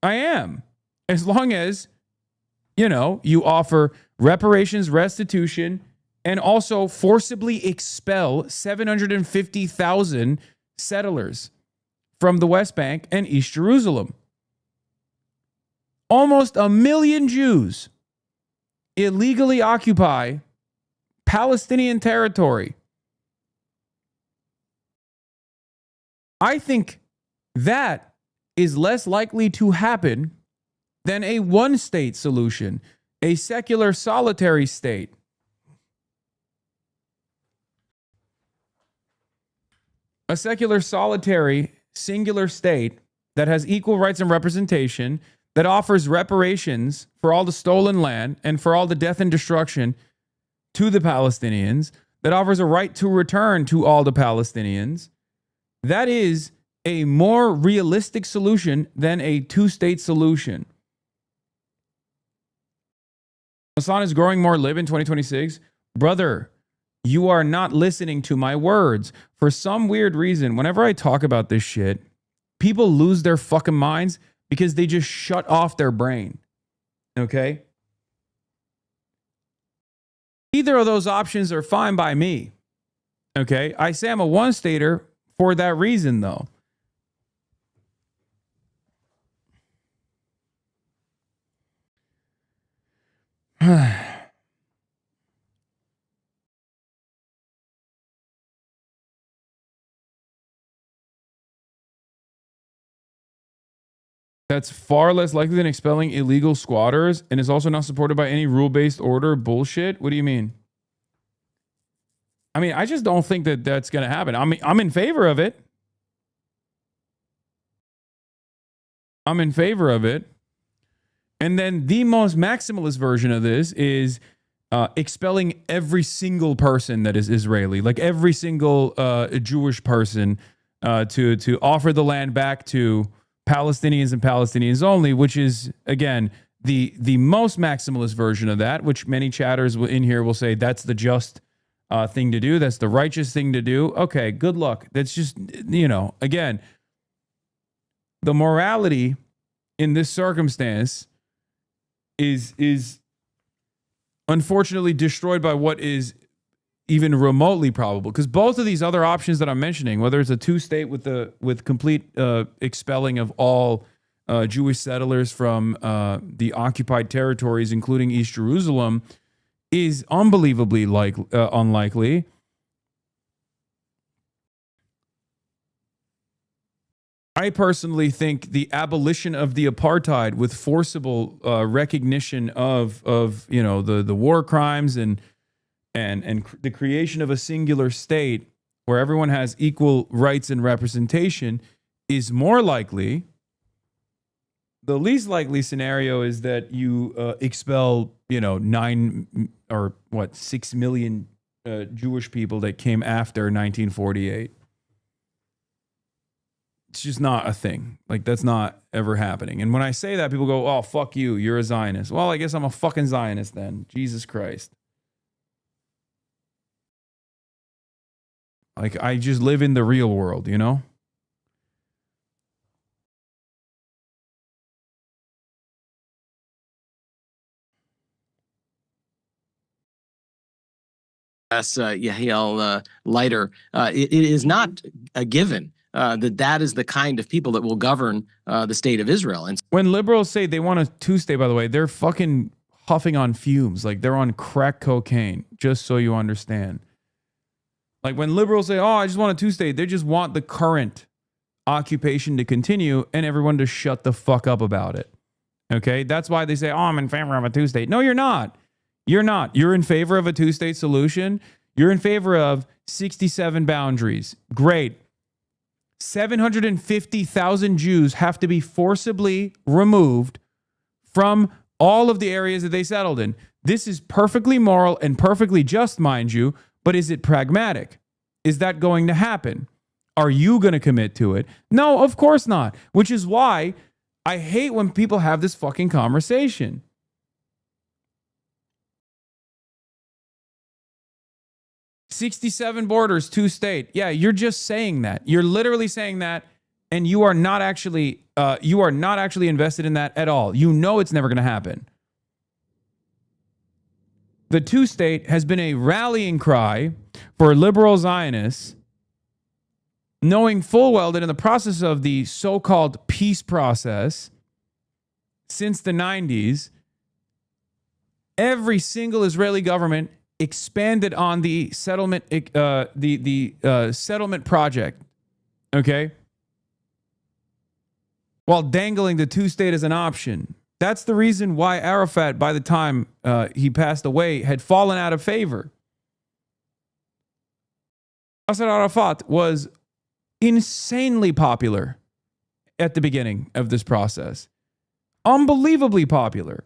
Speaker 1: I am. As long as, you know, you offer reparations, restitution, and also forcibly expel 750,000 settlers from the West Bank and East Jerusalem. Almost 1 million Jews illegally occupy Palestinian territory. I think that is less likely to happen than a one-state solution, a secular solitary state. A secular solitary singular state that has equal rights and representation, that offers reparations for all the stolen land and for all the death and destruction to the Palestinians, that offers a right to return to all the Palestinians. That is a more realistic solution than a two-state solution. Hasan is growing more lib in 2026. Brother, you are not listening to my words. For some weird reason, whenever I talk about this shit, people lose their fucking minds because they just shut off their brain. Okay? Either of those options are fine by me. Okay? I say I'm a one-stater for that reason, though. That's far less likely than expelling illegal squatters and is also not supported by any rule-based order bullshit. What do you mean? I mean, I just don't think that that's going to happen. I'm in favor of it. I'm in favor of it. And then the most maximalist version of this is expelling every single person that is Israeli, like every single Jewish person, to offer the land back to Palestinians and Palestinians only, which is, again, the most maximalist version of that, which many chatters in here will say that's the just thing to do. That's the righteous thing to do. Okay, good luck. That's just, you know, again, the morality in this circumstance is unfortunately destroyed by what is even remotely probable, because both of these other options that I'm mentioning, whether it's a two-state with complete expelling of all Jewish settlers from the occupied territories, including East Jerusalem, is unbelievably unlikely. I personally think the abolition of the apartheid with forcible recognition of you know the war crimes and the creation of a singular state where everyone has equal rights and representation is more likely. The least likely scenario is that you expel, 6 million Jewish people that came after 1948. It's just not a thing. Like, that's not ever happening. And when I say that, people go, oh, fuck you, you're a Zionist. Well, I guess I'm a fucking Zionist then. Jesus Christ. Like, I just live in the real world, you know?
Speaker 18: Yahiel Leiter, it is not a given that is the kind of people that will govern the state of Israel. And
Speaker 1: when liberals say they want a two-state, by the way, they're fucking huffing on fumes. Like, they're on crack cocaine, just so you understand. Like, when liberals say, oh, I just want a two-state, they just want the current occupation to continue and everyone to shut the fuck up about it. Okay? That's why they say, oh, I'm in favor of a two-state. No, you're not. You're not. You're in favor of a two-state solution. You're in favor of 67 boundaries. Great. 750,000 Jews have to be forcibly removed from all of the areas that they settled in. This is perfectly moral and perfectly just, mind you, but is it pragmatic? Is that going to happen? Are you going to commit to it? No, of course not. Which is why I hate when people have this fucking conversation. "67 borders, two-state." Yeah, you're just saying that. You're literally saying that, and you are not actually invested in that at all. You know it's never going to happen. The two-state has been a rallying cry for liberal Zionists, knowing full well that in the process of the so-called peace process since the 90s, every single Israeli government expanded on the settlement, settlement project, okay? While dangling the two-state as an option. That's the reason why Arafat, by the time he passed away, had fallen out of favor. Yasser Arafat was insanely popular at the beginning of this process. Unbelievably popular.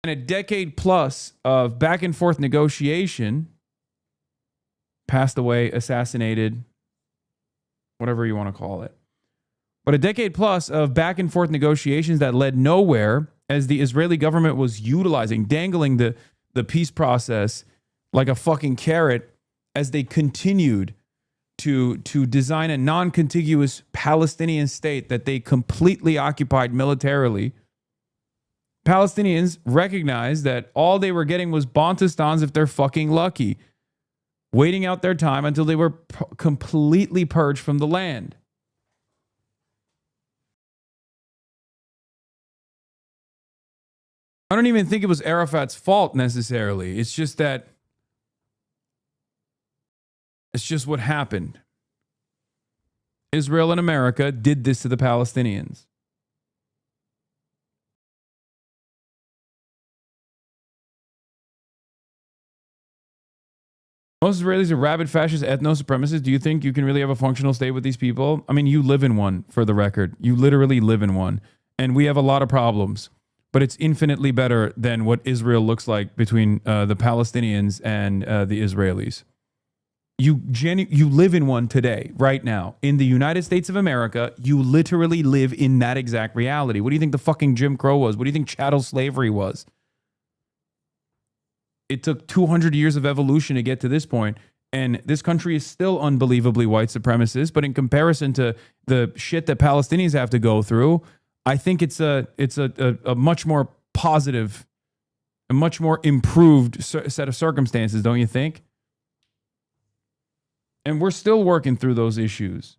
Speaker 1: And a decade plus of back and forth negotiation, passed away, assassinated, whatever you want to call it. But a decade plus of back and forth negotiations that led nowhere, as the Israeli government was utilizing, dangling the peace process like a fucking carrot as they continued to design a non-contiguous Palestinian state that they completely occupied militarily. Palestinians recognized that all they were getting was Bantustans if they're fucking lucky, waiting out their time until they were completely purged from the land. I don't even think it was Arafat's fault necessarily. It's just that it's just what happened. Israel and America did this to the Palestinians. Most Israelis are rabid fascist ethno-supremacists. Do you think you can really have a functional state with these people? I mean, you live in one, for the record. You literally live in one. And we have a lot of problems. But it's infinitely better than what Israel looks like between the Palestinians and the Israelis. You live in one today, right now. In the United States of America, you literally live in that exact reality. What do you think the fucking Jim Crow was? What do you think chattel slavery was? It took 200 years of evolution to get to this point, and this country is still unbelievably white supremacist, but in comparison to the shit that Palestinians have to go through, I think it's a much more positive, a much more improved set of circumstances, don't you think? And we're still working through those issues.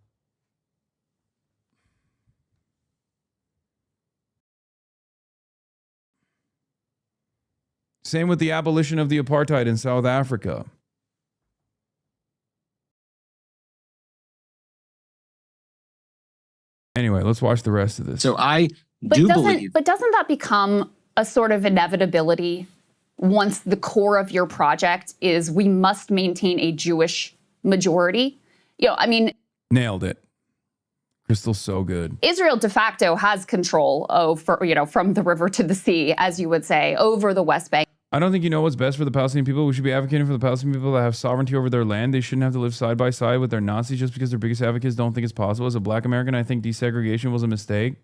Speaker 1: Same with the abolition of the apartheid in South Africa. Anyway, let's watch the rest of this.
Speaker 18: So I
Speaker 2: But doesn't that become a sort of inevitability once the core of your project is we must maintain a Jewish majority? You know, I mean,
Speaker 1: Nailed it. Crystal's so good.
Speaker 2: Israel de facto has control over, from the river to the sea, as you would say, over the West Bank.
Speaker 1: I don't think you know what's best for the Palestinian people. We should be advocating for the Palestinian people that have sovereignty over their land. They shouldn't have to live side by side with their Nazis just because their biggest advocates don't think it's possible. As a black American, I think desegregation was a mistake.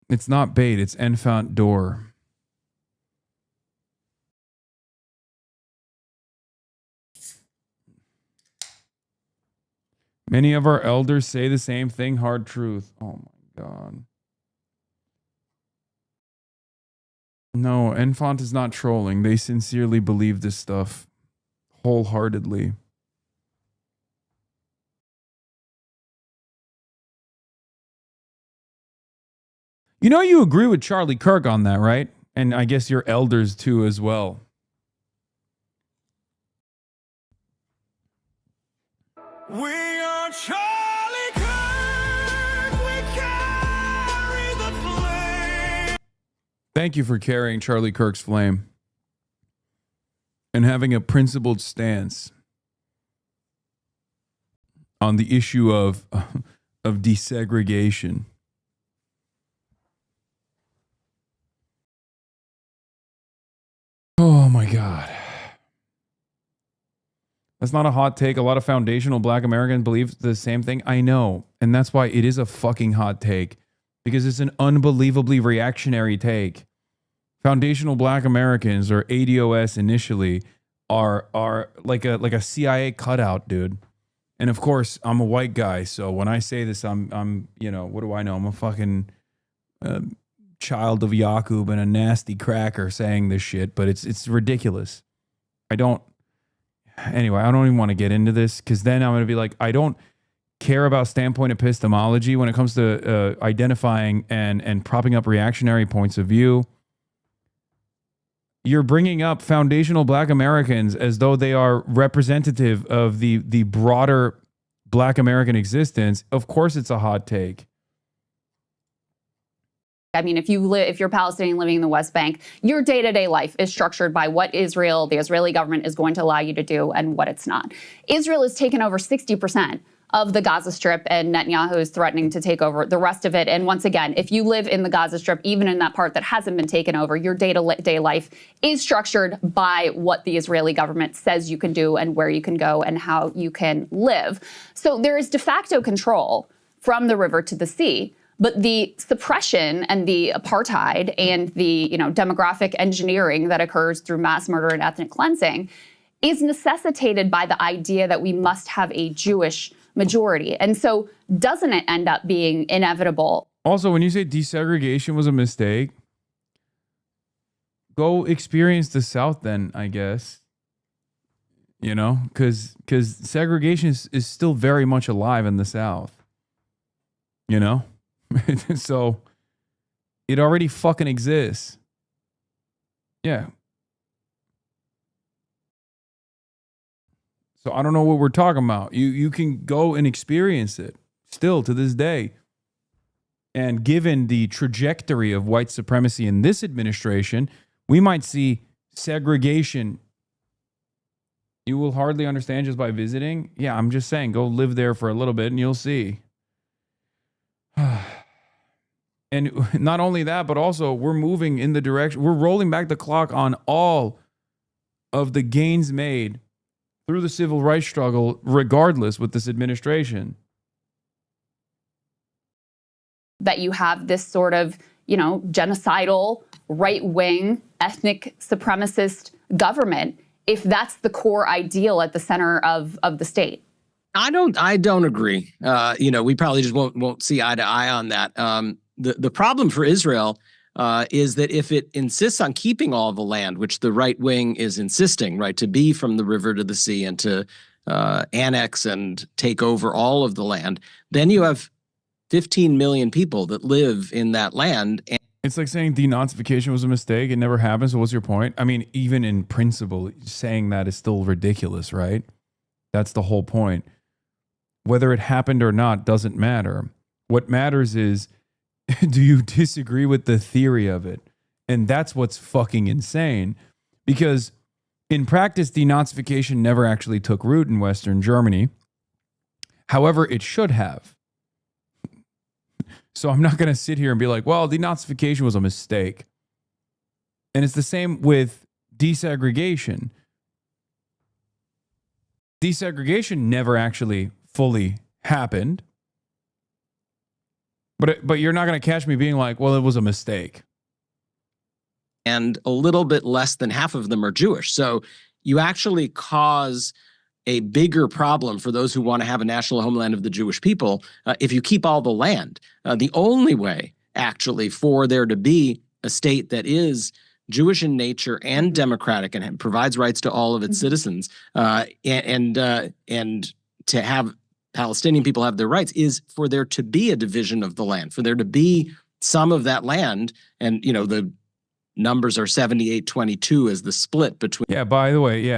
Speaker 1: It's not bait, it's enfant door. Many of our elders say the same thing, hard truth. Oh my God. No, Enfant is not trolling. They sincerely believe this stuff wholeheartedly. You know, you agree with Charlie Kirk on that, right? And I guess your elders too as well.
Speaker 3: We are Charlie Kirk, we carry the flame.
Speaker 1: Thank you for carrying Charlie Kirk's flame and having a principled stance on the issue of desegregation. Oh my God. That's not a hot take. A lot of foundational black Americans believe the same thing. I know. And that's why it is a fucking hot take. Because it's an unbelievably reactionary take. Foundational black Americans, or ADOS initially, are like a CIA cutout, dude. And of course, I'm a white guy, so when I say this, I'm what do I know? I'm a fucking child of Yakub and a nasty cracker saying this shit, but it's ridiculous. Anyway, I don't even want to get into this because then I'm going to be like, I don't care about standpoint epistemology when it comes to identifying and propping up reactionary points of view. You're bringing up foundational black Americans as though they are representative of the broader black American existence. Of course, it's a hot take.
Speaker 2: I mean, if you're Palestinian living in the West Bank, your day-to-day life is structured by what the Israeli government is going to allow you to do and what it's not. Israel has taken over 60% of the Gaza Strip, and Netanyahu is threatening to take over the rest of it. And once again, if you live in the Gaza Strip, even in that part that hasn't been taken over, your day-to-day life is structured by what the Israeli government says you can do and where you can go and how you can live. So there is de facto control from the river to the sea. But the suppression and the apartheid and the demographic engineering that occurs through mass murder and ethnic cleansing is necessitated by the idea that we must have a Jewish majority. And so doesn't it end up being inevitable?
Speaker 1: Also, when you say desegregation was a mistake, go experience the South then, I guess. Because segregation is still very much alive in the South. So it already fucking exists. Yeah. So I don't know what we're talking about. You can go and experience it still to this day. And given the trajectory of white supremacy in this administration, we might see segregation. You will hardly understand just by visiting. Yeah, I'm just saying, go live there for a little bit and you'll see. And not only that, but also we're moving in the direction, we're rolling back the clock on all of the gains made through the civil rights struggle, regardless with this administration.
Speaker 2: That you have this sort of, genocidal, right-wing, ethnic supremacist government, if that's the core ideal at the center of the state.
Speaker 18: I don't agree. We probably just won't see eye to eye on that. The problem for Israel is that if it insists on keeping all the land, which the right wing is insisting, right, to be from the river to the sea and to annex and take over all of the land, then you have 15 million people that live in that land. And
Speaker 1: it's like saying denazification was a mistake. It never happened. So what's your point? I mean, even in principle, saying that is still ridiculous, right? That's the whole point. Whether it happened or not doesn't matter. What matters is, do you disagree with the theory of it? And that's what's fucking insane. Because in practice, denazification never actually took root in Western Germany. However, it should have. So I'm not going to sit here and be like, well, denazification was a mistake. And it's the same with desegregation. Desegregation never actually fully happened. But you're not going to catch me being like, well, it was a mistake.
Speaker 18: And a little bit less than half of them are Jewish. So you actually cause a bigger problem for those who want to have a national homeland of the Jewish people if you keep all the land. The only way, actually, for there to be a state that is Jewish in nature and democratic and provides rights to all of its citizens and to have Palestinian people have their rights is for there to be a division of the land, for there to be some of that land. And, you know, the numbers are 78-22 as the split between.
Speaker 1: Yeah, by the way,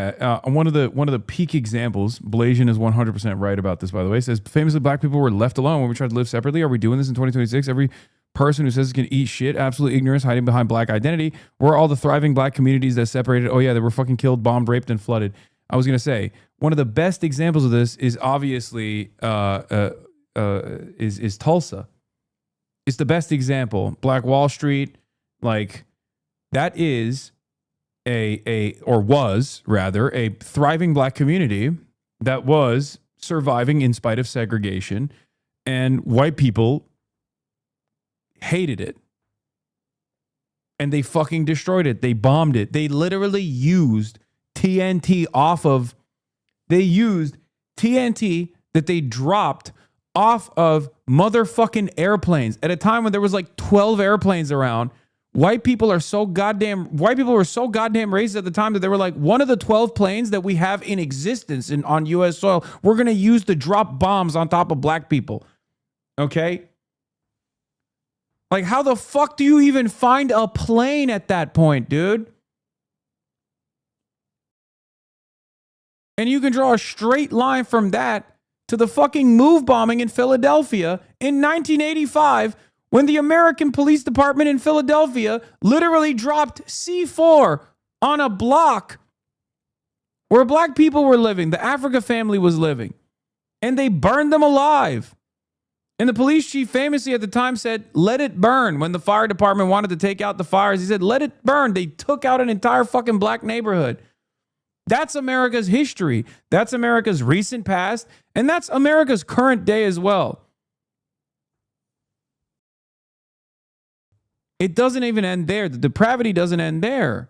Speaker 1: one of the peak examples, Blasian is 100% right about this, by the way, says famously black people were left alone when we tried to live separately. Are we doing this in 2026? Every person who says it can eat shit, absolute ignorance, hiding behind black identity. Where are all the thriving black communities that separated? Oh yeah, they were fucking killed, bombed, raped, and flooded. I was gonna say one of the best examples of this is obviously is Tulsa. It's the best example. Black Wall Street, like that is was a thriving black community that was surviving in spite of segregation, and white people hated it. And they fucking destroyed it. They bombed it. They literally used TNT that they dropped off of motherfucking airplanes at a time when there was like 12 airplanes around. White people were so goddamn racist at the time that they were like, one of the 12 planes that we have in existence on U.S. soil, we're going to use to drop bombs on top of black people. Okay? Like, how the fuck do you even find a plane at that point, dude? And you can draw a straight line from that to the fucking move bombing in Philadelphia in 1985 when the American Police Department in Philadelphia literally dropped C4 on a block where black people were living, the Africa family was living, and they burned them alive. And the police chief famously at the time said, let it burn. When the fire department wanted to take out the fires, he said, let it burn. They took out an entire fucking black neighborhood. That's America's history. That's America's recent past. And that's America's current day as well. It doesn't even end there. The depravity doesn't end there.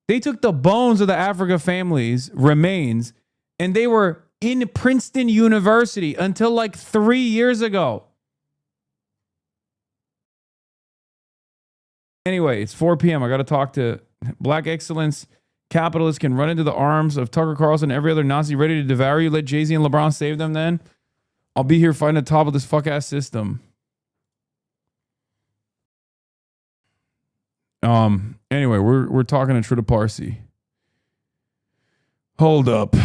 Speaker 1: They took the bones of the Africa family's remains and they were in Princeton University until like 3 years ago. Anyway, it's 4 p.m. I got to talk to Black Excellence. Capitalists can run into the arms of Tucker Carlson and every other Nazi ready to devour you. Let Jay-Z and LeBron save them then. I'll be here fighting the top of this fuck-ass system. Anyway, we're talking to Trita Parsi. Hold up.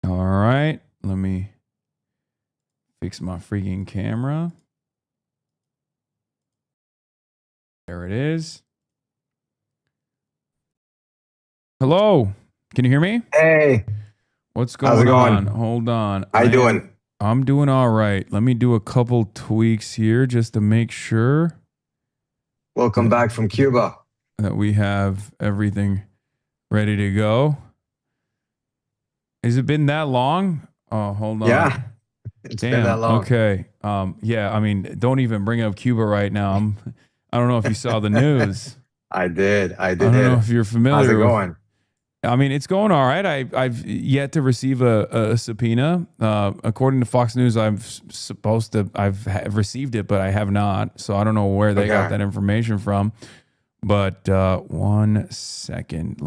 Speaker 1: All right, let me fix my freaking camera. There it is. Hello, can you hear me?
Speaker 5: Hey.
Speaker 1: What's going
Speaker 5: How's it going?
Speaker 1: on? Hold on.
Speaker 5: How you doing?
Speaker 1: I'm doing all right. Let me do a couple tweaks here just to make sure.
Speaker 5: Welcome back from Cuba.
Speaker 1: That we have everything ready to go. Has it been that long? Oh, hold on.
Speaker 5: Yeah, it's been that long.
Speaker 1: Okay. Yeah, I mean, don't even bring up Cuba right now. I don't know if you saw the news.
Speaker 5: I did.
Speaker 1: I don't know if you're familiar.
Speaker 5: How's it going?
Speaker 1: I mean, it's going all right. I've yet to receive a subpoena. According to Fox News, I've received it, but I have not. So I don't know where they got that information from. But 1 second.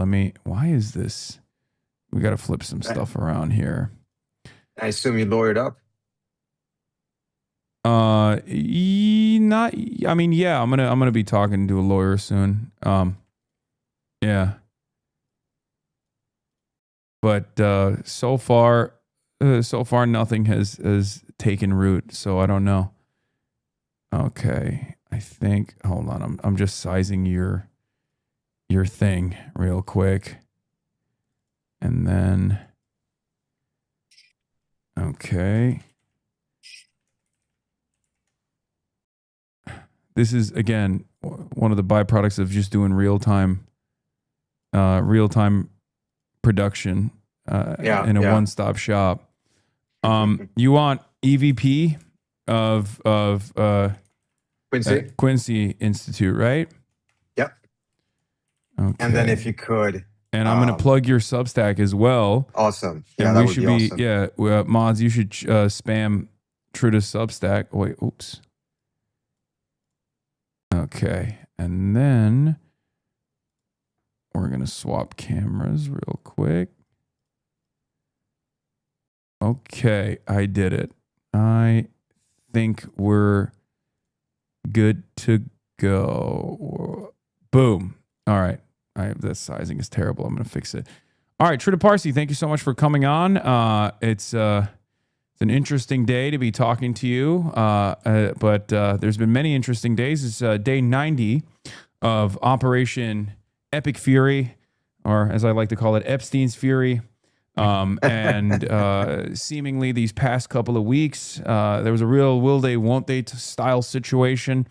Speaker 1: Why is this? We got to flip some stuff around here.
Speaker 5: I assume you lawyered up?
Speaker 1: Not. I mean, yeah. I'm gonna be talking to a lawyer soon. Yeah. But so far nothing has taken root. So I don't know. Okay, I think. Hold on. I'm just sizing your thing real quick, and then. Okay. This is, again, one of the byproducts of just doing real-time production in a one-stop shop. You want EVP of Quincy Institute, right?
Speaker 5: Yep.
Speaker 1: Okay.
Speaker 5: And then if you could.
Speaker 1: And I'm going to plug your Substack as well.
Speaker 5: Awesome. Yeah,
Speaker 1: and
Speaker 5: that
Speaker 1: we
Speaker 5: would
Speaker 1: should
Speaker 5: be awesome.
Speaker 1: Yeah, mods, you should spam Truda's Substack. Wait, oops. Okay, and then we're going to swap cameras real quick. Okay, I did it. I think we're good to go. Boom. All right. That sizing is terrible. I'm going to fix it. All right, Truda Parsi, thank you so much for coming on. It's an interesting day to be talking to you, but there's been many interesting days. It's day 90 of Operation Epic Fury, or as I like to call it, Epstein's Fury. And seemingly these past couple of weeks, there was a real will they, won't they style situation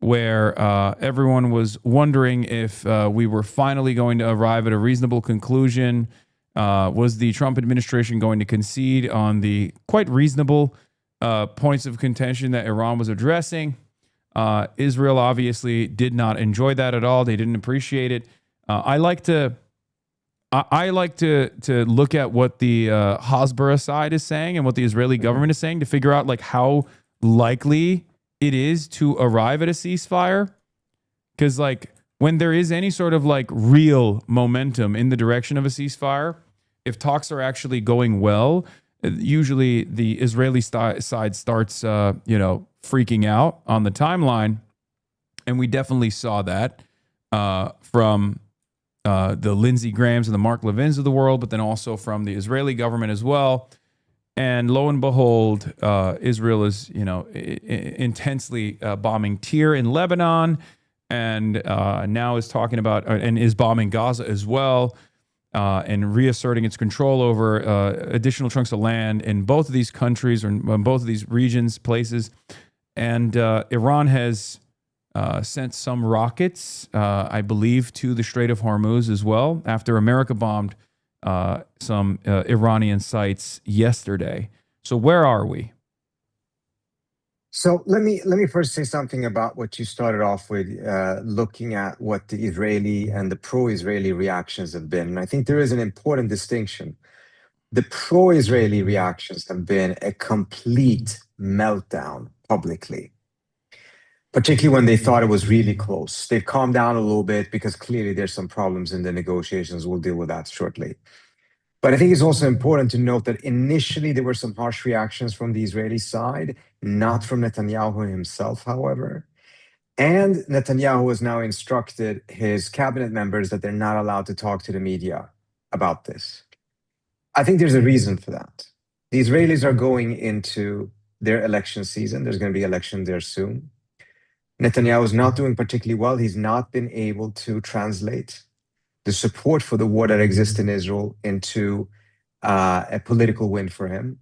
Speaker 1: where everyone was wondering if we were finally going to arrive at a reasonable conclusion. Was the Trump administration going to concede on the quite reasonable points of contention that Iran was addressing? Israel obviously did not enjoy that at all. They didn't appreciate it. I like to look at what the Hasbara side is saying and what the Israeli government is saying to figure out like how likely it is to arrive at a ceasefire. Because like when there is any sort of like real momentum in the direction of a ceasefire, if talks are actually going well, usually the Israeli side starts freaking out on the timeline, and we definitely saw that from the Lindsey Grahams and the Mark Levins of the world, but then also from the Israeli government as well. And lo and behold, Israel is, intensely bombing Tyre in Lebanon, and now is talking about and is bombing Gaza as well, and reasserting its control over additional chunks of land in both of these countries or in both of these regions, places. And Iran has sent some rockets, I believe, to the Strait of Hormuz as well, after America bombed some Iranian sites yesterday. So where are we?
Speaker 5: So let me first say something about what you started off with, looking at what the Israeli and the pro-Israeli reactions have been. And I think there is an important distinction. The pro-Israeli reactions have been a complete meltdown publicly, particularly when they thought it was really close. They've calmed down a little bit because clearly there's some problems in the negotiations. We'll deal with that shortly. But I think it's also important to note that initially there were some harsh reactions from the Israeli side, not from Netanyahu himself, however. And Netanyahu has now instructed his cabinet members that they're not allowed to talk to the media about this. I think there's a reason for that. The Israelis are going into their election season. There's going to be an election there soon. Netanyahu is not doing particularly well. He's not been able to translate the support for the war that exists in Israel into a political win for him.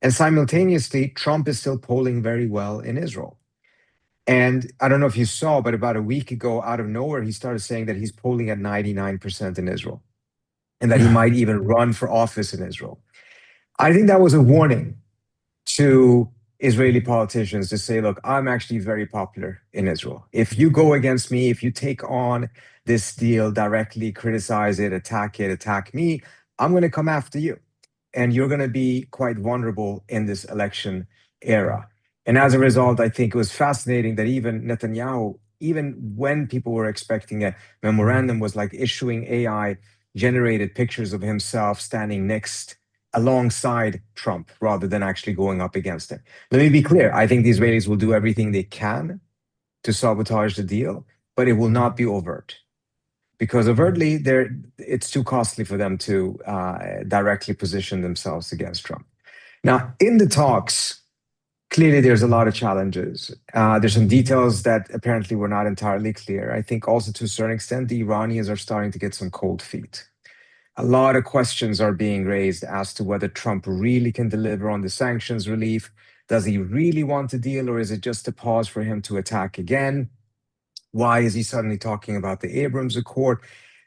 Speaker 5: And simultaneously, Trump is still polling very well in Israel. And I don't know if you saw, but about a week ago, out of nowhere, he started saying that he's polling at 99% in Israel and that he might even run for office in Israel. I think that was a warning to Israeli politicians to say, look, I'm actually very popular in Israel. If you go against me, if you take on this deal directly, criticize it, attack me, I'm going to come after you. And you're going to be quite vulnerable in this election era. And as a result, I think it was fascinating that even Netanyahu, even when people were expecting a memorandum, was like issuing AI generated pictures of himself standing next alongside Trump rather than actually going up against him. Let me be clear. I think the Israelis will do everything they can to sabotage the deal, but it will not be overt. Because overtly, it's too costly for them to directly position themselves against Trump. Now, in the talks, clearly there's a lot of challenges. There's some details that apparently were not entirely clear. I think also to a certain extent, the Iranians are starting to get some cold feet. A lot of questions are being raised as to whether Trump really can deliver on the sanctions relief. Does he really want a deal, or is it just a pause for him to attack again? Why is he suddenly talking about the Abrams Accord?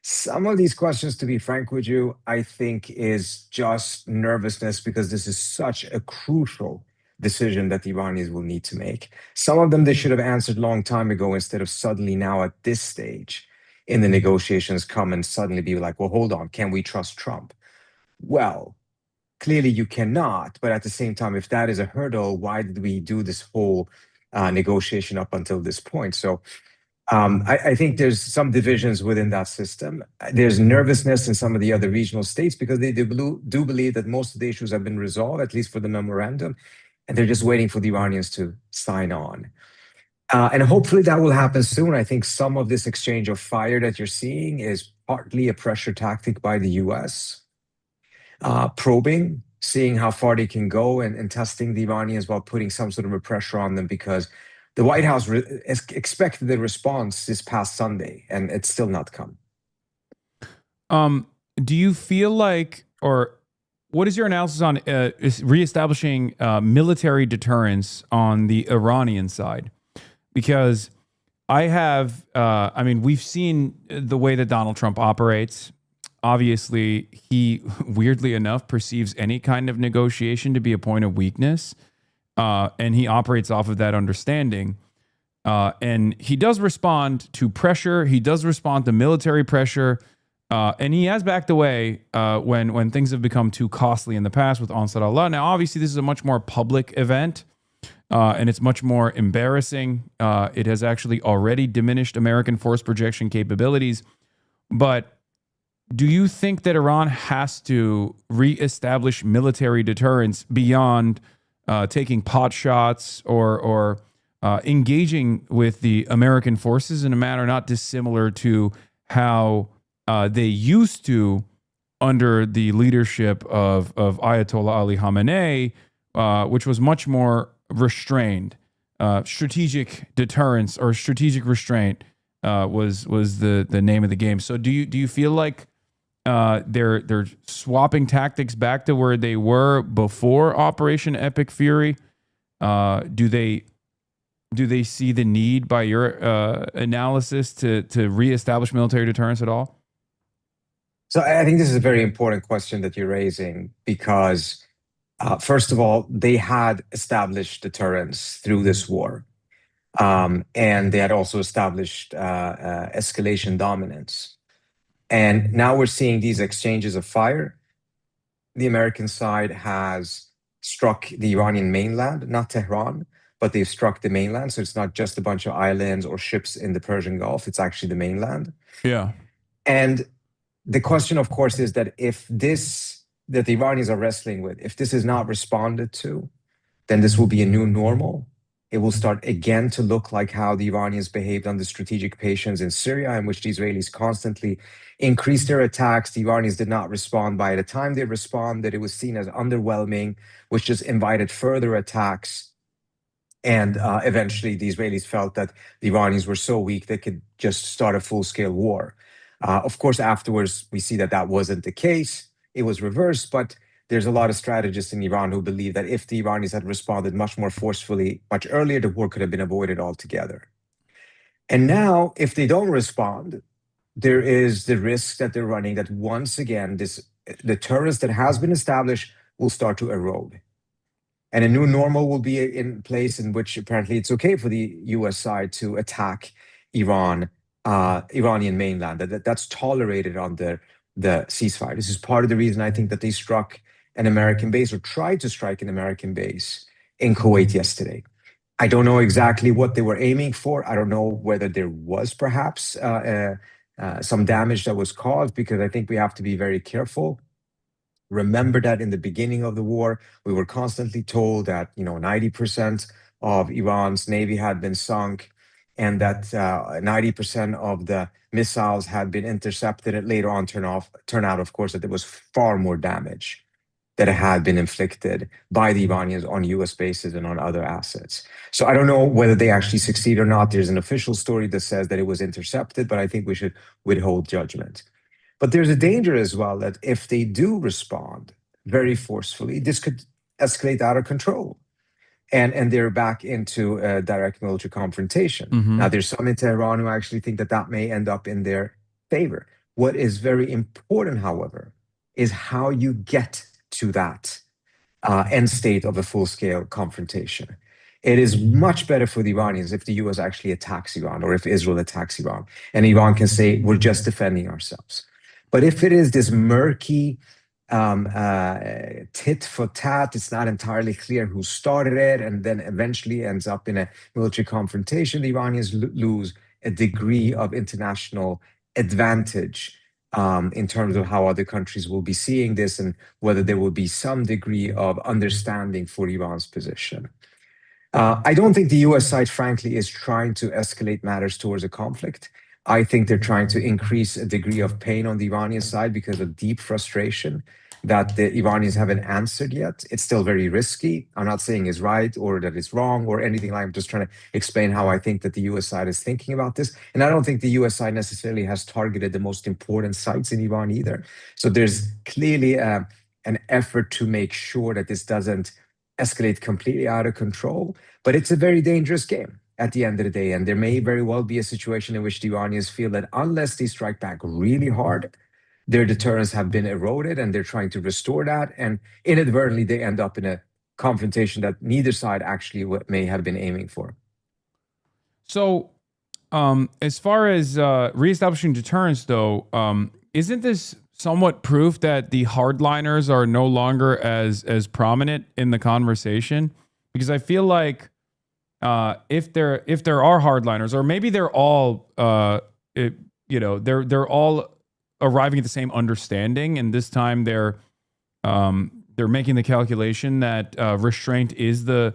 Speaker 5: Some of these questions, to be frank with you, I think is just nervousness because this is such a crucial decision that the Iranians will need to make. Some of them they should have answered a long time ago instead of suddenly now at this stage in the negotiations come and suddenly be like, well, hold on, can we trust Trump? Well, clearly you cannot, but at the same time, if that is a hurdle, why did we do this whole negotiation up until this point? So I think there's some divisions within that system. There's nervousness in some of the other regional states because they do believe that most of the issues have been resolved, at least for the memorandum, and they're just waiting for the Iranians to sign on. And hopefully that will happen soon. I think some of this exchange of fire that you're seeing is partly a pressure tactic by the US, probing, seeing how far they can go and testing the Iranians while putting some sort of a pressure on them because the White House expected the response this past Sunday, and it's still not come.
Speaker 1: Do you feel like, or what is your analysis on reestablishing military deterrence on the Iranian side? Because we've seen the way that Donald Trump operates. Obviously, he, weirdly enough, perceives any kind of negotiation to be a point of weakness. And he operates off of that understanding. And he does respond to pressure. He does respond to military pressure. And he has backed away when things have become too costly in the past with Ansar Allah. Now, obviously, this is a much more public event. And it's much more embarrassing. It has actually already diminished American force projection capabilities. But do you think that Iran has to reestablish military deterrence beyond taking pot shots or engaging with the American forces in a manner not dissimilar to how they used to under the leadership of Ayatollah Ali Khamenei, which was much more restrained? Strategic deterrence or strategic restraint was the name of the game. So do you feel like they're swapping tactics back to where they were before Operation Epic Fury? Do they see the need, by your analysis, to reestablish military deterrence at all?
Speaker 5: So I think this is a very important question that you're raising because, first of all, they had established deterrence through this war. And they had also established escalation dominance. And now we're seeing these exchanges of fire. The American side has struck the Iranian mainland, not Tehran, but they've struck the mainland. So it's not just a bunch of islands or ships in the Persian Gulf. It's actually the mainland.
Speaker 1: Yeah.
Speaker 5: And the question, of course, is that if this, that the Iranians are wrestling with, if this is not responded to, then this will be a new normal. It will start again to look like how the Iranians behaved under strategic patience in Syria, in which the Israelis constantly increased their attacks. The Iranians did not respond. By the time they responded, it was seen as underwhelming, which just invited further attacks. And eventually, the Israelis felt that the Iranians were so weak they could just start a full-scale war. Of course, afterwards, we see that that wasn't the case. It was reversed, but there's a lot of strategists in Iran who believe that if the Iranians had responded much more forcefully, much earlier, the war could have been avoided altogether. And now, if they don't respond, there is the risk that they're running that once again, the deterrence that has been established will start to erode. And a new normal will be in place in which apparently it's okay for the US side to attack Iran, Iranian mainland. That's tolerated under the ceasefire. This is part of the reason I think that they struck an American base or tried to strike an American base in Kuwait yesterday. I don't know exactly what they were aiming for. I don't know whether there was perhaps some damage that was caused, because I think we have to be very careful. Remember that in the beginning of the war, we were constantly told that 90% of Iran's navy had been sunk, and that 90% of the missiles had been intercepted. And later on, turn out, of course, that there was far more damage that had been inflicted by the Iranians on US bases and on other assets. So I don't know whether they actually succeed or not. There's an official story that says that it was intercepted, but I think we should withhold judgment. But there's a danger as well that if they do respond very forcefully, this could escalate out of control. And they're back into a direct military confrontation. Now, there's some in Tehran who actually think that that may end up in their favor. What is very important, however, is how you get to that end state of a full-scale confrontation. It is much better for the Iranians if the US actually attacks Iran, or if Israel attacks Iran, and Iran can say, we're just defending ourselves. But if it is this murky tit for tat, it's not entirely clear who started it, and then eventually ends up in a military confrontation, the Iranians lose a degree of international advantage in terms of how other countries will be seeing this, and whether there will be some degree of understanding for Iran's position. I don't think the US side, frankly, is trying to escalate matters towards a conflict. I think they're trying to increase a degree of pain on the Iranian side because of deep frustration that the Iranians haven't answered yet. It's still very risky. I'm not saying it's right or that it's wrong or anything like that. I'm just trying to explain how I think that the US side is thinking about this. And I don't think the US side necessarily has targeted the most important sites in Iran either. So there's clearly an effort to make sure that this doesn't escalate completely out of control. But it's a very dangerous game at the end of the day. And there may very well be a situation in which the Iranians feel that unless they strike back really hard, their deterrents have been eroded, and they're trying to restore that. And inadvertently, they end up in a confrontation that neither side actually may have been aiming for.
Speaker 1: So as far as reestablishing deterrence, though, isn't this somewhat proof that the hardliners are no longer as prominent in the conversation? Because I feel like if there are hardliners, or maybe they're all they're all arriving at the same understanding, and this time they're making the calculation that restraint is the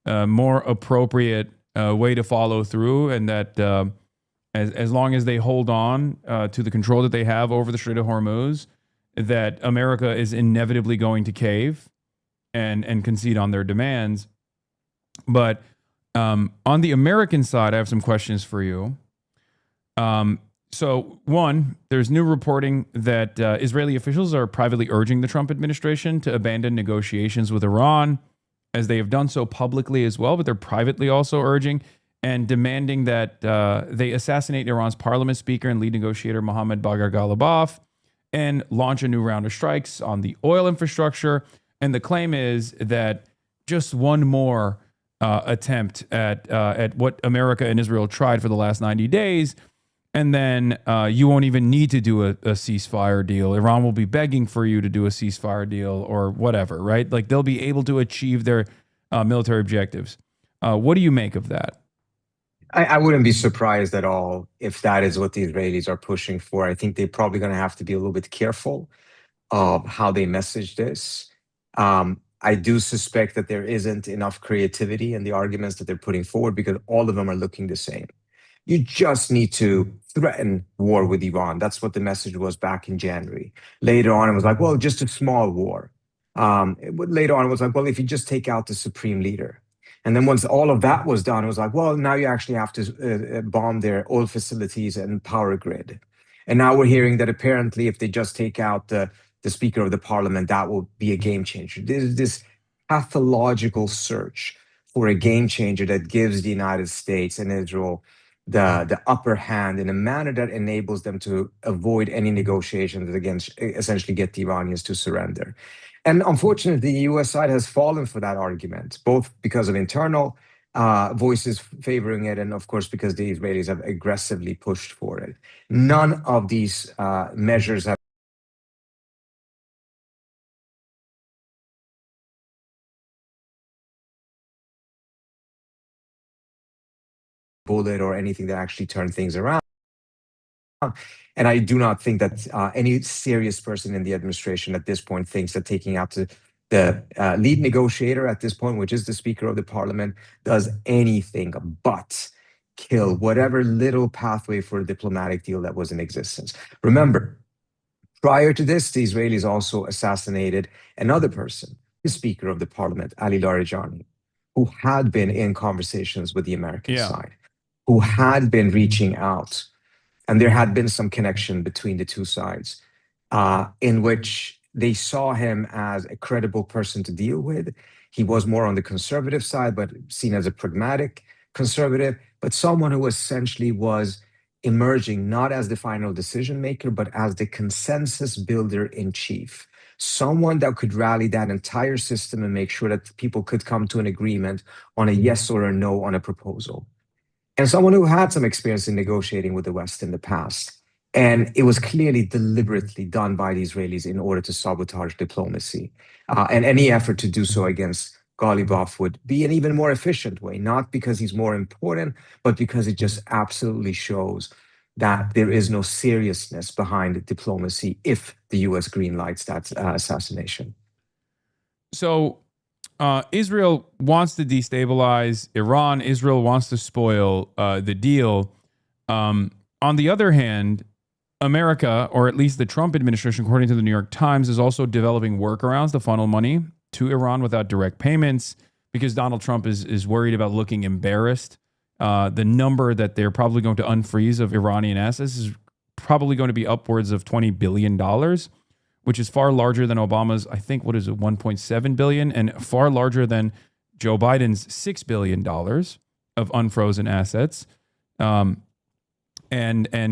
Speaker 1: more appropriate way to follow through, and that as long as they hold on to the control that they have over the Strait of Hormuz, that America is inevitably going to cave and concede on their demands. But on the American side, I have some questions for you. So one, there's new reporting that Israeli officials are privately urging the Trump administration to abandon negotiations with Iran, as they have done so publicly as well, but they're privately also urging and demanding that they assassinate Iran's parliament speaker and lead negotiator Mohammad Bagher Ghalibaf and launch a new round of strikes on the oil infrastructure. And the claim is that just one more attempt at what America and Israel tried for the last 90 days, and then you won't even need to do a ceasefire deal. Iran will be begging for you to do a ceasefire deal or whatever, right? Like, they'll be able to achieve their military objectives. What do you make of that?
Speaker 5: I wouldn't be surprised at all if that is what the Israelis are pushing for. I think they're probably going to have to be a little bit careful of how they message this. I do suspect that there isn't enough creativity in the arguments that they're putting forward, because all of them are looking the same. You just need to threaten war with Iran. That's what the message was back in January. Later on, it was like, well, just a small war. Later on, it was like, well, if you just take out the supreme leader. And then once all of that was done, it was like, well, now you actually have to bomb their oil facilities and power grid. And now we're hearing that apparently if they just take out the Speaker of the Parliament, that will be a game changer. There's this pathological search for a game changer that gives the United States and Israel the upper hand in a manner that enables them to avoid any negotiations against essentially get the Iranians to surrender. And unfortunately, the US side has fallen for that argument, both because of internal voices favoring it, and of course, because the Israelis have aggressively pushed for it. None of these measures have bullet or anything that actually turned things around. And I do not think that any serious person in the administration at this point thinks that taking out the lead negotiator at this point, which is the Speaker of the Parliament, does anything but kill whatever little pathway for a diplomatic deal that was in existence. Remember, prior to this, the Israelis also assassinated another person, the Speaker of the Parliament, Ali Larijani, who had been in conversations with the American side, who had been reaching out. And there had been some connection between the two sides in which they saw him as a credible person to deal with. He was more on the conservative side, but seen as a pragmatic conservative, but someone who essentially was emerging not as the final decision maker, but as the consensus builder in chief. Someone that could rally that entire system and make sure that people could come to an agreement on a yes or a no on a proposal. And someone who had some experience in negotiating with the West in the past. And it was clearly deliberately done by the Israelis in order to sabotage diplomacy. And any effort to do so against Ghalibaf would be an even more efficient way, not because he's more important, but because it just absolutely shows that there is no seriousness behind diplomacy if the US greenlights that assassination.
Speaker 1: So Israel wants to destabilize Iran. Israel wants to spoil the deal. On the other hand, America, or at least the Trump administration, according to the New York Times, is also developing workarounds to funnel money to Iran without direct payments because Donald Trump is worried about looking embarrassed. The number that they're probably going to unfreeze of Iranian assets is probably going to be upwards of $20 billion. Which is far larger than Obama's, I think, what is it, $1.7 billion, and far larger than Joe Biden's $6 billion of unfrozen assets. And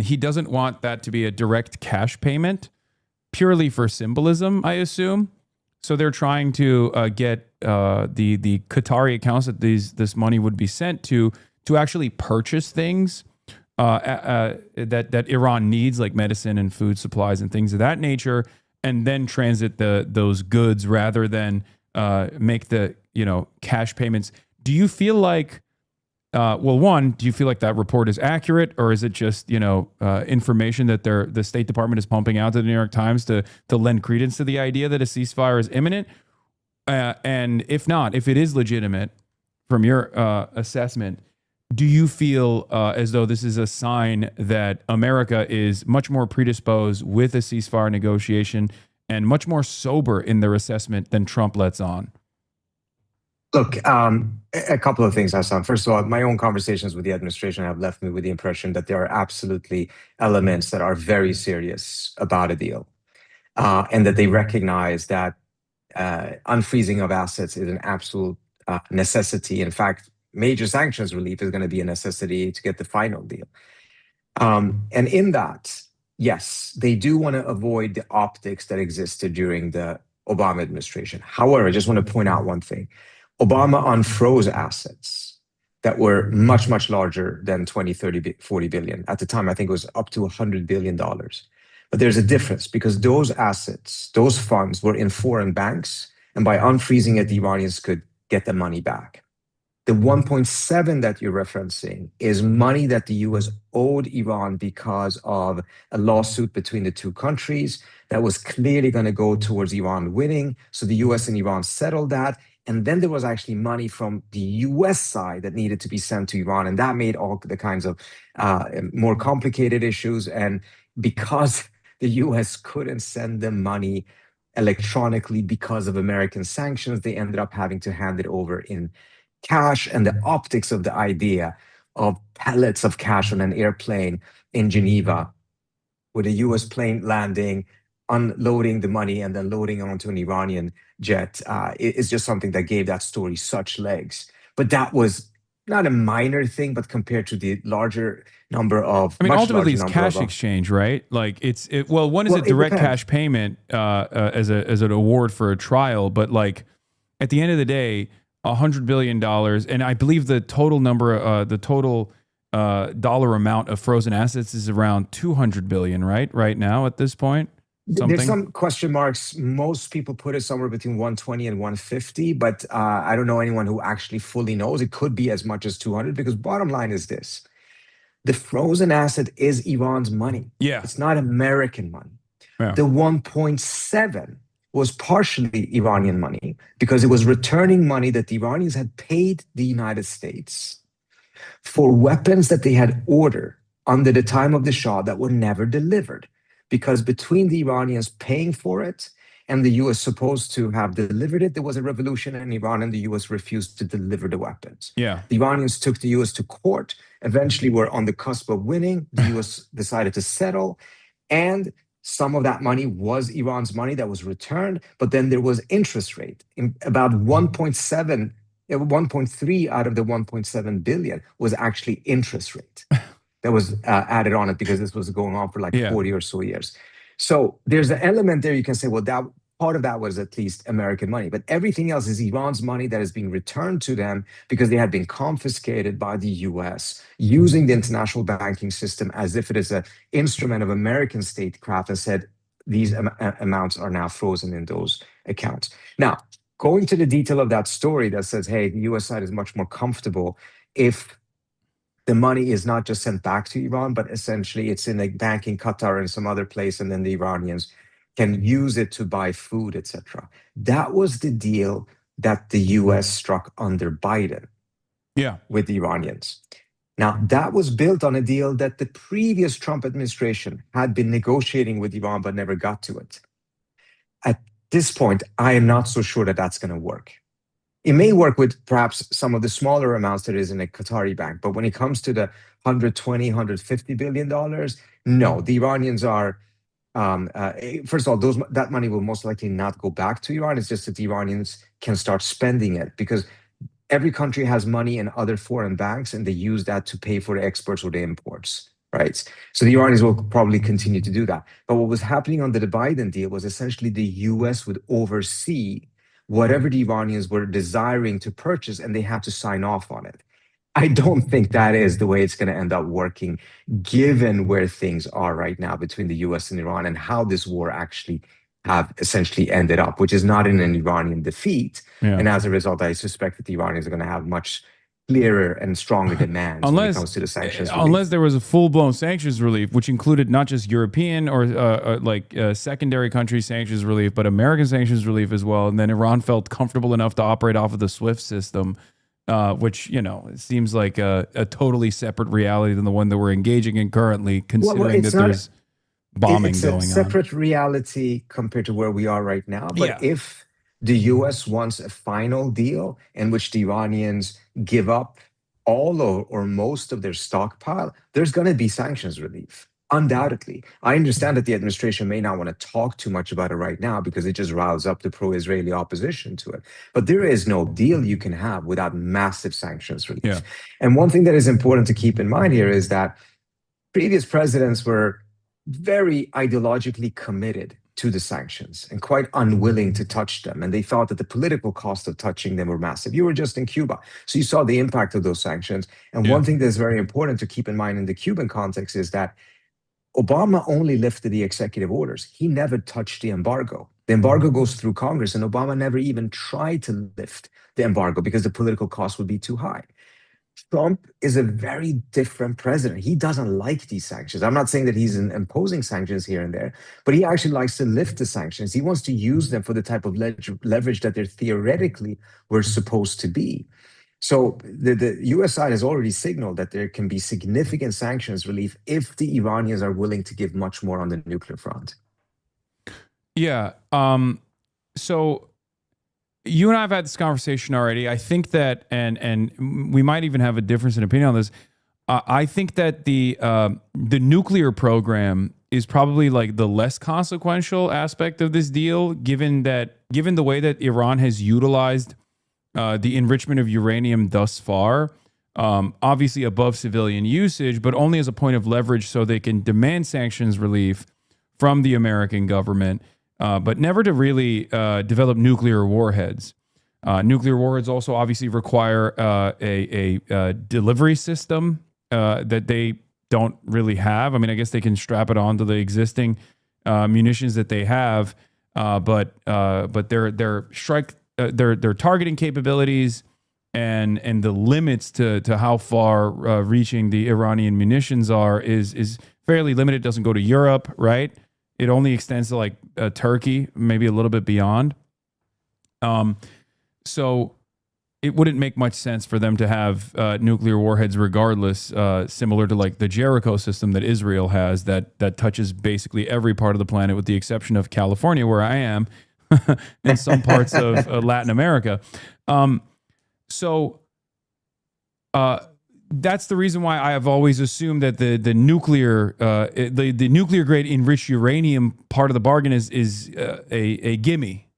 Speaker 1: he doesn't want that to be a direct cash payment, purely for symbolism, I assume. So they're trying to get the Qatari accounts that this money would be sent to actually purchase things that Iran needs, like medicine and food supplies and things of that nature, and then transit those goods rather than make the cash payments. Do you feel like, do you feel like that report is accurate, or is it just information that the State Department is pumping out to the New York Times to lend credence to the idea that a ceasefire is imminent? And if not, if it is legitimate from your assessment, do you feel as though this is a sign that America is much more predisposed with a ceasefire negotiation and much more sober in their assessment than Trump lets on?
Speaker 5: Look, a couple of things, Hasan. First of all, my own conversations with the administration have left me with the impression that there are absolutely elements that are very serious about a deal, and that they recognize that unfreezing of assets is an absolute necessity. In fact, major sanctions relief is going to be a necessity to get the final deal. And in that, yes, they do want to avoid the optics that existed during the Obama administration. However, I just want to point out one thing. Obama unfroze assets that were much, much larger than 20, 30, 40 billion. At the time, I think it was up to $100 billion. But there's a difference because those assets, those funds were in foreign banks, and by unfreezing it, the Iranians could get the money back. The 1.7 that you're referencing is money that the US owed Iran because of a lawsuit between the two countries that was clearly going to go towards Iran winning. So the US and Iran settled that. And then there was actually money from the US side that needed to be sent to Iran. And that made all the kinds of more complicated issues. And because the US couldn't send them money electronically because of American sanctions, they ended up having to hand it over in cash. And the optics of the idea of pellets of cash on an airplane in Geneva with a US plane landing, unloading the money and then loading onto an Iranian jet is just something that gave that story such legs. But that was not a minor thing, but compared to the larger number of,
Speaker 1: I mean,
Speaker 5: much
Speaker 1: ultimately,
Speaker 5: larger
Speaker 1: it's
Speaker 5: number
Speaker 1: cash
Speaker 5: of,
Speaker 1: exchange, right? Like one is
Speaker 5: Well,
Speaker 1: a
Speaker 5: it
Speaker 1: direct
Speaker 5: depends.
Speaker 1: cash payment as an award for a trial, but like at the end of the day, $100 billion, and I believe the total dollar amount of frozen assets is around 200 billion, right now at this point.
Speaker 5: There's some question marks. Most people put it somewhere between 120 and 150, but I don't know anyone who actually fully knows. It could be as much as 200, because bottom line is this: the frozen asset is Iran's money.
Speaker 1: Yeah.
Speaker 5: It's not American money.
Speaker 1: Yeah.
Speaker 5: The 1.7 was partially Iranian money because it was returning money that the Iranians had paid the United States for weapons that they had ordered under the time of the Shah that were never delivered. Because between the Iranians paying for it and the US supposed to have delivered it, there was a revolution in Iran and the US refused to deliver the weapons.
Speaker 1: Yeah.
Speaker 5: The Iranians took the US to court, eventually were on the cusp of winning. The US decided to settle, and some of that money was Iran's money that was returned, but then there was interest rate. About 1.3 out of the 1.7 billion was actually interest rate that was added on it, because this was going on for like 40 or so years. So there's an element there you can say, well, that part of that was at least American money, but everything else is Iran's money that is being returned to them because they had been confiscated by the US using the international banking system as if it is an instrument of American statecraft, and said these amounts are now frozen in those accounts. Now, going to the detail of that story that says, hey, the US side is much more comfortable if the money is not just sent back to Iran, but essentially it's in a bank in Qatar and some other place, and then the Iranians can use it to buy food, etc. That was the deal that the US struck under Biden with the Iranians. Now, that was built on a deal that the previous Trump administration had been negotiating with Iran but never got to it. At this point, I am not so sure that that's going to work. It may work with perhaps some of the smaller amounts that is in a Qatari bank, but when it comes to the $120, $150 billion, no, the Iranians are, first of all, that money will most likely not go back to Iran. It's just that the Iranians can start spending it, because every country has money in other foreign banks, and they use that to pay for the exports or the imports, right? So the Iranians will probably continue to do that. But what was happening under the Biden deal was essentially the US would oversee whatever the Iranians were desiring to purchase, and they had to sign off on it. I don't think that is the way it's going to end up working, given where things are right now between the US and Iran, and how this war actually have essentially ended up, which is not in an Iranian defeat.
Speaker 1: Yeah.
Speaker 5: And as a result, I suspect that the Iranians are going to have much clearer and stronger demands when it comes to the sanctions relief.
Speaker 1: Unless there was a full-blown sanctions relief, which included not just European or secondary country sanctions relief, but American sanctions relief as well. And then Iran felt comfortable enough to operate off of the SWIFT system, which, it seems like a totally separate reality than the one that we're engaging in currently, considering that there's bombing going on.
Speaker 5: It's a separate reality compared to where we are right now. But if the US wants a final deal in which the Iranians give up all or most of their stockpile, there's going to be sanctions relief, undoubtedly. I understand that the administration may not want to talk too much about it right now because it just riles up the pro-Israeli opposition to it. But there is no deal you can have without massive sanctions relief.
Speaker 1: Yeah.
Speaker 5: And one thing that is important to keep in mind here is that previous presidents were very ideologically committed to the sanctions and quite unwilling to touch them. And they thought that the political cost of touching them were massive. You were just in Cuba, so you saw the impact of those sanctions. And one thing that's very important to keep in mind in the Cuban context is that Obama only lifted the executive orders. He never touched the embargo. The embargo goes through Congress, and Obama never even tried to lift the embargo because the political cost would be too high. Trump is a very different president. He doesn't like these sanctions. I'm not saying that he's imposing sanctions here and there, but he actually likes to lift the sanctions. He wants to use them for the type of leverage that they theoretically were supposed to be. So the US side has already signaled that there can be significant sanctions relief if the Iranians are willing to give much more on the nuclear front.
Speaker 1: Yeah. So you and I have had this conversation already. I think that, and we might even have a difference in opinion on this. I think that the nuclear program is probably like the less consequential aspect of this deal, given the way that Iran has utilized the enrichment of uranium thus far. obviously above civilian usage, but only as a point of leverage so they can demand sanctions relief from the American government, but never to really develop nuclear warheads. Nuclear warheads also obviously require a delivery system that they don't really have. I mean, I guess they can strap it onto the existing munitions that they have, but their targeting capabilities and the limits to how far reaching the Iranian munitions are is fairly limited. It doesn't go to Europe, right? It only extends to like Turkey, maybe a little bit beyond. So it wouldn't make much sense for them to have nuclear warheads regardless, similar to like the Jericho system that Israel has that touches basically every part of the planet with the exception of California, where I am, and some parts of Latin America. So that's the reason why I have always assumed that the nuclear grade enriched uranium part of the bargain is a gimme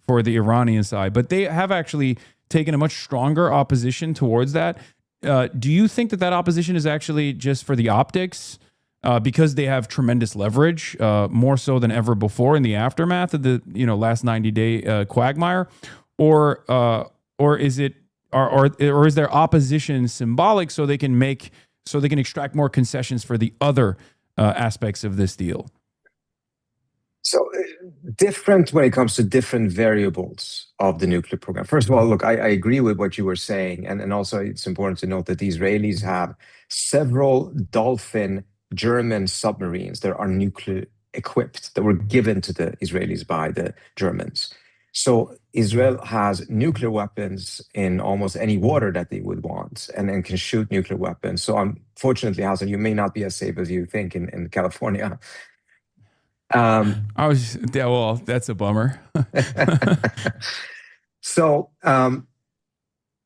Speaker 1: for the Iranian side, but they have actually taken a much stronger opposition towards that. Do you think that opposition is actually just for the optics, because they have tremendous leverage, more so than ever before in the aftermath of the last 90-day quagmire, or is it? Or is their opposition symbolic so they can extract more concessions for the other aspects of this deal?
Speaker 5: So different when it comes to different variables of the nuclear program. First of all, look, I agree with what you were saying. And also it's important to note that the Israelis have several Dolphin German submarines that are nuclear equipped, that were given to the Israelis by the Germans. So Israel has nuclear weapons in almost any water that they would want, and can shoot nuclear weapons. So unfortunately, Hasan, you may not be as safe as you think in California.
Speaker 1: That's a bummer.
Speaker 5: So,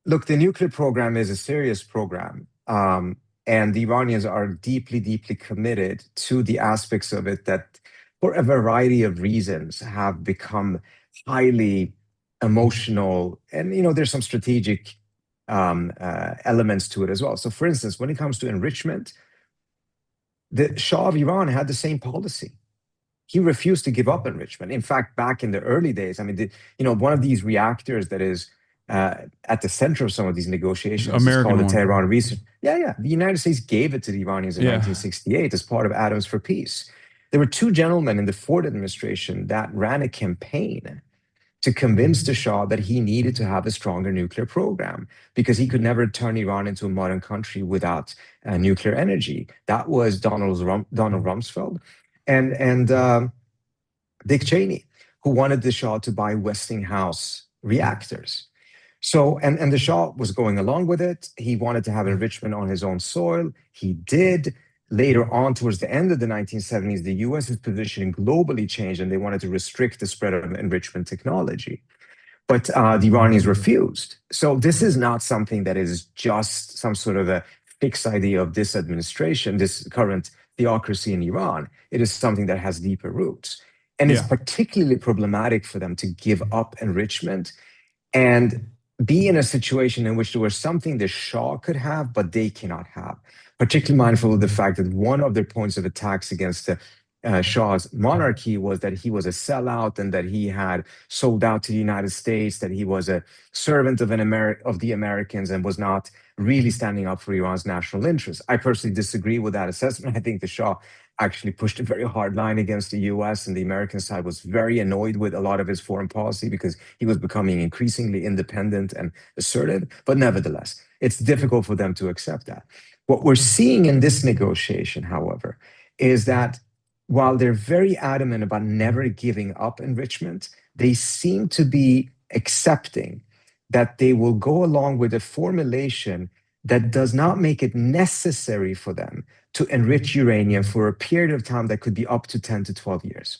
Speaker 5: look, the nuclear program is a serious program. And the Iranians are deeply, deeply committed to the aspects of it that, for a variety of reasons, have become highly emotional, and there's some strategic elements to it as well. So, for instance, when it comes to enrichment, the Shah of Iran had the same policy. He refused to give up enrichment. In fact, back in the early days, I mean, one of these reactors that is at the center of some of these negotiations is called the Tehran Research. Yeah. The United States gave it to the Iranians in 1968 as part of Atoms for Peace. There were two gentlemen in the Ford administration that ran a campaign to convince the Shah that he needed to have a stronger nuclear program because he could never turn Iran into a modern country without nuclear energy. That was Donald Rumsfeld and Dick Cheney, who wanted the Shah to buy Westinghouse reactors. So, and the Shah was going along with it. He wanted to have enrichment on his own soil. He did. Later on, towards the end of the 1970s, the US's position globally changed, and they wanted to restrict the spread of enrichment technology. But the Iranians refused. So this is not something that is just some sort of a fixed idea of this administration, this current theocracy in Iran. It is something that has deeper roots. And it's particularly problematic for them to give up enrichment and be in a situation in which there was something the Shah could have, but they cannot have. Particularly mindful of the fact that one of their points of attacks against the Shah's monarchy was that he was a sellout and that he had sold out to the United States, that he was a servant of the Americans and was not really standing up for Iran's national interests. I personally disagree with that assessment. I think the Shah actually pushed a very hard line against the US, and the American side was very annoyed with a lot of his foreign policy because he was becoming increasingly independent and assertive. But nevertheless, it's difficult for them to accept that. What we're seeing in this negotiation, however, is that while they're very adamant about never giving up enrichment, they seem to be accepting that they will go along with a formulation that does not make it necessary for them to enrich uranium for a period of time that could be up to 10 to 12 years.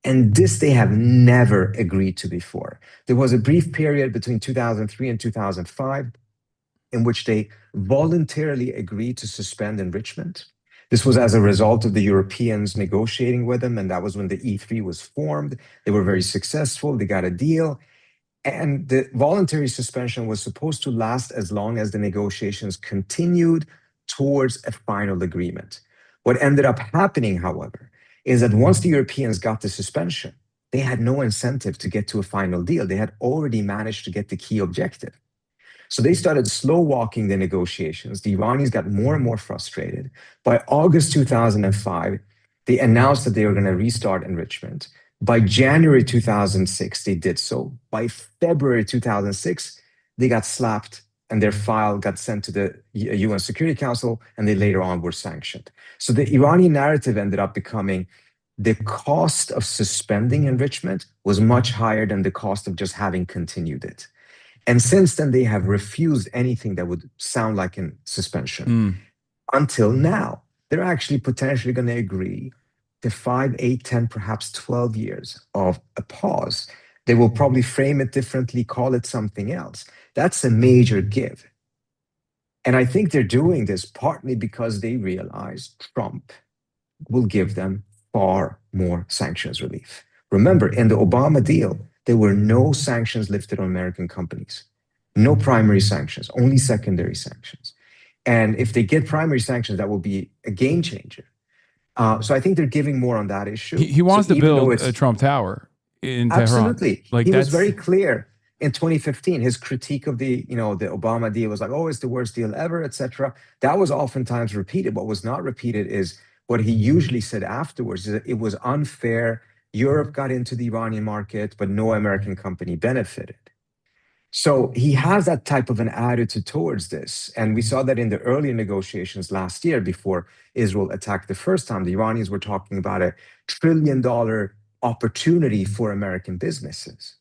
Speaker 5: And this they have never agreed to before. There was a brief period between 2003 and 2005 in which they voluntarily agreed to suspend enrichment. This was as a result of the Europeans negotiating with them, and that was when the E3 was formed. They were very successful. They got a deal. And the voluntary suspension was supposed to last as long as the negotiations continued towards a final agreement. What ended up happening, however, is that once the Europeans got the suspension, they had no incentive to get to a final deal. They had already managed to get the key objective. So they started slow walking the negotiations. The Iranians got more and more frustrated. By August 2005, they announced that they were going to restart enrichment. By January 2006, they did so. By February 2006, they got slapped and their file got sent to the UN Security Council, and they later on were sanctioned. So the Iranian narrative ended up becoming the cost of suspending enrichment was much higher than the cost of just having continued it. And since then, they have refused anything that would sound like a suspension. Until now, they're actually potentially going to agree to 5, 8, 10, perhaps 12 years of a pause. They will probably frame it differently, call it something else. That's a major give. And I think they're doing this partly because they realize Trump will give them far more sanctions relief. Remember, in the Obama deal, there were no sanctions lifted on American companies. No primary sanctions, only secondary sanctions. And if they get primary sanctions, that will be a game changer. So I think they're giving more on that issue.
Speaker 1: He wants to build a Trump Tower in Tehran.
Speaker 5: Absolutely. He was very clear in 2015. His critique of the Obama deal was like, oh, it's the worst deal ever, etc. That was oftentimes repeated. What was not repeated is what he usually said afterwards, is that it was unfair. Europe got into the Iranian market, but no American company benefited. So he has that type of an attitude towards this. And we saw that in the earlier negotiations last year before Israel attacked the first time. The Iranians were talking about $1 trillion opportunity for American businesses.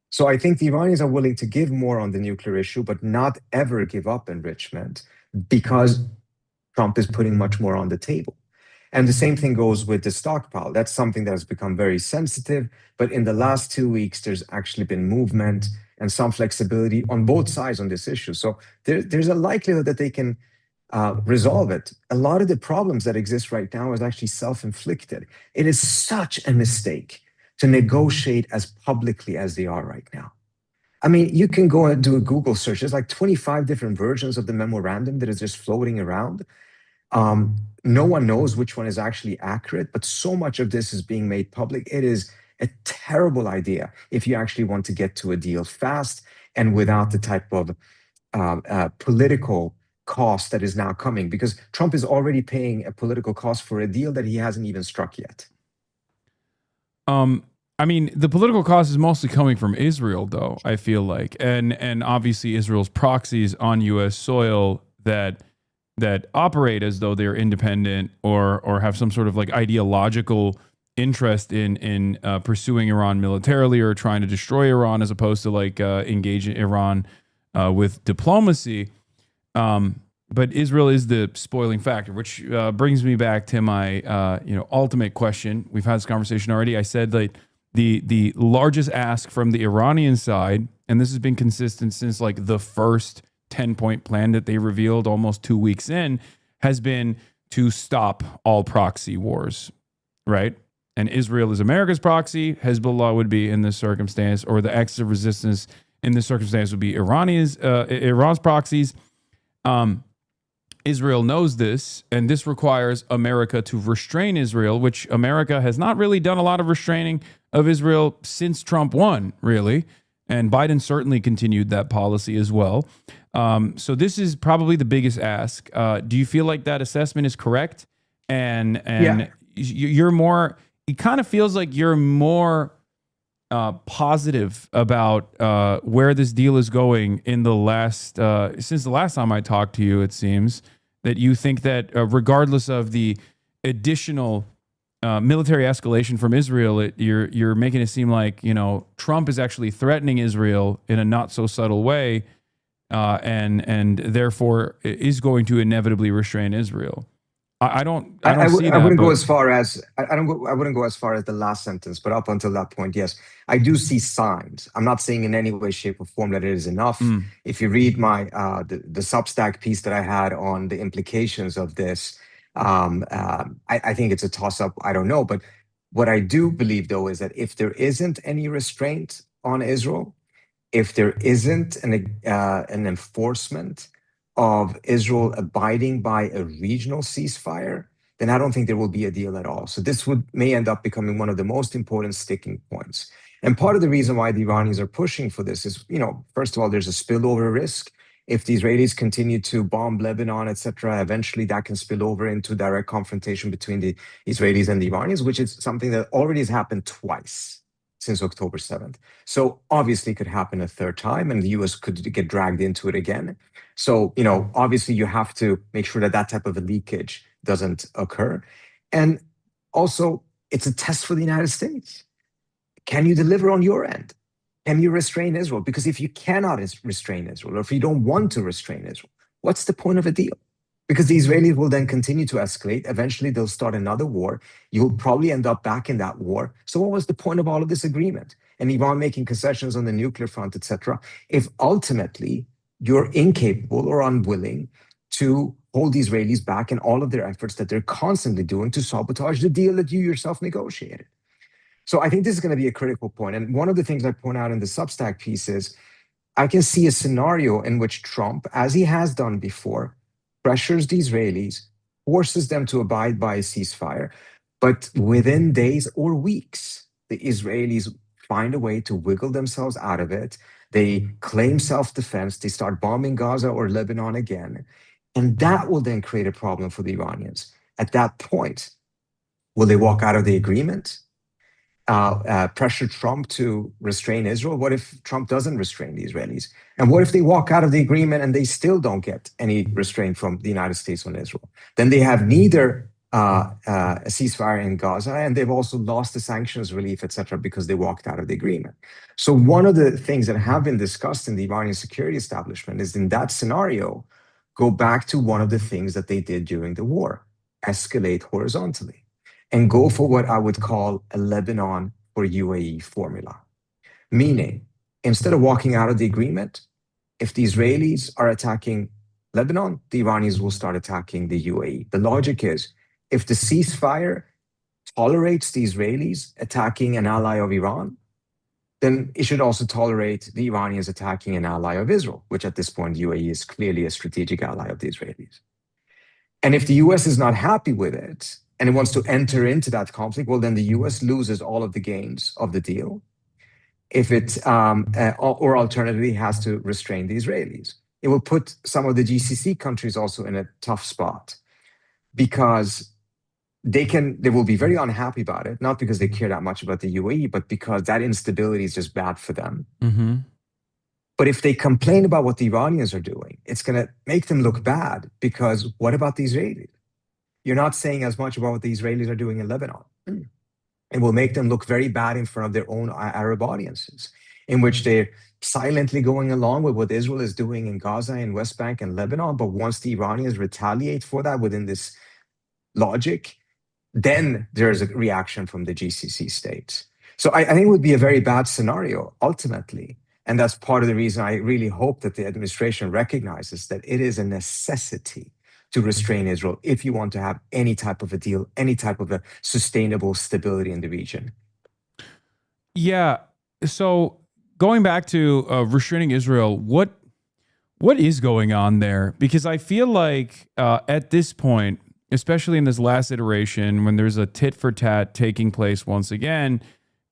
Speaker 5: So I think the Iranians are willing to give more on the nuclear issue, but not ever give up enrichment because Trump is putting much more on the table. And the same thing goes with the stockpile. That's something that has become very sensitive. But in the last 2 weeks, there's actually been movement and some flexibility on both sides on this issue. So there's a likelihood that they can resolve it. A lot of the problems that exist right now is actually self-inflicted. It is such a mistake to negotiate as publicly as they are right now. I mean, you can go and do a Google search. There's like 25 different versions of the memorandum that is just floating around. No one knows which one is actually accurate, but so much of this is being made public. It is a terrible idea if you actually want to get to a deal fast and without the type of political cost that is now coming, because Trump is already paying a political cost for a deal that he hasn't even struck yet.
Speaker 1: I mean, the political cost is mostly coming from Israel, though, I feel like. And obviously Israel's proxies on U.S. soil that operate as though they're independent or have some sort of like ideological interest in pursuing Iran militarily or trying to destroy Iran as opposed to like engaging Iran with diplomacy. But Israel is the spoiling factor, which brings me back to my ultimate question. We've had this conversation already. I said that the largest ask from the Iranian side, and this has been consistent since like the first 10-point plan that they revealed almost 2 weeks in, has been to stop all proxy wars, right? And Israel is America's proxy. Hezbollah would be in this circumstance, or the axis of resistance in this circumstance would be Iran's proxies. Israel knows this, and this requires America to restrain Israel, which America has not really done a lot of restraining of Israel since Trump won, really. And Biden certainly continued that policy as well. So this is probably the biggest ask. Do you feel like that assessment is correct? And you're more, it kind of feels like you're more positive about where this deal is going in the last, since the last time I talked to you, it seems that you think that regardless of the additional military escalation from Israel, you're making it seem like, Trump is actually threatening Israel in a not so subtle way, and therefore is going to inevitably restrain Israel. I
Speaker 5: wouldn't go as far as the last sentence, but up until that point, yes, I do see signs. I'm not saying in any way, shape, or form that it is enough. If you read my the Substack piece that I had on the implications of this, I think it's a toss-up. I don't know, but what I do believe, though, is that if there isn't any restraint on Israel, if there isn't an enforcement of Israel abiding by a regional ceasefire, then I don't think there will be a deal at all. So this may end up becoming one of the most important sticking points. And part of the reason why the Iranians are pushing for this is, first of all, there's a spillover risk. If the Israelis continue to bomb Lebanon, etc., eventually that can spill over into direct confrontation between the Israelis and the Iranians, which is something that already has happened twice since October 7th. So obviously it could happen a third time and the US could get dragged into it again. So, obviously you have to make sure that that type of a leakage doesn't occur. And also it's a test for the United States. Can you deliver on your end? Can you restrain Israel? Because if you cannot restrain Israel, or if you don't want to restrain Israel, what's the point of a deal? Because the Israelis will then continue to escalate. Eventually, they'll start another war. You'll probably end up back in that war. So what was the point of all of this agreement? And Iran making concessions on the nuclear front, etc., if ultimately you're incapable or unwilling to hold the Israelis back in all of their efforts that they're constantly doing to sabotage the deal that you yourself negotiated. So I think this is going to be a critical point. And one of the things I point out in the Substack piece is I can see a scenario in which Trump, as he has done before, pressures the Israelis, forces them to abide by a ceasefire, but within days or weeks, the Israelis find a way to wiggle themselves out of it. They claim self-defense. They start bombing Gaza or Lebanon again. And that will then create a problem for the Iranians. At that point, will they walk out of the agreement? Pressure Trump to restrain Israel? What if Trump doesn't restrain the Israelis? And what if they walk out of the agreement and they still don't get any restraint from the United States on Israel? Then they have neither a ceasefire in Gaza, and they've also lost the sanctions relief, etc., because they walked out of the agreement. So one of the things that have been discussed in the Iranian security establishment is, in that scenario, go back to one of the things that they did during the war: escalate horizontally and go for what I would call a Lebanon for UAE formula. Meaning, instead of walking out of the agreement, if the Israelis are attacking Lebanon, the Iranians will start attacking the UAE. The logic is, if the ceasefire tolerates the Israelis attacking an ally of Iran, then it should also tolerate the Iranians attacking an ally of Israel, which at this point, UAE is clearly a strategic ally of the Israelis. And if the US is not happy with it, and it wants to enter into that conflict, well, then the US loses all of the gains of the deal. If it, or alternatively, has to restrain the Israelis. It will put some of the GCC countries also in a tough spot, because they will be very unhappy about it, not because they care that much about the UAE, but because that instability is just bad for them.
Speaker 1: Mm-hmm.
Speaker 5: But if they complain about what the Iranians are doing, it's going to make them look bad, because what about the Israelis? You're not saying as much about what the Israelis are doing in Lebanon. It will make them look very bad in front of their own Arab audiences, in which they're silently going along with what Israel is doing in Gaza and West Bank and Lebanon. But once the Iranians retaliate for that within this logic, then there's a reaction from the GCC states. So I think it would be a very bad scenario ultimately. And that's part of the reason I really hope that the administration recognizes that it is a necessity to restrain Israel if you want to have any type of a deal, any type of a sustainable stability in the region.
Speaker 1: Yeah. So going back to restraining Israel, what is going on there? Because I feel like at this point, especially in this last iteration, when there's a tit for tat taking place once again,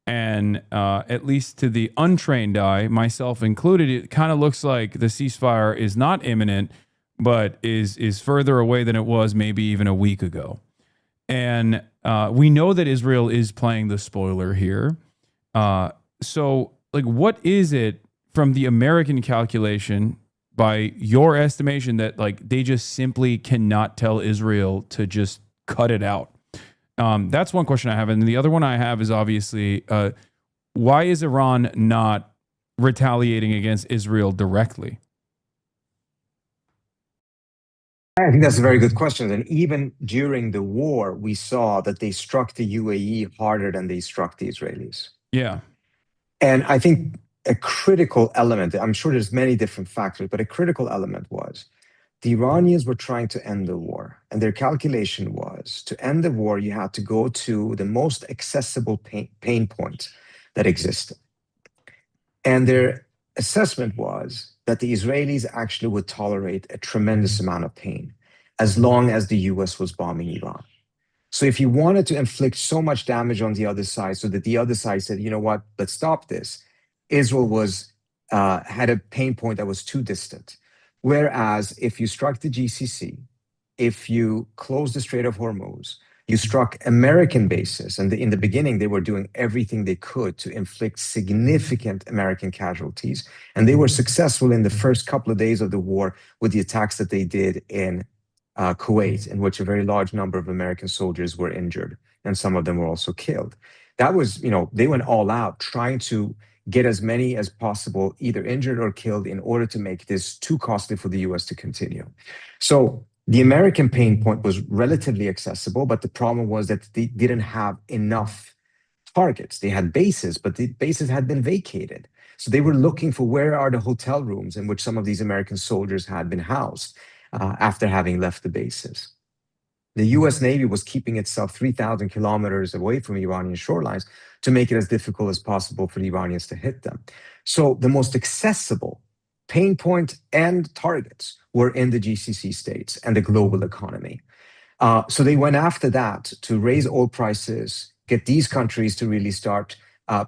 Speaker 1: and at least to the untrained eye, myself included, it kind of looks like the ceasefire is not imminent, but is further away than it was maybe even a week ago. And we know that Israel is playing the spoiler here. So, like, what is it from the American calculation, by your estimation, that like they just simply cannot tell Israel to just cut it out? That's one question I have. And the other one I have is obviously, why is Iran not retaliating against Israel directly?
Speaker 5: I think that's a very good question. And even during the war, we saw that they struck the UAE harder than they struck the Israelis.
Speaker 1: Yeah.
Speaker 5: And I think a critical element, I'm sure there's many different factors, but a critical element was the Iranians were trying to end the war. And their calculation was, to end the war, you had to go to the most accessible pain point that existed. And their assessment was that the Israelis actually would tolerate a tremendous amount of pain as long as the US was bombing Iran. So if you wanted to inflict so much damage on the other side so that the other side said, you know what, let's stop this, Israel had a pain point that was too distant. Whereas if you struck the GCC, if you closed the Strait of Hormuz, you struck American bases, and in the beginning, they were doing everything they could to inflict significant American casualties. And they were successful in the first couple of days of the war with the attacks that they did in Kuwait, in which a very large number of American soldiers were injured, and some of them were also killed. That was, they went all out trying to get as many as possible either injured or killed in order to make this too costly for the US to continue. So the American pain point was relatively accessible, but the problem was that they didn't have enough targets. They had bases, but the bases had been vacated. So they were looking for where are the hotel rooms in which some of these American soldiers had been housed after having left the bases. The US Navy was keeping itself 3,000 kilometers away from Iranian shorelines to make it as difficult as possible for the Iranians to hit them. So the most accessible pain point and targets were in the GCC states and the global economy. So they went after that to raise oil prices, get these countries to really start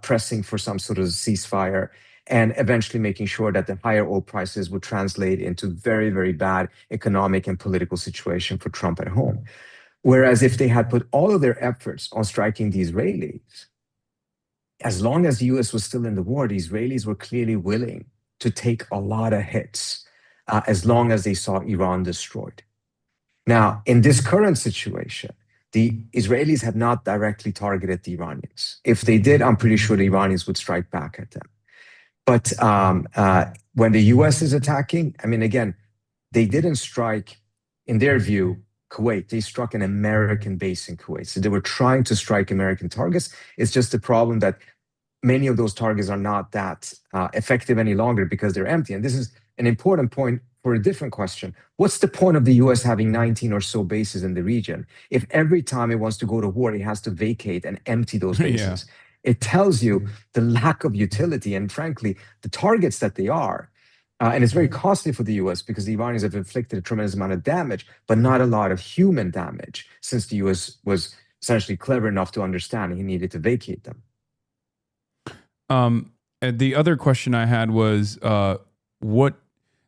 Speaker 5: pressing for some sort of ceasefire, and eventually making sure that the higher oil prices would translate into very, very bad economic and political situation for Trump at home. Whereas if they had put all of their efforts on striking the Israelis, as long as the US was still in the war, the Israelis were clearly willing to take a lot of hits as long as they saw Iran destroyed. Now, in this current situation, the Israelis have not directly targeted the Iranians. If they did, I'm pretty sure the Iranians would strike back at them. But when the US is attacking, I mean, again, they didn't strike, in their view, Kuwait. They struck an American base in Kuwait. So they were trying to strike American targets. It's just a problem that many of those targets are not that effective any longer because they're empty. And this is an important point for a different question. What's the point of the US having 19 or so bases in the region if every time it wants to go to war, it has to vacate and empty those bases? Yeah. It tells you the lack of utility and, frankly, the targets that they are. And it's very costly for the US because the Iranians have inflicted a tremendous amount of damage, but not a lot of human damage, since the US was essentially clever enough to understand he needed to vacate them.
Speaker 1: The other question I had was,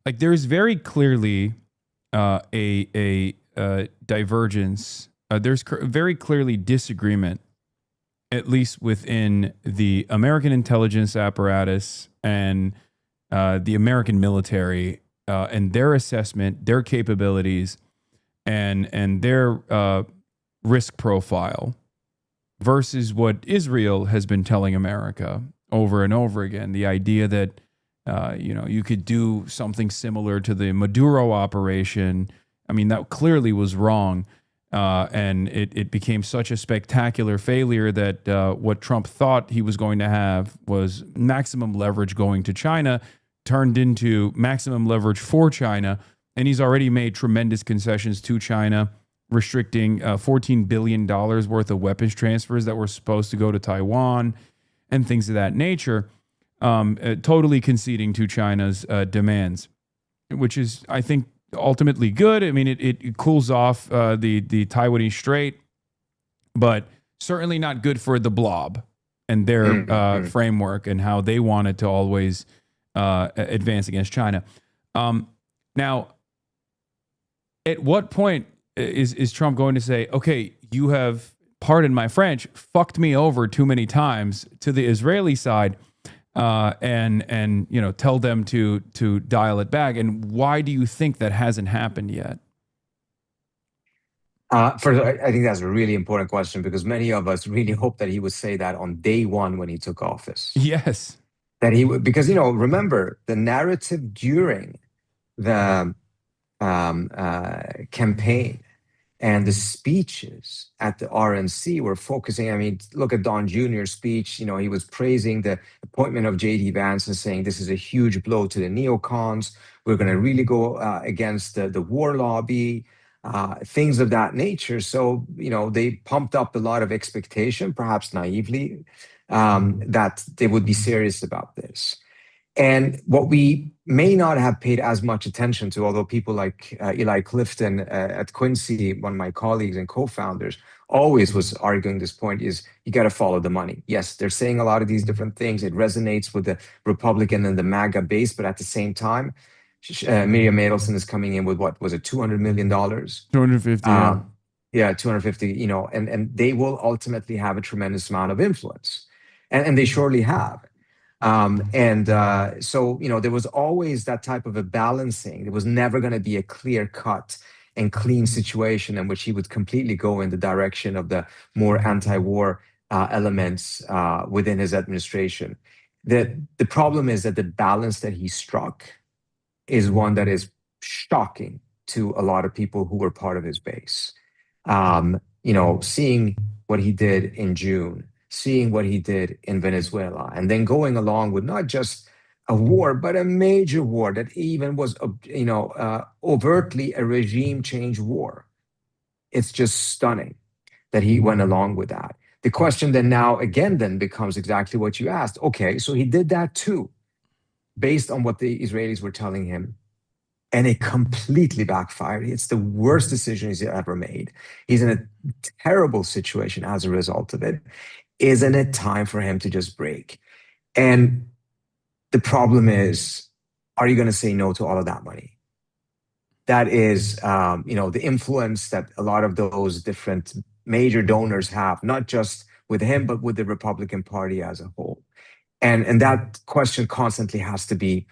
Speaker 1: there's very clearly a divergence. There's very clearly disagreement, at least within the American intelligence apparatus and the American military and their assessment, their capabilities, and their risk profile versus what Israel has been telling America over and over again. The idea that you could do something similar to the Maduro operation. I mean, that clearly was wrong. And it became such a spectacular failure that what Trump thought he was going to have was maximum leverage going to China, turned into maximum leverage for China. And he's already made tremendous concessions to China, restricting $14 billion worth of weapons transfers that were supposed to go to Taiwan and things of that nature, totally conceding to China's demands, which is, I think, ultimately good. I mean, it cools off the Taiwanese Strait, but certainly not good for the blob and their framework and how they wanted to always advance against China. Now, at what point is Trump going to say, okay, you have, pardon my French, fucked me over too many times to the Israeli side, and tell them to dial it back? And why do you think that hasn't happened yet?
Speaker 5: First, I think that's a really important question because many of us really hope that he would say that on day one when he took office.
Speaker 1: Yes.
Speaker 5: That he would, because, remember, the narrative during the campaign and the speeches at the RNC were focusing, I mean, look at Don Jr.'s speech. He was praising the appointment of J.D. Vance and saying this is a huge blow to the neocons. We're going to really go against the war lobby, things of that nature. So, they pumped up a lot of expectation, perhaps naively, that they would be serious about this. And what we may not have paid as much attention to, although people like Eli Clifton at Quincy, one of my colleagues and co-founders, always was arguing this point, is you got to follow the money. Yes, they're saying a lot of these different things. It resonates with the Republican and the MAGA base, but at the same time, Miriam Adelson is coming in with, what was it, $200 million?
Speaker 1: 250.
Speaker 5: Yeah, 250, you know, and they will ultimately have a tremendous amount of influence. And they surely have. So, you know, there was always that type of a balancing. There was never going to be a clear cut and clean situation in which he would completely go in the direction of the more anti-war elements within his administration. The problem is that the balance that he struck is one that is shocking to a lot of people who were part of his base. You know, seeing what he did in June, seeing what he did in Venezuela, and then going along with not just a war, but a major war that even was, you know, overtly a regime change war. It's just stunning that he went along with that. The question then now again then becomes exactly what you asked. Okay, so he did that too, based on what the Israelis were telling him, and it completely backfired. It's the worst decision he's ever made. He's in a terrible situation as a result of it. Isn't it time for him to just break? And the problem is, are you going to say no to all of that money? That is, you know, the influence that a lot of those different major donors have, not just with him, but with the Republican Party as a whole. And that question constantly has to be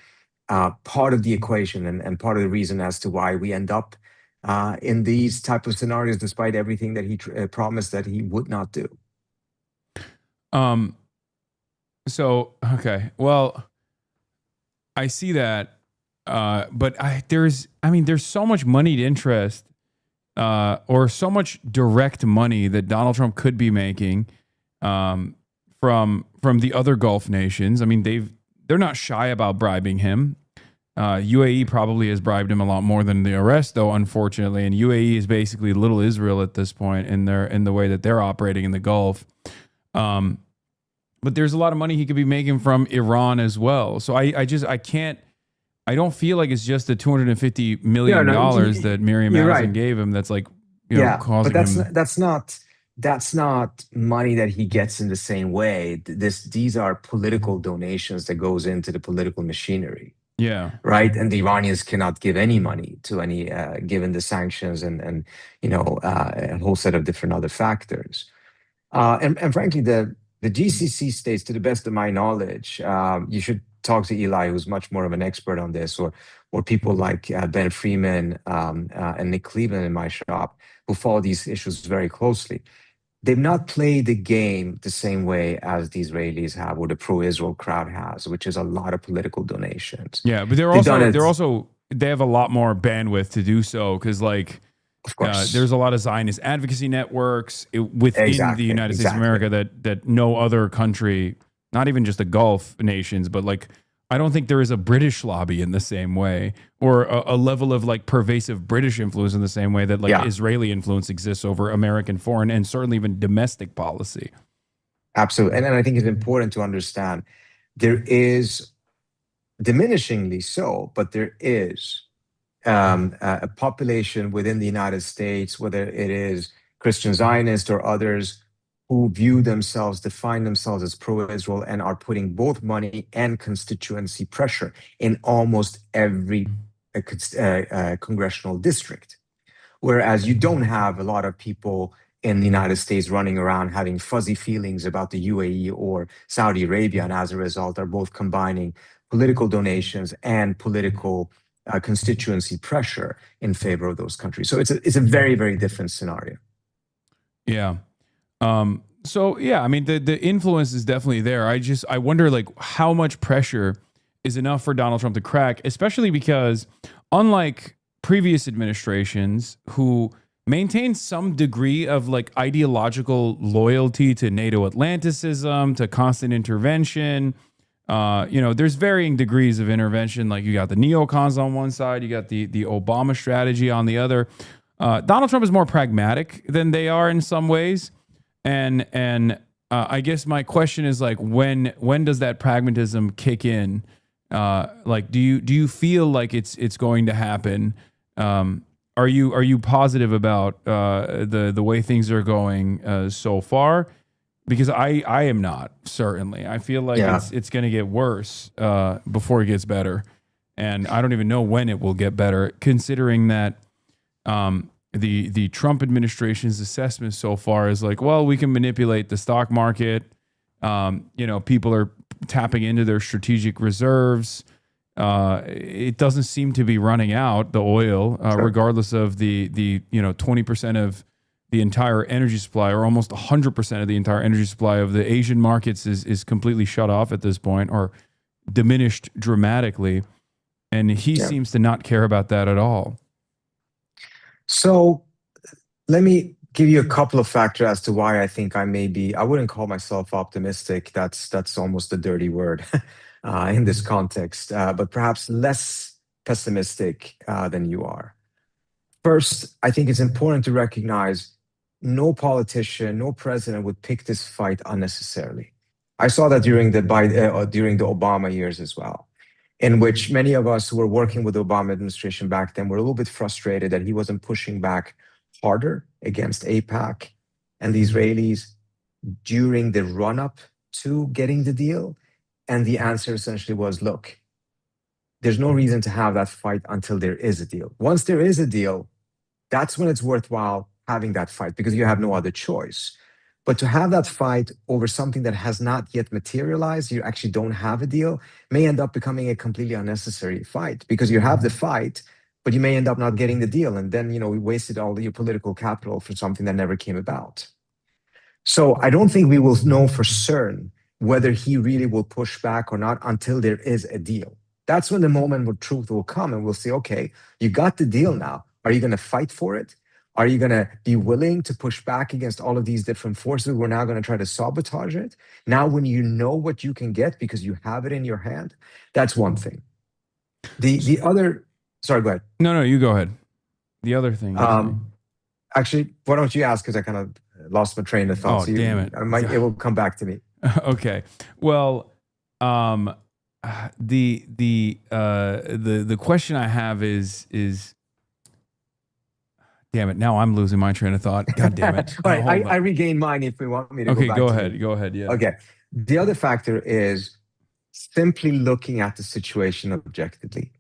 Speaker 5: part of the equation and part of the reason as to why we end up in these type of scenarios, despite everything that he promised that he would not do.
Speaker 1: So, okay, well, I see that, but there's so much moneyed interest, or so much direct money that Donald Trump could be making, from the other Gulf nations. I mean, they're not shy about bribing him. UAE probably has bribed him a lot more than the rest, though, unfortunately. And UAE is basically little Israel at this point in the way that they're operating in the Gulf. But there's a lot of money he could be making from Iran as well. So I don't feel like it's just the $250 million that Miriam Adelson gave him that's like, causing
Speaker 5: but
Speaker 1: him.
Speaker 5: That's not money that he gets in the same way. These are political donations that goes into the political machinery.
Speaker 1: Yeah.
Speaker 5: Right. And the Iranians cannot give any money to any, given the sanctions and a whole set of different other factors. And frankly, the GCC states, to the best of my knowledge, you should talk to Eli, who's much more of an expert on this, or people like Ben Freeman and Nick Cleveland in my shop, who follow these issues very closely. They've not played the game the same way as the Israelis have, or the pro-Israel crowd has, which is a lot of political donations.
Speaker 1: Yeah, but they have a lot more bandwidth to do so, because there's a lot of Zionist advocacy networks within the United States of America that no other country, not even just the Gulf nations, but I don't think there is a British lobby in the same way, or a level of pervasive British influence in the same way that Israeli influence exists over American foreign and certainly even domestic policy.
Speaker 5: Absolutely. And I think it's important to understand there is, diminishingly so, but there is a population within the United States, whether it is Christian Zionists or others, who view themselves, define themselves as pro-Israel, and are putting both money and constituency pressure in almost every congressional district. Whereas you don't have a lot of people in the United States running around having fuzzy feelings about the UAE or Saudi Arabia, and as a result are both combining political donations and political constituency pressure in favor of those countries. So it's a very, very different scenario.
Speaker 1: Yeah. So yeah, I mean, the influence is definitely there. I wonder how much pressure is enough for Donald Trump to crack, especially because unlike previous administrations who maintained some degree of ideological loyalty to NATO Atlanticism, to constant intervention, there's varying degrees of intervention. You got the neocons on one side, you got the Obama strategy on the other. Donald Trump is more pragmatic than they are in some ways. And I guess my question is when does that pragmatism kick in Like, do you feel like it's going to happen? Are you positive about the way things are going so far? Because I am not, certainly. I feel like it's going to get worse before it gets better, and I don't even know when it will get better. Considering that the Trump administration's assessment so far is like, well, we can manipulate the stock market. People are tapping into their strategic reserves. It doesn't seem to be running out, the oil, regardless of the 20% of the entire energy supply, or almost 100% of the entire energy supply of the Asian markets is completely shut off at this point, or diminished dramatically. And he seems to not care about that at all.
Speaker 5: So let me give you a couple of factors as to why I think I wouldn't call myself optimistic. That's almost a dirty word in this context, but perhaps less pessimistic than you are. First, I think it's important to recognize no politician, no president would pick this fight unnecessarily. I saw that during the Obama years as well, in which many of us who were working with the Obama administration back then were a little bit frustrated that he wasn't pushing back harder against AIPAC and the Israelis during the run-up to getting the deal. And the answer essentially was, look, there's no reason to have that fight until there is a deal. Once there is a deal, that's when it's worthwhile having that fight, because you have no other choice. But to have that fight over something that has not yet materialized, you actually don't have a deal, may end up becoming a completely unnecessary fight, because you have the fight, but you may end up not getting the deal. And then, we wasted all your political capital for something that never came about. So I don't think we will know for certain whether he really will push back or not until there is a deal. That's when the moment where truth will come, and we'll say, okay, you got the deal now. Are you going to fight for it? Are you going to be willing to push back against all of these different forces? We're now going to try to sabotage it. Now, when you know what you can get because you have it in your hand, that's one thing. The other, sorry, go ahead.
Speaker 1: No, you go ahead. The other thing.
Speaker 5: Actually, why don't you ask? Because I kind of lost my train of thought.
Speaker 1: Oh, damn it.
Speaker 5: It will come back to me.
Speaker 1: Okay. Well, the question I have is damn it, now I'm losing my train of thought. God damn it.
Speaker 5: All right, I regain mine if we want me to go back.
Speaker 1: Go ahead. Go ahead. Yeah.
Speaker 5: Okay. The other factor is simply looking at the situation objectively.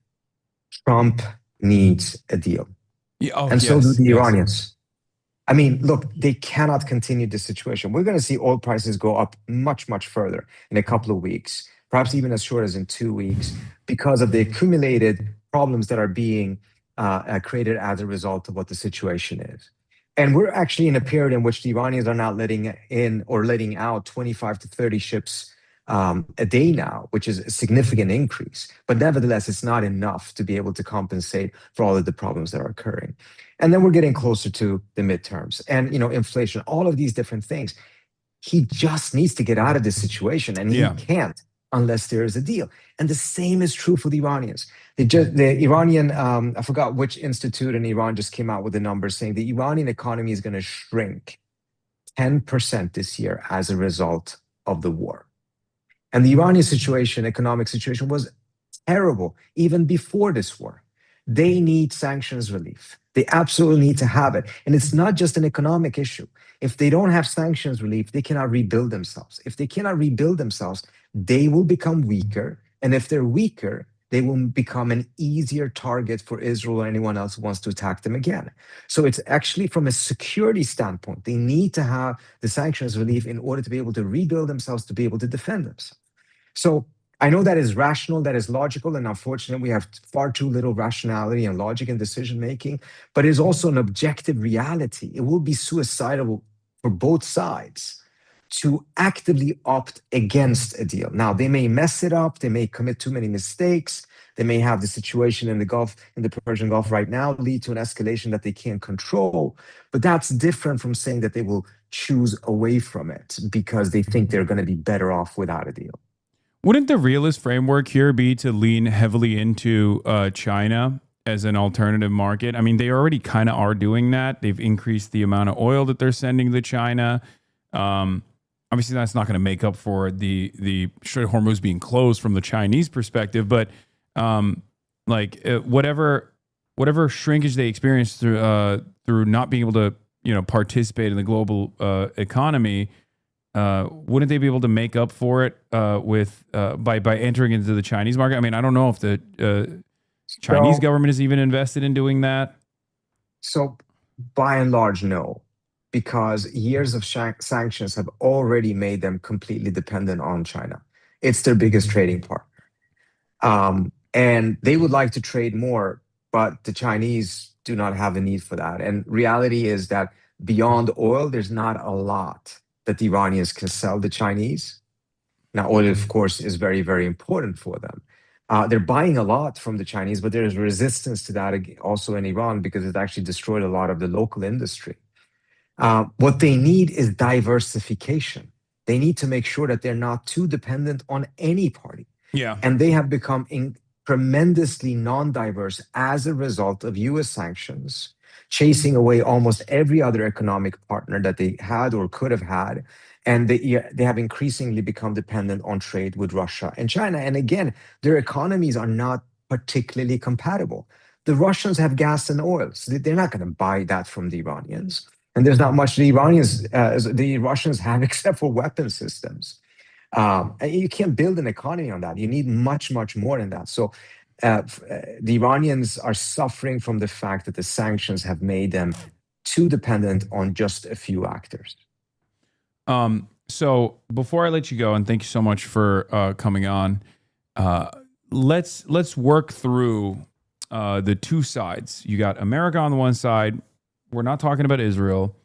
Speaker 5: Trump needs a deal. So do the Iranians. I mean, look, they cannot continue this situation. We're going to see oil prices go up much, much further in a couple of weeks, perhaps even as short as in 2 weeks, because of the accumulated problems that are being created as a result of what the situation is. And we're actually in a period in which the Iranians are not letting in or letting out 25 to 30 ships a day now, which is a significant increase. But nevertheless, it's not enough to be able to compensate for all of the problems that are occurring. And then we're getting closer to the midterms and, inflation, all of these different things. He just needs to get out of this situation, and he can't unless there is a deal. And the same is true for the Iranians. The Iranian, I forgot which institute in Iran just came out with the numbers saying the Iranian economy is going to shrink 10% this year as a result of the war. And the Iranian situation, economic situation, was terrible even before this war. They need sanctions relief. They absolutely need to have it. And it's not just an economic issue. If they don't have sanctions relief, they cannot rebuild themselves. If they cannot rebuild themselves, they will become weaker. And if they're weaker, they will become an easier target for Israel or anyone else who wants to attack them again. So it's actually from a security standpoint, they need to have the sanctions relief in order to be able to rebuild themselves, to be able to defend themselves. So I know that is rational, that is logical, and unfortunately we have far too little rationality and logic in decision-making, but it is also an objective reality. It will be suicidal for both sides to actively opt against a deal. Now, they may mess it up, they may commit too many mistakes, they may have the situation in the Gulf, in the Persian Gulf right now, lead to an escalation that they can't control, but that's different from saying that they will choose away from it because they think they're going to be better off without a deal.
Speaker 1: Wouldn't the realist framework here be to lean heavily into China as an alternative market? I mean, they already kind of are doing that. They've increased the amount of oil that they're sending to China. obviously that's not going to make up for the Strait of Hormuz being closed from the Chinese perspective, but whatever shrinkage they experience through not being able to participate in the global economy, wouldn't they be able to make up for it by entering into the Chinese market? I mean, I don't know if the Chinese government is even invested in doing that.
Speaker 5: So by and large, no, because years of sanctions have already made them completely dependent on China. It's their biggest trading partner. And they would like to trade more, but the Chinese do not have a need for that. And reality is that beyond oil, there's not a lot that the Iranians can sell the Chinese. Now, oil, of course, is very, very important for them. They're buying a lot from the Chinese, but there's resistance to that also in Iran because it actually destroyed a lot of the local industry. What they need is diversification. They need to make sure that they're not too dependent on any party.
Speaker 1: Yeah.
Speaker 5: And they have become tremendously non-diverse as a result of US sanctions, chasing away almost every other economic partner that they had or could have had. And they have increasingly become dependent on trade with Russia and China. And again, their economies are not particularly compatible. The Russians have gas and oil, so they're not going to buy that from the Iranians. And there's not much the Russians have except for weapon systems. And you can't build an economy on that. You need much, much more than that. So the Iranians are suffering from the fact that the sanctions have made them too dependent on just a few actors.
Speaker 1: So before I let you go, and thank you so much for coming on, let's work through the two sides. You got America on the one side. We're not talking about Israel.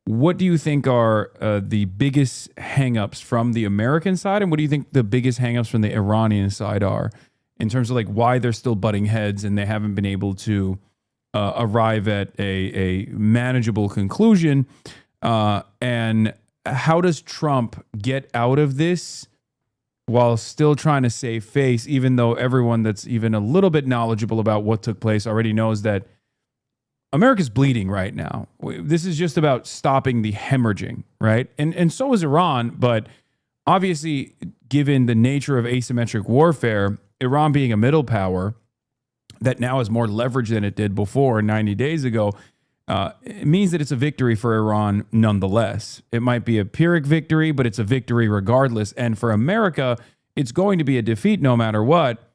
Speaker 1: What do you think are the biggest hangups from the American side, and what do you think the biggest hangups from the Iranian side are, in terms of like why they're still butting heads and they haven't been able to arrive at a manageable conclusion? And how does Trump get out of this while still trying to save face, even though everyone that's even a little bit knowledgeable about what took place already knows that America's bleeding right now. This is just about stopping the hemorrhaging, right? And so is Iran, but obviously, given the nature of asymmetric warfare, Iran being a middle power that now has more leverage than it did before 90 days ago, it means that it's a victory for Iran nonetheless. It might be a Pyrrhic victory, but it's a victory regardless. And for America, it's going to be a defeat no matter what.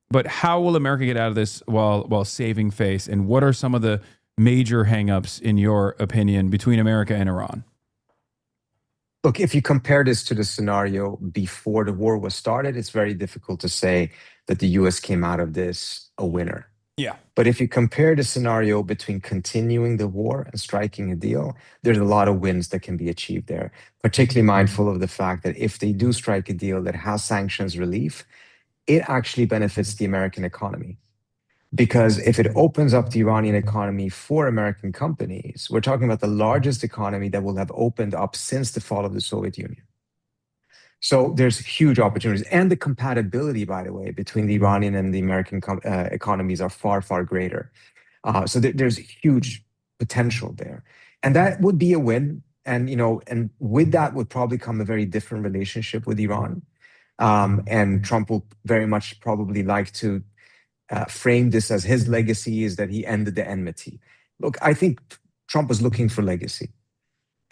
Speaker 1: But how will America get out of this while saving face? And what are some of the major hangups, in your opinion, between America and Iran?
Speaker 5: Look, if you compare this to the scenario before the war was started, it's very difficult to say that the U.S. came out of this a winner.
Speaker 1: Yeah.
Speaker 5: But if you compare the scenario between continuing the war and striking a deal, there's a lot of wins that can be achieved there, particularly mindful of the fact that if they do strike a deal that has sanctions relief, it actually benefits the American economy. Because if it opens up the Iranian economy for American companies, we're talking about the largest economy that will have opened up since the fall of the Soviet Union. So there's huge opportunities. And the compatibility, by the way, between the Iranian and the American economies are far, far greater. So there's huge potential there. And that would be a win. And, and with that would probably come a very different relationship with Iran. And Trump will very much probably like to frame this as his legacy is that he ended the enmity. Look, I think Trump was looking for legacy.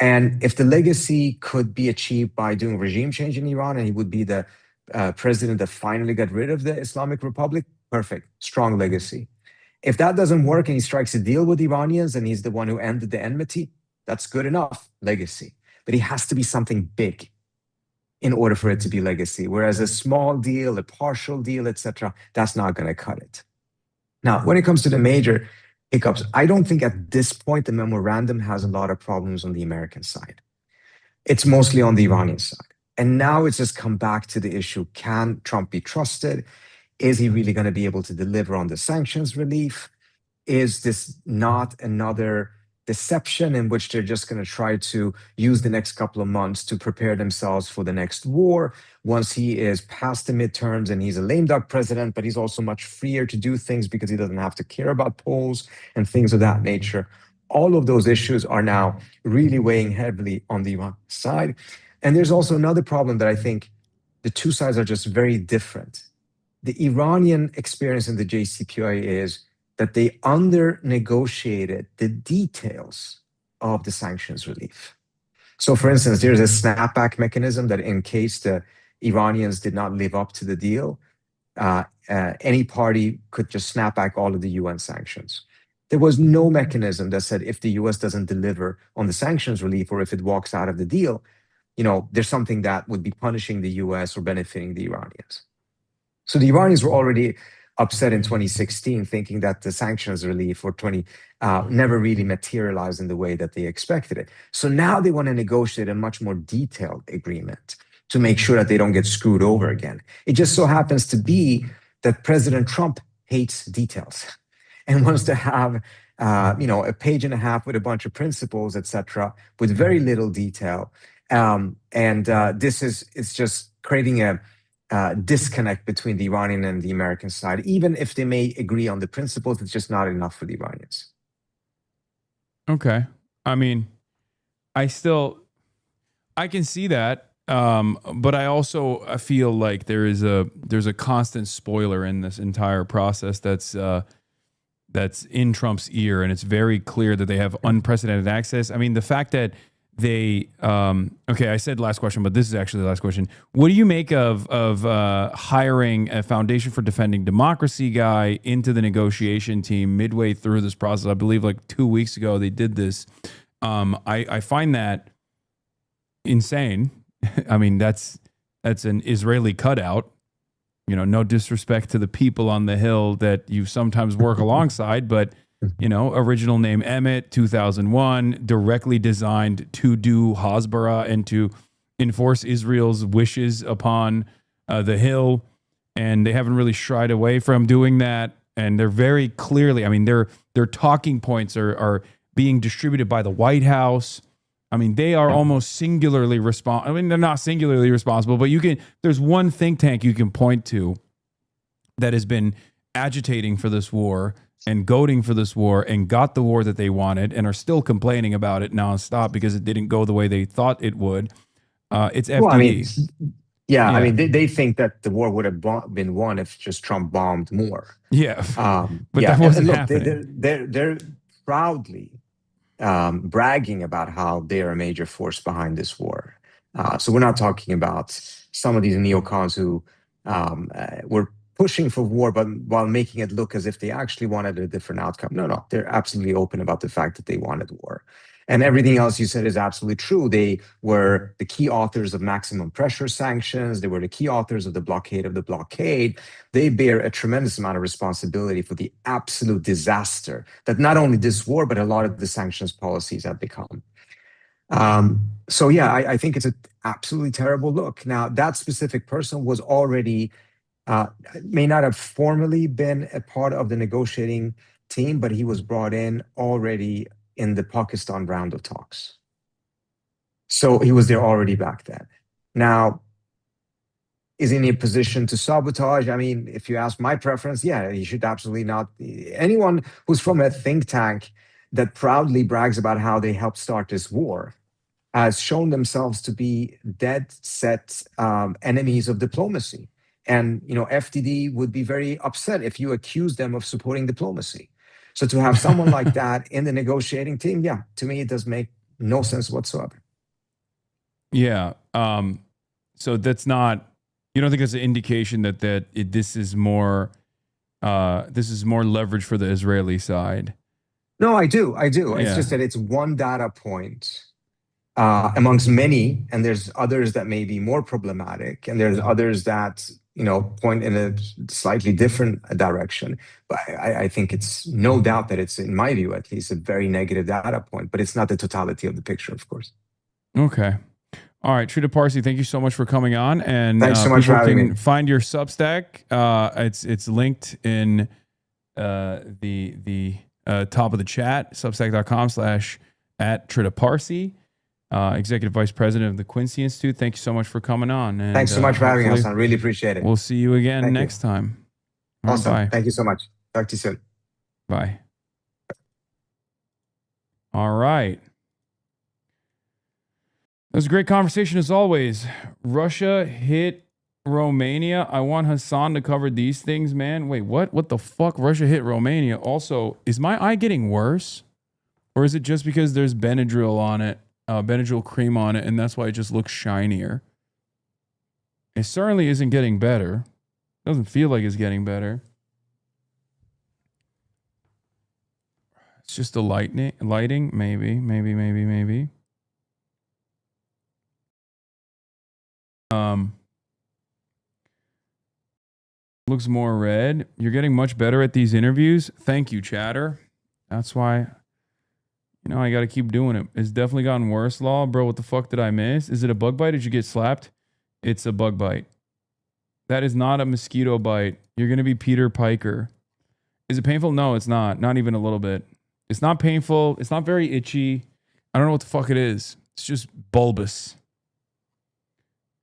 Speaker 5: And if the legacy could be achieved by doing regime change in Iran, and he would be the president that finally got rid of the Islamic Republic, perfect, strong legacy. If that doesn't work and he strikes a deal with Iranians and he's the one who ended the enmity, that's good enough, legacy. But it has to be something big in order for it to be legacy. Whereas a small deal, a partial deal, etc., that's not going to cut it. Now, when it comes to the major hiccups, I don't think at this point the memorandum has a lot of problems on the American side. It's mostly on the Iranian side. And now it's just come back to the issue, can Trump be trusted? Is he really going to be able to deliver on the sanctions relief? Is this not another deception in which they're just going to try to use the next couple of months to prepare themselves for the next war once he is past the midterms and he's a lame duck president, but he's also much freer to do things because he doesn't have to care about polls and things of that nature. all of those issues are now really weighing heavily on the Iran side. And there's also another problem that I think the two sides are just very different. The Iranian experience in the JCPOA is that they under-negotiated the details of the sanctions relief. So for instance, there's a snapback mechanism that in case the Iranians did not live up to the deal, any party could just snap back all of the UN sanctions. There was no mechanism that said if the US doesn't deliver on the sanctions relief or if it walks out of the deal, there's something that would be punishing the US or benefiting the Iranians. So the Iranians were already upset in 2016, thinking that the sanctions relief for never really materialized in the way that they expected it. So now they want to negotiate a much more detailed agreement to make sure that they don't get screwed over again. It just so happens to be that President Trump hates details and wants to have a page and a half with a bunch of principles, etc., with very little detail. It's just creating a disconnect between the Iranian and the American side. Even if they may agree on the principles, it's just not enough for the Iranians.
Speaker 1: Okay. I mean, I can see that. But I feel like there's a constant spoiler in this entire process that's in Trump's ear, and it's very clear that they have unprecedented access. I mean, the fact that they okay, I said last question, but this is actually the last question. What do you make of hiring a Foundation for Defending Democracy guy into the negotiation team midway through this process? I believe like 2 weeks ago they did this. I find that insane. I mean, that's an Israeli cutout. No disrespect to the people on the Hill that you sometimes work alongside, but original name Emmett, 2001, directly designed to do Hasbara and to enforce Israel's wishes upon the Hill, and they haven't really shied away from doing that. And they're very clearly, I mean, their talking points are being distributed by the White House. I mean, they are almost singularly responsible. I mean, they're not singularly responsible, but there's one think tank you can point to that has been agitating for this war and goading for this war and got the war that they wanted and are still complaining about it nonstop because it didn't go the way they thought it would. It's FDD.
Speaker 5: Well, I mean, they think that the war would have been won if just Trump bombed more.
Speaker 1: Yeah, but that wasn't happening.
Speaker 5: They're proudly bragging about how they are a major force behind this war. So we're not talking about some of these neocons who were pushing for war, but while making it look as if they actually wanted a different outcome. No, they're absolutely open about the fact that they wanted war. And everything else you said is absolutely true. They were the key authors of maximum pressure sanctions. They were the key authors of the blockade of the blockade. They bear a tremendous amount of responsibility for the absolute disaster that not only this war, but a lot of the sanctions policies have become. I think it's an absolutely terrible look. Now, that specific person was already, may not have formally been a part of the negotiating team, but he was brought in already in the Pakistan round of talks. So he was there already back then. Now, is he in a position to sabotage? I mean, if you ask my preference, he should absolutely not. Anyone who's from a think tank that proudly brags about how they helped start this war has shown themselves to be dead set enemies of diplomacy. And, FDD would be very upset if you accuse them of supporting diplomacy. So to have someone like that in the negotiating team, to me, it does make no sense whatsoever.
Speaker 1: Yeah. So that's not, you don't think that's an indication that this is more leverage for the Israeli side?
Speaker 5: No, I do. It's just that it's one data point amongst many, and there's others that may be more problematic, and there's others that point in a slightly different direction. But I think it's no doubt that it's, in my view, at least, a very negative data point, but it's not the totality of the picture, of course.
Speaker 1: Okay. All right. Trita Parsi, thank you so much for coming on. And
Speaker 5: thanks so much for having me.
Speaker 1: Find your Substack. It's linked in the top of the chat, substack.com/@Trita Parsi. Executive Vice President of the Quincy Institute. Thank you so much for coming on. And,
Speaker 5: thanks so much for having us. I really appreciate it.
Speaker 1: We'll see you again next time.
Speaker 5: Awesome.
Speaker 1: Bye.
Speaker 5: Thank you so much. Talk to you soon.
Speaker 1: Bye. All right. It was a great conversation as always. Russia hit Romania. I want Hasan to cover these things, man. Wait, what? What the fuck? Russia hit Romania. Also, is my eye getting worse? Or is it just because there's Benadryl on it, Benadryl cream on it, and that's why it just looks shinier? It certainly isn't getting better. Doesn't feel like it's getting better. It's just the lighting, maybe. Looks more red. You're getting much better at these interviews. Thank you, chatter. That's why, I got to keep doing it. It's definitely gotten worse, Law. Bro, what the fuck did I miss? Is it a bug bite? Did you get slapped? It's a bug bite. That is not a mosquito bite. You're going to be Peter Piker. Is it painful? No, it's not. Not even a little bit. It's not painful. It's not very itchy. I don't know what the fuck it is. It's just bulbous.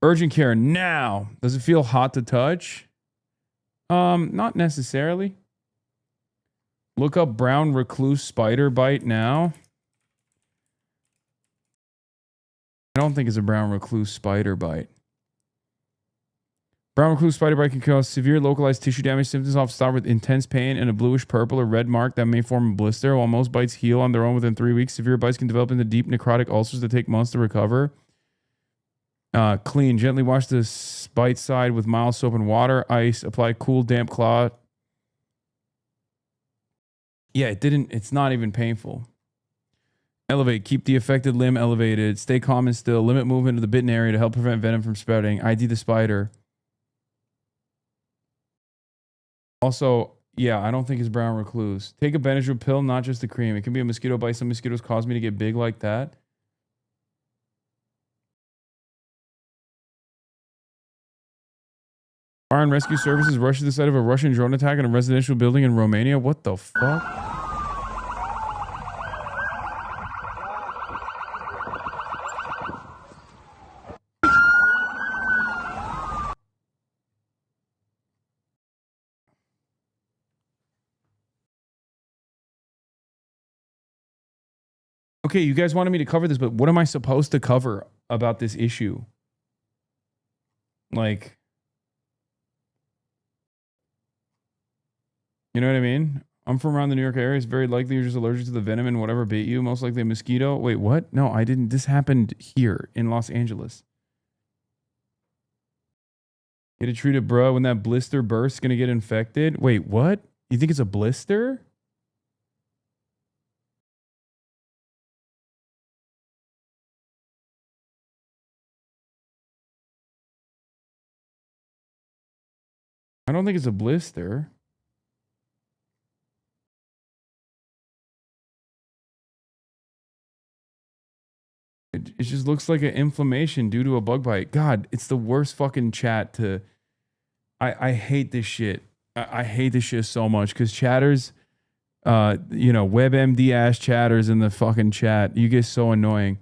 Speaker 1: Urgent care now. Does it feel hot to touch? Not necessarily. Look up brown recluse spider bite now. I don't think it's a brown recluse spider bite. Brown recluse spider bite can cause severe localized tissue damage. Symptoms often start with intense pain and a bluish purple or red mark that may form a blister. While most bites heal on their own within 3 weeks, severe bites can develop into deep necrotic ulcers that take months to recover. Clean. Gently wash the bite side with mild soap and water. Ice. Apply cool, damp cloth. Yeah, it's not even painful. Elevate. Keep the affected limb elevated. Stay calm and still. Limit movement of the bitten area to help prevent venom from spreading. ID the spider. Also, yeah, I don't think it's brown recluse. Take a Benadryl pill, not just the cream. It can be a mosquito bite. Some mosquitoes cause me to get big like that. Fire and Rescue Services rushed to the site of a Russian drone attack on a residential building in Romania. What the fuck? Okay, you guys wanted me to cover this, but what am I supposed to cover about this issue? Like, you know what I mean? I'm from around the New York area. It's very likely you're just allergic to the venom and whatever bit you. Most likely a mosquito. Wait, what? No, I didn't. This happened here in Los Angeles. Get it treated, bro. When that blister bursts, gonna get infected. Wait, what? You think it's a blister? I don't think it's a blister. It just looks like an inflammation due to a bug bite. God, it's the worst fucking chat to... I hate this shit. I hate this shit so much because chatters, WebMD ass chatters in the fucking chat. You get so annoying.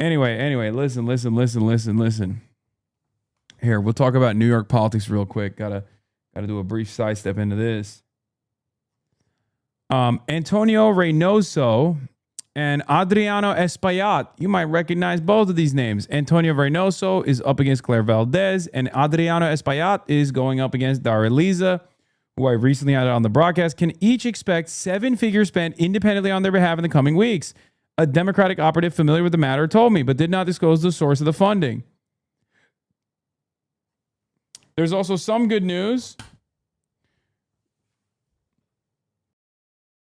Speaker 1: Anyway, listen. Here, we'll talk about New York politics real quick. Gotta do a brief sidestep into this. Antonio Reynoso and Adriano Espaillat. You might recognize both of these names. Antonio Reynoso is up against Claire Valdez, and Adriano Espaillat is going up against Dara Liza, who I recently had on the broadcast, can each expect 7-figure spent independently on their behalf in the coming weeks. A Democratic operative familiar with the matter told me, but did not disclose the source of the funding. There's also some good news.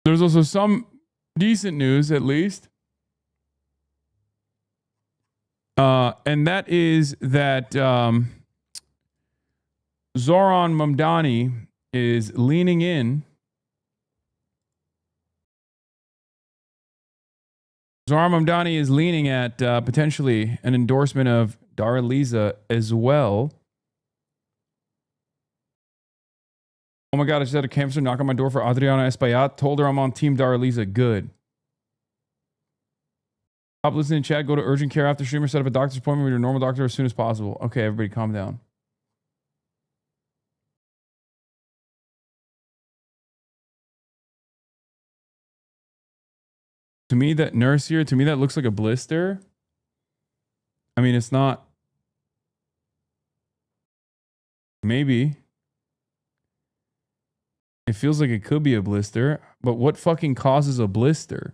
Speaker 1: There's also some decent news, at least. And that is that Zoran Mamdani is leaning in. Zoran Mamdani is leaning at potentially an endorsement of Dara Liza as well. Oh my God, I just had a cancer knock on my door for Adriana Espaillat. Told her I'm on Team Dara Liza. Good. Stop listening, chat. Go to urgent care after stream or set up a doctor's appointment with your normal doctor as soon as possible. Okay, everybody calm down. To me, that nurse here, to me, that looks like a blister. I mean, it's not. Maybe. It feels like it could be a blister, but what fucking causes a blister?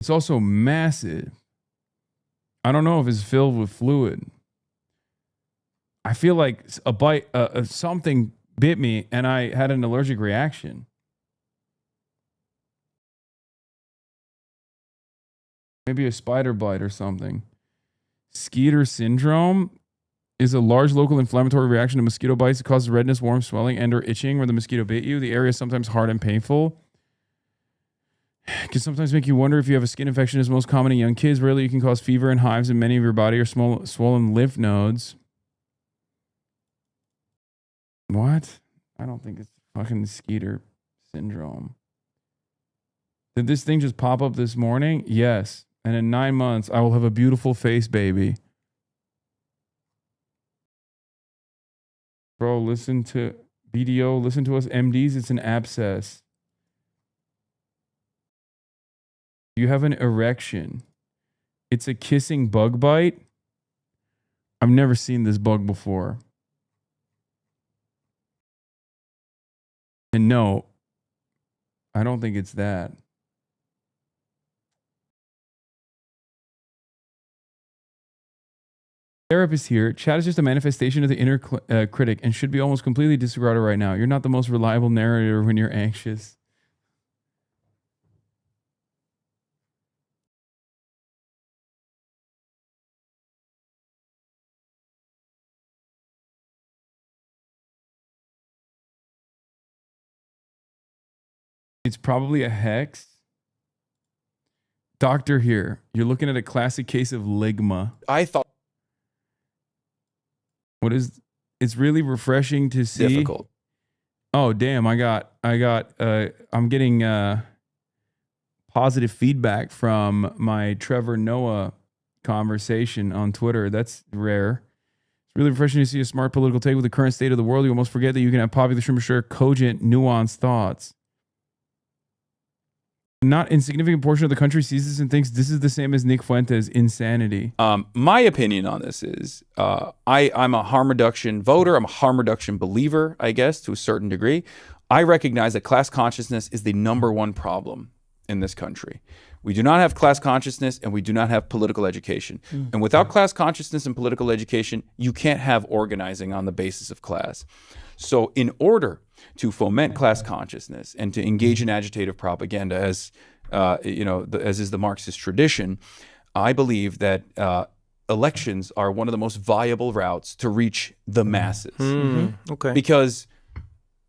Speaker 1: It's also massive. I don't know if it's filled with fluid. I feel like a bite, something bit me and I had an allergic reaction. Maybe a spider bite or something. Skeeter syndrome is a large local inflammatory reaction to mosquito bites. It causes redness, warmth, swelling, and or itching where the mosquito bit you. The area is sometimes hard and painful. It can sometimes make you wonder if you have a skin infection. Is most common in young kids. Rarely, you can cause fever and hives in many of your body or swollen lymph nodes. What? I don't think it's fucking Skeeter syndrome. Did this thing just pop up this morning? Yes. And in 9 months, I will have a beautiful face, baby. Bro, listen to BDO. Listen to us MDs. It's an abscess. You have an erection. It's a kissing bug bite. I've never seen this bug before. And no, I don't think it's that. Therapist here. Chat is just a manifestation of the inner critic and should be almost completely disregarded right now. You're not the most reliable narrator when you're anxious. It's probably a hex. Doctor here, you're looking at a classic case of ligma.
Speaker 19: I thought.
Speaker 1: What is? It's really refreshing to see.
Speaker 19: Difficult.
Speaker 1: Oh damn! I'm getting positive feedback from my Trevor Noah conversation on Twitter. That's rare. It's really refreshing to see a smart political take with the current state of the world. You almost forget that you can have popular, share cogent, nuanced thoughts. Not insignificant portion of the country sees this and thinks this is the same as Nick Fuentes' insanity.
Speaker 19: My opinion on this is I'm a harm reduction voter. I'm a harm reduction believer, I guess, to a certain degree. I recognize that class consciousness is the #1 problem in this country. We do not have class consciousness and we do not have political education. And without class consciousness and political education, you can't have organizing on the basis of class. So in order to foment class consciousness and to engage in agitative propaganda, as as is the Marxist tradition, I believe that elections are one of the most viable routes to reach the masses.
Speaker 6: Okay.
Speaker 19: Because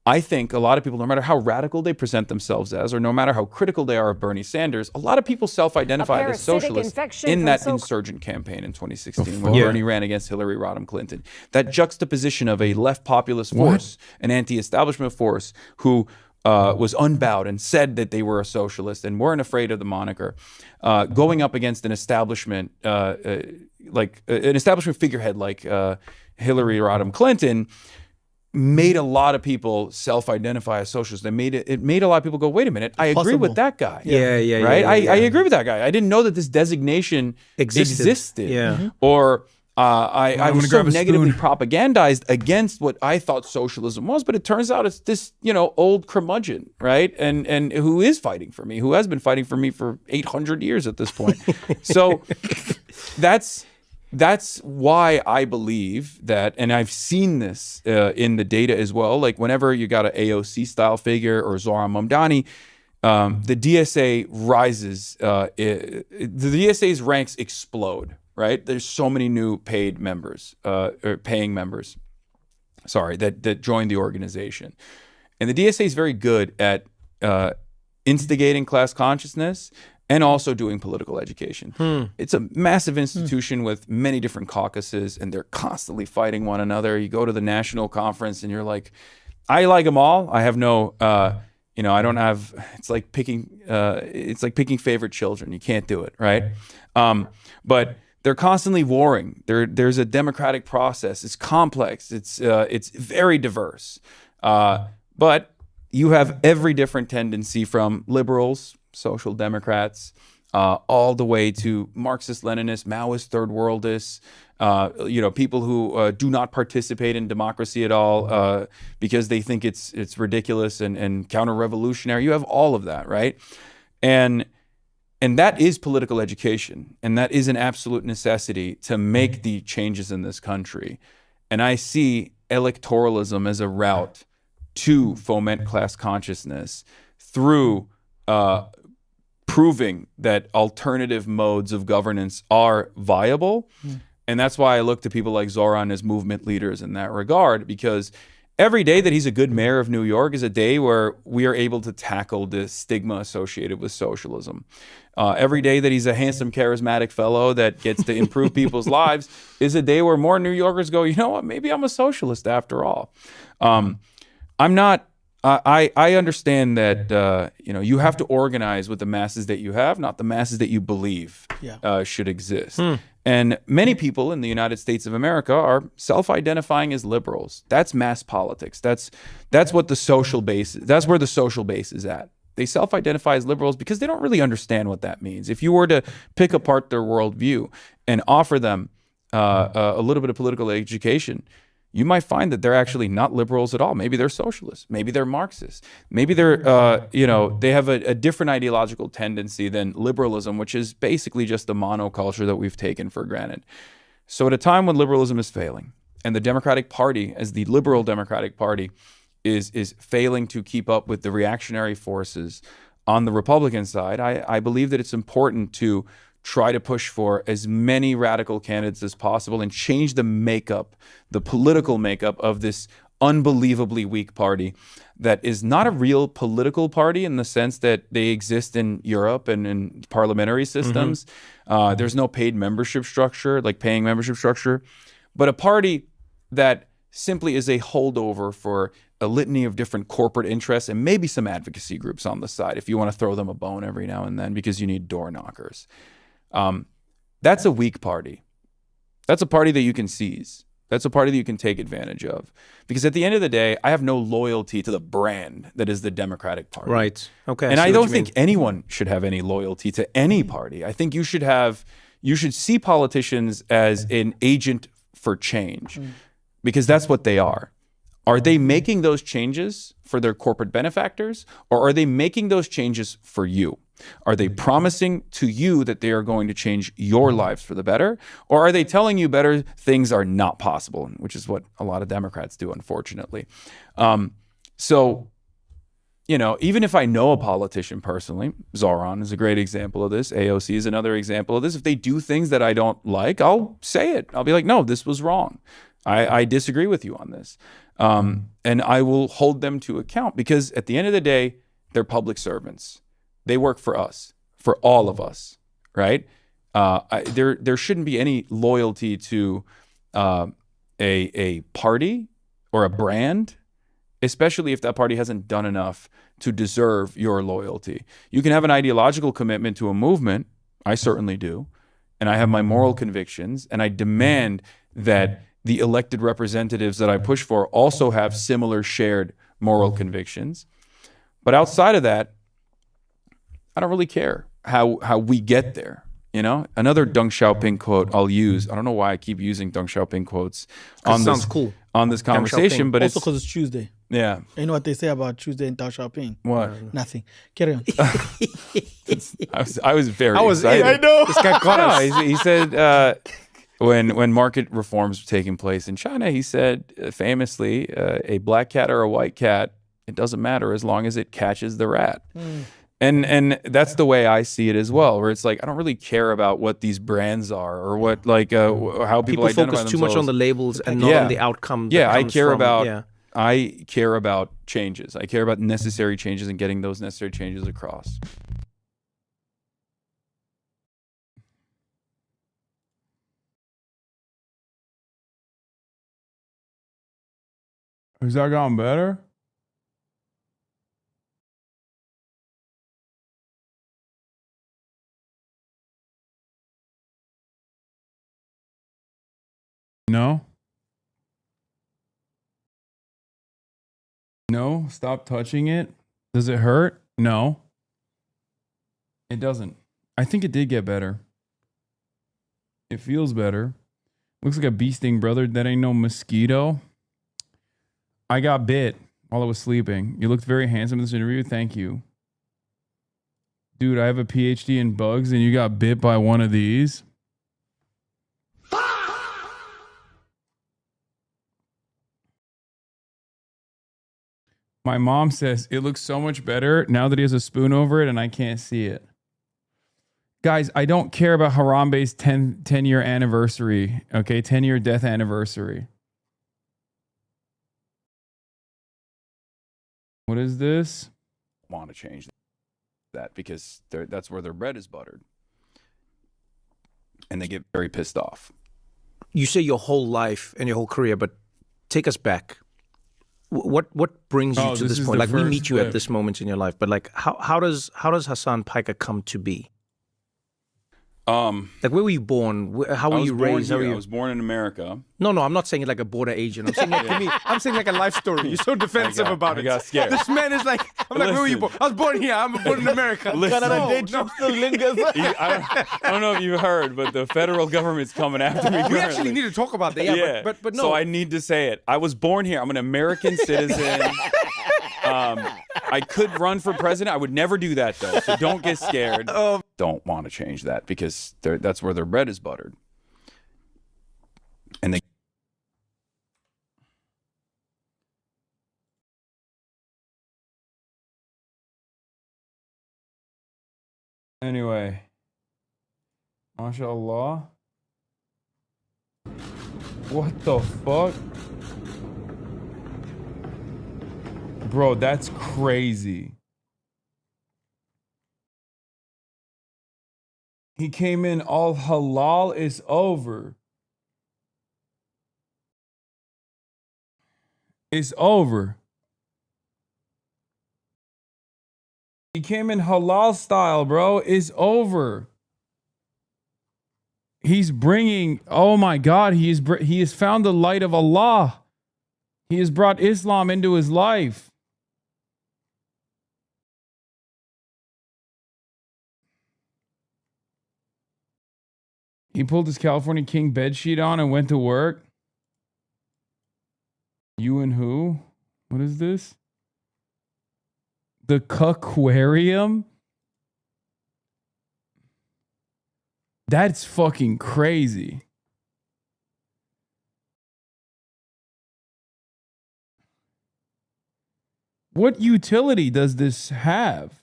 Speaker 19: I think a lot of people, no matter how radical they present themselves as, or no matter how critical they are of Bernie Sanders, a lot of people self-identified as socialists in that insurgent campaign in 2016 when Bernie ran against Hillary Rodham Clinton. That juxtaposition of a left populist force, an anti-establishment force who was unbowed and said that they were a socialist and weren't afraid of the moniker, going up against an establishment, like an establishment figurehead like Hillary Rodham Clinton, made a lot of people self-identify as socialists. It made a lot of people go, wait a minute, I agree with that guy. Right? I agree with that guy. I didn't know that this designation existed. Or I was so negatively propagandized against what I thought socialism was, but it turns out it's this, old curmudgeon, right? And who is fighting for me, who has been fighting for me for 800 years at this point. So that's why I believe that, and I've seen this in the data as well, like whenever you got an AOC style figure or Zohran Mamdani, the DSA rises, the DSA's ranks explode, right? There's so many new paid members, or paying members, that join the organization. And the DSA is very good at instigating class consciousness and also doing political education. It's a massive institution with many different caucuses, and they're constantly fighting one another. You go to the national conference, and you're like, I like them all. I have no, I don't have. It's like picking favorite children. You can't do it, right? But they're constantly warring. There's a democratic process. It's complex. It's very diverse. But you have every different tendency from liberals, social democrats, all the way to Marxist-Leninists, Maoist, third worldists, people who do not participate in democracy at all because they think it's ridiculous and counter-revolutionary. You have all of that, right? And that is political education, and that is an absolute necessity to make the changes in this country. And I see electoralism as a route to foment class consciousness through proving that alternative modes of governance are viable. And that's why I look to people like Zoran as movement leaders in that regard, because every day that he's a good mayor of New York is a day where we are able to tackle the stigma associated with socialism. Every day that he's a handsome, charismatic fellow that gets to improve people's lives is a day where more New Yorkers go, you know what, maybe I'm a socialist after all. I'm not, I understand that, you have to organize with the masses that you have, not the masses that you believe should exist. And many people in the United States of America are self-identifying as liberals. That's mass politics. That's what the social base, that's where the social base is at. They self-identify as liberals because they don't really understand what that means. If you were to pick apart their worldview and offer them a little bit of political education, you might find that they're actually not liberals at all. Maybe they're socialists. Maybe they're Marxists. Maybe they're, they have a different ideological tendency than liberalism, which is basically just the monoculture that we've taken for granted. So at a time when liberalism is failing, and the Democratic Party, as the liberal Democratic Party, is failing to keep up with the reactionary forces on the Republican side, I believe that it's important to try to push for as many radical candidates as possible and change the makeup, the political makeup of this unbelievably weak party that is not a real political party in the sense that they exist in Europe and in parliamentary systems. There's no paid membership structure, like paying membership structure, but a party that simply is a holdover for a litany of different corporate interests and maybe some advocacy groups on the side if you want to throw them a bone every now and then because you need door knockers. That's a weak party. That's a party that you can seize. That's a party that you can take advantage of. Because at the end of the day, I have no loyalty to the brand that is the Democratic Party.
Speaker 6: Right. Okay.
Speaker 19: And I don't think anyone should have any loyalty to any party. I think you should see politicians as an agent for change because that's what they are. Are they making those changes for their corporate benefactors, or are they making those changes for you? Are they promising to you that they are going to change your lives for the better? Or are they telling you better things are not possible, which is what a lot of Democrats do, unfortunately. So, even if I know a politician personally, Zoran is a great example of this. AOC is another example of this. If they do things that I don't like, I'll say it. I'll be like, no, this was wrong. I disagree with you on this. And I will hold them to account because at the end of the day, they're public servants. They work for us, for all of us, right? There shouldn't be any loyalty to a party or a brand, especially if that party hasn't done enough to deserve your loyalty. You can have an ideological commitment to a movement. I certainly do. And I have my moral convictions, and I demand that the elected representatives that I push for also have similar shared moral convictions. But outside of that, I don't really care how we get there. Another Deng Xiaoping quote I'll use. I don't know why I keep using Deng Xiaoping quotes on this,
Speaker 6: cool.
Speaker 19: on this conversation, but
Speaker 4: also because it's Tuesday.
Speaker 19: Yeah.
Speaker 4: You know what they say about Tuesday and Deng Xiaoping?
Speaker 19: What?
Speaker 4: Nothing. Carry on.
Speaker 19: I was very excited.
Speaker 4: I know.
Speaker 6: This guy caught us.
Speaker 19: He said when market reforms were taking place in China, he said famously, a black cat or a white cat, it doesn't matter as long as it catches the rat. And that's the way I see it as well, where it's like, I don't really care about what these brands are or what, how people identify
Speaker 6: focus
Speaker 19: themselves.
Speaker 6: too much on the labels and not on the outcome.
Speaker 19: I care about changes. I care about necessary changes and getting those necessary changes across. Has that gotten better?
Speaker 1: No. No, stop touching it. Does it hurt? No. It doesn't. I think it did get better. It feels better. Looks like a bee sting, brother. That ain't no mosquito. I got bit while I was sleeping. You looked very handsome in this interview. Thank you. Dude, I have a PhD in bugs and you got bit by one of these. My mom says it looks so much better now that he has a spoon over it and I can't see it. Guys, I don't care about Harambe's 10-year anniversary. Okay, 10-year death anniversary. What is this?
Speaker 19: Want to change that because that's where their bread is buttered. And they get very pissed off.
Speaker 6: You say your whole life and your whole career, but take us back. What brings you to this point? Like we meet you at this moment in your life, but like how does Hasan Piker come to be? Like where were you born? How were you raised?
Speaker 19: I was born in America.
Speaker 6: No, I'm not saying it like a border agent. I'm saying like, to me, I'm saying like a life story. You're so defensive about it.
Speaker 19: I got scared.
Speaker 6: This man is like, I'm like, where were you born? I was born here. I'm born in America.
Speaker 19: I don't know if you heard, but the federal government's coming after me.
Speaker 6: We actually need to talk about that. Yeah, but no.
Speaker 19: So I need to say it. I was born here. I'm an American citizen. I could run for president. I would never do that, though. So don't get scared. Don't want to change that because that's where their bread is buttered. And they.
Speaker 1: Anyway. MashaAllah. What the fuck? Bro, that's crazy. He came in all halal is over. It's over. He came in halal style, bro. It's over. He's bringing, oh my God, he has found the light of Allah. He has brought Islam into his life. He pulled his California King bedsheet on and went to work. You and who? What is this? The Cuckquarium? That's fucking crazy. What utility does this have?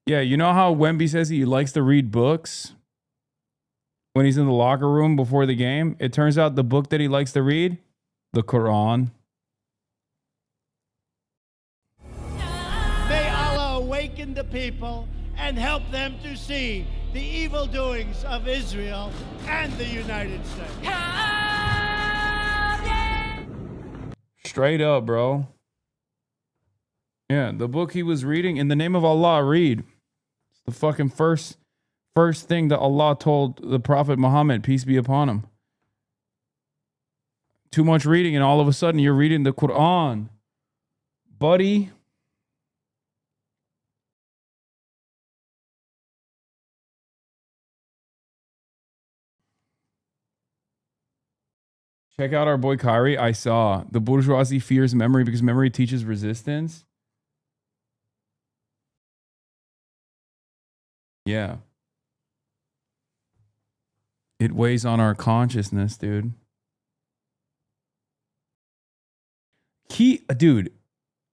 Speaker 1: Yeah, you know how Wemby says he likes to read books when he's in the locker room before the game? It turns out the book that he likes to read, the Quran.
Speaker 12: May Allah awaken the people and help them to see the evil doings of Israel and the United States.
Speaker 1: Straight up, bro. Yeah, the book he was reading, in the name of Allah, read. It's the fucking first thing that Allah told the Prophet Muhammad, peace be upon him. Too much reading and all of a sudden you're reading the Quran. Buddy. Check out our boy Kyrie. I saw the bourgeoisie fears memory because memory teaches resistance. Yeah. It weighs on our consciousness, dude. Dude,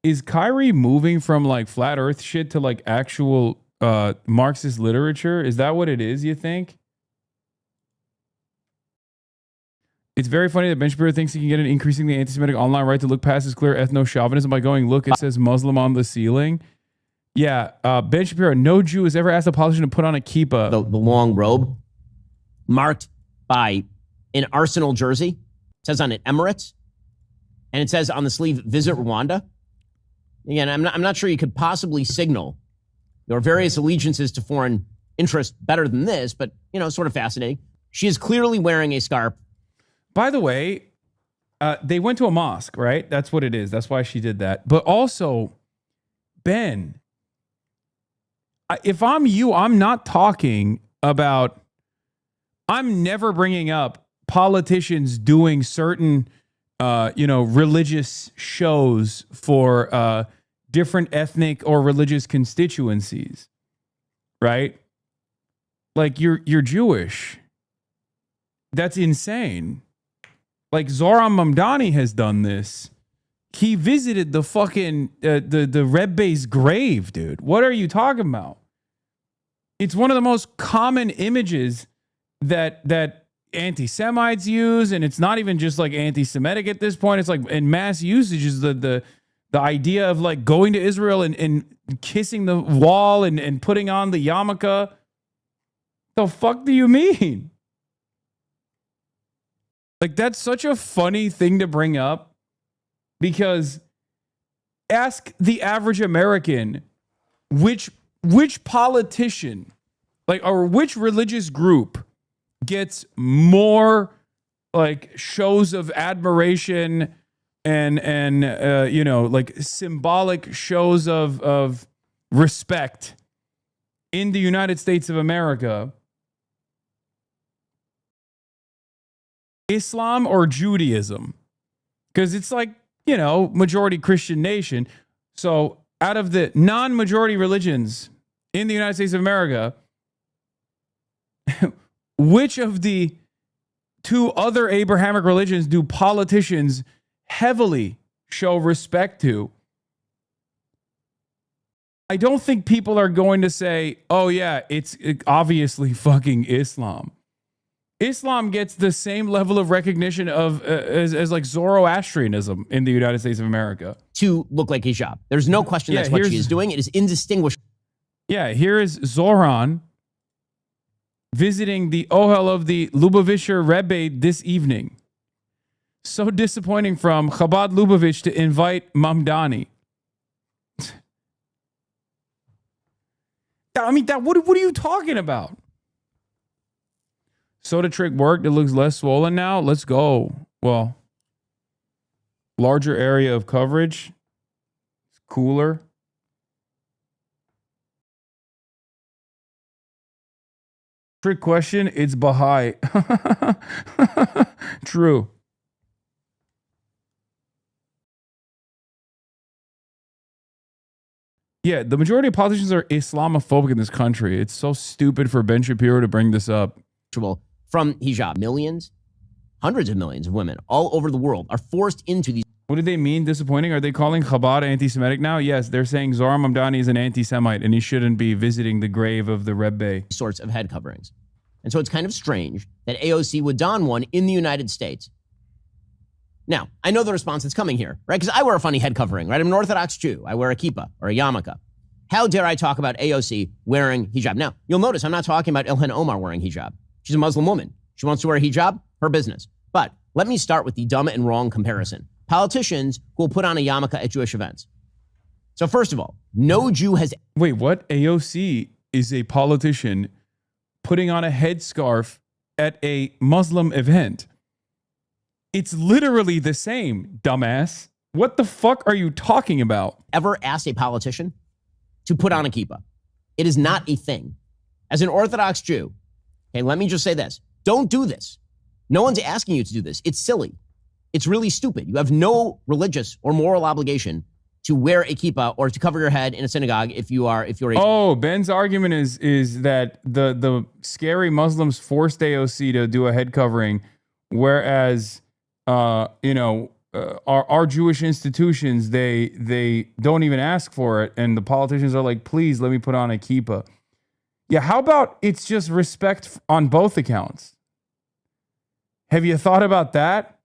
Speaker 1: is Kyrie moving from like flat earth shit to like actual Marxist literature? Is that what it is, you think? It's very funny that Ben Shapiro thinks he can get an increasingly anti-Semitic online right to look past his clear ethno-chauvinism by going, look, it says Muslim on the ceiling. Yeah, Ben Shapiro, no Jew has ever asked a politician to put on a kippah.
Speaker 20: The long robe, marked by an Arsenal jersey. It says on it Emirates. And it says on the sleeve, visit Rwanda. Again, I'm not sure you could possibly signal your various allegiances to foreign interests better than this, but, you know, sort of fascinating. She is clearly wearing a scarf
Speaker 1: By the way, they went to a mosque, right? That's what it is. That's why she did that. But also, Ben, if I'm you, I'm not talking about, I'm never bringing up politicians doing certain, religious shows for different ethnic or religious constituencies, right? Like you're Jewish. That's insane. Like Zohran Mamdani has done this. He visited the fucking the Rebbe's grave, dude. What are you talking about? It's one of the most common images that anti-Semites use, and it's not even just like anti-Semitic at this point. It's like in mass usage is the idea of like going to Israel and kissing the wall and putting on the yarmulke. The fuck do you mean? Like, that's such a funny thing to bring up, because ask the average American which politician, like, or which religious group gets more like shows of admiration and like symbolic shows of respect in the United States of America. Islam or Judaism? Because it's like, majority Christian nation. So out of the non-majority religions in the United States of America, which of the two other Abrahamic religions do politicians heavily show respect to? I don't think people are going to say, oh yeah, it's obviously fucking Islam. Islam gets the same level of recognition of as like Zoroastrianism in the United States of America.
Speaker 20: To look like hijab. There's no question that's what she is doing. It is indistinguishable.
Speaker 1: Yeah, here is Zohran visiting the Ohel of the Lubavitcher Rebbe this evening. So disappointing from Chabad Lubavitch to invite Mamdani. I mean, what are you talking about? Soda trick worked. It looks less swollen now. Let's go. Well, larger area of coverage. It's cooler. Trick question. It's Baha'i. True. Yeah, the majority of politicians are Islamophobic in this country. It's so stupid for Ben Shapiro to bring this up.
Speaker 20: From hijab. Millions, hundreds of millions of women all over the world are forced into these.
Speaker 1: What do they mean disappointing? Are they calling Chabad anti-Semitic now? Yes, they're saying Zohran Mamdani is an anti-Semite and he shouldn't be visiting the grave of the Rebbe.
Speaker 20: Sorts of head coverings. And so it's kind of strange that AOC would don one in the United States. Now, I know the response that's coming here, right? Because I wear a funny head covering, right? I'm an Orthodox Jew. I wear a kippah or a yarmulke. How dare I talk about AOC wearing hijab? Now, you'll notice I'm not talking about Ilhan Omar wearing hijab. She's a Muslim woman. She wants to wear a hijab, her business. But let me start with the dumb and wrong comparison. Politicians who will put on a yarmulke at Jewish events. So first of all, no Jew has...
Speaker 1: Wait, what? AOC is a politician putting on a headscarf at a Muslim event. It's literally the same, dumbass. What the fuck are you talking about?
Speaker 20: Ever asked a politician to put on a kippah? It is not a thing. As an Orthodox Jew, okay, let me just say this. Don't do this. No one's asking you to do this. It's silly. It's really stupid. You have no religious or moral obligation to wear a kippah or to cover your head in a synagogue if you're a...
Speaker 1: Oh, Ben's argument is that the scary Muslims forced AOC to do a head covering, whereas our Jewish institutions, they don't even ask for it, and the politicians are like, please let me put on a kippah. Yeah, how about it's just respect on both accounts? Have you thought about that?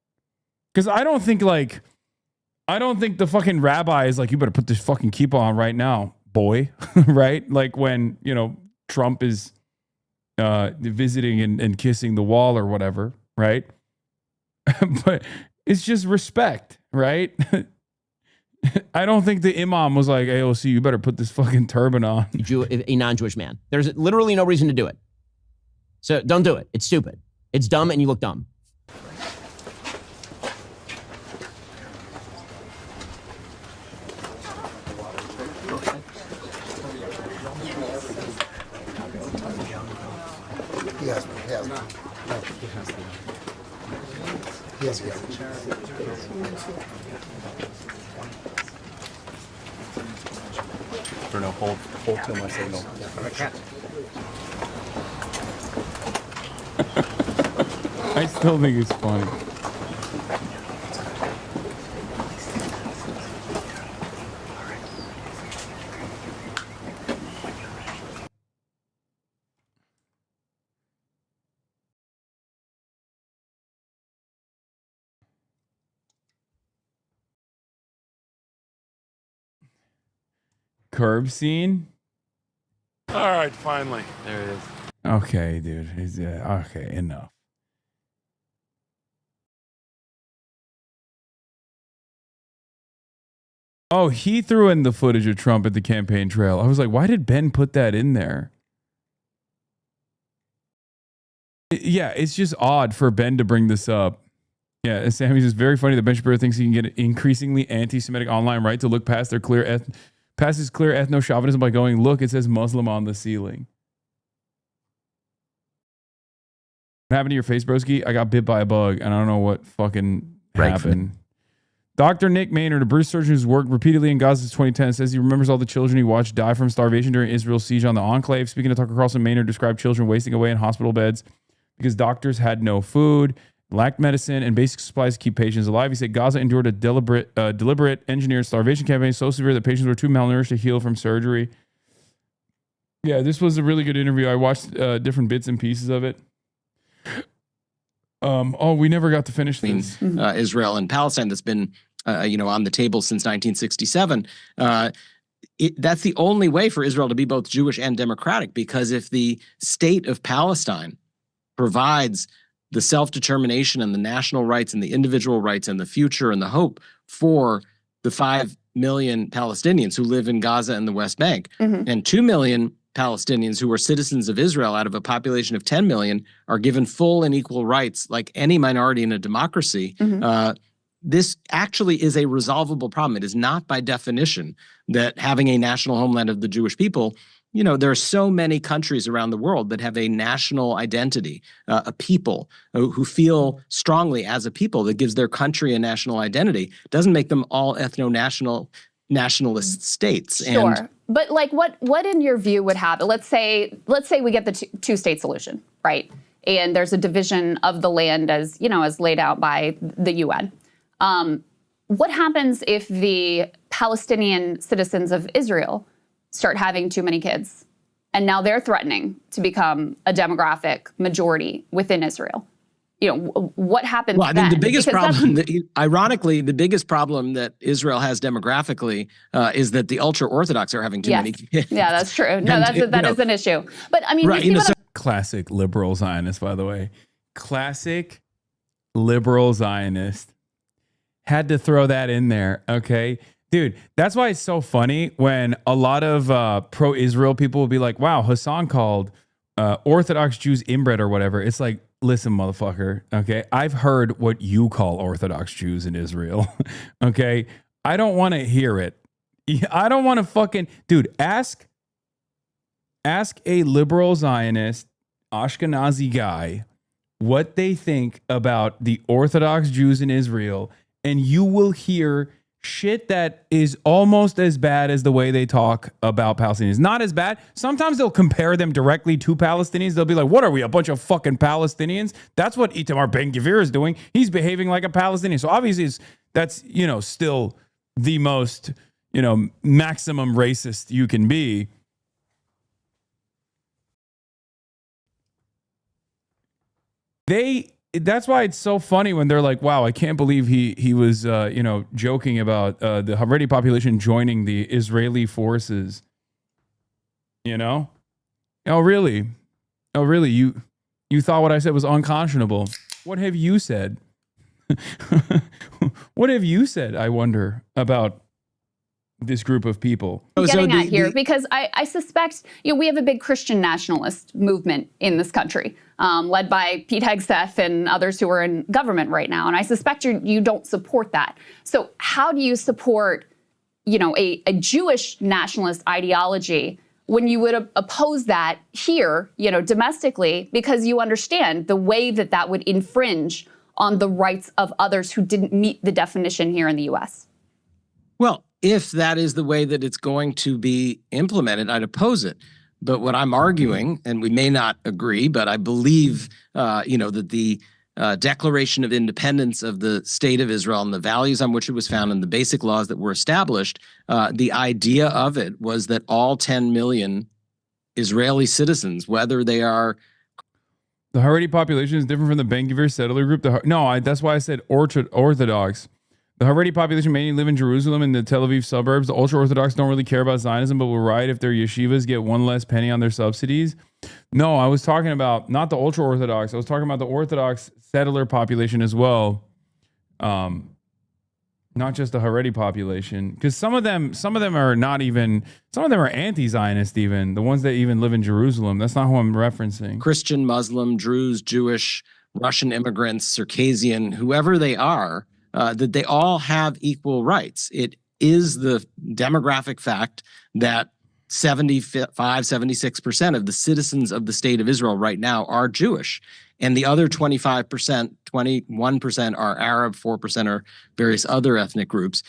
Speaker 1: Because I don't think the fucking rabbi is like, you better put this fucking kippah on right now, boy. Right? Like when, Trump is visiting and kissing the wall or whatever, right? But it's just respect, right? I don't think the imam was like, AOC, you better put this fucking turban on.
Speaker 20: A non-Jewish man. There's literally no reason to do it. So don't do it. It's stupid. It's dumb and you look dumb.
Speaker 4: Yes,
Speaker 19: Bruno, hold till my signal.
Speaker 1: I still think it's funny. Curb scene?
Speaker 21: All right, finally. There it is.
Speaker 1: Okay, dude. Okay, enough. Oh, he threw in the footage of Trump at the campaign trail. I was like, why did Ben put that in there? Yeah, it's just odd for Ben to bring this up. Yeah, Sammy's just very funny that Ben Shapiro thinks he can get an increasingly anti-Semitic online right to look past their past his clear ethno-chauvinism by going, look, it says Muslim on the ceiling. What happened to your face, broski? I got bit by a bug, and I don't know what fucking happened. Dr. Nick Maynard, a British surgeon who's worked repeatedly in Gaza since 2010, says he remembers all the children he watched die from starvation during Israel's siege on the enclave. Speaking to Tucker Carlson, Maynard described children wasting away in hospital beds because doctors had no food, lacked medicine, and basic supplies to keep patients alive. He said Gaza endured a deliberate engineered starvation campaign so severe that patients were too malnourished to heal from surgery. Yeah, this was a really good interview. I watched different bits and pieces of it. We never got to finish this.
Speaker 18: Israel and Palestine that's been on the table since 1967. That's the only way for Israel to be both Jewish and democratic, because if the state of Palestine provides the self-determination and the national rights and the individual rights and the future and the hope for the 5 million Palestinians who live in Gaza and the West Bank, and 2 million Palestinians who are citizens of Israel out of a population of 10 million are given full and equal rights like any minority in a democracy, this actually is a resolvable problem. It is not by definition that having a national homeland of the Jewish people, there are so many countries around the world that have a national identity, a people who feel strongly as a people that gives their country a national identity. Doesn't make them all nationalist states.
Speaker 2: Sure. But like what in your view would happen? Let's say we get the two-state solution, right? And there's a division of the land as laid out by the UN. What happens if the Palestinian citizens of Israel start having too many kids? And now they're threatening to become a demographic majority within Israel. What happens then?
Speaker 18: I think the biggest problem, ironically, the biggest problem that Israel has demographically is that the ultra-Orthodox are having too many kids.
Speaker 2: Yeah, that's true. No, that is an issue. But I mean,
Speaker 1: classic liberal Zionist, by the way. Classic liberal Zionist. Had to throw that in there, okay? Dude, that's why it's so funny when a lot of pro-Israel people will be like, wow, Hasan called Orthodox Jews inbred or whatever. It's like, listen, motherfucker, okay? I've heard what you call Orthodox Jews in Israel, okay? I don't want to hear it. I don't want to fucking... Dude, ask a liberal Zionist, Ashkenazi guy what they think about the Orthodox Jews in Israel, and you will hear shit that is almost as bad as the way they talk about Palestinians. Not as bad. Sometimes they'll compare them directly to Palestinians. They'll be like, what are we, a bunch of fucking Palestinians? That's what Itamar Ben-Gvir is doing. He's behaving like a Palestinian. So obviously that's, still the most, maximum racist you can be. That's why it's so funny when they're like, wow, I can't believe he was, joking about the Haredi population joining the Israeli forces. Oh, really? Oh, really? You thought what I said was unconscionable. What have you said? What have you said, I wonder, about this group of people?
Speaker 2: Getting at here, because I suspect, we have a big Christian nationalist movement in this country, led by Pete Hegseth and others who are in government right now. And I suspect you don't support that. So how do you support, a Jewish nationalist ideology when you would oppose that here, domestically, because you understand the way that that would infringe on the rights of others who didn't meet the definition here in the U.S.?
Speaker 18: Well, if that is the way that it's going to be implemented, I'd oppose it. But what I'm arguing, and we may not agree, but I believe, that the Declaration of Independence of the State of Israel and the values on which it was founded and the basic laws that were established, the idea of it was that all 10 million Israeli citizens, whether they are...
Speaker 1: The Haredi population is different from the Ben Gvir settler group. That's why I said Orthodox. The Haredi population mainly live in Jerusalem and the Tel Aviv suburbs. The ultra-Orthodox don't really care about Zionism, but will riot if their yeshivas get one less penny on their subsidies. No, I was talking about not the ultra-Orthodox. I was talking about the Orthodox settler population as well. Not just the Haredi population. Because some of them are not even, some of them are anti-Zionist even. The ones that even live in Jerusalem. That's not who I'm referencing.
Speaker 18: Christian, Muslim, Druze, Jewish, Russian immigrants, Circassian, whoever they are, that they all have equal rights. It is the demographic fact that 76% of the citizens of the state of Israel right now are Jewish. And the other 25%, 21% are Arab, 4% are various other ethnic groups.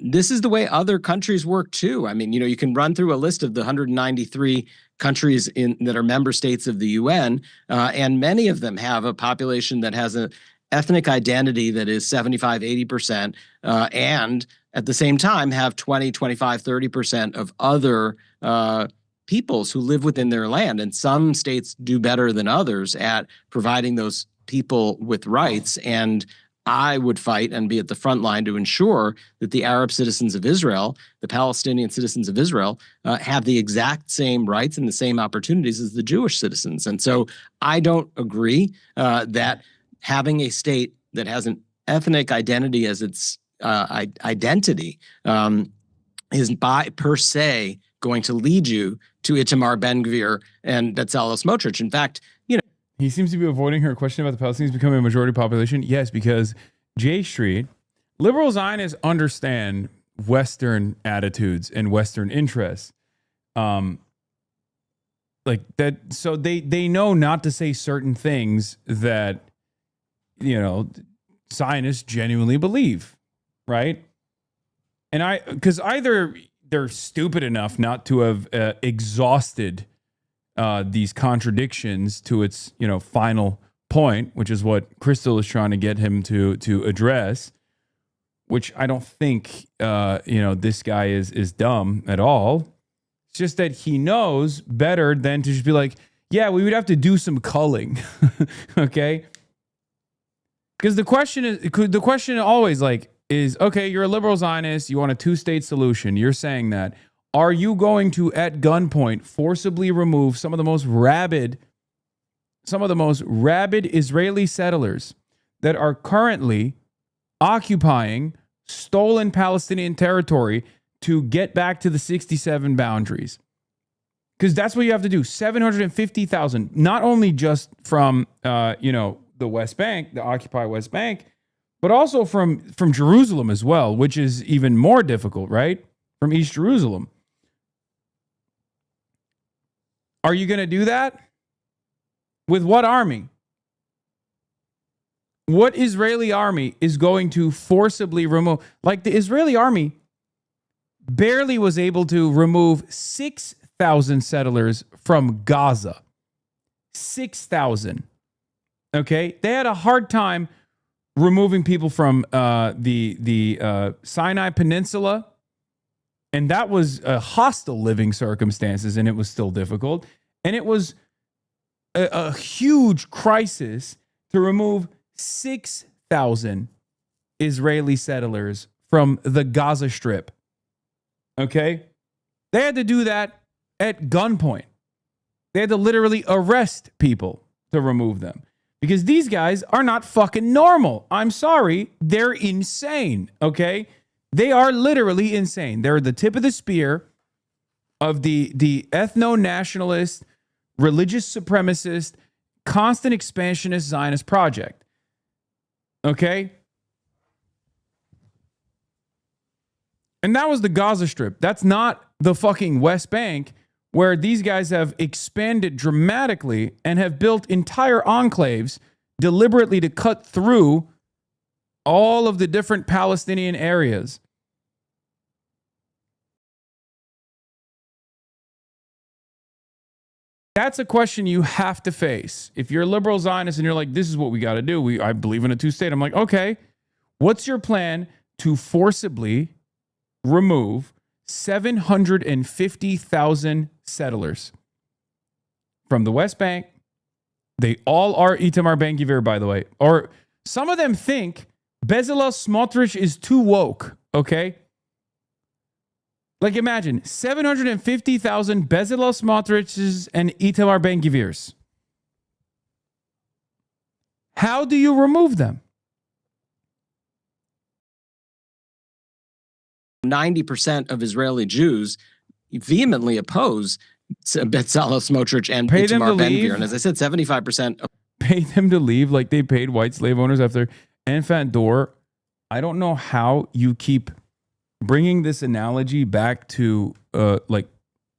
Speaker 18: This is the way other countries work too. I mean, you can run through a list of the 193 countries that are member states of the UN, and many of them have a population that has an ethnic identity that is 75, 80%, and at the same time have 20, 25, 30% of other peoples who live within their land. And some states do better than others at providing those people with rights. And I would fight and be at the front line to ensure that the Arab citizens of Israel, the Palestinian citizens of Israel, have the exact same rights and the same opportunities as the Jewish citizens. And so I don't agree that having a state that has an ethnic identity as its identity is by per se going to lead you to Itamar Ben-Gvir and Bezalel Smotrich. In fact,
Speaker 1: he seems to be avoiding her question about the Palestinians becoming a majority population. Yes, because J Street, liberal Zionists understand Western attitudes and Western interests. Like that, so they know not to say certain things that Zionists genuinely believe, right? And because either they're stupid enough not to have exhausted these contradictions to its final point, which is what Crystal is trying to get him to address, which I don't think this guy is dumb at all. It's just that he knows better than to just be like, yeah, we would have to do some culling, okay? Because the question always is, okay, you're a liberal Zionist, you want a two-state solution. You're saying that. Are you going to, at gunpoint, forcibly remove some of the most rabid Israeli settlers that are currently occupying stolen Palestinian territory to get back to the 67 boundaries? Because that's what you have to do. 750,000, not only just from, the West Bank, the occupied West Bank, but also from Jerusalem as well, which is even more difficult, right? From East Jerusalem. Are you going to do that? With what army? What Israeli army is going to forcibly remove? Like the Israeli army barely was able to remove 6,000 settlers from Gaza. 6,000. Okay? They had a hard time removing people from the Sinai Peninsula. And that was hostile living circumstances, and it was still difficult. And it was a huge crisis to remove 6,000 Israeli settlers from the Gaza Strip. Okay? They had to do that at gunpoint. They had to literally arrest people to remove them. Because these guys are not fucking normal. I'm sorry. They're insane. Okay? They are literally insane. They're the tip of the spear of the ethno-nationalist, religious supremacist, constant expansionist Zionist project. Okay? And that was the Gaza Strip. That's not the fucking West Bank where these guys have expanded dramatically and have built entire enclaves deliberately to cut through all of the different Palestinian areas. That's a question you have to face. If you're a liberal Zionist and you're like, this is what we got to do. I believe in a two-state. I'm like, okay, what's your plan to forcibly remove 750,000 settlers from the West Bank? They all are Itamar Ben-Gvir, by the way. Or some of them think Bezalel Smotrich is too woke, okay? Like imagine 750,000 Bezalel Smotriches and Itamar Ben-Gvirs. How do you remove them?
Speaker 18: 90% of Israeli Jews vehemently oppose Bezalel Smotrich and
Speaker 1: Pay them to
Speaker 18: Itamar Ben-Gvir.
Speaker 1: leave.
Speaker 18: And as I said, 75%
Speaker 1: Pay them to leave like they paid white slave owners after Enfant Door. I don't know how you keep bringing this analogy back to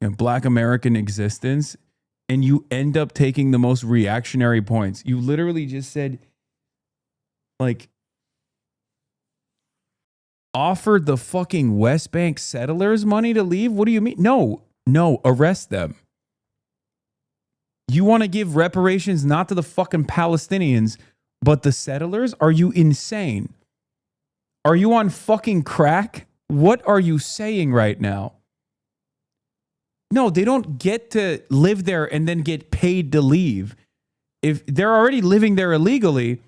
Speaker 1: Black American existence, and you end up taking the most reactionary points. You literally just said, like, offered the fucking West Bank settlers money to leave? What do you mean? No, arrest them. You want to give reparations not to the fucking Palestinians, but the settlers? Are you insane? Are you on fucking crack? What are you saying right now? No, they don't get to live there and then get paid to leave. If they're already living there illegally,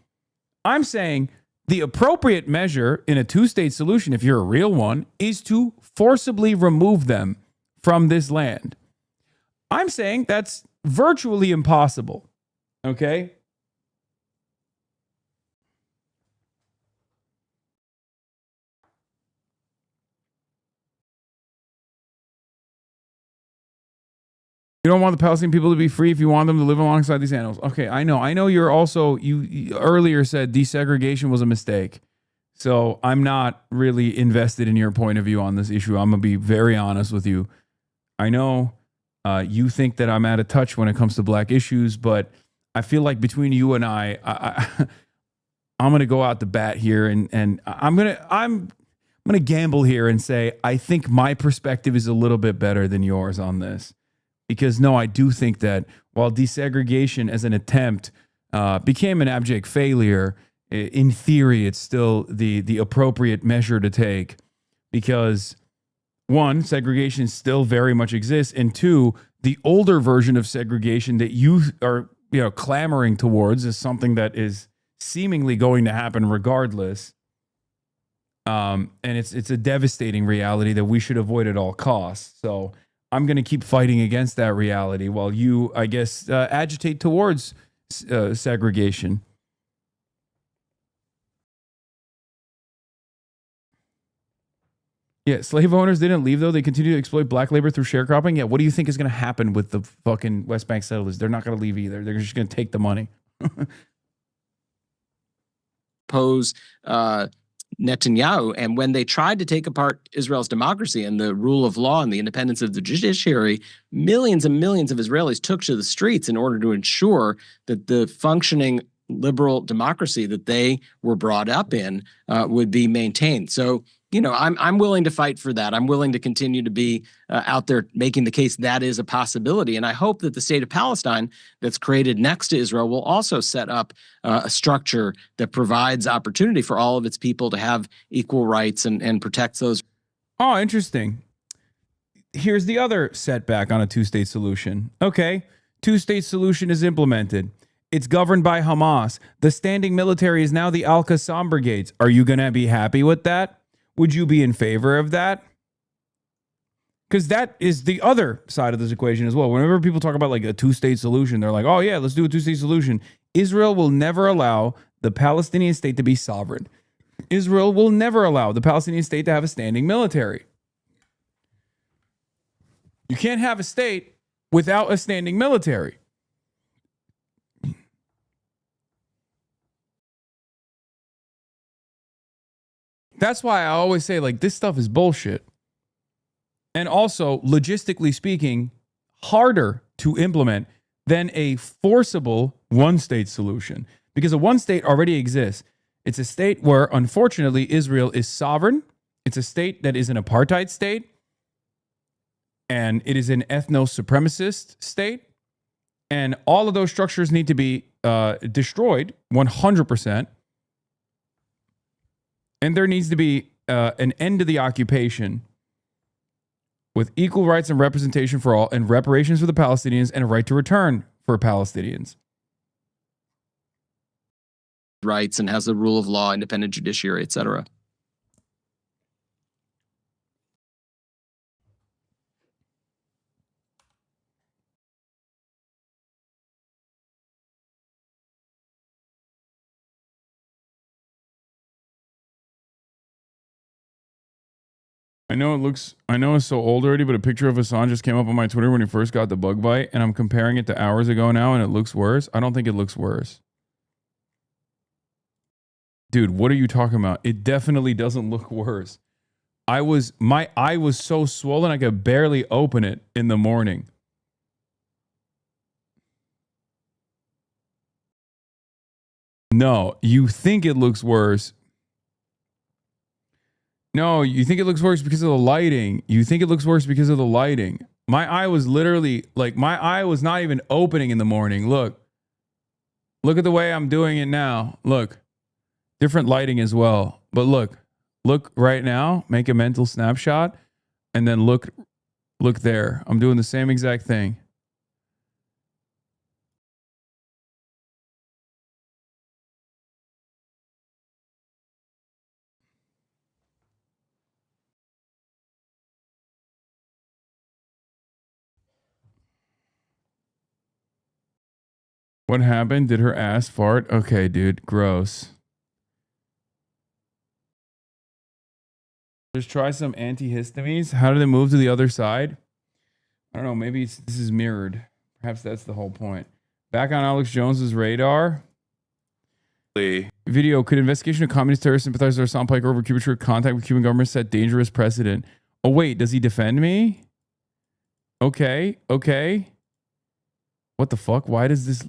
Speaker 1: I'm saying the appropriate measure in a two-state solution, if you're a real one, is to forcibly remove them from this land. I'm saying that's virtually impossible. Okay? You don't want the Palestinian people to be free if you want them to live alongside these animals. Okay, I know you're also, you earlier said desegregation was a mistake. So I'm not really invested in your point of view on this issue. I'm going to be very honest with you. I know you think that I'm out of touch when it comes to black issues, but I feel like between you and I'm going to go out the bat here and I'm going to gamble here and say I think my perspective is a little bit better than yours on this. Because no, I do think that while desegregation as an attempt became an abject failure, in theory, it's still the appropriate measure to take. Because one, segregation still very much exists, and two, the older version of segregation that you are clamoring towards is something that is seemingly going to happen regardless. And it's a devastating reality that we should avoid at all costs. So I'm going to keep fighting against that reality while you, I guess, agitate towards segregation. Yeah, slave owners didn't leave, though. They continue to exploit black labor through sharecropping. Yeah, what do you think is going to happen with the fucking West Bank settlers? They're not going to leave either. They're just going to take the money.
Speaker 18: oppose Netanyahu. And when they tried to take apart Israel's democracy and the rule of law and the independence of the judiciary, millions and millions of Israelis took to the streets in order to ensure that the functioning liberal democracy that they were brought up in would be maintained. So, you know, I'm willing to fight for that. I'm willing to continue to be out there making the case that is a possibility. And I hope that the state of Palestine that's created next to Israel will also set up a structure that provides opportunity for all of its people to have equal rights and protects those.
Speaker 1: Oh, interesting. Here's the other setback on a two-state solution. Okay, two-state solution is implemented. It's governed by Hamas. The standing military is now the Al-Qassam brigades. Are you going to be happy with that? Would you be in favor of that? Because that is the other side of this equation as well. Whenever people talk about like a two-state solution, they're like, oh yeah, let's do a two-state solution. Israel will never allow the Palestinian state to be sovereign. Israel will never allow the Palestinian state to have a standing military. You can't have a state without a standing military. That's why I always say, like, this stuff is bullshit. And also, logistically speaking, harder to implement than a forcible one-state solution, because a one-state already exists. It's a state where, unfortunately, Israel is sovereign. It's a state that is an apartheid state, and it is an ethno-supremacist state. And all of those structures need to be destroyed 100%. And there needs to be an end to the occupation with equal rights and representation for all, and reparations for the Palestinians, and a right to return for Palestinians.
Speaker 18: Rights and has the rule of law, independent judiciary, etc.
Speaker 1: I know it's so old already, but a picture of Hasan just came up on my Twitter when he first got the bug bite, and I'm comparing it to hours ago now, and it looks worse. I don't think it looks worse. Dude, what are you talking about? It definitely doesn't look worse. My eye was so swollen I could barely open it in the morning. No, you think it looks worse. No, you think it looks worse because of the lighting. You think it looks worse because of the lighting. My eye was literally, like, my eye was not even opening in the morning. Look. Look at the way I'm doing it now. Look. Different lighting as well. But look. Look right now. Make a mental snapshot. And then look there. I'm doing the same exact thing. What happened? Did her ass fart? Okay, dude. Gross. Just try some antihistamines. How did it move to the other side? I don't know. Maybe this is mirrored. Perhaps that's the whole point. Back on Alex Jones's radar. Video. Could investigation of communist terrorist sympathizer Hasan Piker over Cuban contact with Cuban government set dangerous precedent? Oh, wait. Does he defend me? Okay. Okay. What the fuck? Why does this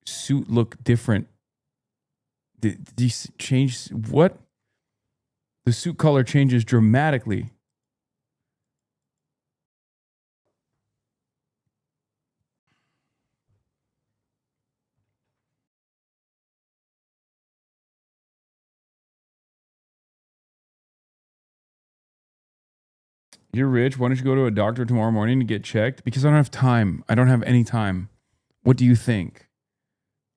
Speaker 1: suit look different? Did you change what? The suit color changes dramatically. You're rich. Why don't you go to a doctor tomorrow morning to get checked? Because I don't have time. I don't have any time. What do you think?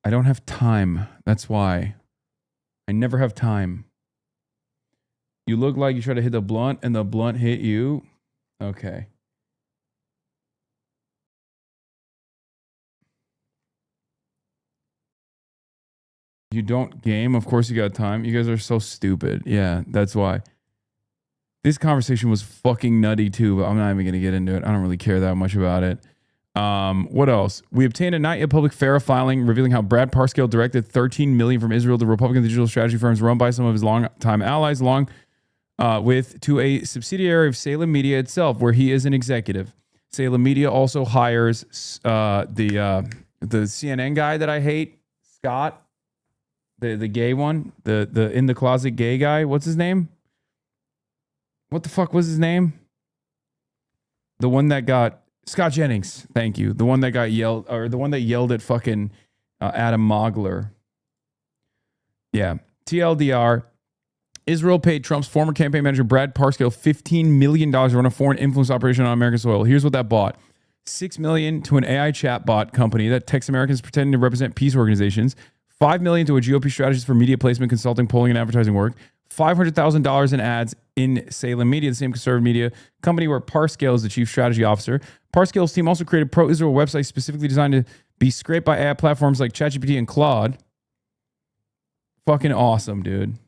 Speaker 1: I don't have time. That's why. I never have time. You look like you try to hit the blunt and the blunt hit you. Okay. You don't game? Of course you got time. You guys are so stupid. Yeah, that's why. This conversation was fucking nutty too, but I'm not even going to get into it. I don't really care that much about it. What else? We obtained a not yet public FARA filing revealing how Brad Parscale directed $13 million from Israel to Republican digital strategy firms run by some of his longtime allies, to a subsidiary of Salem Media itself, where he is an executive. Salem Media also hires the CNN guy that I hate, Scott, the gay one, the in the closet gay guy. What's his name? What the fuck was his name? The one that got Scott Jennings. Thank you. The one that got yelled, or the one that yelled at fucking Adam Mogler. Yeah. TLDR. Israel paid Trump's former campaign manager Brad Parscale $15 million to run a foreign influence operation on American soil. Here's what that bought. $6 million to an AI chatbot company that texts Americans pretending to represent peace organizations. $5 million to a GOP strategist for media placement, consulting, polling, and advertising work. $500,000 in ads in Salem Media, the same conservative media company where Parscale is the chief strategy officer. Parscale's team also created pro-Israel websites specifically designed to be scraped by AI platforms like ChatGPT and Claude. Fucking awesome, dude.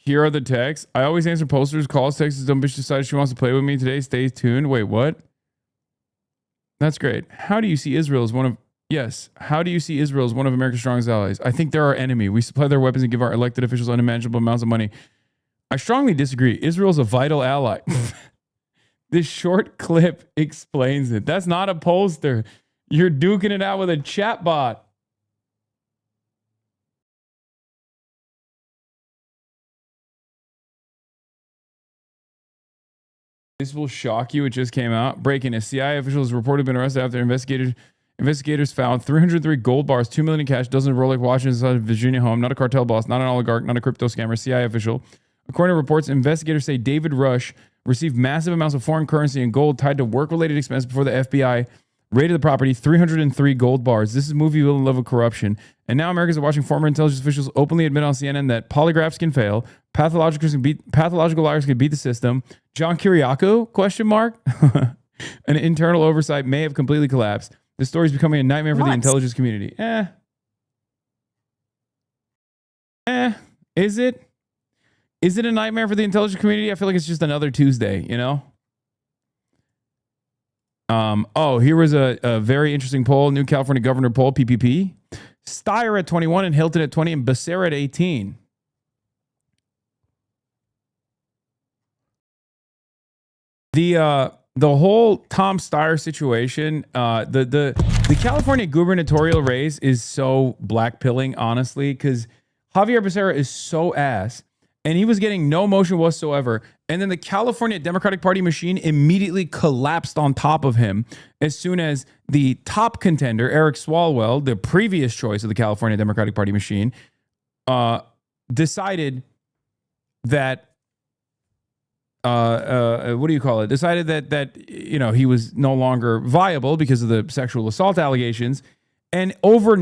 Speaker 1: Here are the texts. I always answer posters, calls, texts. Dumb bitch decides she wants to play with me today. Stay tuned. Wait, what? That's great. How do you see Israel as one of Yes. How do you see Israel as one of America's strongest allies? I think they're our enemy. We supply their weapons and give our elected officials unimaginable amounts of money. I strongly disagree. Israel's a vital ally. This short clip explains it. That's not a poster. You're duking it out with a chatbot. This will shock you. It just came out. Breaking: a CIA official has reportedly been arrested after investigators found 303 gold bars, $2 million in cash, dozens of Rolex watches inside a Virginia home. Not a cartel boss, not an oligarch, not a crypto scammer, CIA official. According to reports, investigators say David Rush received massive amounts of foreign currency and gold tied to work-related expenses before the FBI raided the property. 303 gold bars. This is movie villain level corruption. And now Americans are watching former intelligence officials openly admit on CNN that polygraphs can fail, pathological liars can beat the system. John Kiriakou? Question mark. An internal oversight may have completely collapsed. This story is becoming a nightmare for the intelligence community. Is it? Is it a nightmare for the intelligence community? I feel like it's just another Tuesday, you know? Oh, here was a very interesting poll. New California governor poll, PPP. Steyer at 21 and Hilton at 20 and Becerra at 18. The whole Tom Steyer situation, the California gubernatorial race is so blackpilling, honestly, because Javier Becerra is so ass, and he was getting no motion whatsoever. And then the California Democratic Party machine immediately collapsed on top of him as soon as the top contender, Eric Swalwell, the previous choice of the California Democratic Party machine, decided that what do you call it? Decided that you know, he was no longer viable because of the sexual assault allegations, and over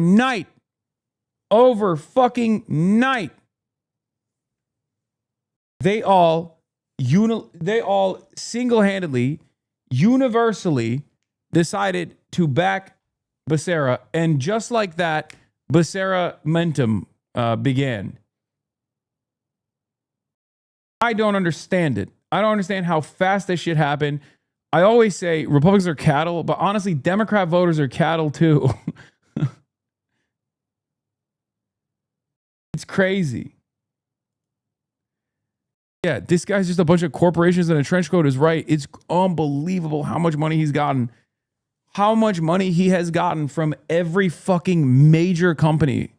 Speaker 1: fucking night, they all single-handedly, universally decided to back Becerra, and just like that, Becerra momentum began. I don't understand it. I don't understand how fast this shit happened. I always say Republicans are cattle, but honestly, Democrat voters are cattle too. It's crazy. Yeah, this guy's just a bunch of corporations in a trench coat is right. It's unbelievable how much money he's gotten. How much money he has gotten from every fucking major company.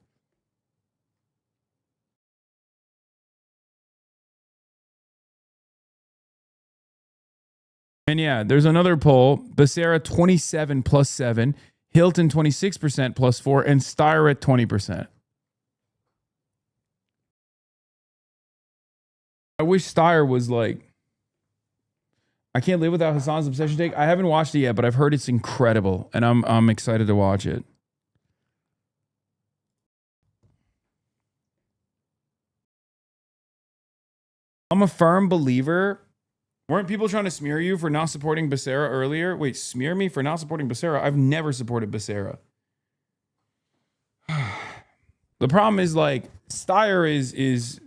Speaker 1: And yeah, there's another poll. Becerra 27 plus 7, Hilton 26% plus 4, and Steyer at 20%. I wish Steyer was like, I can't live without Hassan's obsession take. I haven't watched it yet, but I've heard it's incredible, and I'm excited to watch it. I'm a firm believer. Weren't people trying to smear you for not supporting Becerra earlier? Wait, smear me for not supporting Becerra? I've never supported Becerra. The problem is, like, Steyer is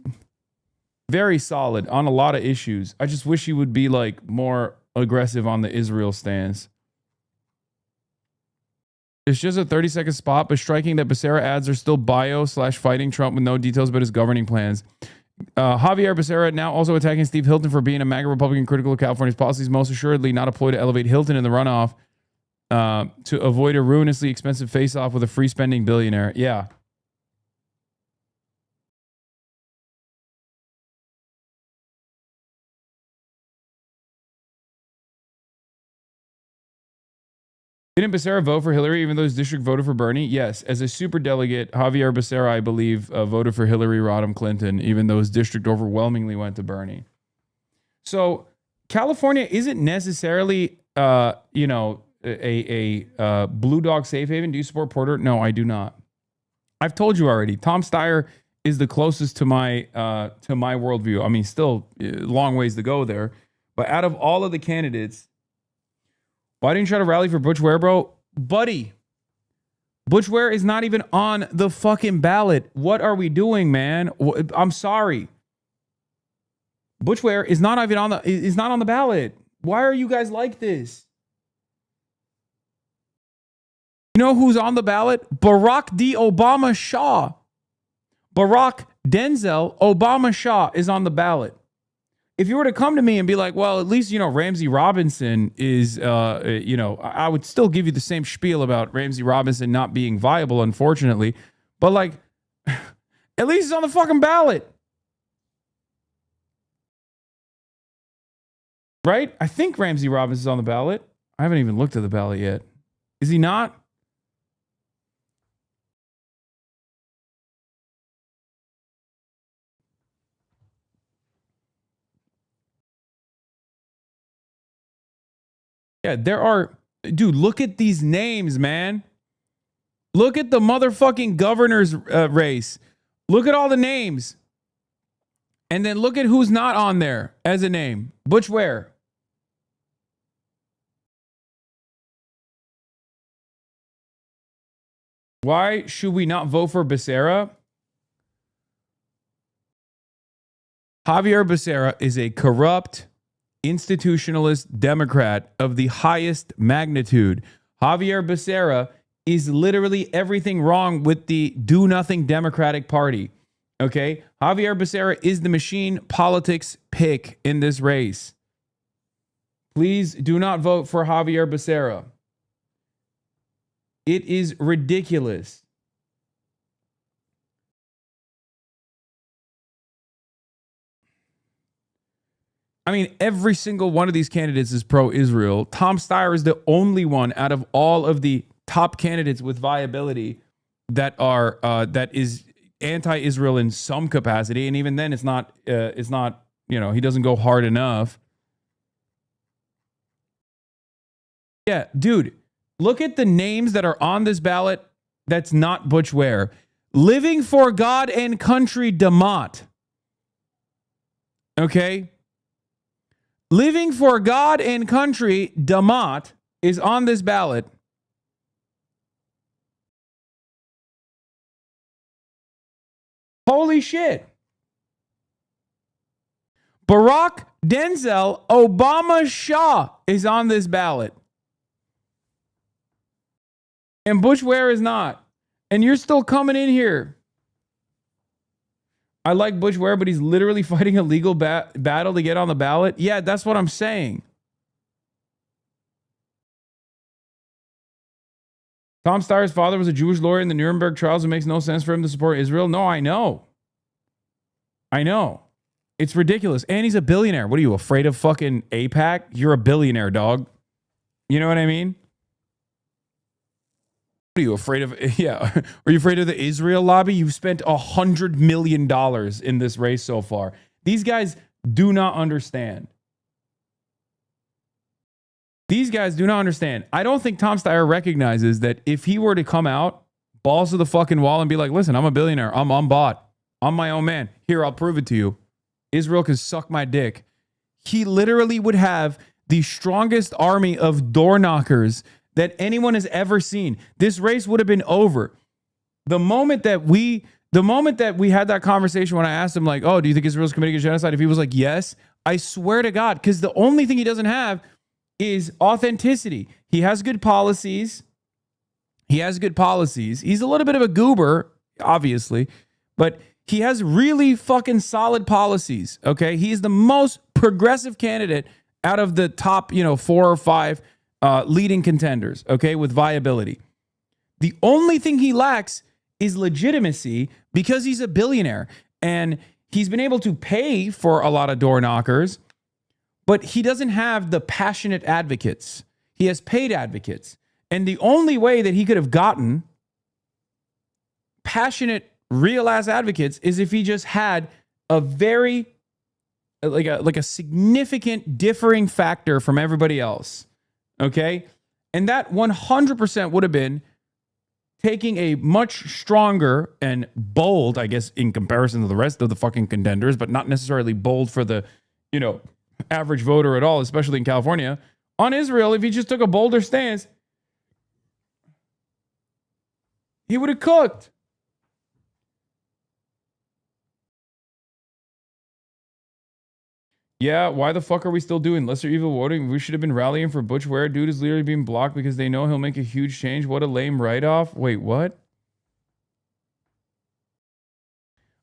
Speaker 1: very solid on a lot of issues. I just wish he would be, like, more aggressive on the Israel stance. It's just a 30-second spot, but striking that Becerra ads are still bio/fighting Trump with no details about his governing plans. Javier Becerra now also attacking Steve Hilton for being a MAGA Republican critical of California's policies, most assuredly not a ploy to elevate Hilton in the runoff to avoid a ruinously expensive face-off with a free-spending billionaire. Yeah. Didn't Becerra vote for Hillary even though his district voted for Bernie? Yes. As a superdelegate, Javier Becerra, I believe, voted for Hillary Rodham Clinton, even though his district overwhelmingly went to Bernie. So California isn't necessarily, a blue dog safe haven. Do you support Porter? No, I do not. I've told you already. Tom Steyer is the closest to my worldview. I mean, still long ways to go there. But out of all of the candidates, why didn't you try to rally for Butch Ware, bro? Buddy, Butch Ware is not even on the fucking ballot. What are we doing, man? I'm sorry. Butch Ware is not even on the ballot. Why are you guys like this? You know who's on the ballot? Barack D. Obama Shah. Barack Denzel Obama Shah is on the ballot. If you were to come to me and be like, well, at least, Ramsey Robinson is, I would still give you the same spiel about Ramsey Robinson not being viable, unfortunately. But like, at least it's on the fucking ballot. Right? I think Ramsey Robinson's on the ballot. I haven't even looked at the ballot yet. Is he not? Yeah, there are. Dude, look at these names, man. Look at the motherfucking governor's race. Look at all the names. And then look at who's not on there as a name. Butch Ware. Why should we not vote for Becerra? Javier Becerra is a corrupt, institutionalist Democrat of the highest magnitude. Javier Becerra is literally everything wrong with the do-nothing Democratic Party. Okay? Javier Becerra is the machine politics pick in this race. Please do not vote for Javier Becerra. It is ridiculous. I mean, every single one of these candidates is pro-Israel. Tom Steyer is the only one out of all of the top candidates with viability that is anti-Israel in some capacity, and even then, it's not. He doesn't go hard enough. Yeah, dude, look at the names that are on this ballot. That's not Butch Ware. Living for God and Country DeMott. Okay. Living for God and Country DeMott is on this ballot. Holy shit. Barack Denzel Obama Shah is on this ballot. And Butch Ware is not. And you're still coming in here. I like Butch Ware, but he's literally fighting a legal battle to get on the ballot. Yeah, that's what I'm saying. Tom Steyer's father was a Jewish lawyer in the Nuremberg trials. It makes no sense for him to support Israel. No, I know. It's ridiculous. And he's a billionaire. What are you, afraid of fucking AIPAC? You're a billionaire, dog. You know what I mean? What are you afraid of? Yeah. Are you afraid of the Israel lobby? You've spent $100 million in this race so far. These guys do not understand. These guys do not understand. I don't think Tom Steyer recognizes that if he were to come out, balls to the fucking wall and be like, listen, I'm a billionaire. I'm bought. I'm my own man. Here, I'll prove it to you. Israel can suck my dick. He literally would have the strongest army of door knockers that anyone has ever seen. This race would have been over. The moment that we had that conversation, when I asked him, like, oh, do you think Israel's committing a genocide? If he was like, yes, I swear to God, because the only thing he doesn't have is authenticity. He has good policies. He's a little bit of a goober, obviously, but he has really fucking solid policies. Okay. He is the most progressive candidate out of the top, 4 or 5 leading contenders, okay, with viability. The only thing he lacks is legitimacy because he's a billionaire and he's been able to pay for a lot of door knockers, but he doesn't have the passionate advocates. He has paid advocates. And the only way that he could have gotten passionate, real-ass advocates is if he just had a very, like a significant differing factor from everybody else. Okay? And that 100% would have been taking a much stronger and bold, I guess, in comparison to the rest of the fucking contenders, but not necessarily bold for the, average voter at all, especially in California, on Israel. If he just took a bolder stance, he would have cooked. Yeah, why the fuck are we still doing lesser evil voting? We should have been rallying for Butch Ware. Dude is literally being blocked because they know he'll make a huge change. What a lame write-off. Wait, what?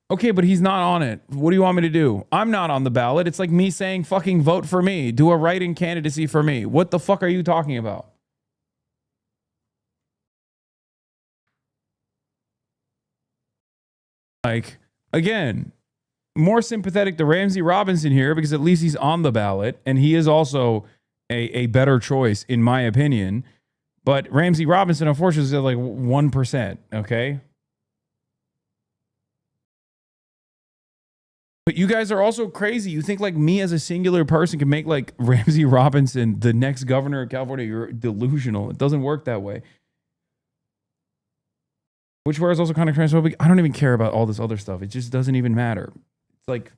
Speaker 1: Okay, but he's not on it. What do you want me to do? I'm not on the ballot. It's like me saying fucking vote for me. Do a write-in candidacy for me. What the fuck are you talking about? Like, again, more sympathetic to Ramsey Robinson here because at least he's on the ballot and he is also a better choice in my opinion. But Ramsey Robinson, unfortunately, is at like 1%. Okay. But you guys are also crazy. You think like me as a singular person can make like Ramsey Robinson the next governor of California. You're delusional. It doesn't work that way. Which is also kind of transphobic. I don't even care about all this other stuff. It just doesn't even matter. It's like,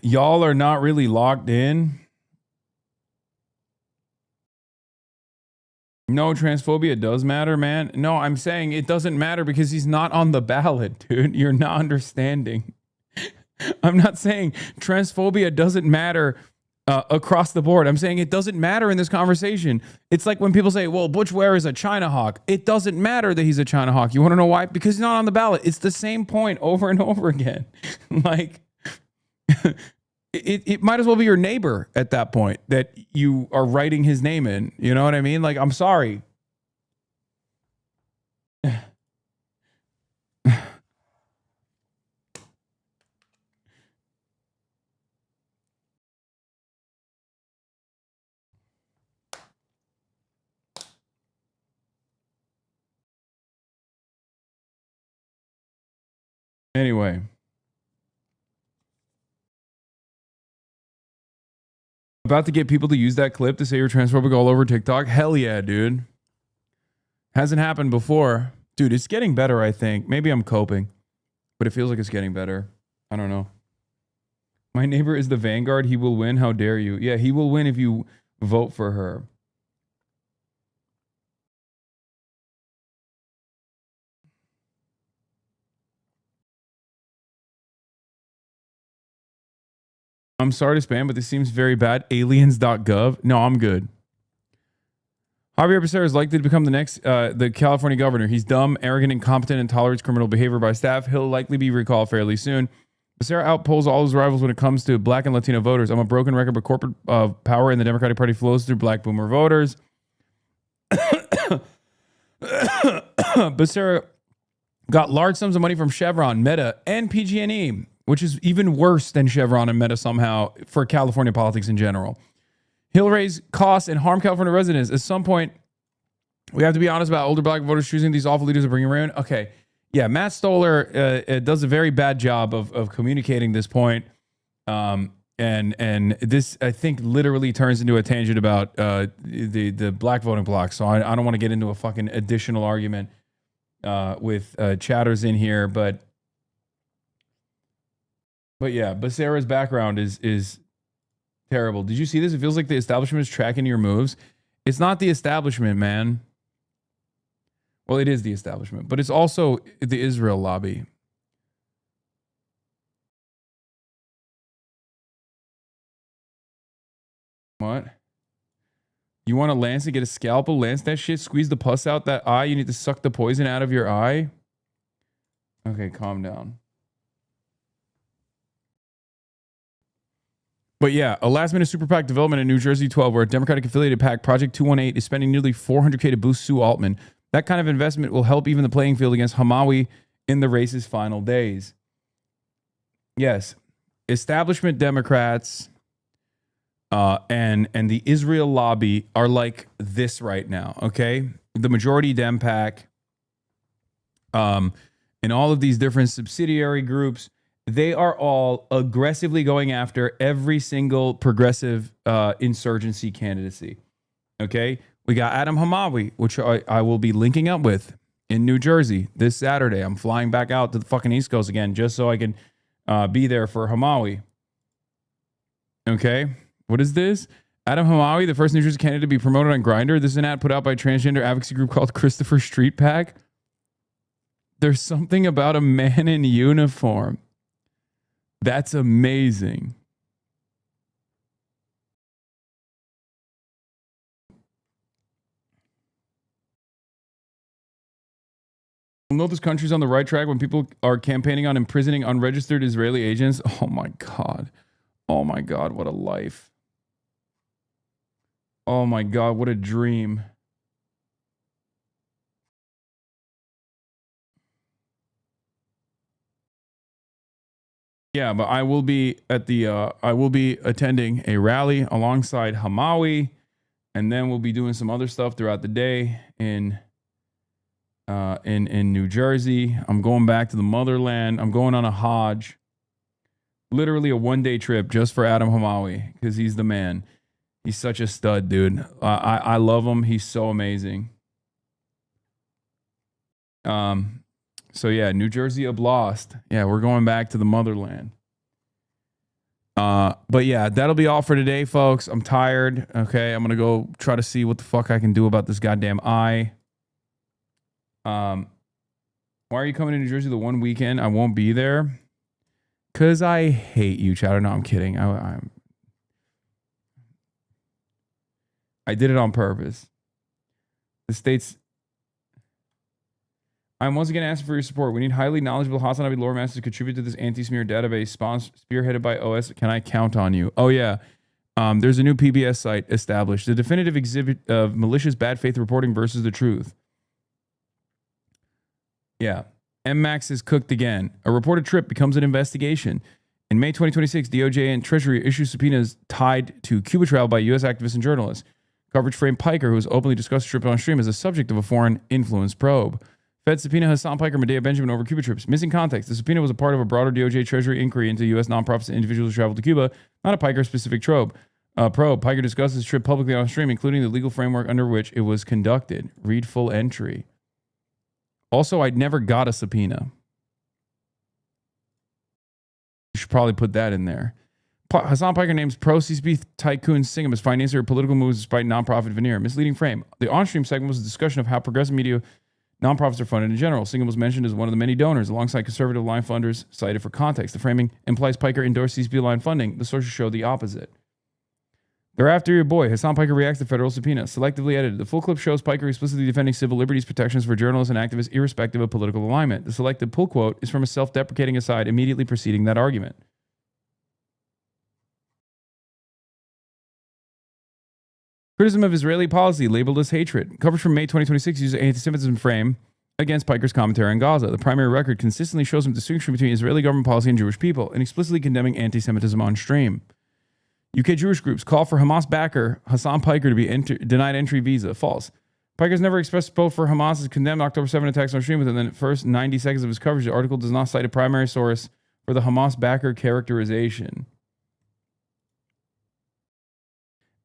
Speaker 1: y'all are not really locked in. No, transphobia does matter, man. No, I'm saying it doesn't matter because he's not on the ballot, dude. You're not understanding. I'm not saying transphobia doesn't matter across the board. I'm saying it doesn't matter in this conversation. It's like when people say, well, Butch Ware is a China hawk. It doesn't matter that he's a China hawk. You want to know why? Because he's not on the ballot. It's the same point over and over again. Like, it might as well be your neighbor at that point that you are writing his name in. You know what I mean? Like, I'm sorry. Anyway. About to get people to use that clip to say you're transphobic all over TikTok. Hell yeah, dude. Hasn't happened before. Dude, it's getting better, I think. Maybe I'm coping, but it feels like it's getting better. I don't know. My neighbor is the Vanguard. He will win. How dare you? Yeah, he will win if you vote for her. I'm sorry to spam, but this seems very bad. Aliens.gov. No, I'm good. Javier Becerra is likely to become the next the California governor. He's dumb, arrogant, incompetent, and tolerates criminal behavior by staff. He'll likely be recalled fairly soon. Becerra outpolls all his rivals when it comes to black and Latino voters. I'm a broken record, but corporate power in the Democratic Party flows through black boomer voters. Becerra got large sums of money from Chevron, Meta, and PG&E, which is even worse than Chevron and Meta somehow for California politics in general. He'll raise costs and harm California residents. At some point, we have to be honest about older black voters choosing these awful leaders to bring around. Okay. Yeah, Matt Stoller does a very bad job of communicating this point. And this, I think, literally turns into a tangent about the black voting bloc. So I don't want to get into a fucking additional argument with chatters in here. But yeah, Becerra's background is terrible. Did you see this? It feels like the establishment is tracking your moves. It's not the establishment, man. Well, it is the establishment, but it's also the Israel lobby. What? You want to lance and get a scalpel? Lance that shit? Squeeze the pus out that eye? You need to suck the poison out of your eye? Okay, calm down. But yeah, a last-minute super PAC development in New Jersey 12, where a Democratic-affiliated PAC, Project 218, is spending nearly $400K to boost Sue Altman. That kind of investment will help even the playing field against Hamawi in the race's final days. Yes, establishment Democrats and the Israel lobby are like this right now, okay? The majority Dem PAC and all of these different subsidiary groups, they are all aggressively going after every single progressive insurgency candidacy. Okay? We got Adam Hamawi, which I will be linking up with in New Jersey this Saturday. I'm flying back out to the fucking East Coast again just so I can be there for Hamawi. Okay. What is this? Adam Hamawi, the first New Jersey candidate to be promoted on Grindr. This is an ad put out by a transgender advocacy group called Christopher Street Pack. There's something about a man in uniform. That's amazing. You'll know this country's on the right track when people are campaigning on imprisoning unregistered Israeli agents. Oh my God. Oh my God, what a life. Oh my God, what a dream. Yeah, but I will be at the I will be attending a rally alongside Hamawi, and then we'll be doing some other stuff throughout the day in New Jersey. I'm going back to the motherland. I'm going on a Hajj. Literally a one-day trip just for Adam Hamawi because he's the man. He's such a stud, dude. I love him. He's so amazing. So yeah, New Jersey Oblast. Yeah, we're going back to the motherland. But yeah, that'll be all for today, folks. I'm tired. Okay, I'm gonna go try to see what the fuck I can do about this goddamn eye. Why are you coming to New Jersey the one weekend I won't be there? Cause I hate you, Chowder. No, I'm kidding. I did it on purpose. The state's. I'm once again asking for your support. We need highly knowledgeable Hasanabi lore masters to contribute to this anti-smear database spearheaded by OS. Can I count on you? Oh, yeah. There's a new PBS site established. The definitive exhibit of malicious bad faith reporting versus the truth. Yeah. MMAX is cooked again. A reported trip becomes an investigation. In May 2026, DOJ and Treasury issue subpoenas tied to Cuba travel by U.S. activists and journalists. Coverage framed Piker, who has openly discussed the trip on stream, as a subject of a foreign influence probe. Fed subpoena Hasan Piker, Medea Benjamin over Cuba trips. Missing context. The subpoena was a part of a broader DOJ Treasury inquiry into U.S. nonprofits and individuals who traveled to Cuba, not a Piker-specific probe. Piker discussed his trip publicly on stream, including the legal framework under which it was conducted. Read full entry. Also, I never got a subpoena. You should probably put that in there. Hasan Piker names pro-CCP tycoon Singham as financier of political moves despite nonprofit veneer. Misleading frame. The on-stream segment was a discussion of how progressive media nonprofits are funded in general. Singham was mentioned as one of the many donors, alongside conservative line funders cited for context. The framing implies Piker endorsed CCP line funding. The sources show the opposite. They're after your boy. Hasan Piker reacts to federal subpoena. Selectively edited. The full clip shows Piker explicitly defending civil liberties protections for journalists and activists irrespective of political alignment. The selected pull quote is from a self-deprecating aside immediately preceding that argument. Criticism of Israeli policy labeled as hatred. Coverage from May 2026 uses anti-Semitism frame against Piker's commentary on Gaza. The primary record consistently shows him distinction between Israeli government policy and Jewish people, and explicitly condemning anti-Semitism on stream. UK Jewish groups call for Hamas backer Hasan Piker to be denied entry visa. False. Piker's never expressed support for Hamas as condemned October 7 attacks on stream within the first 90 seconds of his coverage. The article does not cite a primary source for the Hamas backer characterization.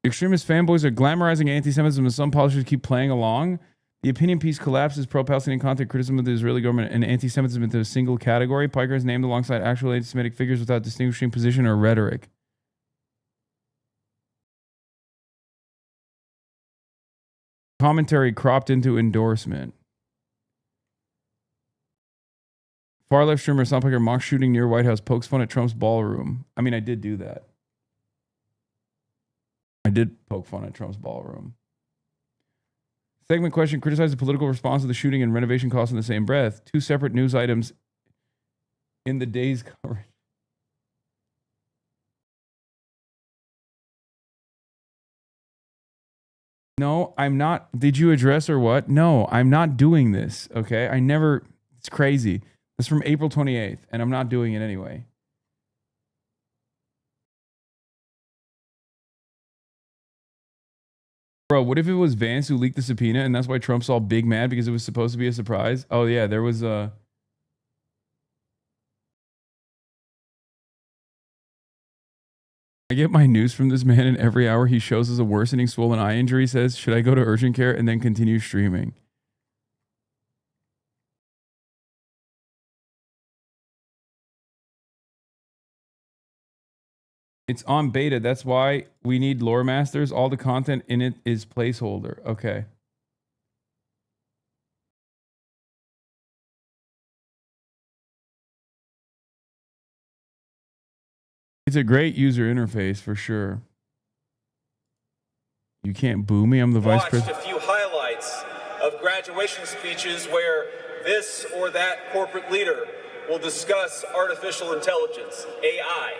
Speaker 1: Extremist fanboys are glamorizing anti-Semitism and some publishers keep playing along. The opinion piece collapses pro-Palestinian content criticism of the Israeli government and anti-Semitism into a single category. Piker is named alongside actual anti-Semitic figures without distinguishing position or rhetoric. Commentary cropped into endorsement. Far left streamer Hasan Piker mock shooting near White House, pokes fun at Trump's ballroom. I mean, I did do that. I did poke fun at Trump's ballroom. Segment question: criticize the political response to the shooting and renovation costs in the same breath. Two separate news items in the day's coverage. No, I'm not. Did you address or what? No, I'm not doing this. Okay. I never. It's crazy. It's from April 28th, and I'm not doing it anyway. Bro, what if it was Vance who leaked the subpoena and that's why Trump's all big mad because it was supposed to be a surprise? Oh, yeah, there was a... I get my news from this man, and every hour he shows us a worsening swollen eye injury. Says, should I go to urgent care and then continue streaming? It's on beta. That's why we need lore masters. All the content in it is placeholder. Okay. It's a great user interface for sure. You can't boo me. I'm the vice president.
Speaker 10: Watched a few highlights of graduation speeches where this or that corporate leader will discuss artificial intelligence, AI,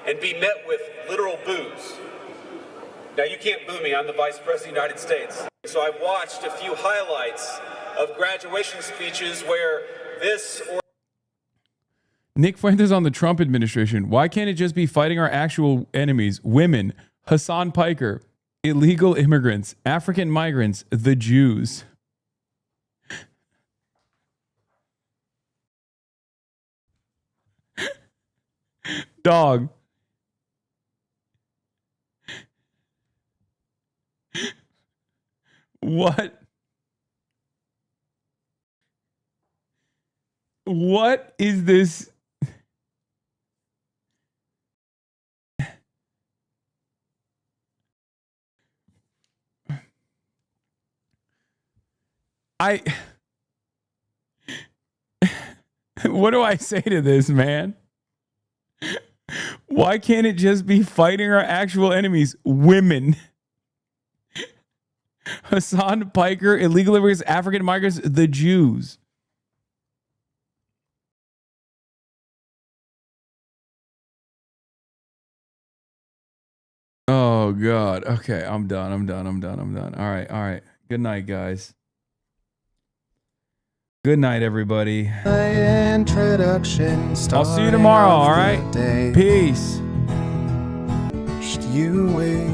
Speaker 10: and be met with literal boos. Now, you can't boo me. I'm the Vice President of the United States. So I've watched a few highlights of graduation speeches where this or
Speaker 1: Nick Fuentes on the Trump administration. Why can't it just be fighting our actual enemies? Women, Hasan Piker, illegal immigrants, African migrants, the Jews. Dog. What? What is this? What do I say to this, man? Why can't it just be fighting our actual enemies? Women. Hasan Piker, illegal immigrants, African migrants, the Jews. Oh, God. Okay, I'm done. All right. Good night, guys. Good night, everybody. I'll see you tomorrow, all right? Peace.
Speaker 22: Just you wait.